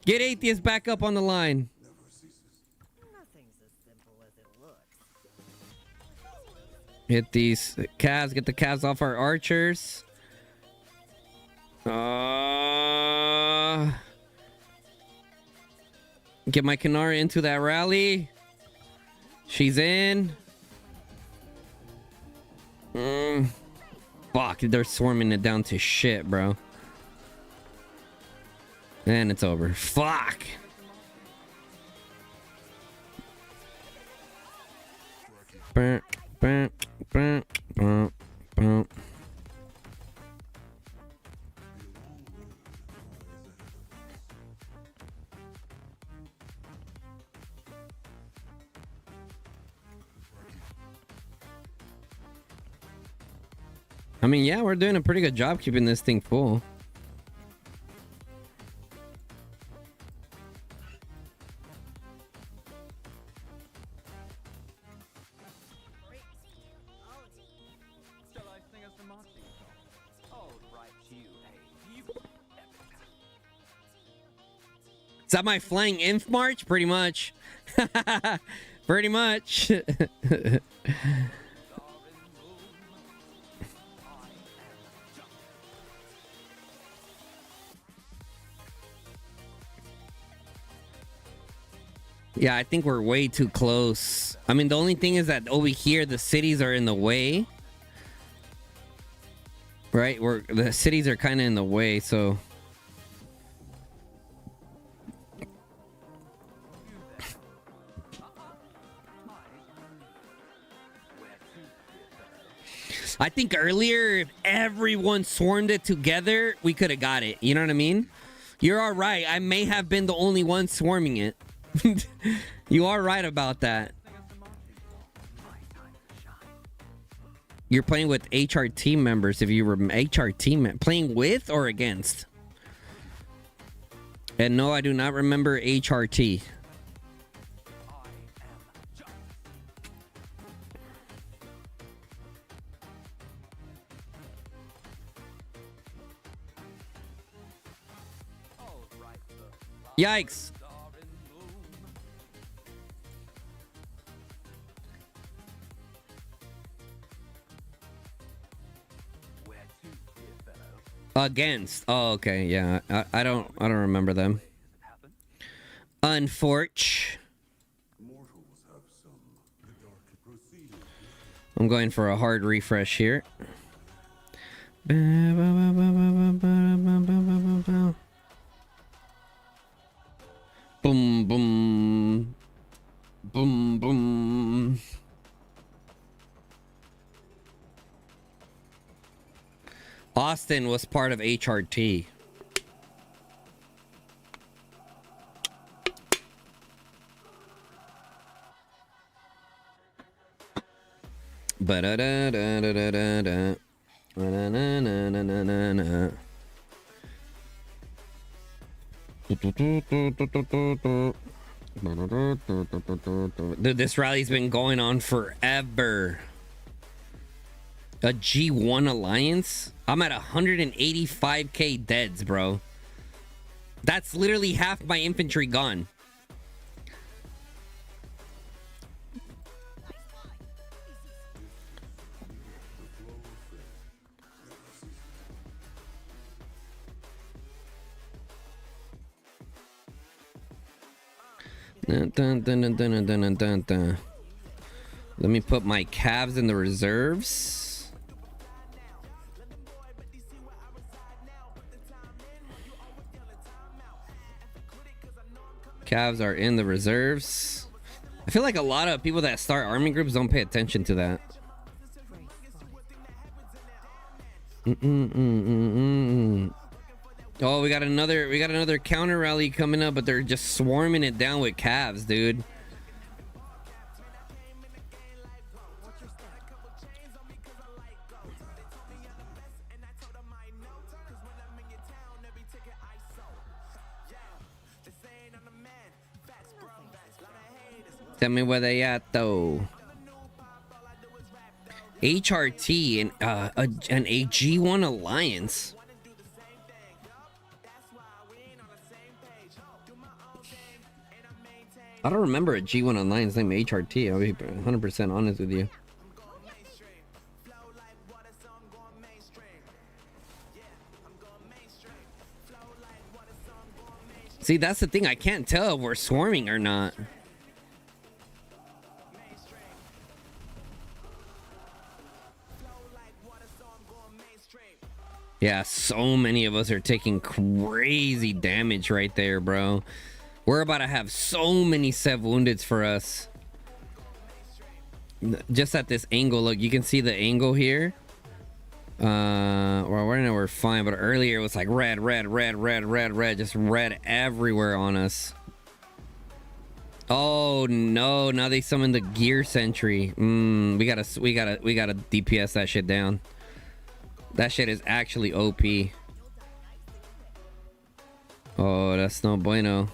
Get Atheist back up on the line. Nothing's as simple as it looks. Hit these calves. Get the calves off our archers. Get my Kanara into that rally. She's in. Fuck, they're swarming it down to shit, bro. And it's over. Fuck. Burn, burn, burn, burn, burn. I mean, yeah, we're doing a pretty good job keeping this thing full. Shall I sing us a marching song? All right, you, hey, you. Is that my flying inf march? Pretty much. Pretty much. Yeah, I think we're way too close. I mean, the only thing is that over here, the cities are in the way. Right? The cities are kind of in the way, so... I think earlier, if everyone swarmed it together, we could have got it. You know what I mean? You're all right. I may have been the only one swarming it. You are right about that. You're playing with HRT members. If you were HRT playing with or against? And no, I do not remember HRT. Yikes. Against. Oh, okay. Yeah. I don't remember them. Unfortunate. I'm going for a hard refresh here. Boom, boom. Boom, boom. Austin was part of HRT. Ba-da-da-da-da-da-da. Na-na-na-na-na-na-na. Dude, this rally's been going on forever. A G1 alliance? I'm at 185k deads, bro. That's literally half my infantry gone. Dun, dun, dun, dun, dun, dun, dun, dun. Let me put my calves in the reserves. Calves are in the reserves. I feel like a lot of people that start army groups don't pay attention to that. Oh, we got another counter rally coming up, but they're just swarming it down with calves, dude. Tell me where they at though. HRT and an AG1 alliance. I don't remember a G1 alliance named HRT. I'll be 100% honest with you. See, that's the thing. I can't tell if we're swarming or not. Yeah, so many of us are taking crazy damage right there, bro. We're about to have so many Sev woundeds for us. Just at this angle, look, you can see the angle here. Well, right now we're fine, but earlier it was like red, just red everywhere on us. Oh no, now they summoned the gear sentry. We gotta DPS that shit down. That shit is actually OP. Oh, that's no bueno.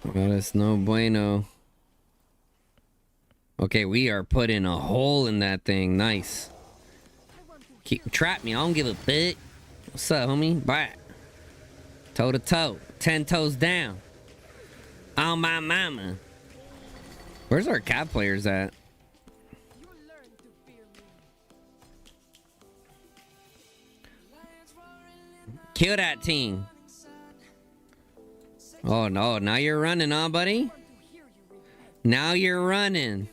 Oh, that's no bueno. Okay, we are putting a hole in that thing. Nice. Trap me. I don't give a fuck. What's up, homie? Bye. Toe to toe. 10 toes down. On my mama. Where's our cat players at? Kill that team. Oh no, now you're running, huh, buddy? Now you're running.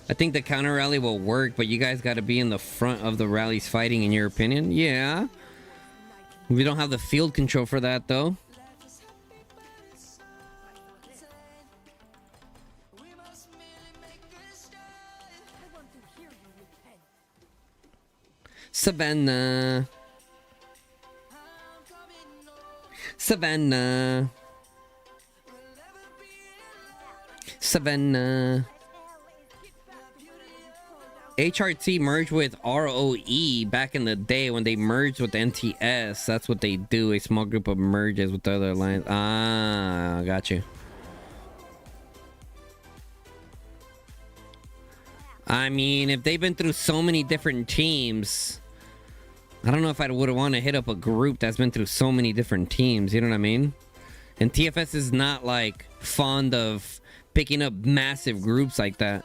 I think the counter rally will work, but you guys got to be in the front of the rallies fighting, in your opinion. Yeah. We don't have the field control for that, though. Savannah. Savannah. Savannah. HRT merged with ROE back in the day when they merged with NTS. That's what they do. A small group of merges with the other lines. Ah, got you. I mean, if they've been through so many different teams, I don't know if I would want to hit up a group that's been through so many different teams. You know what I mean? And TFS is not like fond of picking up massive groups like that.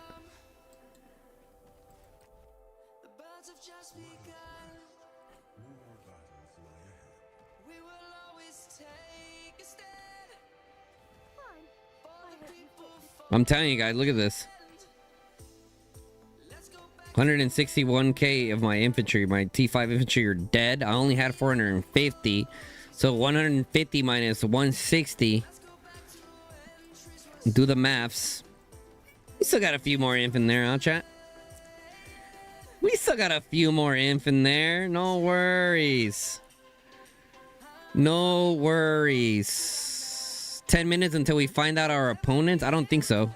I'm telling you guys, look at this. 161k of my infantry, my T5 infantry are dead. I only had 450. So 150 minus 160. Do the maths. We still got a few more inf in there, huh, chat? We still got a few more inf in there. No worries. No worries. 10 minutes until we find out our opponents? I don't think so.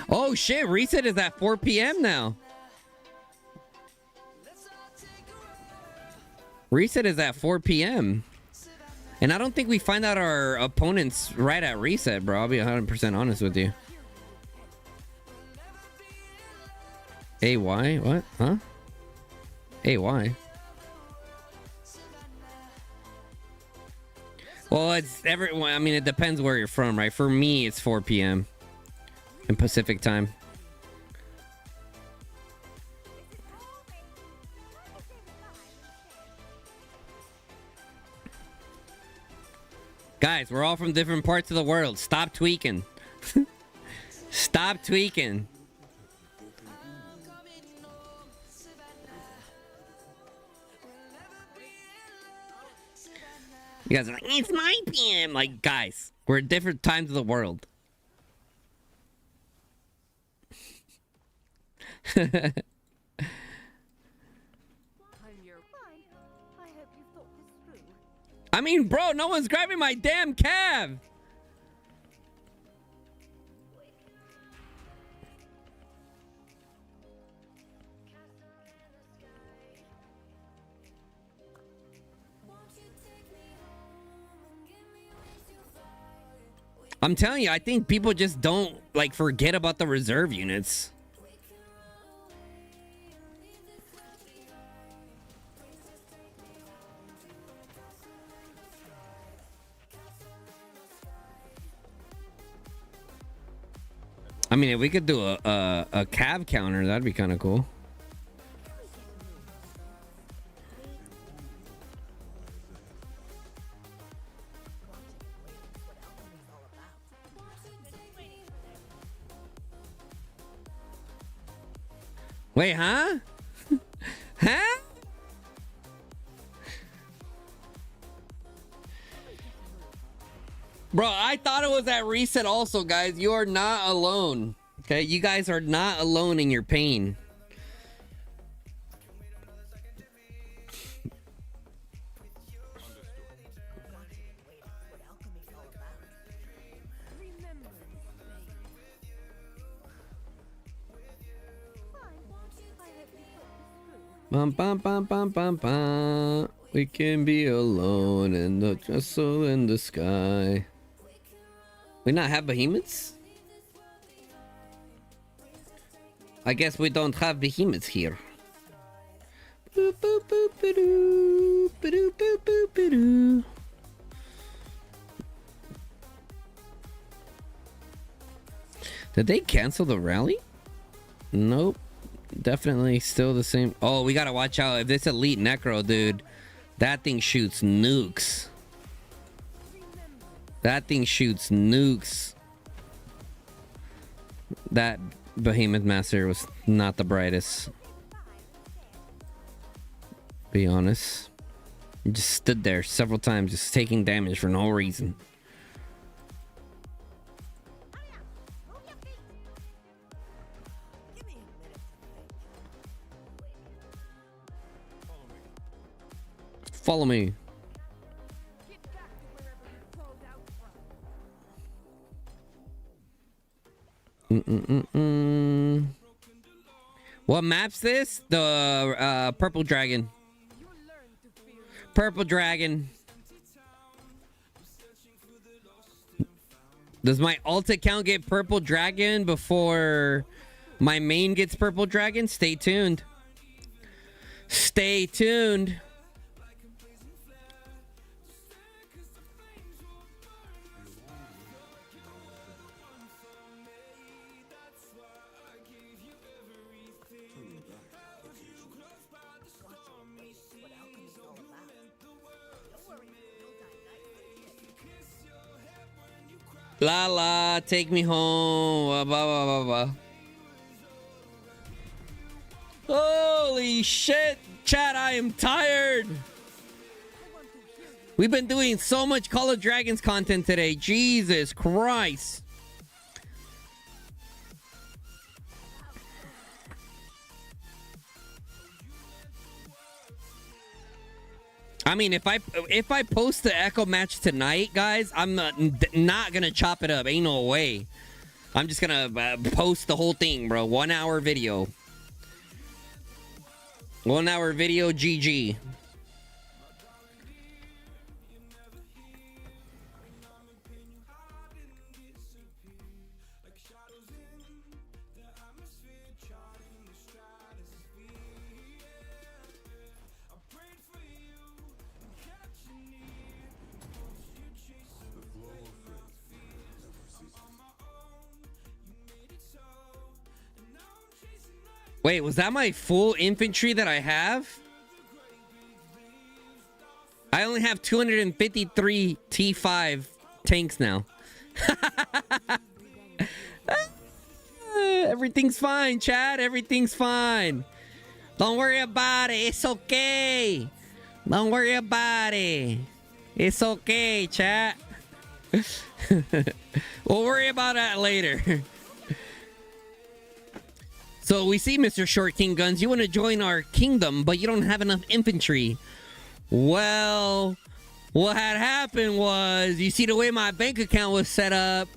Oh shit, reset is at 4 p.m. now. Reset is at 4 p.m. And I don't think we find out our opponents right at reset, bro. I'll be 100% honest with you. AY? What? Huh? AY? Well, it's everyone. I mean, it depends where you're from, right? For me, it's 4 p.m. in Pacific time. Guys, we're all from different parts of the world. Stop tweaking. Stop tweaking. You guys are like, it's 9 p.m. Like, guys, we're at different times of the world. I mean, bro, no one's grabbing my damn cab. I'm telling you, I think people just don't, like, forget about the reserve units. I mean, if we could do a cav counter, that'd be kind of cool. Wait, huh? Huh? Bro, I thought it was at reset also, guys. You are not alone. Okay, you guys are not alone in your pain. Bum, bum, bum, bum, bum, bum. We can be alone in the trestle in the sky. We not have behemoths? I guess we don't have behemoths here. Boop, boop, boop, ba-doo, ba-doo, boop, boop, ba-doo. Did they cancel the rally? Nope. Definitely still the same. Oh, we gotta watch out. If this elite necro, dude, that thing shoots nukes. That thing shoots nukes. That behemoth master was not the brightest. Be honest. He just stood there several times, just taking damage for no reason. Follow me. What map's this? The purple dragon. Purple dragon. Does my ult account get purple dragon before my main gets purple dragon? Stay tuned. Stay tuned. La la, take me home. Blah, blah, blah, blah. Holy shit, chat, I am tired. We've been doing so much Call of Dragons content today. Jesus Christ. I mean, if I post the Echo match tonight, guys, I'm not gonna chop it up. Ain't no way. I'm just gonna post the whole thing, bro. 1 hour video. 1 hour video, GG. Wait, was that my full infantry that I have? I only have 253 T5 tanks now. Everything's fine, Chad. Everything's fine. Don't worry about it. It's okay. Don't worry about it. It's okay, chat. We'll worry about that later. So we see, Mr. Short King Guns, you want to join our kingdom, but you don't have enough infantry. Well, what had happened was, you see the way my bank account was set up.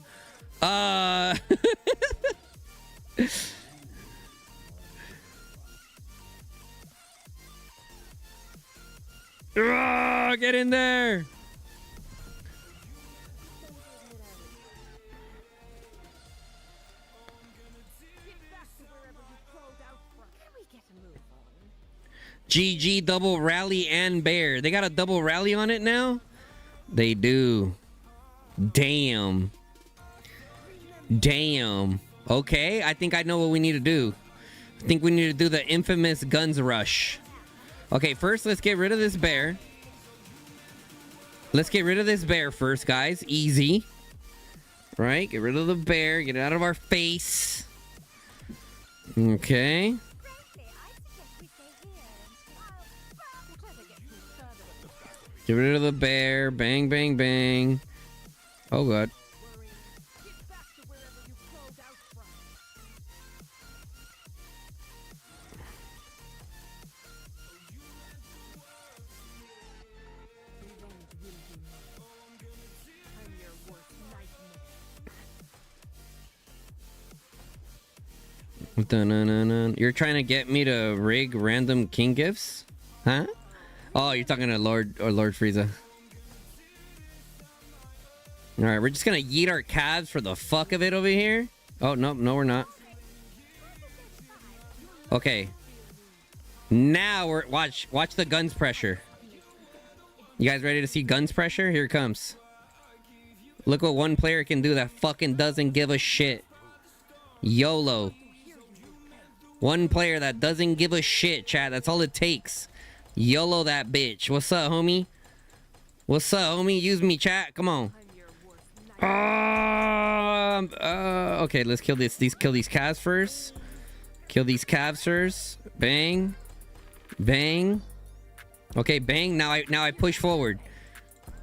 Get in there. GG double rally and bear. They got a double rally on it now? They do. Damn. Damn. Okay, I think I know what we need to do. I think we need to do the infamous guns rush. Okay, first let's get rid of this bear. Let's get rid of this bear first, guys. Easy. Right? Get rid of the bear. Get it out of our face. Okay. Get rid of the bear. Bang, bang, bang. Oh, God. Get back to wherever you crawled out from. I'm your worst nightmare. Dun-dun-dun-dun. You're trying to get me to rig random king gifts? Huh? Oh, you're talking to Lord Frieza. Alright, we're just gonna yeet our calves for the fuck of it over here. Oh, no, we're not. Okay. Now we're watch the guns pressure. You guys ready to see guns pressure? Here it comes. Look what one player can do that fucking doesn't give a shit. YOLO. One player that doesn't give a shit, chat. That's all it takes. YOLO that bitch. What's up, homie? What's up, homie? Use me, chat. Come on. Okay, let's kill kill these calves first. Kill these calves first. Bang. Bang. Okay, bang. Now I push forward.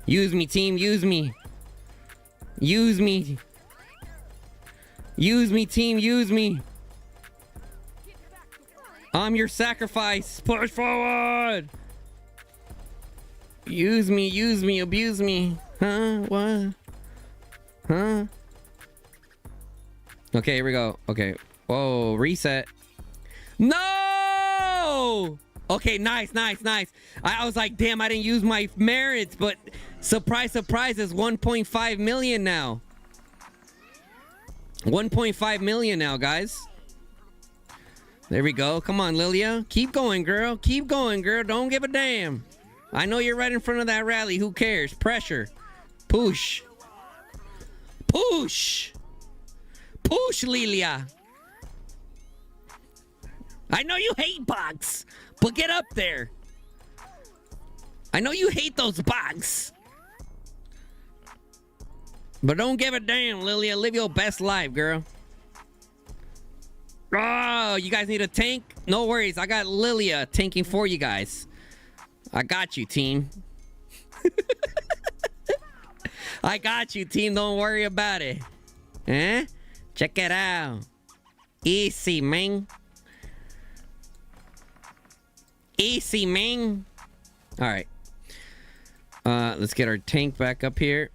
Use me, team. Use me. Use me. Use me, team. Use me. I'm your sacrifice. Push forward. Use me, abuse me. Huh? What? Huh? Okay, here we go. Okay. Whoa, reset. No! Okay, nice. I was like, damn, I didn't use my merits, but surprise, it's 1.5 million now. 1.5 million now, guys. There we go. Come on, Lilia. Keep going, girl. Keep going, girl. Don't give a damn. I know you're right in front of that rally. Who cares? Pressure. Push. Push. Push, Lilia. I know you hate bugs, but get up there. I know you hate those bugs. But don't give a damn, Lilia. Live your best life, girl. Oh, you guys need a tank? No worries. I got Lilia tanking for you guys. I got you, team. I got you, team. Don't worry about it. Eh? Check it out. Easy, man. Easy, man. All right. Let's get our tank back up here.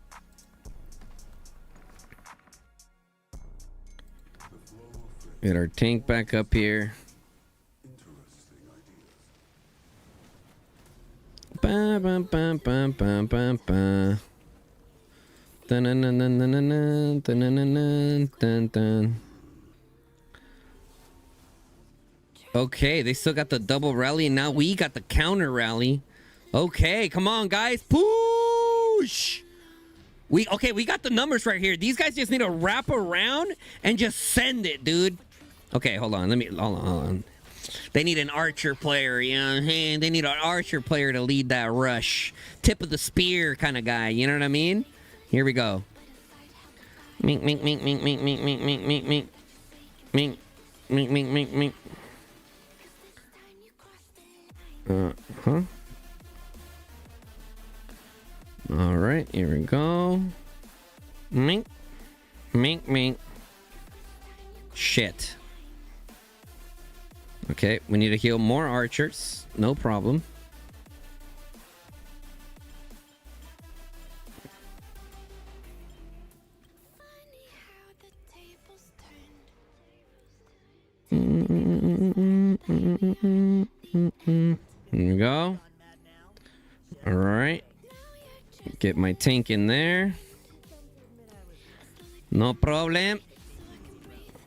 Get our tank back up here. Ba ba ba ba ba ba ba. Dun dun dun dun dun dun dun dun dun dun. Okay, they still got the double rally, and now we got the counter rally. Okay, come on, guys, push. We got the numbers right here. These guys just need to wrap around and just send it, dude. Okay, hold on. Hold on. They need an archer player, you know what I mean? They need an archer player to lead that rush. Tip of the spear kind of guy, you know what I mean? Here we go. Mink, mink, mink, mink, mink, mink, mink, mink, mink, mink. Mink, mink, mink, mink, mink. Huh? All right, here we go. Mink, mink, mink. Shit. Okay, we need to heal more archers. No problem. Here we go. All right. Get my tank in there. No problem.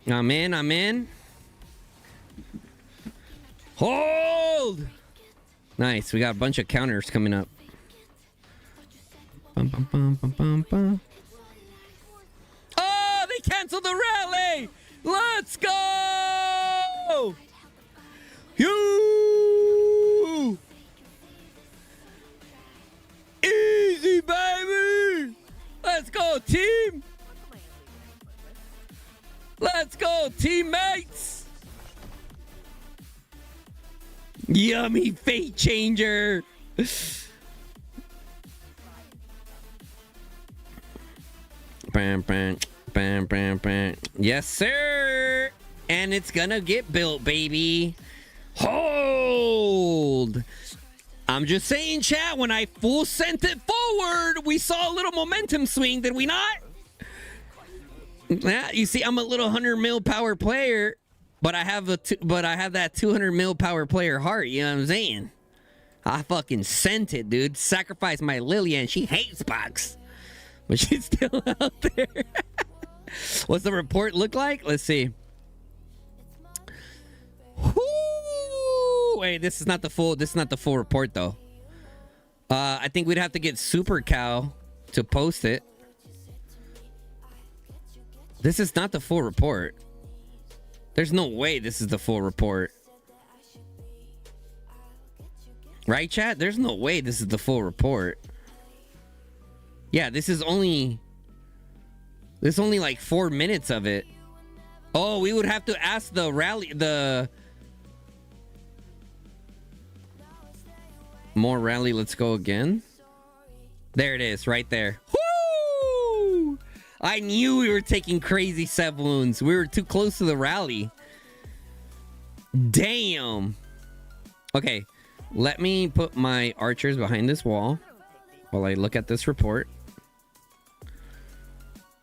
I'm in. Hold! Nice. We got a bunch of counters coming up. Bum, bum, bum, bum, bum, bum. Oh, they canceled the rally! Let's go! You! Easy, baby! Let's go, team! Let's go, teammates! Yummy fate changer! Bam, bam, bam, bam, bam. Yes, sir. And it's gonna get built, baby. Hold. I'm just saying, chat, when I full sent it forward, we saw a little momentum swing, did we not? Yeah, you see, I'm a little 100 mil power player, but I have that 200 mil power player heart, you know what I'm saying? I fucking sent it, dude. Sacrificed my Lillian. She hates box, but she's still out there. What's the report look like? Let's see. Wait, this is not the full report though. I think we'd have to get Super Cow to post it. This is not the full report. There's no way this is the full report. Right, chat? There's no way this is the full report. Yeah, this is only like 4 minutes of it. Oh, we would have to ask the rally, more rally. Let's go again. There it is, right there. Woo! I knew we were taking crazy Sev wounds. We were too close to the rally. Damn. Okay, let me put my archers behind this wall while I look at this report.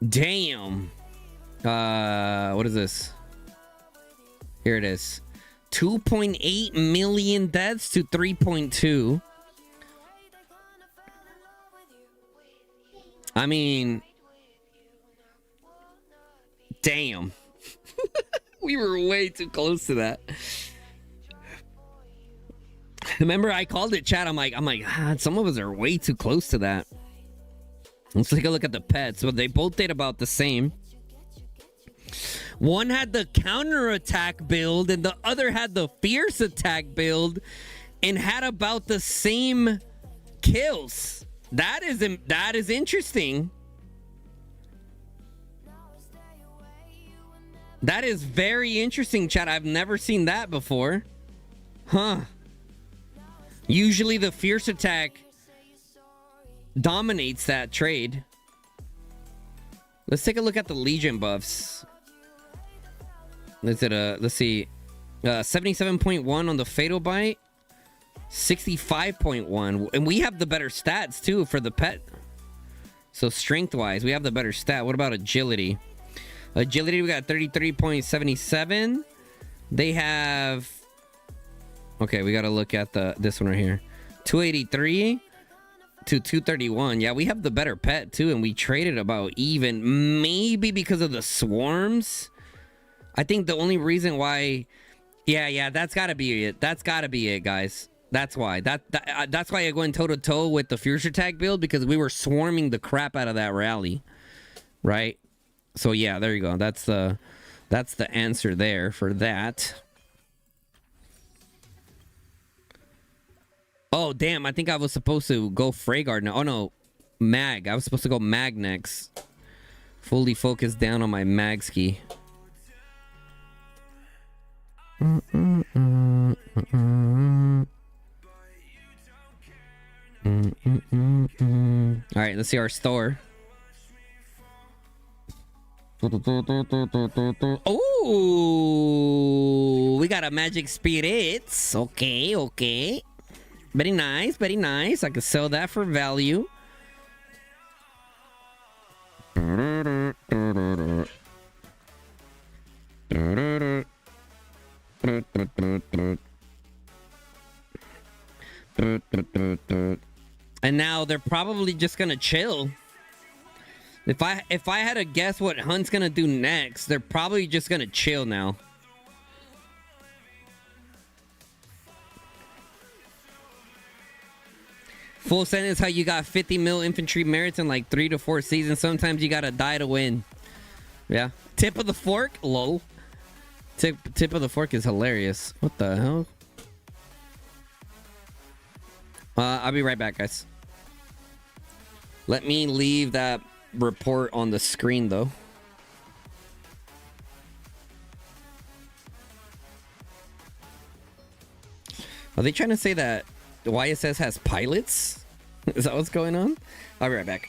Damn. What is this? Here it is. 2.8 million deaths to 3.2. I mean, damn. We were way too close to that. Remember, I called it, chat. I'm like, some of us are way too close to that. Let's take a look at the pets. Well, they both did about the same. One had the counterattack build and the other had the fierce attack build and had about the same kills. That is interesting. That is very interesting, chat. I've never seen that before. Huh. Usually the fierce attack dominates that trade. Let's take a look at the Legion buffs. Let's see. 77.1 on the Fatal Bite. 65.1. And we have the better stats too for the pet. So strength wise, we have the better stat. What about agility? Agility, we got 33.77. They have... Okay, we got to look at this one right here. 283 to 231. Yeah, we have the better pet too, and we traded about even. Maybe because of the swarms. I think the only reason why... Yeah, that's got to be it. That's got to be it, guys. That's why. That's why I go in toe-to-toe with the Fierce Attack build, because we were swarming the crap out of that rally. Right? So yeah, there you go. That's the answer there for that. Oh, damn. I think I was supposed to go Freyguard now. Oh, no. Mag. I was supposed to go Mag next. Fully focused down on my Mag ski. Alright, let's see our store. Oh, we got a magic spirits. Okay. Very nice, very nice. I could sell that for value. And now they're probably just gonna chill. If I had to guess what Hunt's gonna do next, they're probably just gonna chill now. Full sentence, how you got 50 mil infantry merits in like 3 to 4 seasons. Sometimes you gotta die to win. Yeah. Tip of the fork? Lol. Tip of the fork is hilarious. What the hell? I'll be right back, guys. Let me leave that report on the screen, though. Are they trying to say that the YSS has pilots? Is that what's going on? I'll be right back.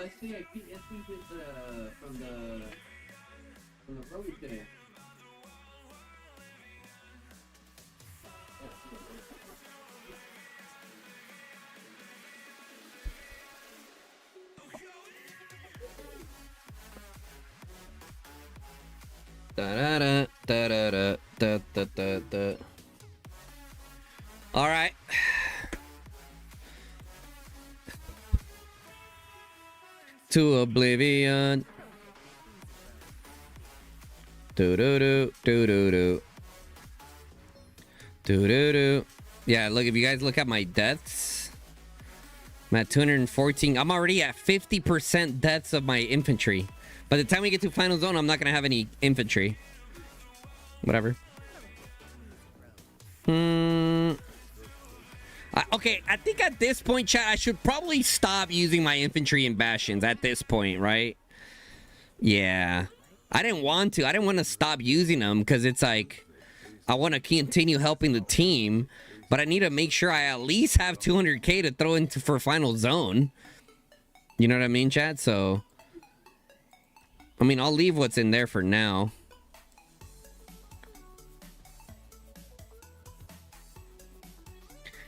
I see. I think it's from the road today. Da da da da da da da da da. All right. To oblivion. Do do do do do do. Do do do. Yeah, look, if you guys look at my deaths, I'm at 214. I'm already at 50% deaths of my infantry. By the time we get to final zone, I'm not gonna have any infantry. Whatever. Okay, I think at this point, chat, I should probably stop using my infantry and bastions at this point, right? Yeah. I didn't want to. I didn't want to stop using them because it's like, I want to continue helping the team, but I need to make sure I at least have 200k to throw into for final zone. You know what I mean, chat? So, I mean, I'll leave what's in there for now.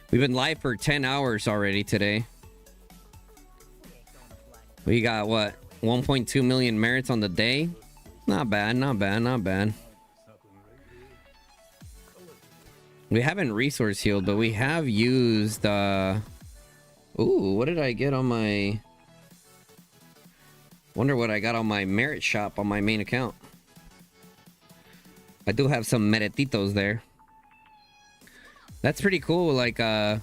We've been live for 10 hours already today. We got, what, 1.2 million merits on the day? Not bad, not bad, not bad. We haven't resource healed, but we have used, Ooh, what did I get on my... Wonder what I got on my merit shop on my main account. I do have some meretitos there. That's pretty cool, like, Oh,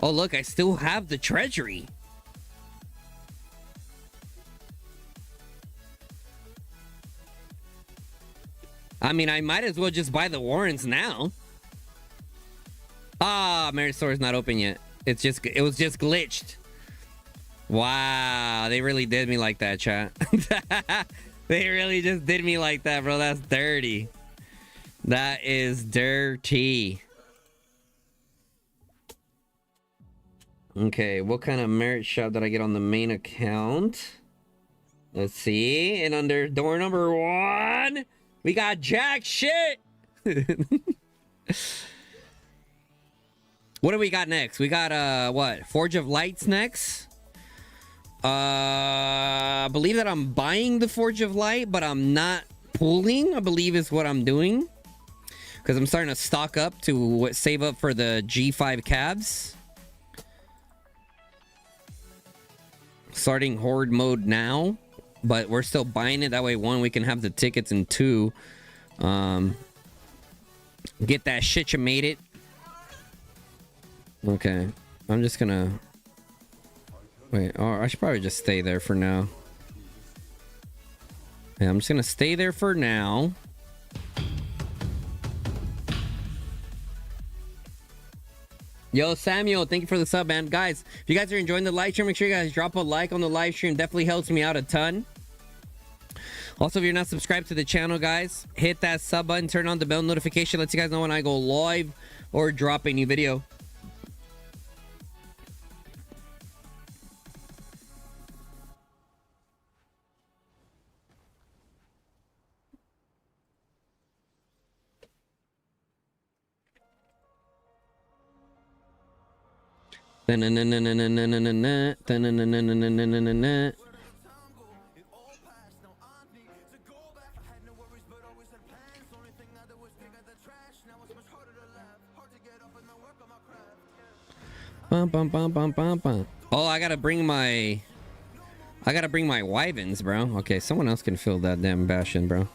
look, I still have the treasury. I mean, I might as well just buy the warrants now. Ah, merit store is not open yet. It was just glitched. Wow, they really did me like that, chat. They really just did me like that, bro. That's dirty. That is dirty. Okay, what kind of merit shop did I get on the main account? Let's see. And under door number 1, we got jack shit. What do we got next? We got what? Forge of Lights next. I believe that I'm buying the Forge of Light, but I'm not pooling, I believe is what I'm doing. Because I'm starting to stock up to save up for the G5 calves. Starting horde mode now. But we're still buying it. That way, 1, we can have the tickets. And 2, get that shit you made it. Okay. I'm just gonna... Wait, oh, I should probably just stay there for now. Yeah, I'm just gonna stay there for now. Yo, Samuel, thank you for the sub, man. Guys, if you guys are enjoying the live stream, make sure you guys drop a like on the live stream. Definitely helps me out a ton. Also, if you're not subscribed to the channel, guys, hit that sub button, turn on the bell notification, lets you guys know when I go live or drop a new video. Bum, bum, bum, bum, bum, bum. Oh, I gotta bring my wyverns, bro. Okay, someone else can fill that damn bastion, bro.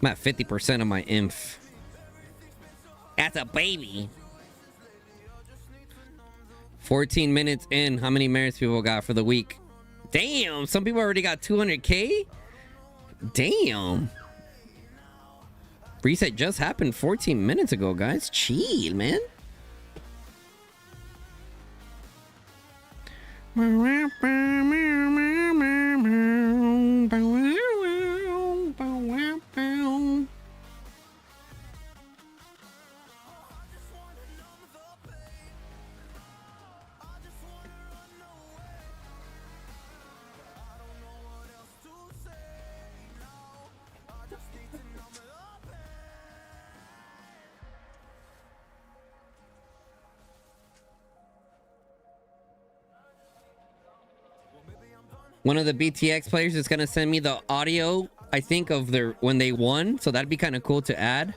I'm at 50% of my inf. That's a baby. 14 minutes in. How many merits people got for the week? Damn, some people already got 200k. Damn. Reset just happened 14 minutes ago, guys. Chill, man. One of the BTX players is gonna send me the audio, I think, of their when they won. So that'd be kind of cool to add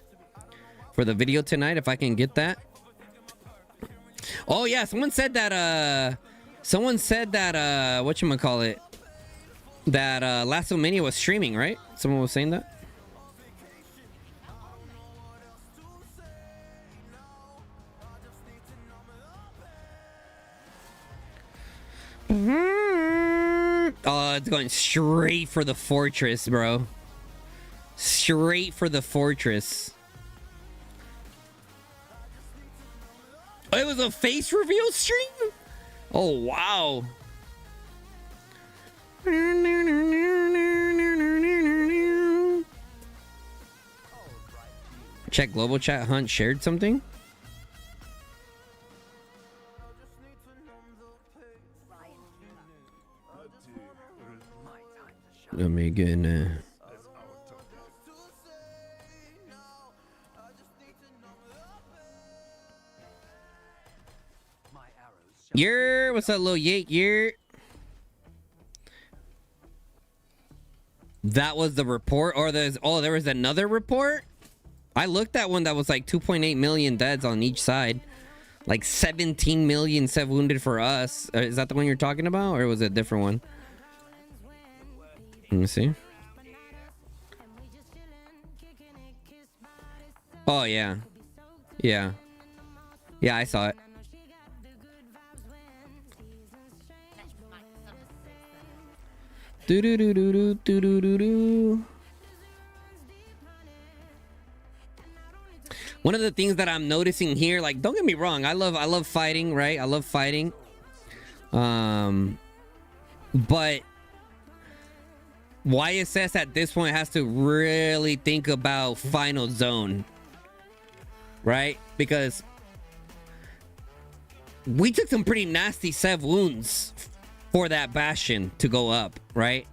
for the video tonight if I can get that. Oh yeah, someone said that whatchamacallit, that Lasso Mania was streaming, right? Someone was saying that. Oh, it's going straight for the fortress, bro. Straight for the fortress. Oh, it was a face reveal stream? Oh, wow. Check global chat. Hunt shared something. Let me get in there. Yeah, what's up, little Yate? Yeah. That was the report, or there was another report. I looked at one that was like 2.8 million deads on each side, like 17 million wounded for us. Is that the one you're talking about, or was it a different one? Let me see. Oh yeah, yeah, I saw it. Do do do do do do do do do. One of the things that I'm noticing here, like, don't get me wrong, I love fighting, right? I love fighting. But YSS at this point has to really think about final zone, right? Because we took some pretty nasty sev wounds for that bastion to go up, right?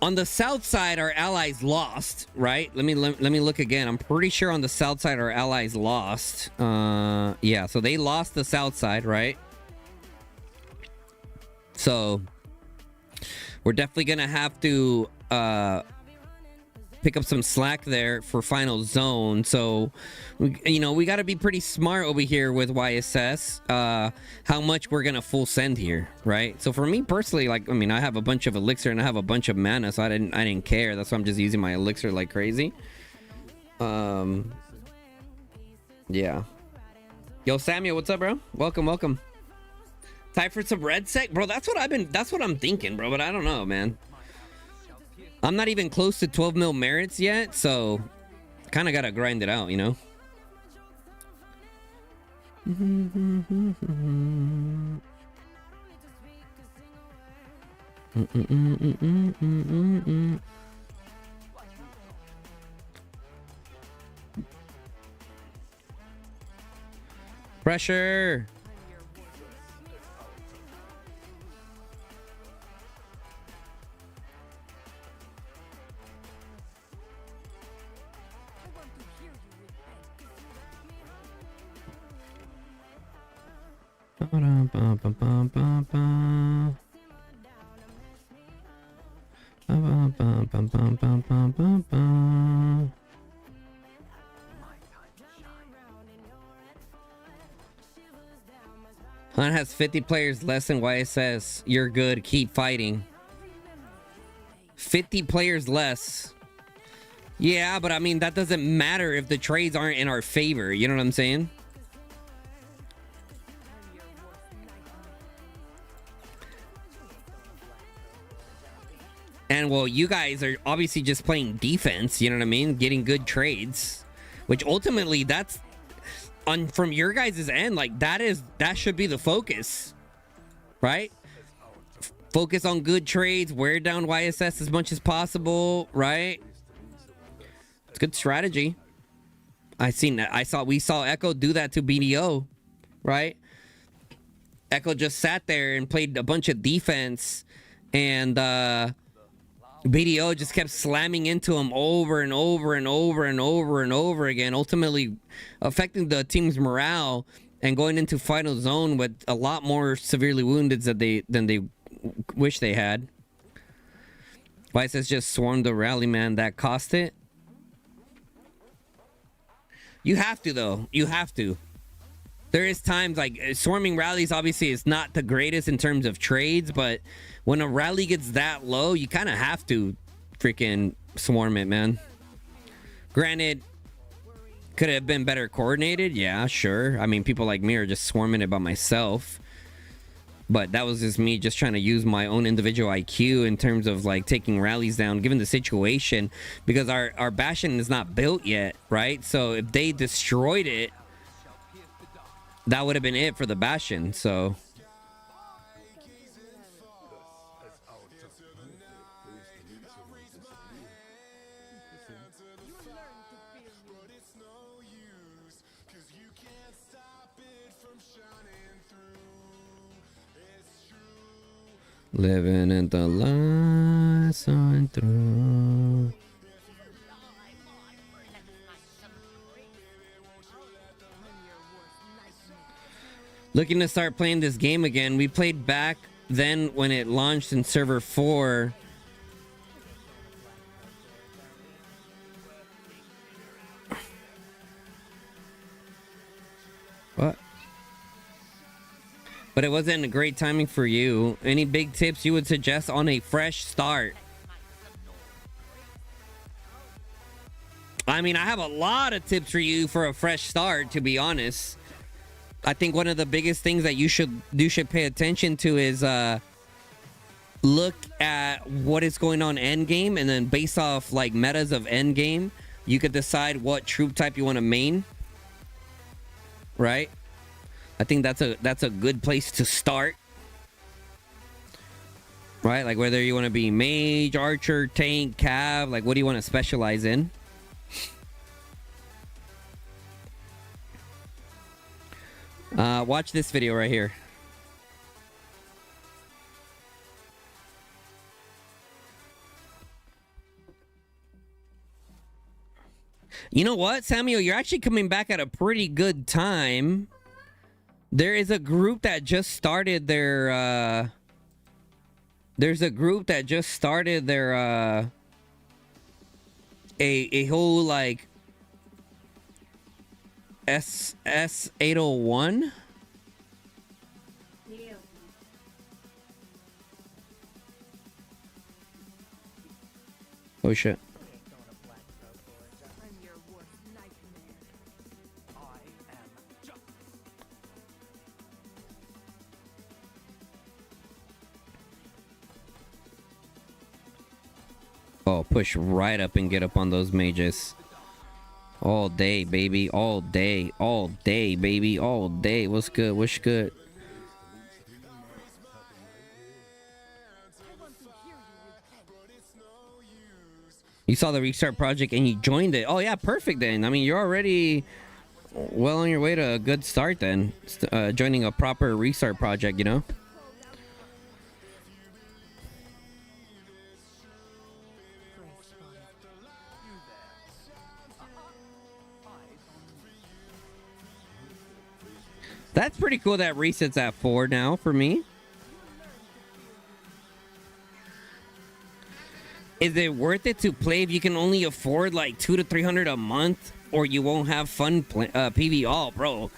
On the south side, our allies lost, right? Let me look again. I'm pretty sure on the south side, our allies lost. Yeah, so they lost the south side, right? So we're definitely gonna have to pick up some slack there for final zone. So, we got to be pretty smart over here with YSS. How much we're gonna full send here, right? So for me personally, like, I mean, I have a bunch of elixir and I have a bunch of mana, so I didn't care. That's why I'm just using my elixir like crazy. Yeah. Yo, Samuel, what's up, bro? Welcome. Time for some red sec, bro. That's what I'm thinking, bro. But I don't know, man. I'm not even close to 12 mil merits yet, so kind of gotta grind it out, you know. Pressure. Hunt has 50 players less than YSS. You're good. Keep fighting. 50 players less. Yeah, but I mean, that doesn't matter if the trades aren't in our favor. You know what I'm saying? And well, you guys are obviously just playing defense, you know what I mean? Getting good trades, which ultimately that's on from your guys' end, like that should be the focus, right? Focus on good trades, wear down YSS as much as possible, right? It's good strategy. We saw Echo do that to BDO, right? Echo just sat there and played a bunch of defense, and BDO just kept slamming into him over and over and over and over and over again, ultimately affecting the team's morale. and going into final zone with a lot more severely wounded than they wish they had. Vice has just swarmed the rally, man. That cost it. You have to, though. You have to. There is times like swarming rallies obviously is not the greatest in terms of trades, but when a rally gets that low, you kind of have to freaking swarm it, man. Granted, could it have been better coordinated? Yeah, sure. I mean, people like me are just swarming it by myself. But that was just me just trying to use my own individual IQ in terms of like taking rallies down, given the situation, because our Bastion is not built yet, right? So if they destroyed it, that would have been it for the Bastion. So living in the lights on through. Looking to start playing this game again. We played back then when it launched in server 4. What? But it wasn't a great timing for you. Any big tips you would suggest on a fresh start? I mean, I have a lot of tips for you for a fresh start, to be honest. I think one of the biggest things that you should pay attention to is look at what is going on end game, and then based off like metas of end game, you could decide what troop type you want to main. Right? I think that's a good place to start. Right? Like whether you want to be mage, archer, tank, cav, like what do you want to specialize in? Watch this video right here. You know what, Samuel? You're actually coming back at a pretty good time. There is a group that just started their a whole like SS 801. Oh shit. Oh, push right up and get up on those mages. All day, baby. All day. All day, baby. All day. What's good? What's good? You saw the restart project and you joined it. Oh, yeah. Perfect then. I mean, you're already well on your way to a good start then. Joining a proper restart project, you know? That's pretty cool that resets at 4 now for me. Is it worth it to play if you can only afford like 200 to 300 a month, or you won't have fun PV? Oh, bro,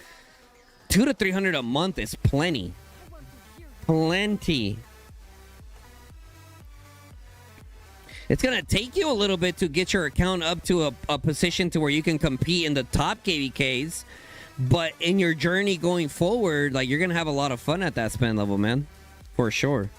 200 to 300 a month is plenty. Plenty. It's gonna take you a little bit to get your account up to a position to where you can compete in the top KVKs. But in your journey going forward, like, you're gonna have a lot of fun at that spend level, man, for sure.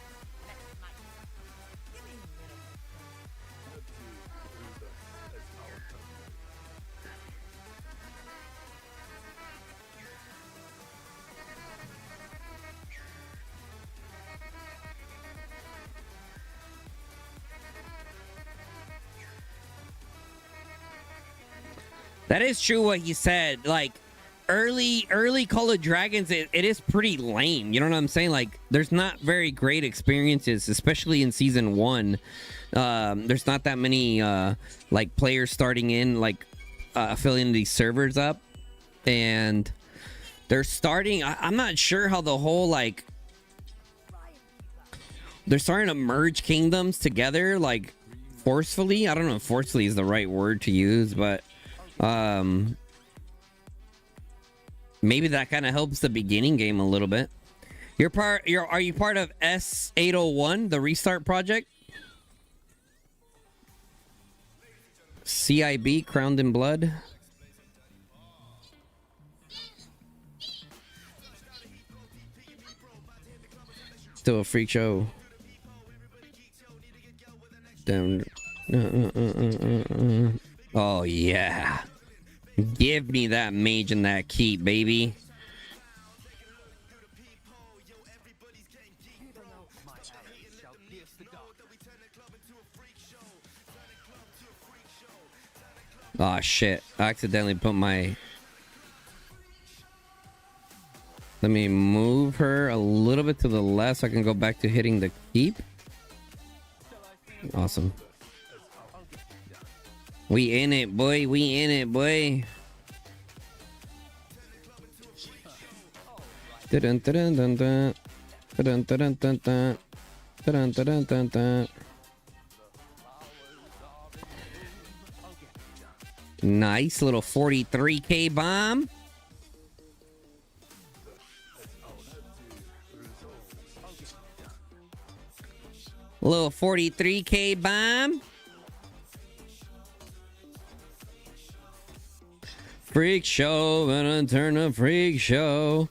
That is true what he said. Like, early Call of Dragons, it is pretty lame. You know what I'm saying? Like, there's not very great experiences, especially in season 1. There's not that many like players starting in, like filling these servers up, and They're starting. I'm not sure how the whole like. They're starting to merge kingdoms together, like forcefully. I don't know if forcefully is the right word to use, but maybe that kind of helps the beginning game a little bit. Are you part of S801, the restart project? CIB, Crowned in Blood. Still a freak show. Down. Oh yeah. Give me that mage and that keep, baby. Oh shit. I accidentally put my... Let me move her a little bit to the left so I can go back to hitting the keep. Awesome. We in it, boy. We in it, boy. Dun dun dun dun dun dun dun dun dun dun dun dun dun. Nice little 43k bomb. Little 43k bomb. Freak show, gonna turn a freak show.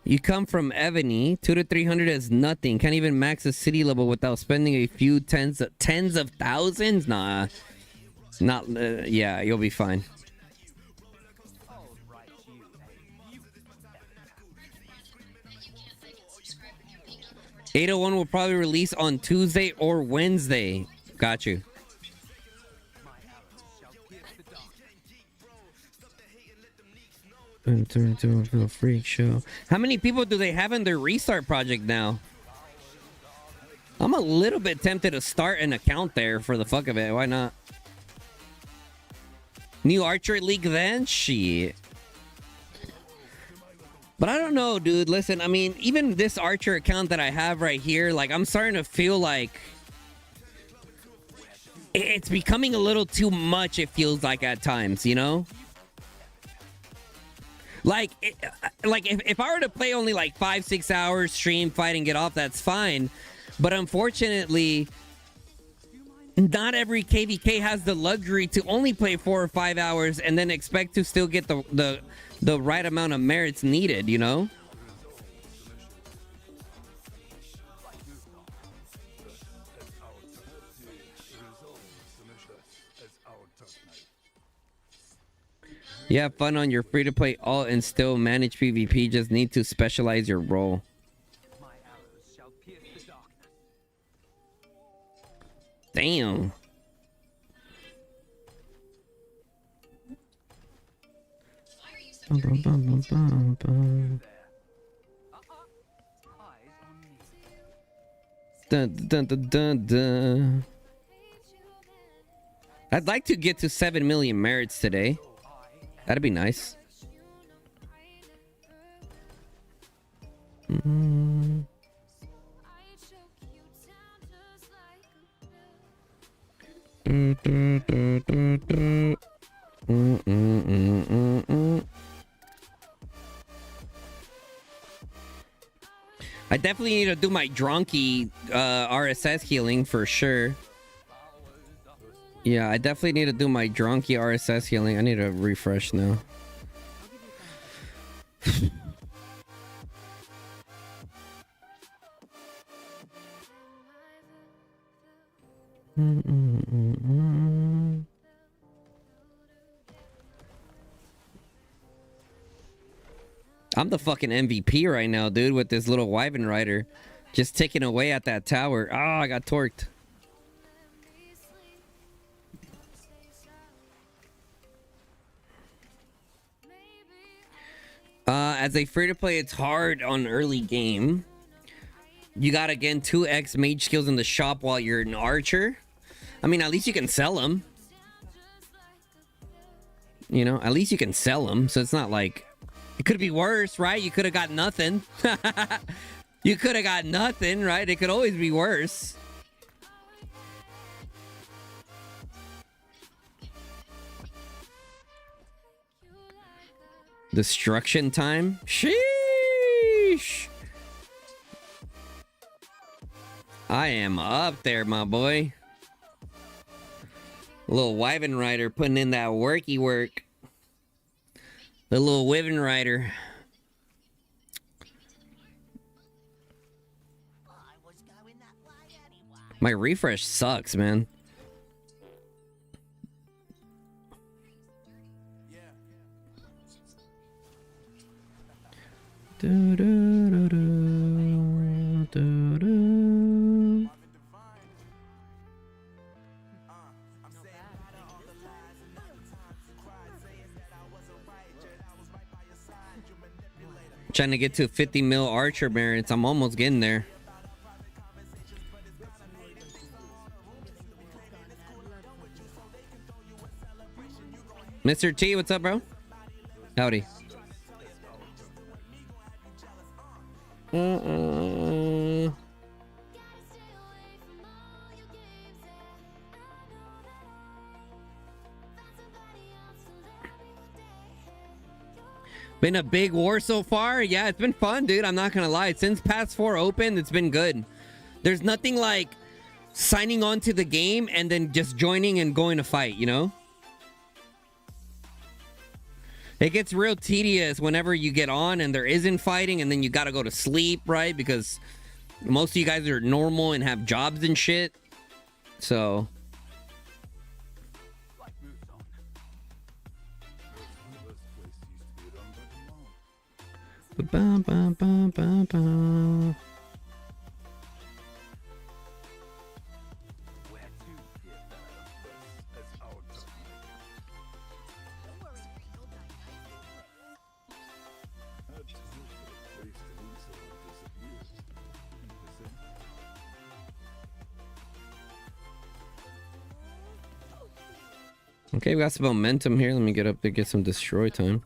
You come from Ebony. 200 to 300 is nothing. Can't even max a city level without spending a few tens of thousands. Nah, not. Yeah, you'll be fine. 801 will probably release on Tuesday or Wednesday. Got you. Turn into a freak show. How many people do they have in their restart project now? I'm a little bit tempted to start an account there for the fuck of it. Why not? New Archer League then? Shit. But I don't know, dude. Listen, I mean, even this Archer account that I have right here, like, I'm starting to feel like it's becoming a little too much, it feels like at times, you know? Like, if I were to play only like 5-6 hours, stream, fight, and get off, that's fine. But unfortunately, not every KVK has the luxury to only play 4 or 5 hours and then expect to still get the right amount of merits needed, you know? You have fun on your free-to-play alt and still manage PvP. Just need to specialize your role. Damn. Dun, dun, dun, dun, dun. I'd like to get to 7 million merits today. That'd be nice. I definitely need to do my Dronky RSS healing for sure. Yeah, I definitely need to do my Dronky RSS healing. I need to refresh now. I'm the fucking MVP right now, dude, with this little Wyvern Rider. Just ticking away at that tower. Oh, I got torqued. As a free-to-play, it's hard on early game. You got, again, 2x mage skills in the shop while you're an archer. I mean, at least you can sell them. You know, at least you can sell them. So it's not like It could be worse, right? You could have got nothing. You could have got nothing, right? It could always be worse. Destruction time? Sheesh. I am up there, my boy. Little Wyvern Rider putting in that worky work. The little Wyvern Rider. My refresh sucks, man. Do, do, do, do, do, do. Trying to get to 50 mil Archer merits. I'm almost getting there. Mr. T, what's up, bro? Howdy. Been a big war so far. Yeah, it's been fun, dude. I'm not gonna lie. Since Pass 4 opened, it's been good. There's nothing like signing on to the game and then just joining and going to fight, you know? It gets real tedious whenever you get on and there isn't fighting and then you gotta go to sleep, right? Because most of you guys are normal and have jobs and shit. So... Ba, ba, ba, ba, ba. Okay, we got some momentum here. Let me get up there, get some destroy time.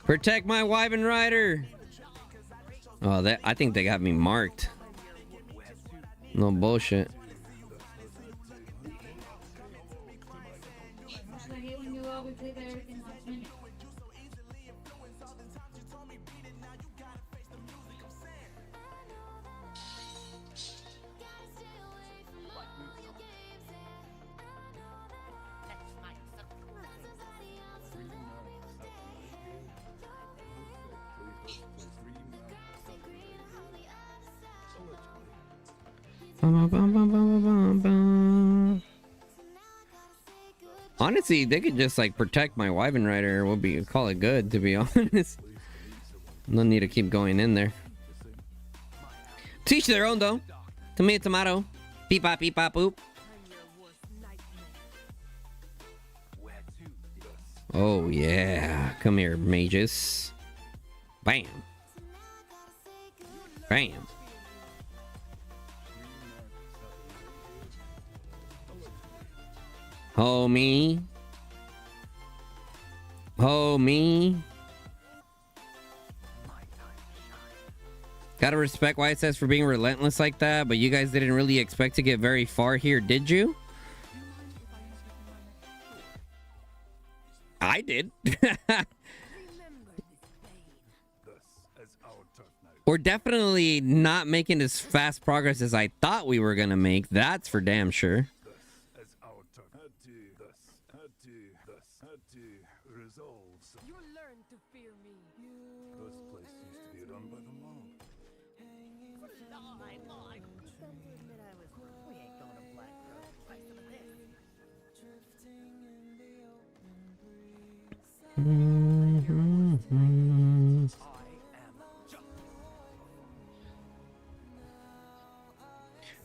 Protect my Wyvern Rider. Oh, that I think they got me marked. No bullshit. Honestly, they could just like protect my Wyvern Rider. We'll call it good, to be honest. No need to keep going in there. Teach their own though. Tomato, tomato. Beep bop, boop. Oh yeah, come here, mages. Bam. Bam. Homie. Homie. Gotta respect why it says for being relentless like that, but you guys didn't really expect to get very far here, did you? I did. We're definitely not making as fast progress as I thought we were gonna make. That's for damn sure.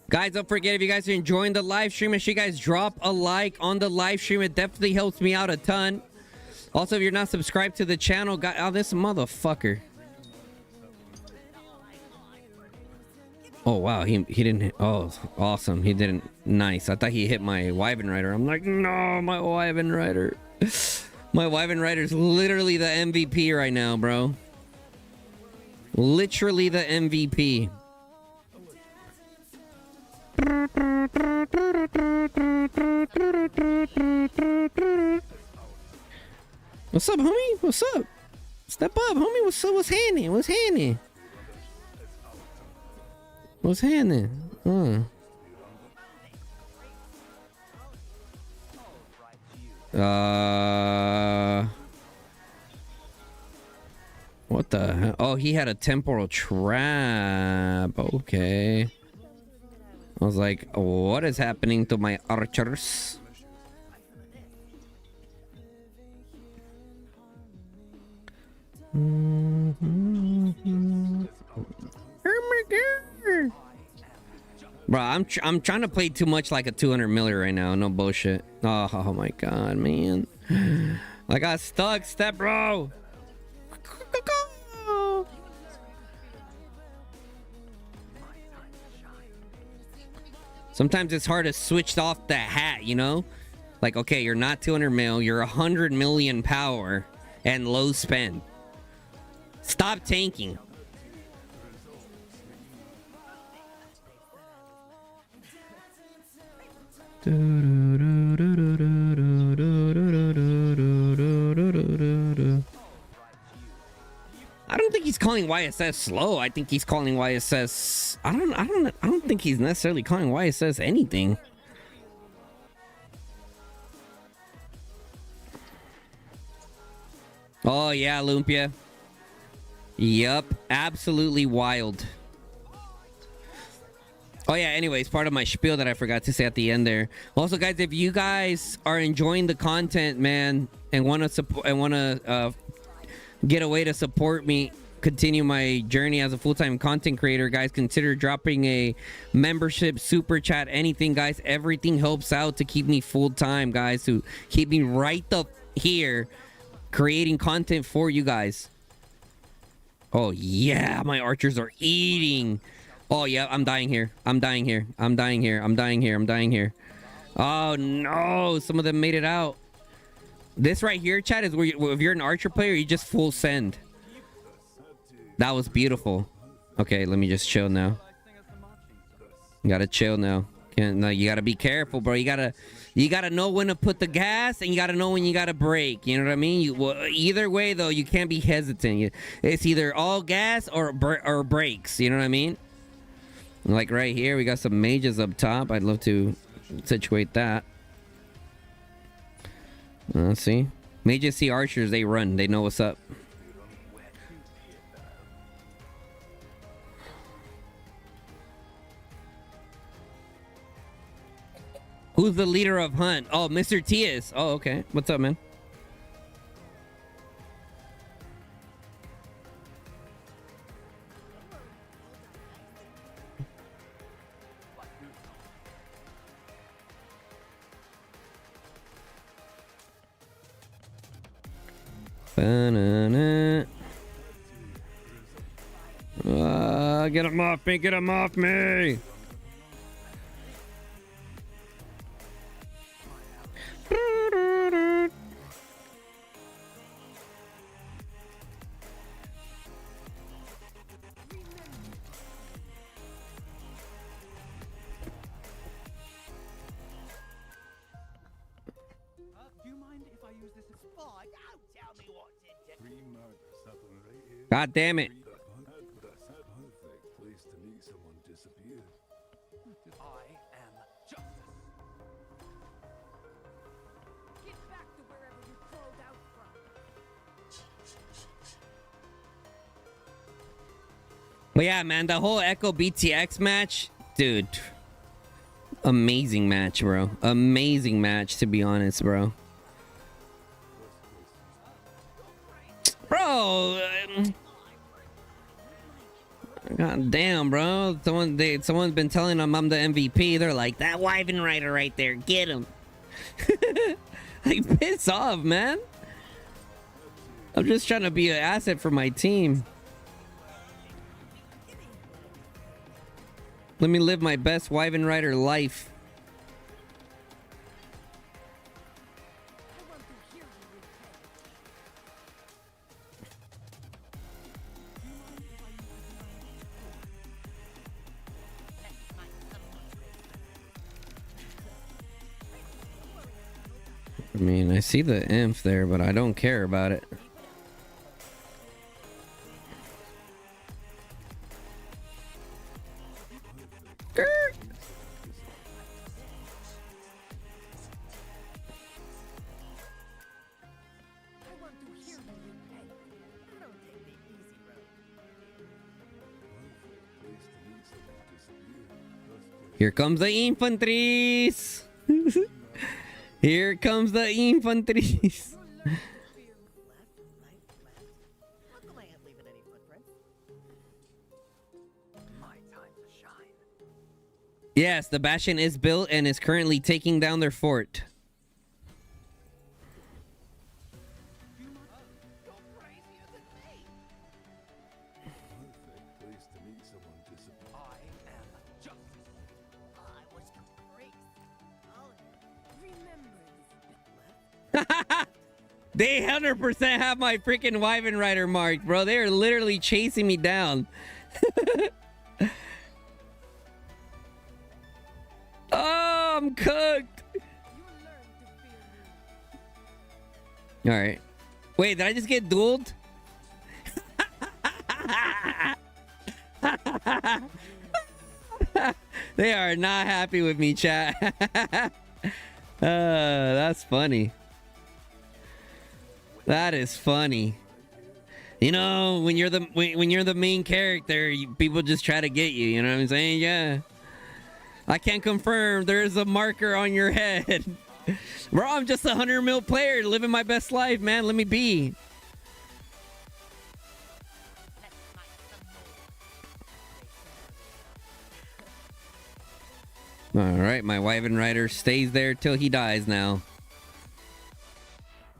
Guys, don't forget, if you guys are enjoying the live stream, make sure you guys drop a like on the live stream. It definitely helps me out a ton. Also, if you're not subscribed to the channel, oh, this motherfucker. Oh wow, he didn't hit. Oh, awesome. He didn't. Nice. I thought he hit my Wyvern Rider. I'm like, no, my Wyvern Rider. My Wyvern Rider's literally the MVP right now, bro. Literally the MVP. What's up, homie? What's up? Step up, homie. What's up? What's happening? What's happening? What's happening? What the hell? Oh, he had a temporal trap. Okay. I was like, what is happening to my archers? Oh my god. Bro, I'm trying to play too much like a 200 miller right now. No bullshit. Oh my god, man. I got stuck, step bro. Sometimes it's hard to switch off that hat, you know? Like, okay, you're not 200 mil, you're 100 million power and low spend. Stop tanking. I don't think he's calling YSS slow. I think he's calling YSS. I don't think he's necessarily calling YSS anything. Oh yeah, Lumpia. Yup, absolutely wild. Oh yeah, anyways, part of my spiel that I forgot to say at the end there. Also, guys, if you guys are enjoying the content, man, and want to support and want to get a way to support me continue my journey as a full-time content creator, guys, consider dropping a membership, super chat, anything, guys. Everything helps out to keep me full-time, guys, to keep me right up here creating content for you guys. Oh yeah, my archers are eating. Oh yeah, I'm dying here. I'm dying here. I'm dying here. I'm dying here. I'm dying here. Oh no, some of them made it out. This right here, chat, is where if you're an archer player, you just full send. That was beautiful. Okay, let me just chill now. You gotta chill now. No, you gotta be careful, bro. You gotta know when to put the gas, and you gotta know when you gotta brake. You know what I mean? Either way, though, you can't be hesitant. It's either all gas or brakes. You know what I mean? Like right here, we got some mages up top. I'd love to situate that. Let's see. Mages see archers, they run. They know what's up. Who's the leader of Hunt? Oh, Mr. T is. Oh, okay. What's up, man? Get him off me! Get him off me! God damn it. But yeah, man, the whole Echo BTX match, dude, amazing match, bro. Amazing match, to be honest, bro. Bro, god damn, bro. Someone's been telling them I'm the MVP. They're like, that Wyvern Rider right there, get him. Like, piss off, man. I'm just trying to be an asset for my team. Let me live my best Wyvern Rider life. I mean, I see the imp there, but I don't care about it. Here comes the infantries. Here comes the infantries. Yes, the Bastion is built and is currently taking down their fort. They 100% have my freaking Wyvern Rider marked, bro. They are literally chasing me down. Oh, I'm cooked. All right. Wait, did I just get dueled? They are not happy with me, chat. That's funny. That is funny. You know, when you're the main character, people just try to get you. You know what I'm saying? Yeah. I can confirm there's a marker on your head. Bro, I'm just a 100 mil player living my best life, man. Let me be. All right, my Wyvern Rider stays there till he dies now.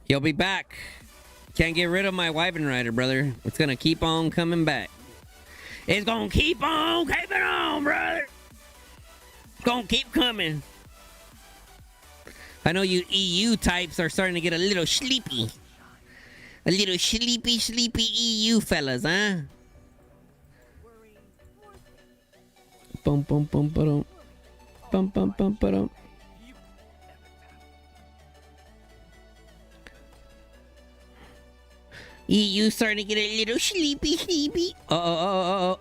He'll be back. Can't get rid of my Wyvern Rider, brother. It's gonna keep on coming back. It's gonna keep on keeping on, brother. It's gonna keep coming. I know you EU types are starting to get a little sleepy. A little sleepy EU fellas, huh? Bum bum bum ba-dum. Bum bum bum ba-dum. EU starting to get a little sleepy. Oh.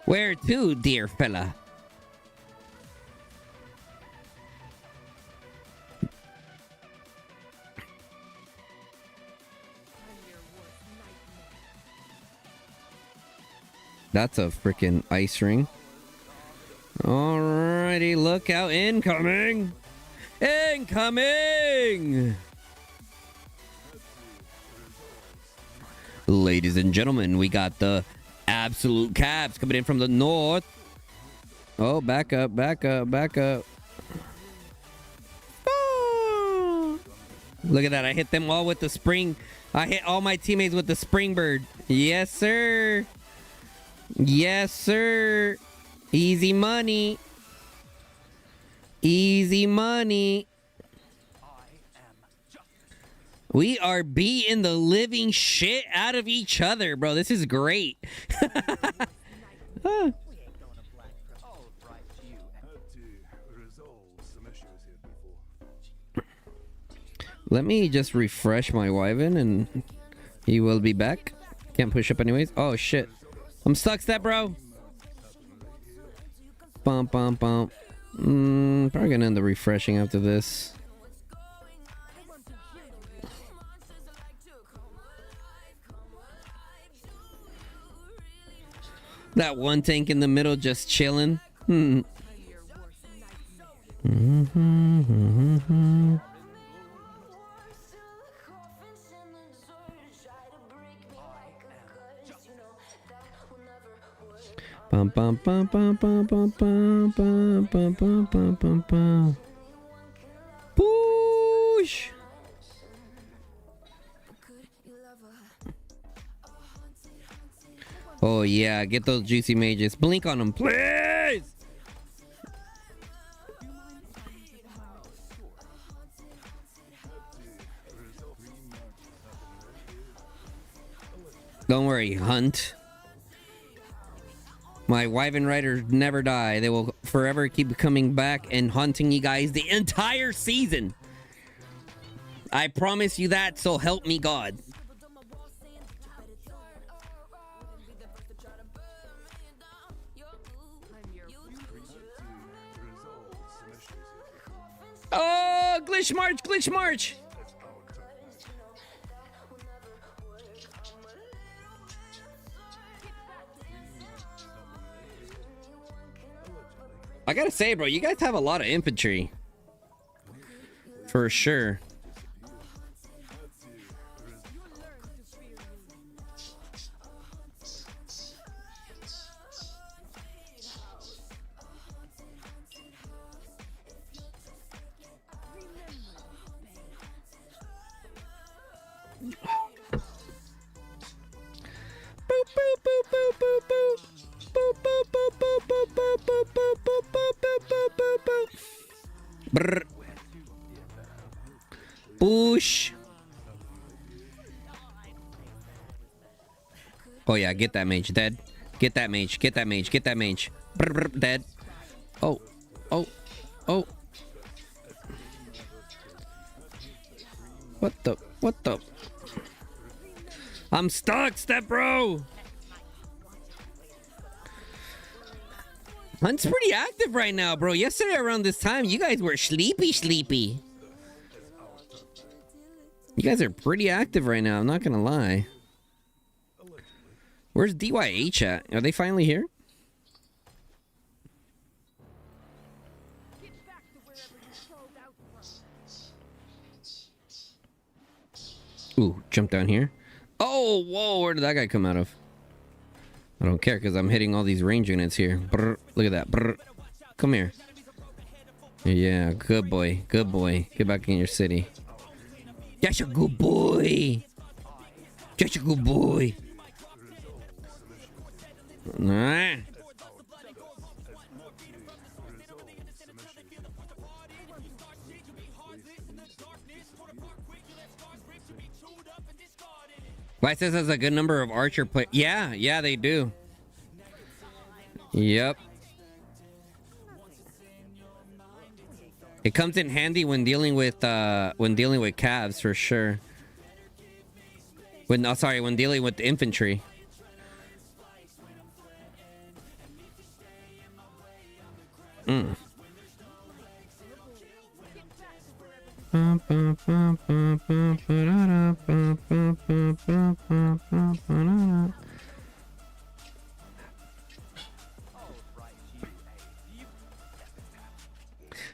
Where to, dear fella? That's a freaking ice ring. Alrighty, look out. Incoming! Incoming! Ladies and gentlemen, we got the absolute caps coming in from the north. Oh, back up. Oh. Look at that. I hit them all with the spring. I hit all my teammates with the spring bird. Yes, sir. Yes, sir. Easy money. Easy money. We are beating the living shit out of each other, bro. This is great. Let me just refresh my Wyvern and he will be back. Can't push up anyways. Oh, shit. I'm stuck, step, bro. Bum. Probably gonna end the refreshing after this. That one tank in the middle just chilling. Bum, bum, bum, bum, bum, bum, bum, bum, bum, bum, bum, bum, bum. Push. Oh yeah, get those juicy mages. Blink on them, please. Don't worry, Hunt. My Wyvern Riders never die. They will forever keep coming back and haunting you guys the entire season. I promise you that, so help me God. Oh, glitch march, glitch march. I gotta say, bro, you guys have a lot of infantry. For sure. Brr. Push. Oh yeah, get that mage dead. Get that mage. Get that mage. Get that mage. Brr, brr, dead. Oh. Oh. Oh. What the? What the? I'm stuck, step bro. Hunt's pretty active right now, bro. Yesterday around this time, you guys were sleepy. You guys are pretty active right now, I'm not gonna lie. Where's DYH at? Are they finally here? Ooh, jump down here. Oh, whoa, where did that guy come out of? I don't care because I'm hitting all these range units here. Brr, look at that. Brr. Come here. Yeah, good boy. Good boy. Get back in your city. That's a good boy. That's a good boy. Nah. Why says has a good number of archer play? Yeah, they do. Yep. It comes in handy when dealing with calves for sure. When dealing with the infantry. Mm.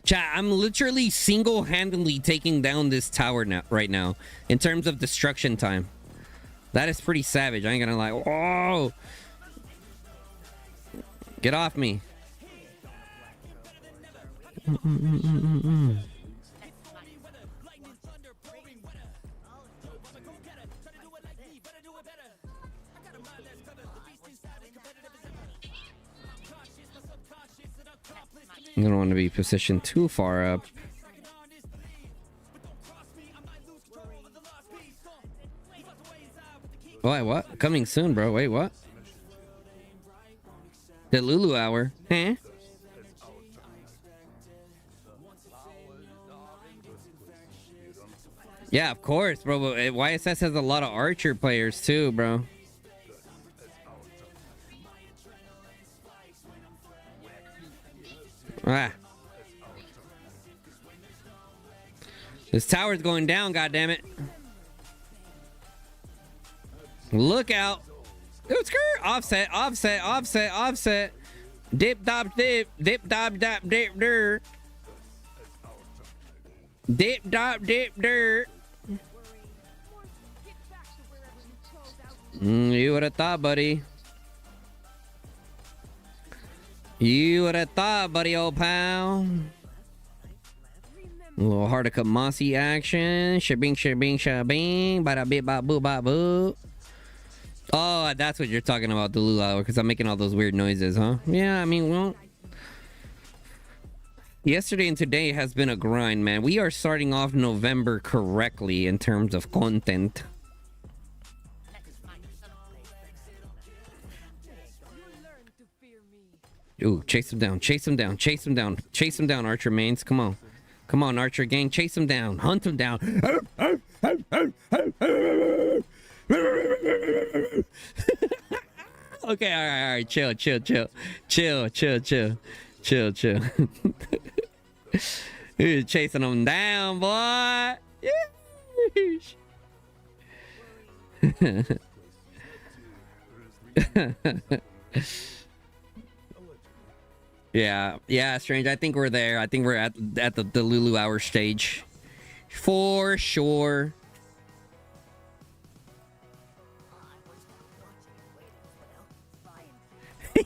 Chat, I'm literally single-handedly taking down this tower now, right now, in terms of destruction time. That is pretty savage. I ain't gonna lie. Whoa! Get off me. You don't want to be positioned too far up. Wait, what? Coming soon, bro. Wait, what? The Lulu hour. Huh? Yeah, of course, bro. But YSS has a lot of archer players too, bro. Ah. This tower's going down, goddammit. Look out. Ooh, skirt. Offset, offset, offset, offset. Dip, dop, dip. Dip, dop, dop, dip, der. Dip, dop, dip, dirt. You would have thought, buddy. You would have thought, buddy, old pal. A little hard to mossy action. Shabing, shabing, shabing. Bada bit, ba boo, ba boo. Oh, that's what you're talking about, the Lula, because I'm making all those weird noises, huh? Yeah, I mean, well, yesterday and today has been a grind, man. We are starting off November correctly in terms of content. Ooh, chase him down, chase him down, chase him down, chase him down, Archer mains. Come on. Come on, Archer gang, chase him down, hunt him down. Okay, all right, chill. You're chasing him down, boy. Yeah, Strange. I think we're there. I think we're at the Lulu hour stage. For sure.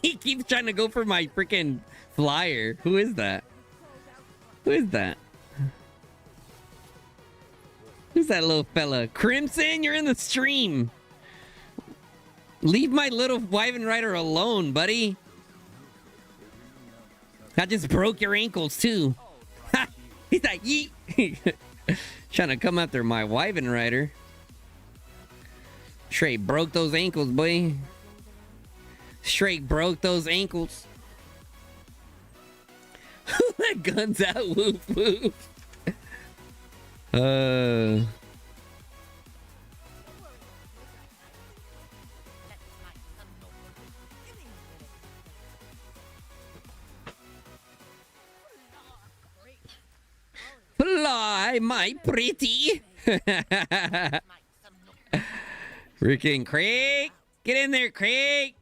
He keeps trying to go for my freaking flyer. Who is that? Who is that? Who's that little fella? Crimson, you're in the stream. Leave my little Wyvern Rider alone, buddy. I just broke your ankles too. He's like, yeet. Trying to come after my Wyvern Rider. Straight broke those ankles, boy. Straight broke those ankles. That gun's out, woof woof. Fly, my pretty. Freaking Craig. Get in there, Craig.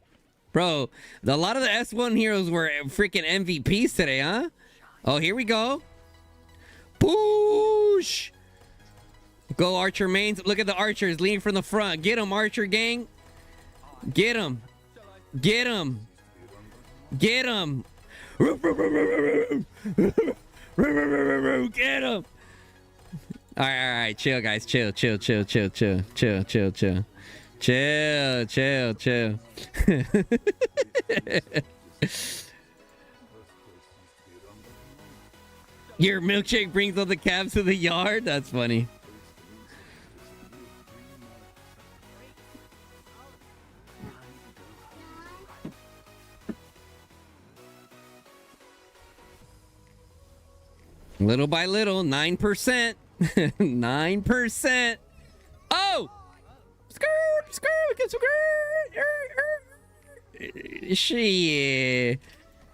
Bro, a lot of the S1 heroes were freaking MVPs today, huh? Oh, here we go. Push. Go, Archer mains. Look at the archers leading from the front. Get them, Archer gang. Get them. Get them. Get them. Get him. All right. Chill, guys. Chill. Your milkshake brings all the calves to the yard? That's funny. Little by little, 9%. 9%. Oh! Skirt, get skirt. Shit.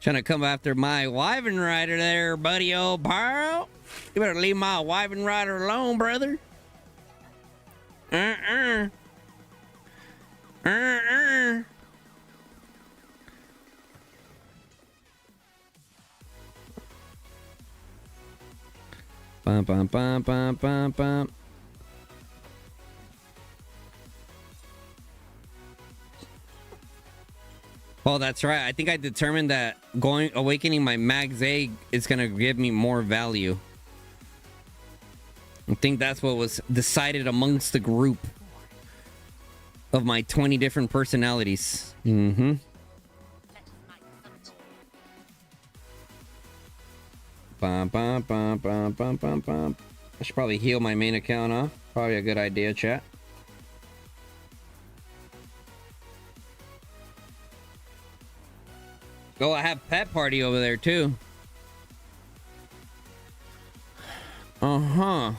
Trying to come after my Wyvern Rider there, buddy, old pal. You better leave my Wyvern Rider alone, brother. Bum, bum, bum, bum, bum, bum. Oh, that's right. I think I determined that awakening my Mag's egg is gonna give me more value. I think that's what was decided amongst the group of my 20 different personalities. Mm-hmm. Bum, bum, bum, bum, bum, bum, bum. I should probably heal my main account, huh? Probably a good idea, chat. Oh, I have Pet Party over there, too. Uh-huh.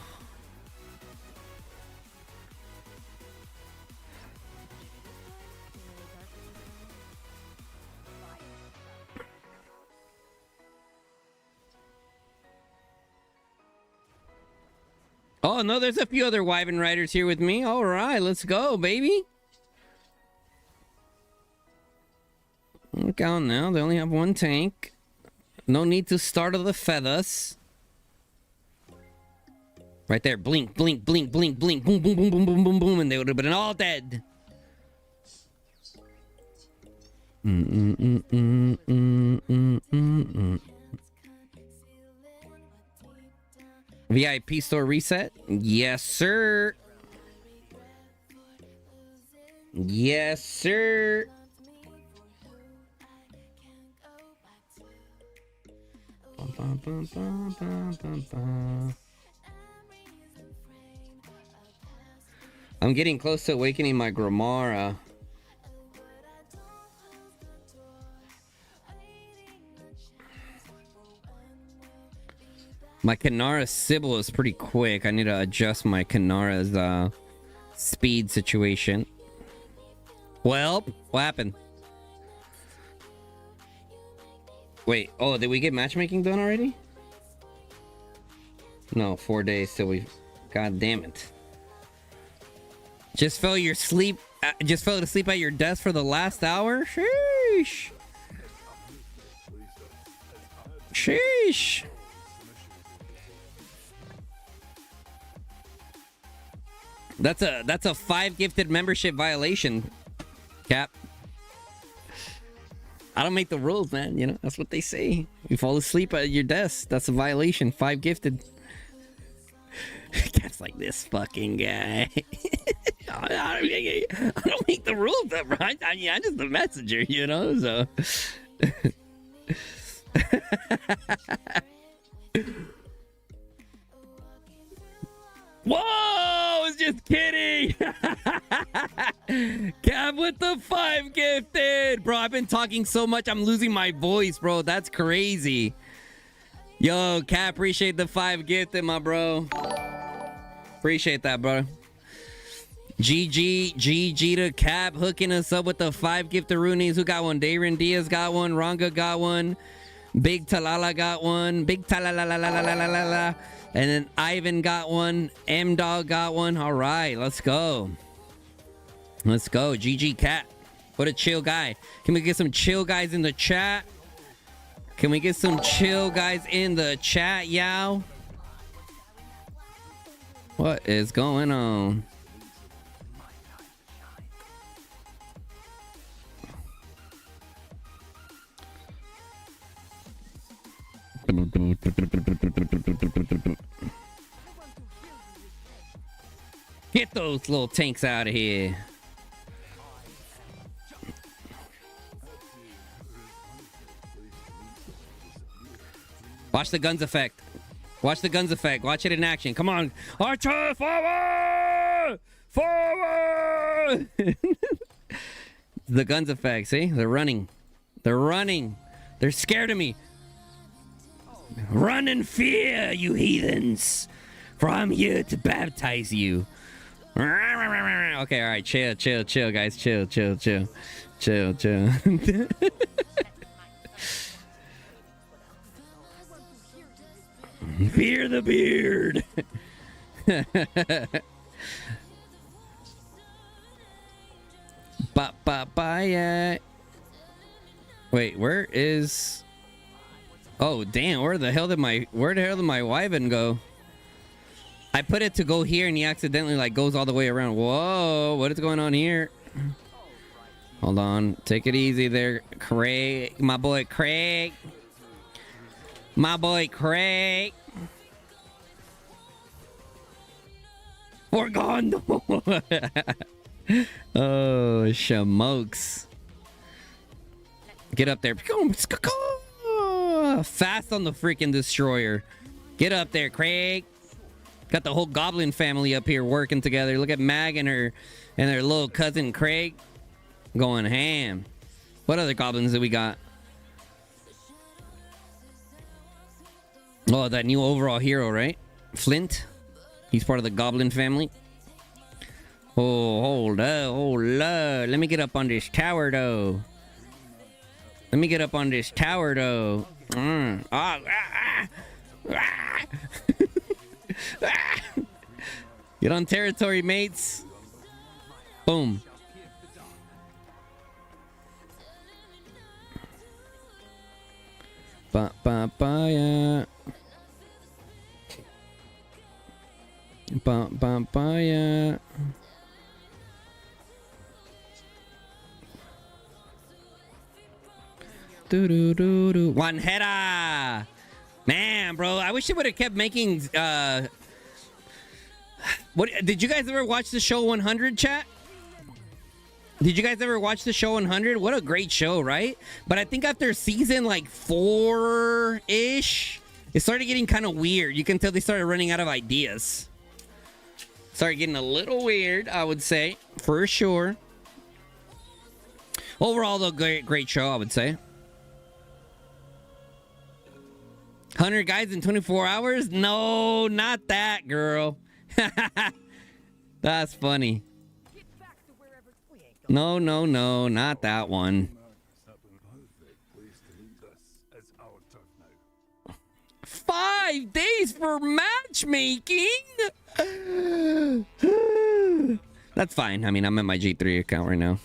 Oh, no, there's a few other Wyvern Riders here with me. All right, let's go, baby. Look out now. They only have one tank. No need to startle the feathers. Right there. Blink, blink, blink, blink, blink. Boom, boom, boom, boom, boom, boom, boom. And they would have been all dead. VIP store reset? Yes, sir. Yes, sir. I'm getting close to awakening my Gramara. My Kanara Sybil is pretty quick. I need to adjust my Kanara's speed situation. Well, what happened? Wait, oh, did we get matchmaking done already? No, 4 days till we... God damn it. Just fell asleep at your desk for the last hour? Sheesh. Sheesh. That's a 5 gifted membership violation, Cap. I don't make the rules, man. You know, that's what they say. You fall asleep at your desk, that's a violation. 5 gifted. Cap's like, this fucking guy. I don't make the rules up, right? I mean, I'm just the messenger, you know, so. Whoa! I was just kidding! Cap with the 5 gifted! Bro, I've been talking so much, I'm losing my voice, bro. That's crazy. Yo, Cap, appreciate the 5 gifted, my bro. Appreciate that, bro. GG to Cap hooking us up with the 5 gifted Roonies. Who got one? Darren Diaz got one. Ranga got one. Big Talala got one. Big Talala. And then Ivan got one. M-Dog got one. All right, let's go. Let's go. GG Cat. What a chill guy. Can we get some chill guys in the chat? Can we get some chill guys in the chat, yow? What is going on? Get those little tanks out of here. Watch the guns effect. Watch the guns effect. Watch it in action. Come on. Archer, forward! Forward! The guns effect. See? They're running. They're running. They're scared of me. Run in fear, you heathens. For I'm here to baptize you. Okay, alright. Chill, guys. Chill. Fear the beard. Yeah. Wait, where is... Oh, damn. Where the hell did my Wyvern go? I put it to go here and he accidentally like goes all the way around. Whoa, what is going on here? Hold on. Take it easy there, Craig. My boy Craig. We're gone. Oh, shamokes. Get up there. Fast on the freaking destroyer. Get up there, Craig. Got the whole goblin family up here working together. Look at Mag and their little cousin Craig going ham. What other goblins do we got? Oh, that new overall hero, right? Flint. He's part of the goblin family. Oh, hold up. Let me get up on this tower, though. Get on territory, mates. Boom. Yeah. Bum, bum, yeah. Do do do do. One header. Man, bro, I wish they would have kept making. What did you guys ever watch the show 100, chat? Did you guys ever watch the show 100? What a great show, right? But I think after season like 4-ish, it started getting kind of weird. You can tell they started running out of ideas. Started getting a little weird, I would say, for sure. Overall, though, great show, I would say. 100 guys in 24 hours? No, not that, girl. That's funny. No, not that one. 5 days for matchmaking? That's fine. I mean, I'm at my G3 account right now.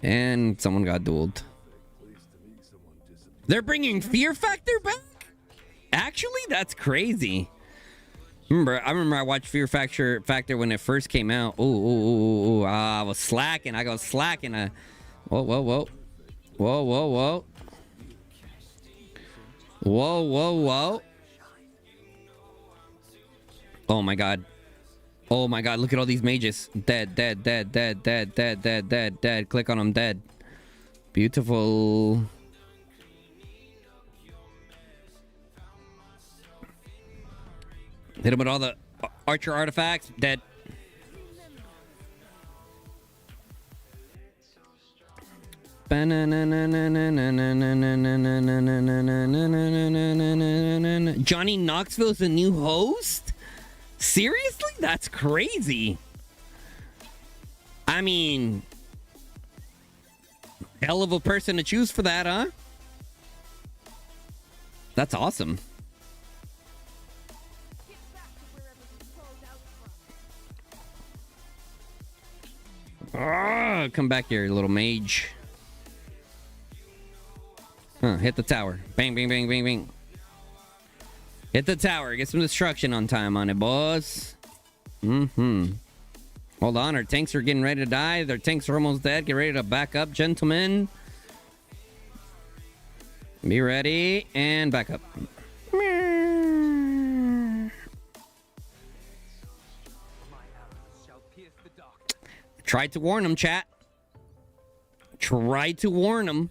And someone got dueled. They're bringing Fear Factor back? Actually, that's crazy. I remember I watched Fear Factor when it first came out. Ooh. I was slacking. Whoa. Oh my god. Look at all these mages. Dead. Click on them, dead. Beautiful. Hit him with all the archer artifacts. Dead. Johnny Knoxville's the new host? Seriously? That's crazy. I mean, hell of a person to choose for that, huh? That's awesome. Come back here, little mage. Hit the tower. Bang. Hit the tower. Get some destruction on time on it, boss. Hold on. Our tanks are getting ready to die. Their tanks are almost dead. Get ready to back up, gentlemen. Be ready. And back up. Tried to warn them, chat. Tried to warn them.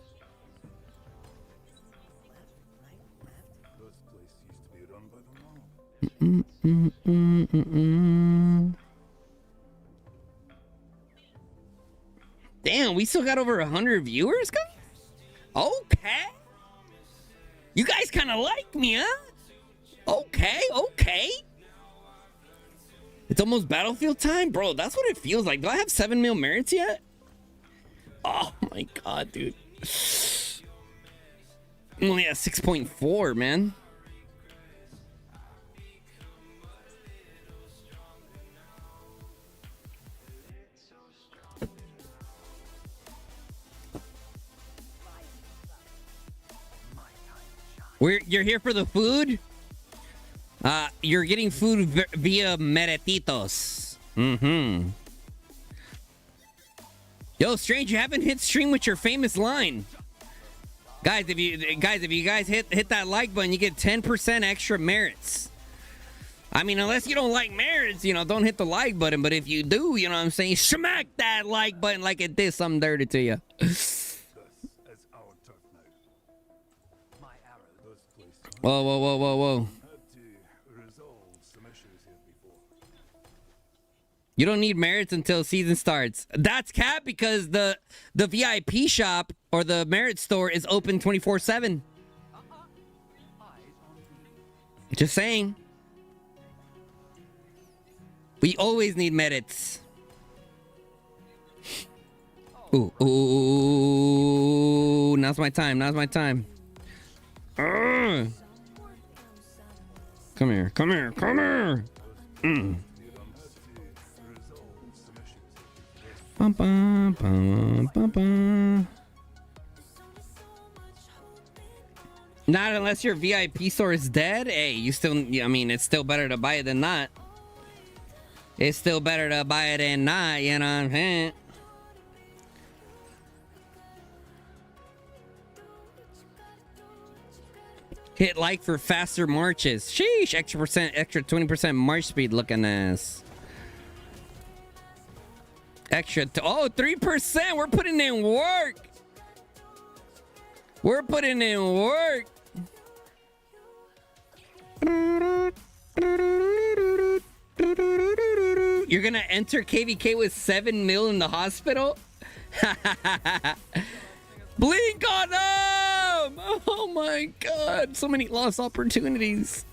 Damn, we still got over 100 viewers, guys? Okay. You guys kind of like me, huh? Okay. It's almost Battlefield time? Bro, that's what it feels like. Do I have 7 mil merits yet? Oh my god, dude. I'm only at 6.4, man. You're here for the food? You're getting food via meretitos. Yo, Strange, you haven't hit stream with your famous line. Guys, if you guys hit that like button, you get 10% extra merits. I mean, unless you don't like merits, don't hit the like button. But if you do, you know what I'm saying? Smack that like button like it did something dirty to you. Whoa. You don't need merits until season starts. That's cap because the VIP shop or the merit store is open 24/7. Just saying. We always need merits. Ooh. Now's my time. Come here. Not unless your VIP store is dead. Hey, you still, I mean, it's still better to buy it than not. It's still better to buy it than not, you know what I'm saying? Hit like for faster marches. Sheesh, extra 20% march speed looking ass. Extra, 3%. We're putting in work. We're putting in work. You're gonna enter KVK with 7 mil in the hospital? Blink on them! Oh my god, so many lost opportunities.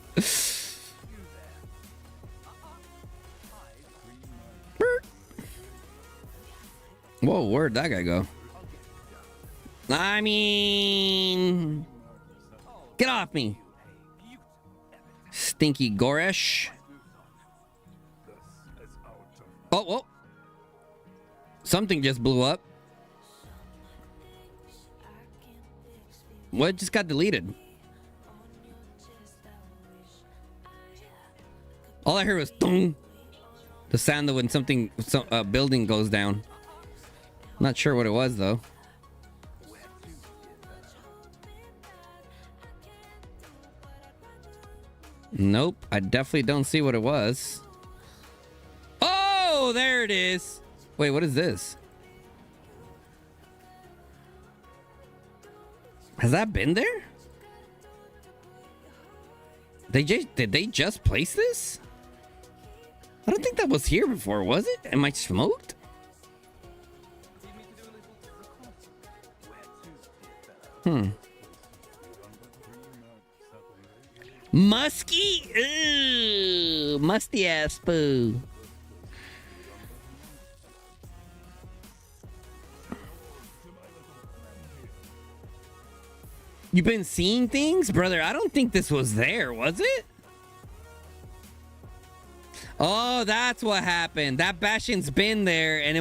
Whoa, where'd that guy go? I mean, get off me, stinky Goresh. Oh, whoa. Something just blew up. What just got deleted? All I heard was thung. The sound of when something, building goes down. Not sure what it was though. Nope, I definitely don't see what it was. Oh, there it is. Wait, what is this? Has that been there? Did they just place this? I don't think that was here before, was it? Am I smoked? Musky? Ooh, musty ass poo. You've been seeing things? Brother, I don't think this was there, was it? Oh, that's what happened. That Bastion's been there and it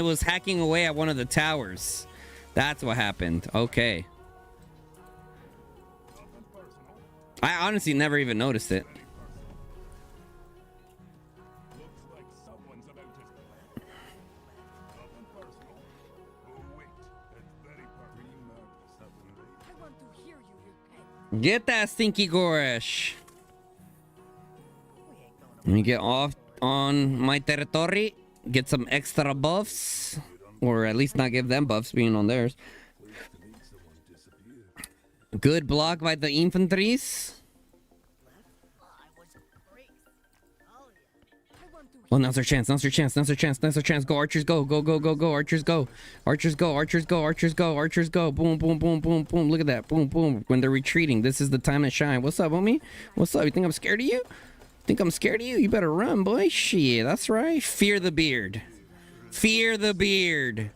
was hacking away at one of the towers. That's what happened. Okay. I honestly never even noticed it. Get that stinky Goresh. Let me get off on my territory. Get some extra buffs. Or at least not give them buffs being on theirs. Good block by the infantries. Oh, now's our chance. Now's our chance. Now's our chance. Now's our chance. Go, archers, go. Go, go, go, go. Archers, go. Archers, go. Archers, go. Archers, go. Archers, go. Boom, boom, boom, boom, boom. Look at that. Boom, boom. When they're retreating, this is the time to shine. What's up, homie? What's up? You think I'm scared of you? Think I'm scared of you? You better run, boy. Shit, that's right. Fear the beard. Fear the beard.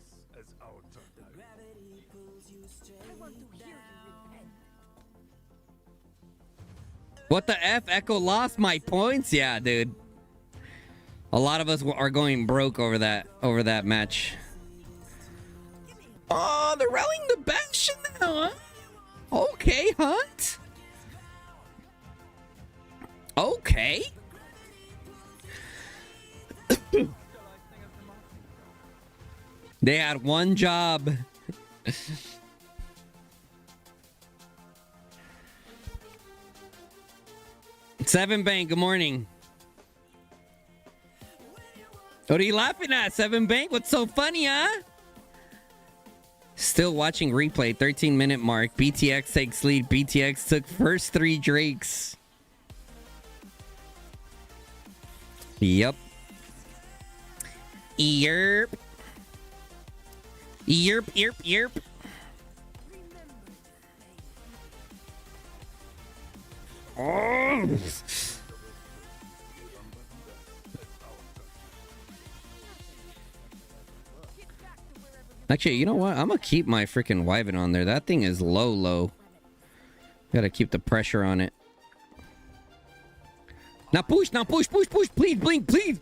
What the F? Echo lost my points? Yeah, dude. A lot of us are going broke over that match. Oh, they're rallying the Bastion now, huh? Okay, Hunt. Okay. They had one job. Seven Bank, good morning. What are you laughing at, Seven Bank? What's so funny, huh? Still watching replay, 13-minute mark. BTX takes lead. BTX took first 3 Drakes. Yep. Yerp. Yerp, yerp, yerp. Oh. Actually, you know what? I'm gonna keep my freaking Wyvern on there. That thing is low. Gotta keep the pressure on it. Now push, push. Please, blink, please.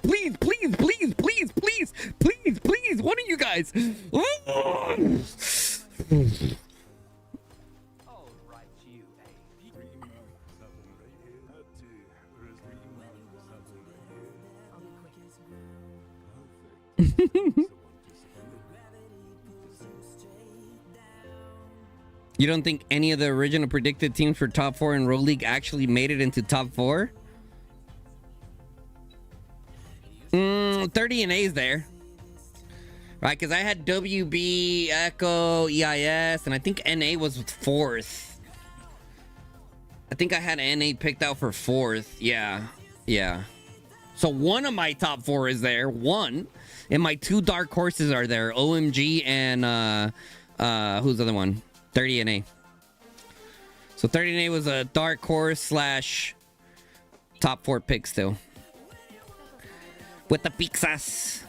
One of you guys. You don't think any of the original predicted teams for top 4 in Road League actually made it into top 4? 30 and A's there. Right, because I had WB, Echo, EIS, and I think NA was 4th. I think I had NA picked out for 4th. Yeah. Yeah. So one of my top 4 is there. One. And my 2 dark horses are there. OMG and who's the other one? 30 and A. So 30 and A was a dark horse slash top 4 pick still. With the pizzas.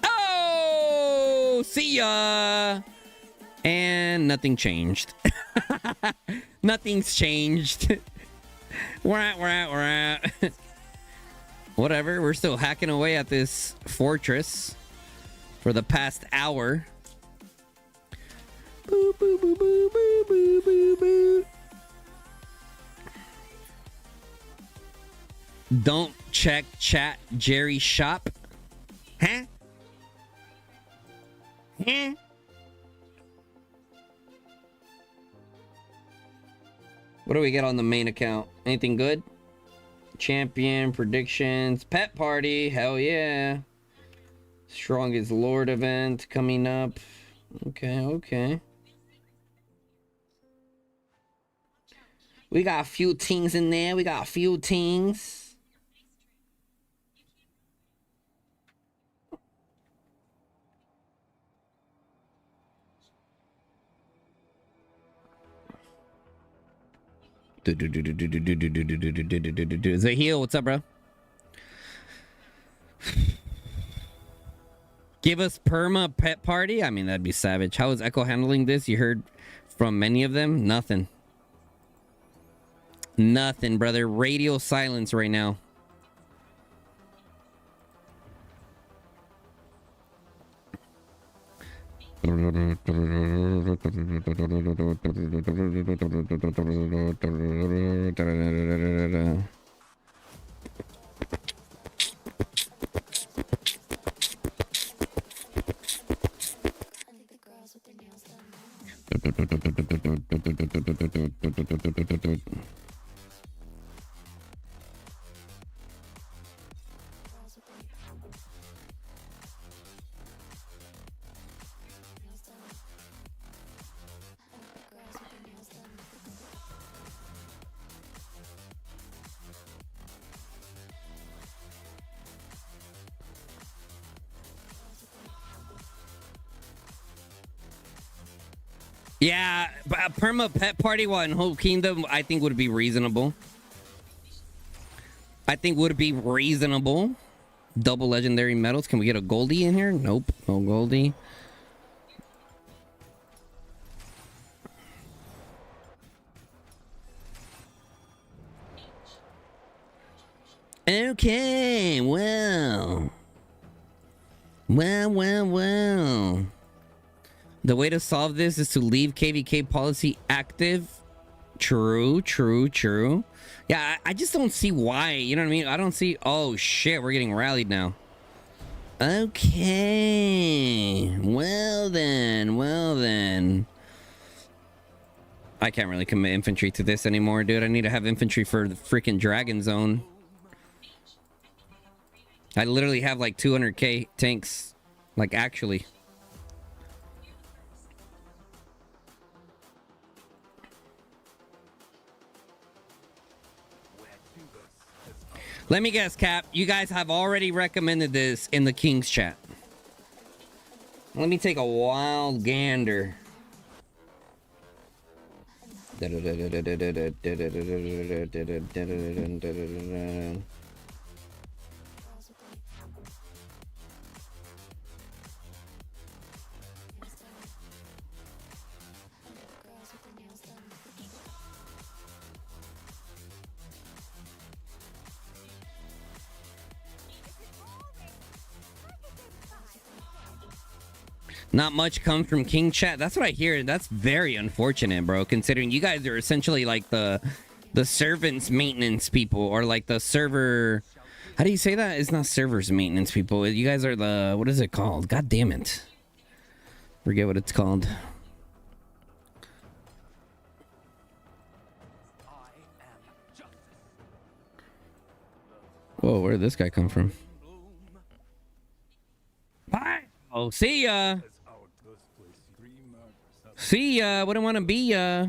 Oh, see ya. And nothing changed. Nothing's changed. We're at. Whatever. We're still hacking away at this fortress for the past hour. Boo, boo, boo, boo, boo, boo, boo, boo. Don't check chat Jerry shop. Huh? Huh? What do we get on the main account? Anything good? Champion predictions. Pet party. Hell yeah. Strongest Lord event coming up. Okay. We got a few things in there. Zahil, what's up, bro? Give us perma pet party? I mean, that'd be savage. How is Echo handling this? You heard from many of them? Nothing. Nothing, brother. Radio silence right now. Yeah, but a perma pet party one Hope Kingdom I think would be reasonable. Double legendary medals. Can we get a Goldie in here? Nope, no Goldie. Okay, well. The way to solve this is to leave KVK policy active. True. Yeah, I just don't see why. You know what I mean? I don't see... Oh, shit. We're getting rallied now. Okay. Well, then. I can't really commit infantry to this anymore, dude. I need to have infantry for the freaking Dragon Zone. I literally have like 200k tanks. Like, actually. Let me guess, Cap. You guys have already recommended this in the King's chat. Let me take a wild gander. Not much comes from King chat. That's what I hear. That's very unfortunate, bro. Considering you guys are essentially like the servants maintenance people, or like the server How do you say that? It's not servers maintenance, people. You guys are the, what is it called? God damn it. Forget what it's called. Whoa, where did this guy come from? Bye. Oh, see ya. See ya. Wouldn't want to be ya.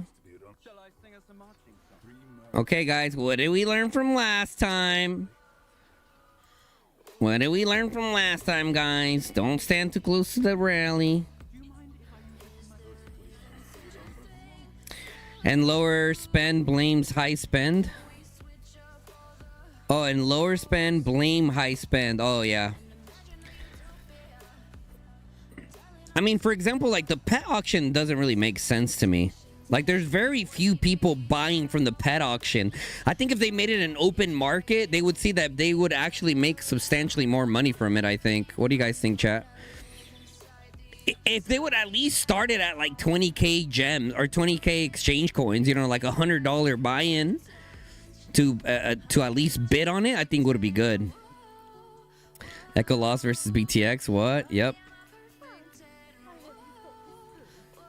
Shall I sing us a marching song? Okay, guys, what did we learn from last time? What did we learn from last time, guys? Don't stand too close to the rally. And lower spend blames high spend. Oh, and lower spend blame high spend. Oh, yeah. I mean, for example, like the pet auction doesn't really make sense to me. Like, there's very few people buying from the pet auction. I think if they made it an open market, they would see that they would actually make substantially more money from it, I think. What do you guys think, chat? If they would at least start it at like 20k gems or 20k exchange coins, you know, like $100 buy-in to at least bid on it, I think would be good. Echo Loss versus BTX, what? Yep.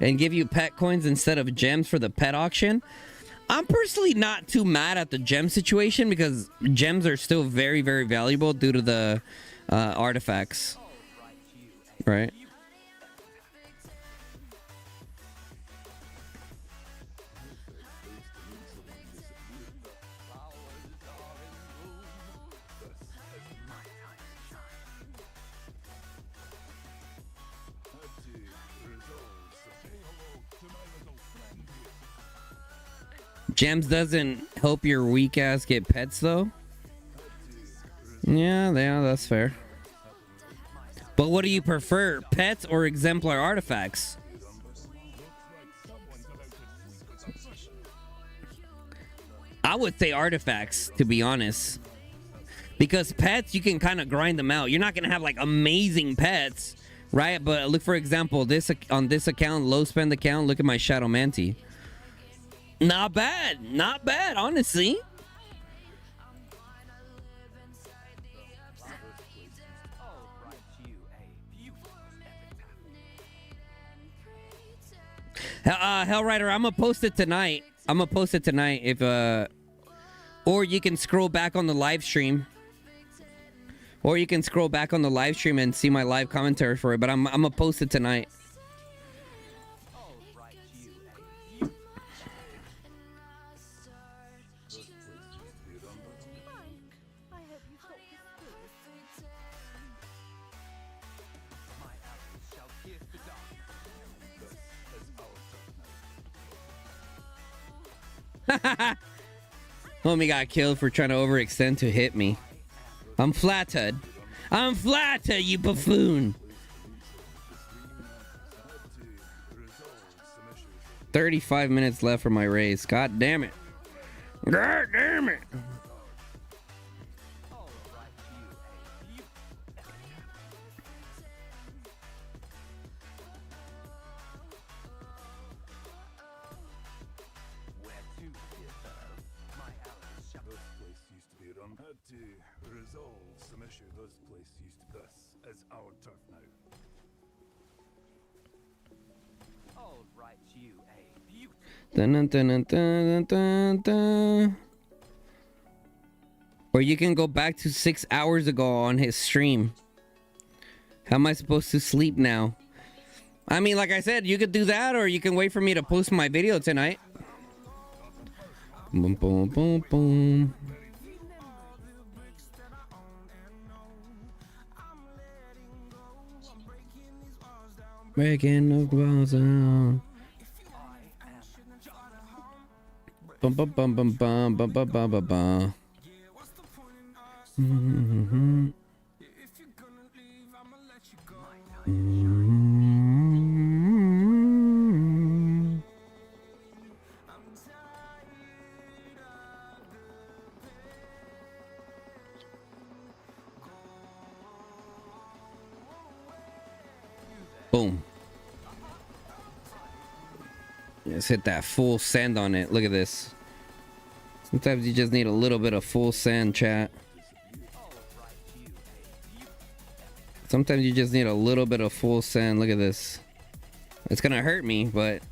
And give you pet coins instead of gems for the pet auction. I'm personally not too mad at the gem situation because gems are still very, very valuable due to the artifacts. Right? Gems doesn't help your weak ass get pets though. Yeah, that's fair. But what do you prefer, pets or exemplar artifacts? I would say artifacts, to be honest. Because pets, you can kind of grind them out. You're not gonna have like amazing pets, right? But look, for example, this on this account, low spend account, look at my Shadow Manti. Not bad, honestly. Hellrider, I'm gonna post it tonight. If or you can scroll back on the live stream. And see my live commentary for it, but I'm gonna post it tonight. Homie got killed for trying to overextend to hit me. I'm flattered, you buffoon. 35 minutes left for my race. God damn it. Dun, dun, dun, dun, dun, dun. Or you can go back to 6 hours ago on his stream. How am I supposed to sleep now? I mean, like I said, you could do that, or you can wait for me to post my video tonight. Boom, boom, boom, boom. Breaking the walls down. Bum bum bum bum bum bum bum bum bum bum. Boom. Let's hit that full send on it. Look at this. Sometimes you just need a little bit of full send, chat. Sometimes you just need a little bit of full send. Look at this. It's gonna hurt me, but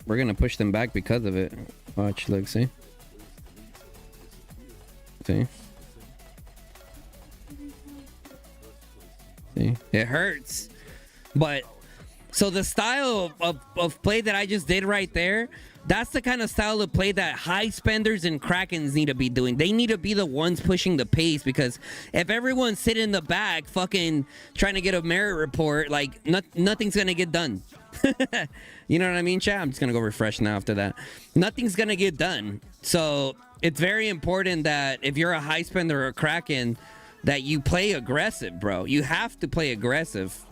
we're gonna push them back because of it. Watch, look, see? See? See? It hurts. But so the style of play that I just did right there, that's the kind of style of play that high spenders and Krakens need to be doing. They need to be the ones pushing the pace, because if everyone's sitting in the back fucking trying to get a merit report, like nothing's gonna get done. You know what I mean, chat? I'm just gonna go refresh now after that. Nothing's gonna get done. So it's very important that if you're a high spender or a Kraken, that you play aggressive, bro. You have to play aggressive.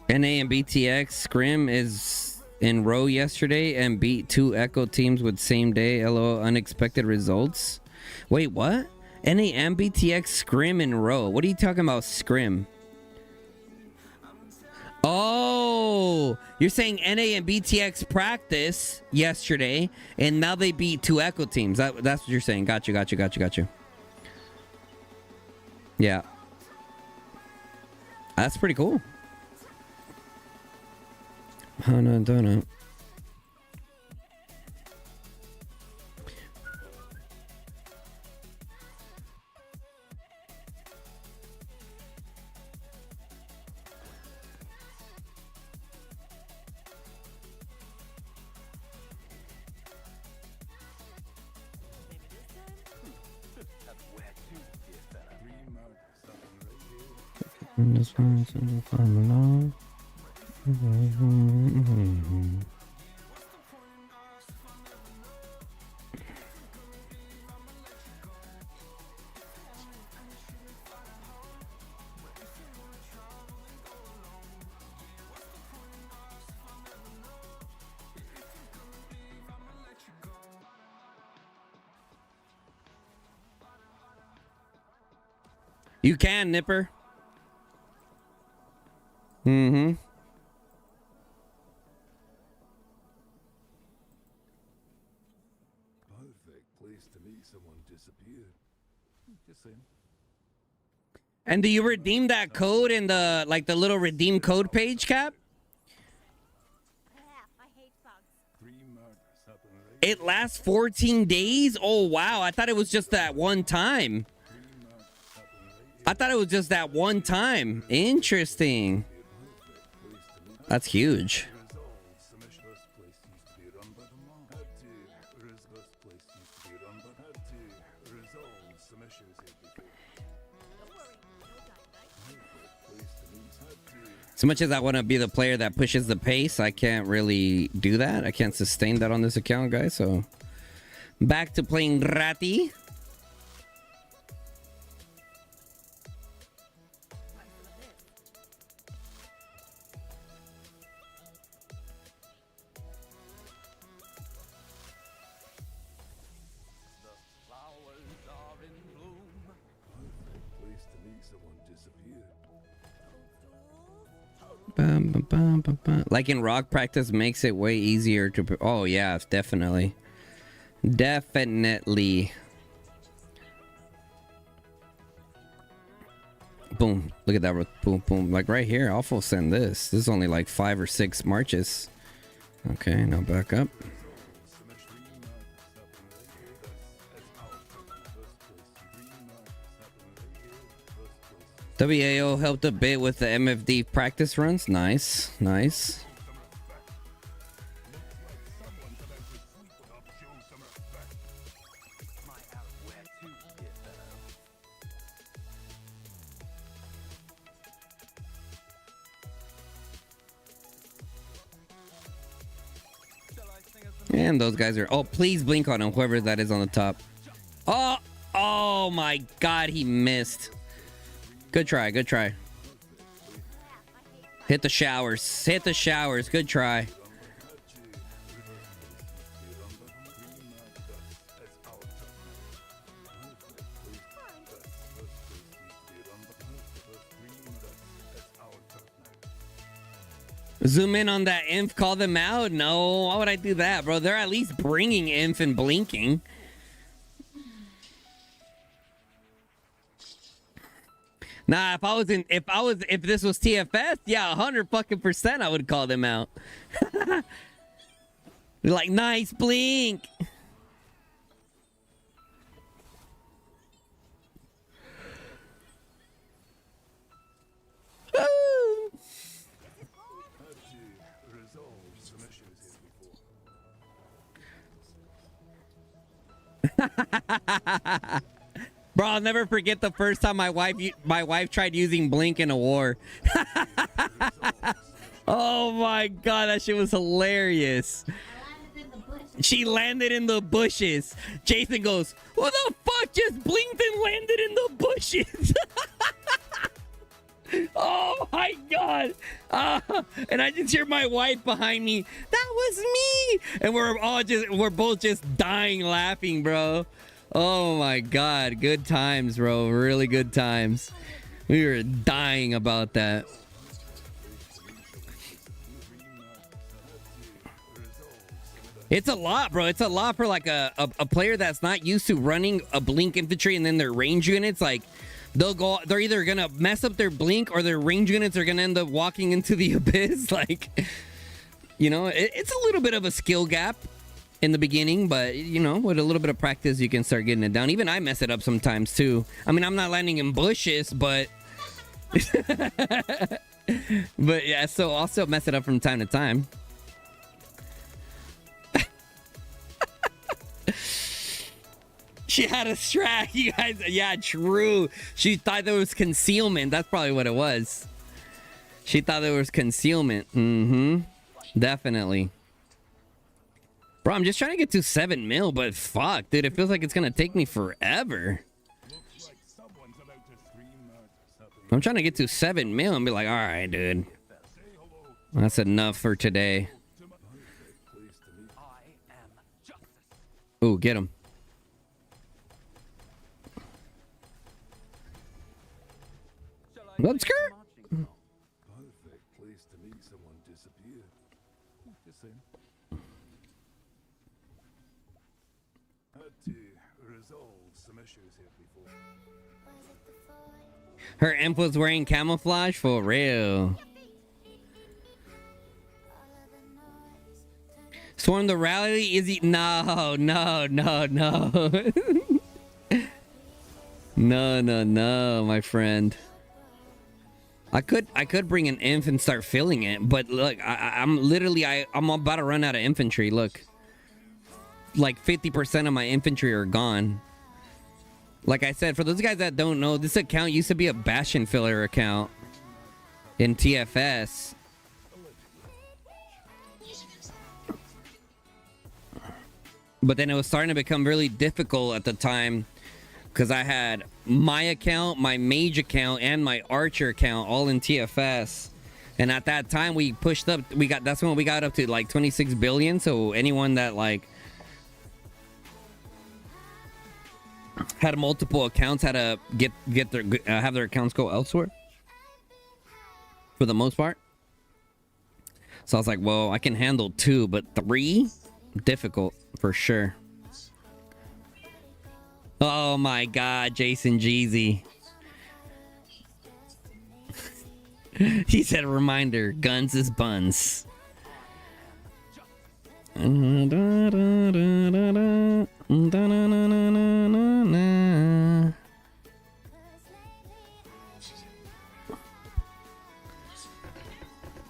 NA and BTX Scrim is in row yesterday and beat 2 Echo teams with same day. LO unexpected results. Wait, what? NA and BTX Scrim in row. What are you talking about, Scrim? Oh, you're saying NA and BTX practice yesterday and now they beat 2 Echo teams. That's what you're saying. Got you. Yeah. That's pretty cool. Hanadana. This one's in the formula. You can, Nipper. Mm-hmm. Perfect place to meet someone disappeared. Just saying. And do you redeem that code in the the little redeem code page, Cap? I hate bugs. 3 murders happened lately. It lasts 14 days? Oh, wow. I thought it was just that one time. I thought it was just that one time. Interesting. That's huge. As much as I want to be the player that pushes the pace, I can't really do that. I can't sustain that on this account, guys. So back to playing Rati. Like in rock practice makes it way easier to... Oh, yeah, definitely. Definitely. Boom. Look at that. Boom, boom. Like right here, I'll full send this. This is only like 5 or 6 marches. Okay, now back up. WAO helped a bit with the MFD practice runs. Nice, nice. And those guys are... Oh, please blink on him, whoever that is on the top. Oh, oh my God, he missed. Good try, good try. Hit the showers. Hit the showers. Good try. Zoom in on that inf, call them out? No, why would I do that, bro? They're at least bringing inf and blinking. Nah, if this was TFS, yeah, 100% I would call them out. Like, nice blink. Bro, I'll never forget the first time my wife tried using blink in a war. Oh my god, that shit was hilarious. She landed in the bushes. Jason goes, "What the fuck just blinked and landed in the bushes?" Oh my god. And I just hear my wife behind me. That was me. And we're both just dying laughing, bro. Oh my god, good times, bro. Really good times. We were dying about that. It's a lot, bro. It's a lot for like a player that's not used to running a blink infantry and then their range units. Like, they're either gonna mess up their blink or their range units are gonna end up walking into the abyss. Like, you know, it's a little bit of a skill gap in the beginning, but you know, with a little bit of practice, you can start getting it down. Even I mess it up sometimes too. I mean, I'm not landing in bushes, but but yeah, so I'll still mess it up from time to time. She had a strat, you guys. Yeah, true. She thought there was concealment. That's probably what it was. She thought there was concealment. Definitely. Bro, I'm just trying to get to 7 mil, but fuck, dude, it feels like it's gonna take me forever. I'm trying to get to 7 mil and be like, all right, dude, that's enough for today. Ooh, get him. Let's go. Perfect place to meet someone disappeared. Just saying. Had to resolve some issues here before. Her imp was wearing camouflage for real. Swarm the rally? Is he? No. No, my friend. I could bring an inf and start filling it, but look, I'm about to run out of infantry. Look, like 50% of my infantry are gone. Like I said, for those guys that don't know, this account used to be a bastion filler account in TFS. But then it was starting to become really difficult at the time because I had my account, my mage account, and my archer account all in TFS. And at that time we pushed up, that's when we got up to like 26 billion. So anyone that like had multiple accounts had to have their accounts go elsewhere for the most part. So I was like, well, I can handle 2, but 3, difficult for sure. Oh my god, Jason Jeezy. He said, reminder, guns is buns.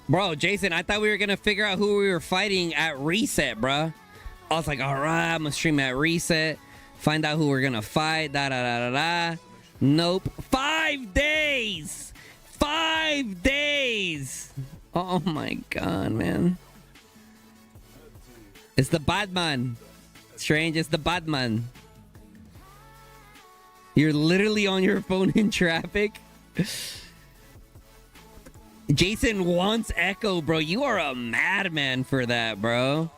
Bro, Jason, I thought we were gonna figure out who we were fighting at reset, bro. I was like, all right, I'm gonna stream at reset, find out who we're gonna fight. Nope. 5 days. 5 days. Oh my god, man. It's the Batman. Strange, it's the Batman. You're literally on your phone in traffic. Jason wants Echo, bro. You are a madman for that, bro.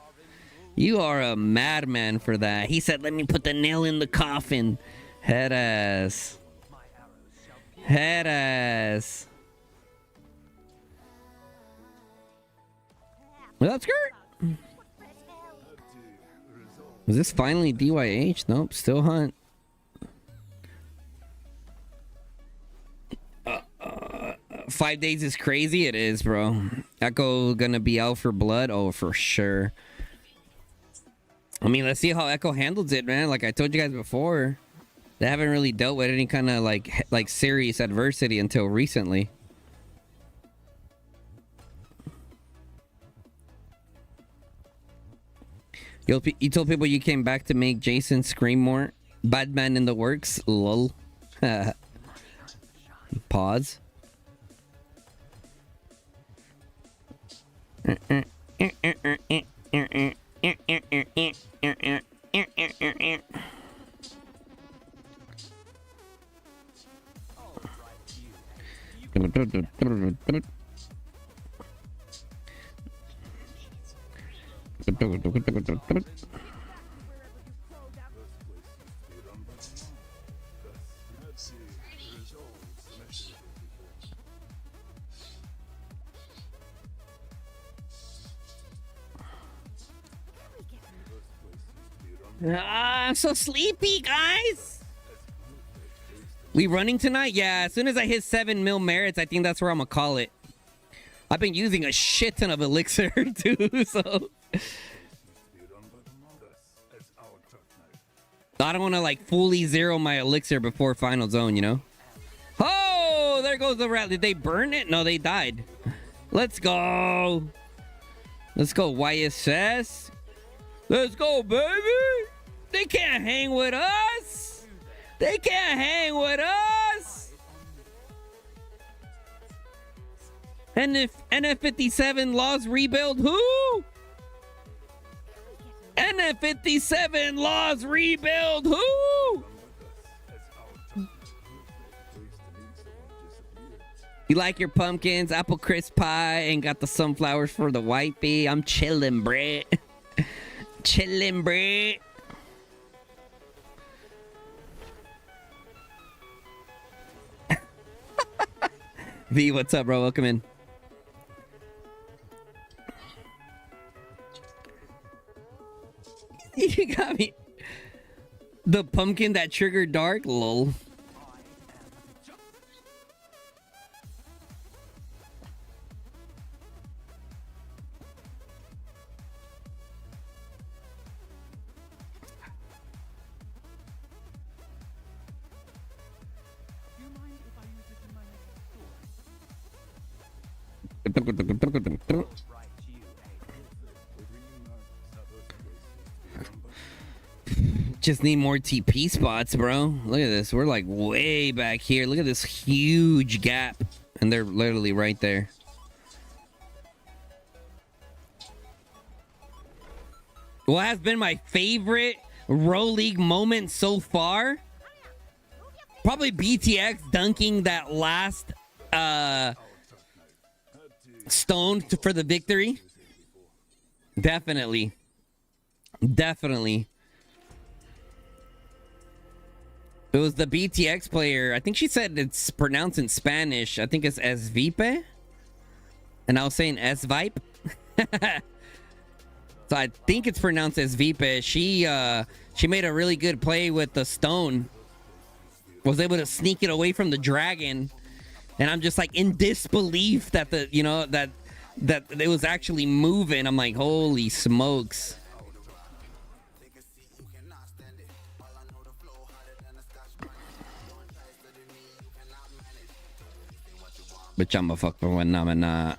You are a madman for that. He said, let me put the nail in the coffin. Head ass. Head ass. Well, that's good. Was this finally DYH? Nope, still Hunt. 5 days is crazy. It is, bro. Echo gonna be out for blood. Oh, for sure. I mean, let's see how Echo handles it, man. Like I told you guys before, they haven't really dealt with any kind of like serious adversity until recently. You told people you came back to make Jason scream more. Bad man in the works. Lol. Pause. I'm so sleepy, guys. We running tonight? Yeah, as soon as I hit 7 mil merits, I think that's where I'm gonna call it. I've been using a shit ton of elixir too, so I don't want to like fully zero my elixir before final zone, you know. Oh, there goes the rat. Did they burn it? No, they died. Let's go. Let's go, YSS. Let's go, baby. They can't hang with us. They can't hang with us. And if NF57 lost rebuild, who? NF57 lost rebuild, who? You like your pumpkins, apple crisp pie, and got the sunflowers for the wifey. I'm chillin', bruh. Chillin', bruh. V, what's up, bro? Welcome in. You got me. The pumpkin that triggered dark? Lol. Just need more TP spots, bro. Look at this. We're like way back here. Look at this huge gap. And they're literally right there. What has been my favorite Row League moment so far? Probably BTX dunking that last stone for the victory. Definitely. Definitely. It was the BTX player. I think she said it's pronounced in Spanish. I think it's Esvipe. And I was saying Esvipe. So I think it's pronounced Esvipe. She made a really good play with the stone. Was able to sneak it away from the dragon. And I'm just like in disbelief that that it was actually moving. I'm like, holy smokes. Bitch, I'm a fuck for one namana.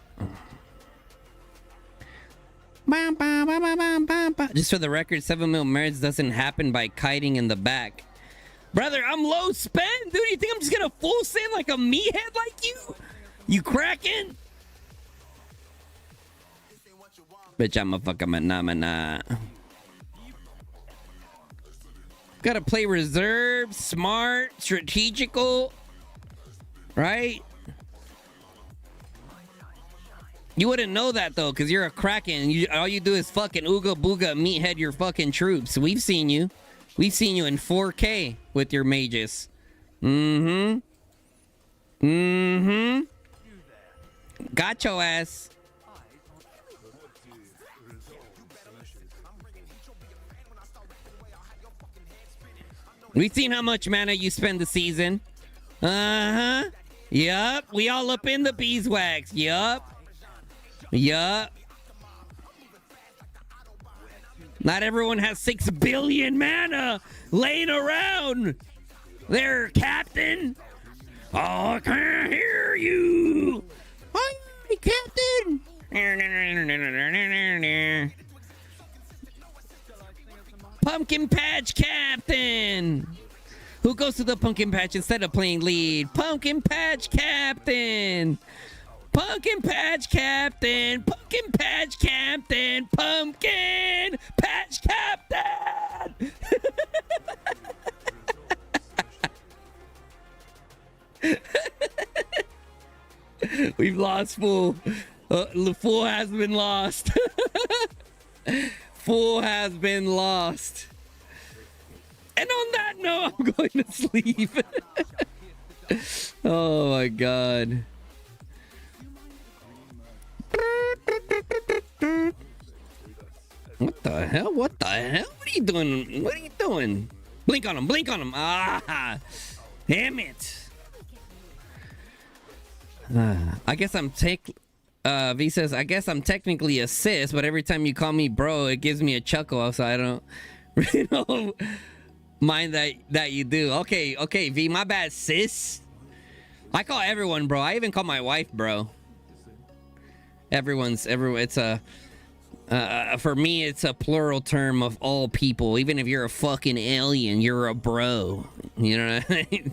Just for the record, 7 mil merits doesn't happen by kiting in the back. Brother, I'm low spend, dude. You think I'm just gonna full send like a meathead like you? You cracking? Bitch, I'm a fucking manamana. Gotta play reserve, smart, strategical, right? You wouldn't know that though, because you're a Kraken. All you do is fucking ooga booga meathead your fucking troops. We've seen you. We've seen you in 4K with your mages. Mm-hmm. Mm-hmm. Got your ass. We've seen how much mana you spend the season. Uh-huh. Yup. We all up in the beeswax. Yup. Yup. Not everyone has 6 billion mana laying around. There, Captain. Oh, I can't hear you. Hi, Captain. Pumpkin Patch Captain. Who goes to the pumpkin patch instead of playing lead? Pumpkin Patch Captain. Pumpkin Patch Captain. Pumpkin Patch Captain. Pumpkin Patch Captain. We've lost Fool. Fool has been lost. Fool has been lost. And on that note, I'm going to sleep. Oh my god. What the hell? What the hell? What are you doing? What are you doing? Blink on him. Blink on him. Ah. Damn it. I guess I'm V says, I guess I'm technically a sis, but every time you call me bro, it gives me a chuckle, so I don't really know, mind that you do. Okay, V, my bad, sis. I call everyone bro. I even call my wife bro. Everyone. It's a for me, it's a plural term of all people. Even if you're a fucking alien, you're a bro. You know what I mean?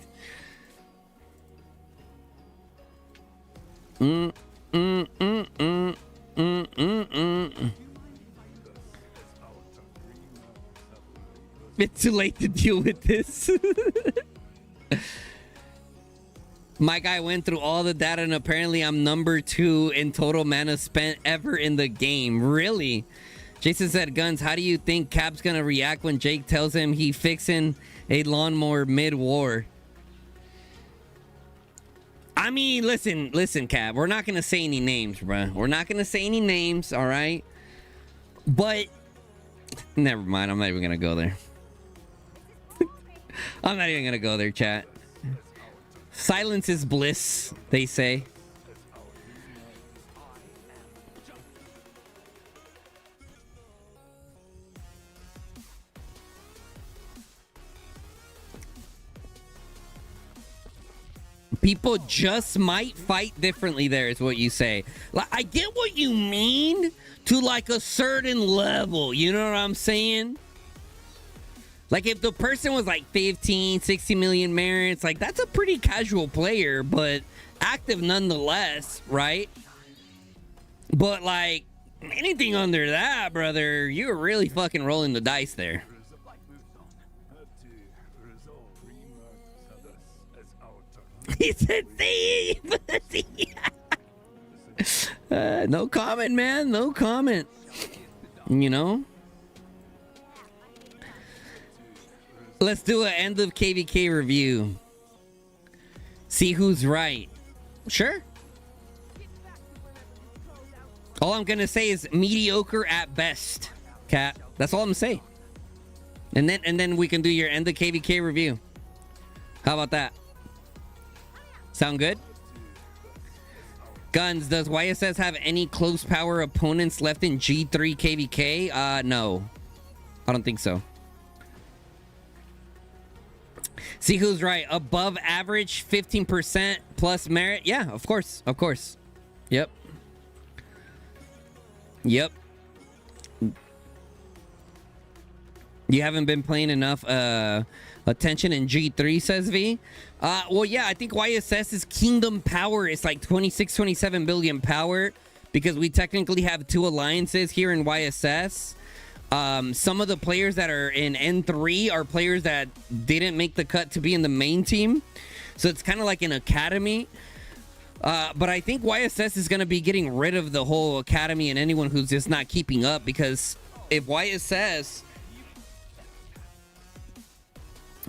It's too late to deal with this. My guy went through all the data and apparently I'm number 2 in total mana spent ever in the game. Really? Jason said, Guns, how do you think Cap's gonna react when Jake tells him he fixing a lawnmower mid-war? I mean, listen, Cap. We're not gonna say any names, bruh. We're not gonna say any names, all right? But never mind. I'm not even gonna go there. I'm not even gonna go there, chat. Silence is bliss, they say. People just might fight differently there is what you say. Like, I get what you mean to like a certain level. You know what I'm saying? Like if the person was like 15, 60 million merits, like that's a pretty casual player, but active nonetheless, right? But like anything under that, brother, you're really fucking rolling the dice there. He said thief. No comment, man. No comment. You know? Let's do an end of KVK review. See who's right. Sure. All I'm gonna say is mediocre at best, Cat. That's all I'm gonna say. And then we can do your end of KVK review. How about that? Sound good? Guns, does YSS have any close power opponents left in G3 KVK? No. I don't think so. See who's right. Above average, 15% plus merit. Yeah, of course. Of course. Yep. Yep. You haven't been playing enough attention in G3, says V. Well, yeah, I think YSS's Kingdom power is like 26, 27 billion power because we technically have 2 alliances here in YSS. Some of the players that are in N3 are players that didn't make the cut to be in the main team. So it's kind of like an academy. But I think YSS is going to be getting rid of the whole academy and anyone who's just not keeping up, because if YSS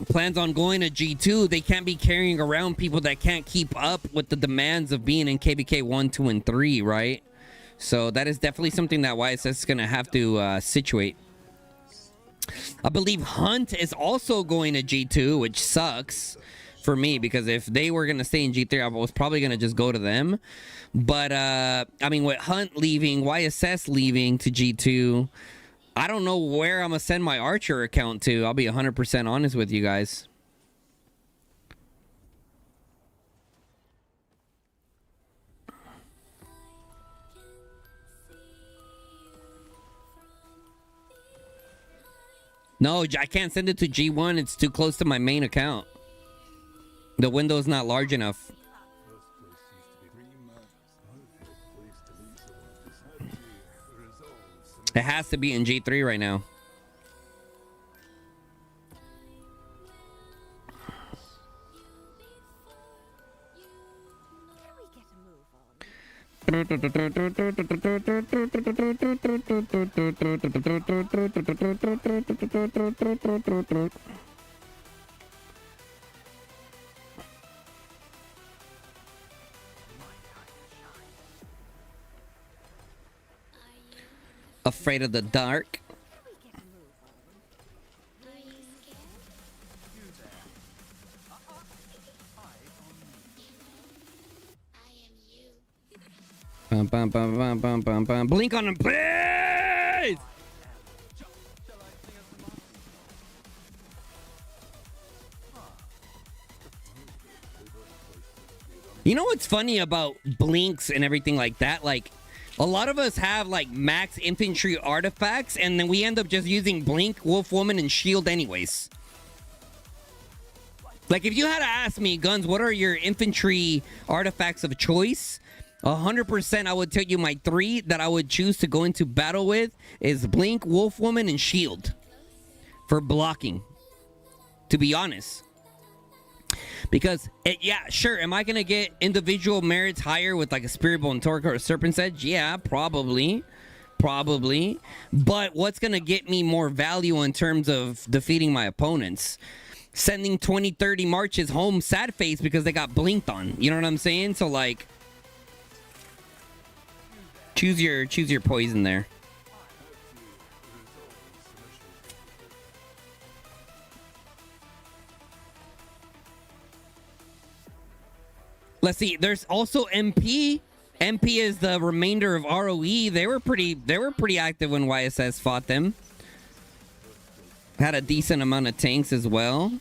plans on going to G2, they can't be carrying around people that can't keep up with the demands of being in KBK 1, 2, and 3, right? So that is definitely something that YSS is going to have to situate. I believe Hunt is also going to G2, which sucks for me because if they were going to stay in G3, I was probably going to just go to them. But, I mean, with Hunt leaving, YSS leaving to G2, I don't know where I'm going to send my Archer account to. I'll be 100% honest with you guys. No, I can't send it to G1. It's too close to my main account. The window's not large enough. It has to be in G3 right now. Afraid of the dark. Bum, bum, bum, bum, bum, bum, bum. Blink on him, please! You know what's funny about blinks and everything like that? Like, a lot of us have, like, max infantry artifacts, and then we end up just using blink, wolfwoman, and shield anyways. Like, if you had to ask me, Guns, what are your infantry artifacts of choice? 100% I would tell you my 3 that I would choose to go into battle with is Blink, Wolfwoman, and Shield. For blocking. To be honest. Because, yeah, sure, am I going to get individual merits higher with like a Spirit Bone, Torque, or a Serpent's Edge? Yeah, probably. Probably. But what's going to get me more value in terms of defeating my opponents? Sending 20, 30 marches home sad face because they got blinked on. You know what I'm saying? So, like... Choose your poison there. Let's see. There's also MP. MP is the remainder of ROE. They were pretty active when YSS fought them. Had a decent amount of tanks as well.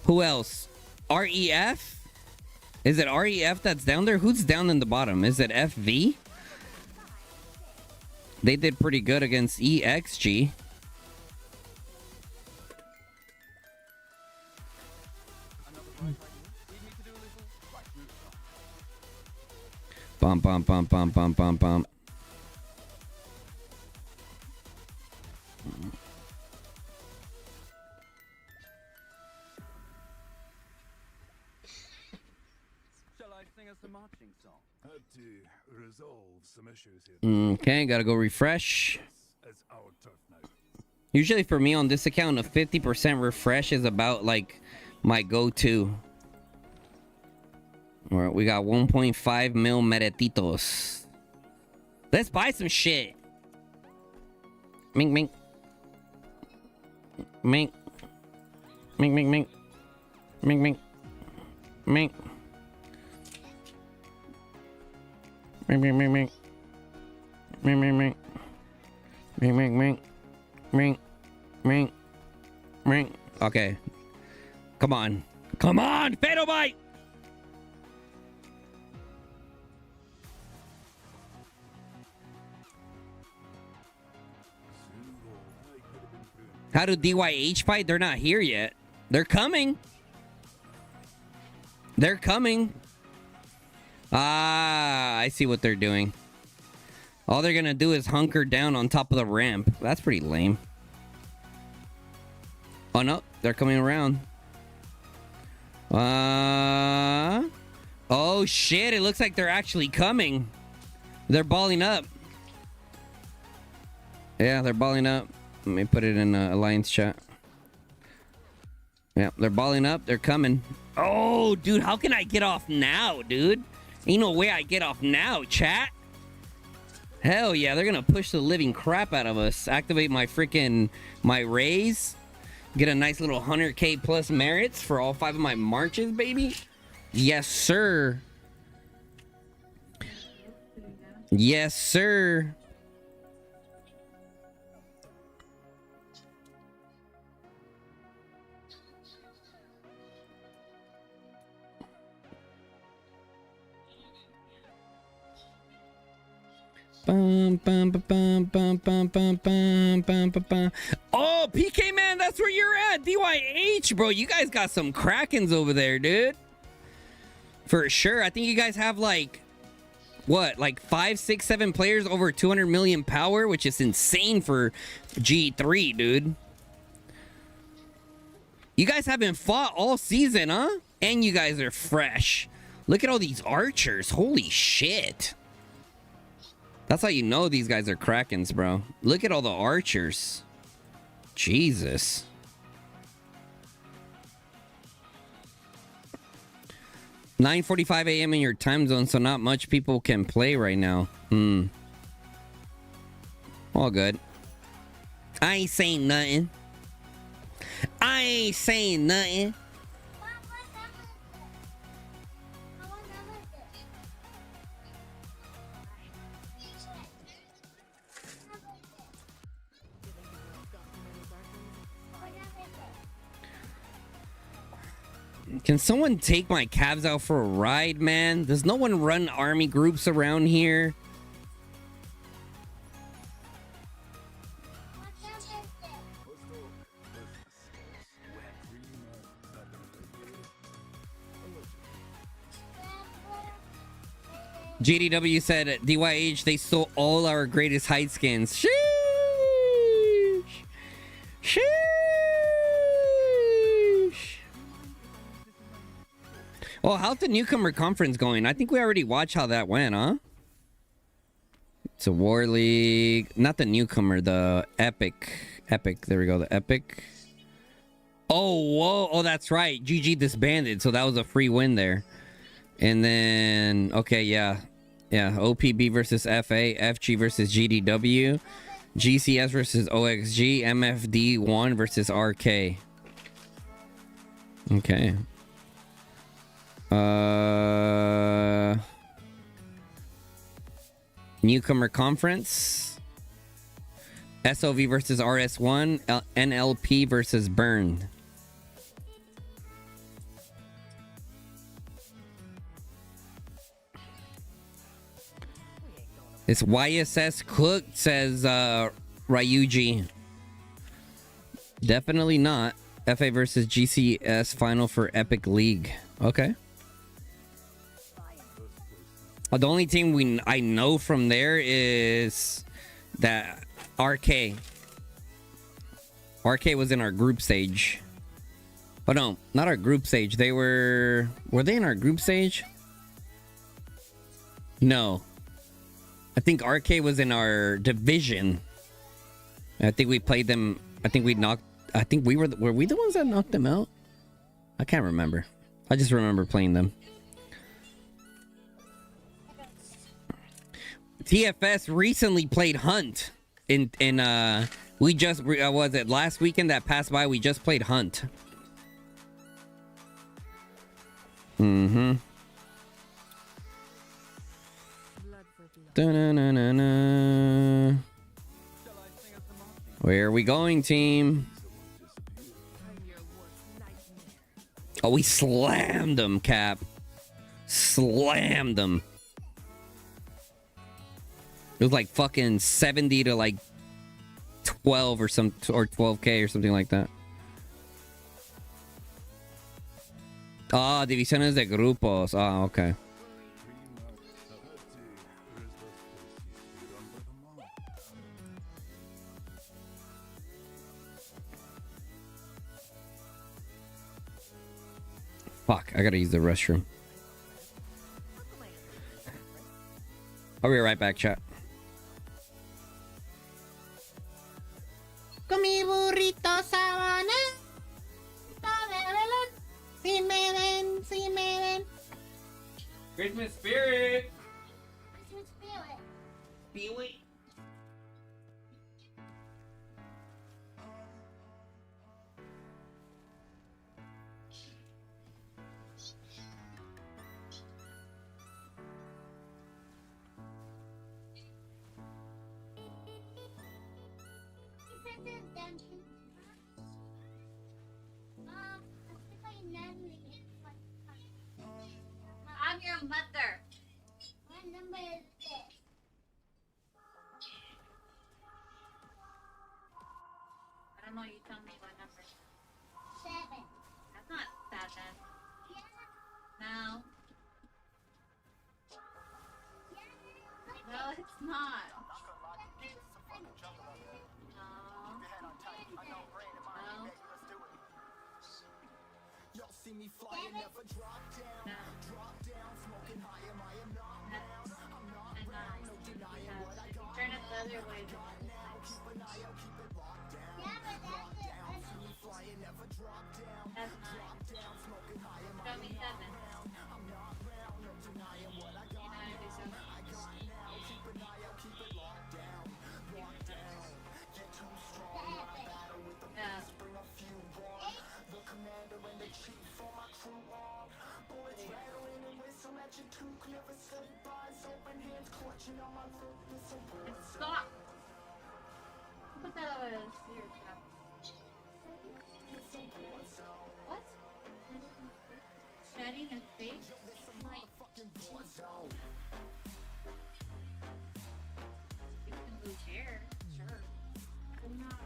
Who else? REF. Is it REF that's down there? Who's down in the bottom? Is it FV? They did pretty good against EXG. Bum, bum, bum, bum, bum, bum, bum. Had to resolve some issues here. Okay, gotta go refresh. It's our turf now. Usually for me on this account, a 50% refresh is about like my go-to. Alright, we got 1.5 mil meretitos. Let's buy some shit. Mink, mink. Mink. Mink, mink, mink. Mink, mink. Mink. Mink, mink, mink, mink. Mink, mink, mink. Mink, mink, mink. Mink. Mink. Mink. Okay. Come on. Come on! Fatal Bite! How do DYH fight? They're not here yet. They're coming. They're coming. Ah, I see what they're doing. All they're gonna do is hunker down on top of the ramp. That's pretty lame. Oh no, they're coming around. Oh shit, it looks like they're actually coming. They're balling up. Yeah, they're balling up. Let me put it in Alliance chat. Yeah, they're balling up. They're coming. Oh, dude, how can I get off now, dude? Ain't no way I get off now, chat. Hell yeah, they're gonna push the living crap out of us. Activate my raise. Get a nice little 100k plus merits for all 5 of my marches, baby. Yes, sir. Yes, sir. Bum, bum, ba, bum, bum, bum, bum, bum, bum, bum, bum. Oh, PK man, that's where you're at. DYH, bro. You guys got some Krakens over there, dude. For sure. I think you guys have like, what, like 5, 6, 7 players over 200 million power, which is insane for G3, dude. You guys haven't fought all season, huh? And you guys are fresh. Look at all these archers. Holy shit. That's how you know these guys are Krakens, bro. Look at all the archers. Jesus. $9:45 a.m. in your time zone, so not much people can play right now. All good. I ain't saying nothing. I ain't saying nothing. Can someone take my calves out for a ride, man? Does no one run army groups around here? GDW said at DYH they stole all our greatest height skins. Sheesh! Sheesh! Well, how's the newcomer conference going? I think we already watched how that went, huh? It's a war league. Not the newcomer, the epic. Epic. There we go. The epic. Oh, whoa. Oh, that's right. GG disbanded. So that was a free win there. And then, okay, yeah. Yeah. OPB versus FA. FG versus GDW. GCS versus OXG. MFD1 versus RK. Okay. Newcomer conference. SOV versus RS1. NLP versus Burn. It's YSS cooked, says Ryuji. Definitely not. FA versus GCS final for Epic League. Okay. The only team I know from there is that RK. RK was in our group stage. Oh no, not our group stage. Were they in our group stage? No. I think RK was in our division. I think we played them. I think we were we the ones that knocked them out? I can't remember. I just remember playing them. TFS recently played Hunt in we just was it last weekend that passed by, we just played Hunt. Da-na-na-na-na. Where are we going, team? Oh, we slammed them, Cap. Slammed them. It was like fucking 70 to like 12 or 12k or something like that. Ah, divisiones de grupos. Ah, okay. Fuck, I gotta use the restroom. I'll be right back, chat. Con mi burrito sabana. Si me ven, si me ven. Christmas spirit. Christmas spirit. feel it. I'm your mother. What number is this? I don't know. You tell me what number. 7. That's not 7. Yeah. No. No, it's not. No. No. Y'all see me flying, never drop down. No. Drop down, smoking high, am I am not That's I'm not and round, no because denying what I if you got turn it the other way, now. Keep an eye out, keep it locked down. Yeah, but that's it. See me flying, never drop down. that's 9. Drop down, smoking high, am I Show me 7. I'm not round, no denying what I You got know how to do 7? I got now. Keep an eye out, keep it locked down. Locked down. Get too strong when I battle with the Yeah. beast, bring a few on. The commander and the chief for my crew on. Bullets rattling and whistle at your toque. Never sleep, eyes open, hands clutching on my throat. This a war zone. Stop. Put that over here. Stop. This a war zone. What? Shedding his face? Like, Fucking war zone. you can lose hair. Sure. I'm not.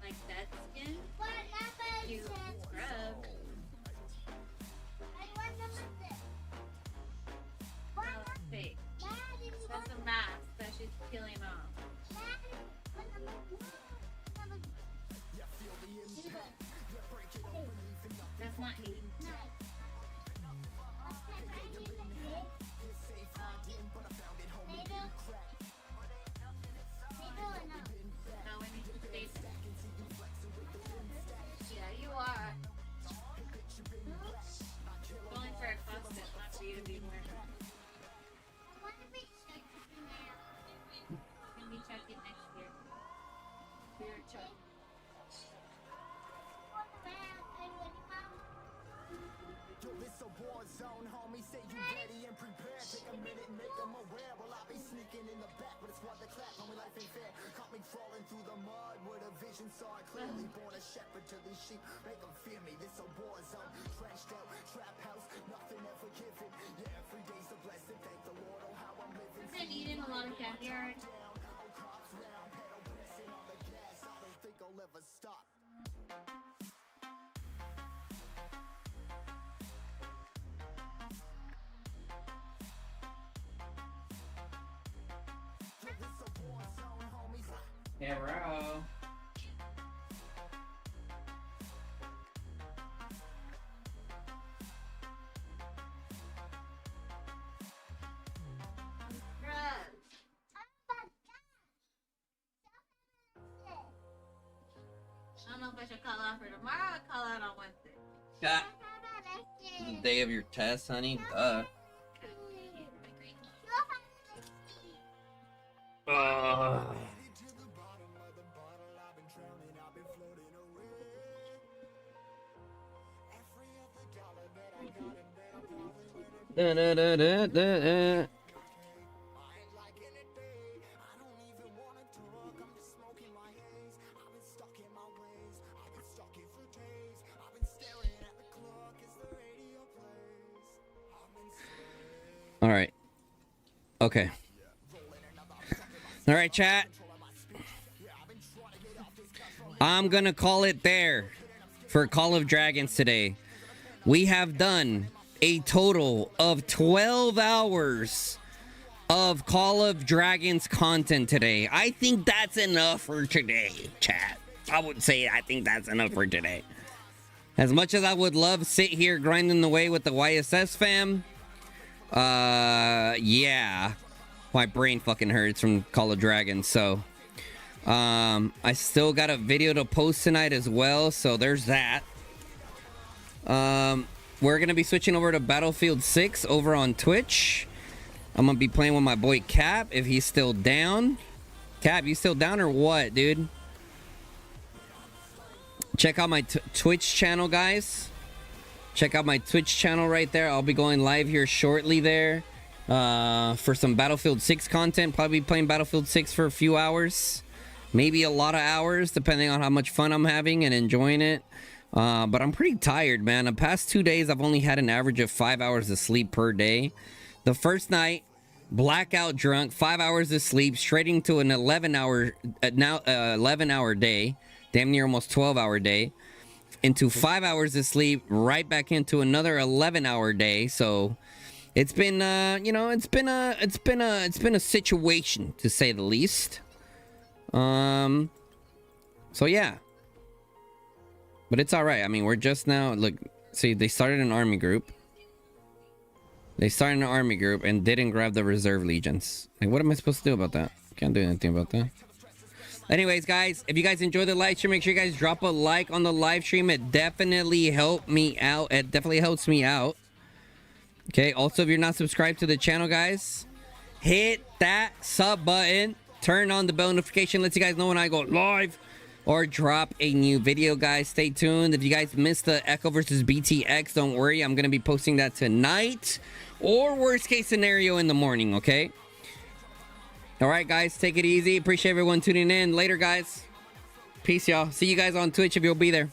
Like dead skin? What number You is this? scrub. And what number is this? What No, number? it's fake. Daddy, what That's a mask that she's peeling off. Daddy, what number? What number? Yeah, feel the impact. Yeah, break it open, leaving nothing. That's not 8. Nice. Okay, I need a hit. It's safe, locked in, but I found it, homie. Middle. Crack. Middle or no? No, we need to stay. Yeah, you are. It's only for a cosmet, not for you to be wearing. I want to be sexy now. Can be checking next year. For your choice. What about everyone? Yo, this a war zone, homie. Say you ready and prepared. Take a minute and make them aware. Well, I'll be sneaking in the back, but it's what the clap. Homie, life ain't fair. Caught me crawling through the mud with a vision, saw it clearly. Born a shepherd to these sheep. Make them fear me. This a war zone. Trashed out, trap house, nothing ever given. Yeah, every day's a blessing. Thank the Lord, oh, how I'm living. I've been eating a lot of candy already. Oh, cops round, pedal pressing on the gas. I don't think I'll ever stop. Yo, this a war zone, homies. Hello. I don't know if I should call out for tomorrow or call out on Wednesday. Yeah. The day of your test, honey. Duh. Da, da, da, da, da. All right. Okay. All right, chat. I'm going to call it there for Call of Dragons today. We have done a total of 12 hours of Call of Dragons content today. I think that's enough for today, chat. I would say I think that's enough for today. As much as I would love to sit here grinding away with the YSS fam, yeah, my brain fucking hurts from Call of Dragons. So I still got a video to post tonight as well, so there's that. We're gonna be switching over to Battlefield 6 over on Twitch. I'm gonna be playing with my boy Cap if he's still down. Cap, you still down or what, dude? Check out my Twitch channel, guys. Check out my Twitch channel right there. I'll be going live here shortly there for some Battlefield 6 content. Probably playing Battlefield 6 for a few hours. Maybe a lot of hours, depending on how much fun I'm having and enjoying it. But I'm pretty tired, man. The past 2 days, I've only had an average of 5 hours of sleep per day. The first night, blackout drunk, 5 hours of sleep, straight into an 11-hour day. Damn near almost 12-hour day, into 5 hours of sleep, right back into another 11-hour day. So it's been you know, it's been a situation, to say the least. So yeah, but it's all right. I mean, we're just now, look, see, they started an army group and didn't grab the reserve legions. Like, what am I supposed to do about that? Can't do anything about that. Anyways, guys, if you guys enjoy the live stream, make sure you guys drop a like on the live stream. It definitely helped me out. It definitely helps me out. Okay, also, if you're not subscribed to the channel, guys, hit that sub button. Turn on the bell notification. Lets you guys know when I go live or drop a new video, guys. Stay tuned. If you guys missed the Echo versus BTX, don't worry. I'm going to be posting that tonight or worst case scenario in the morning, okay? All right, guys, take it easy. Appreciate everyone tuning in. Later, guys. Peace, y'all. See you guys on Twitch if you'll be there.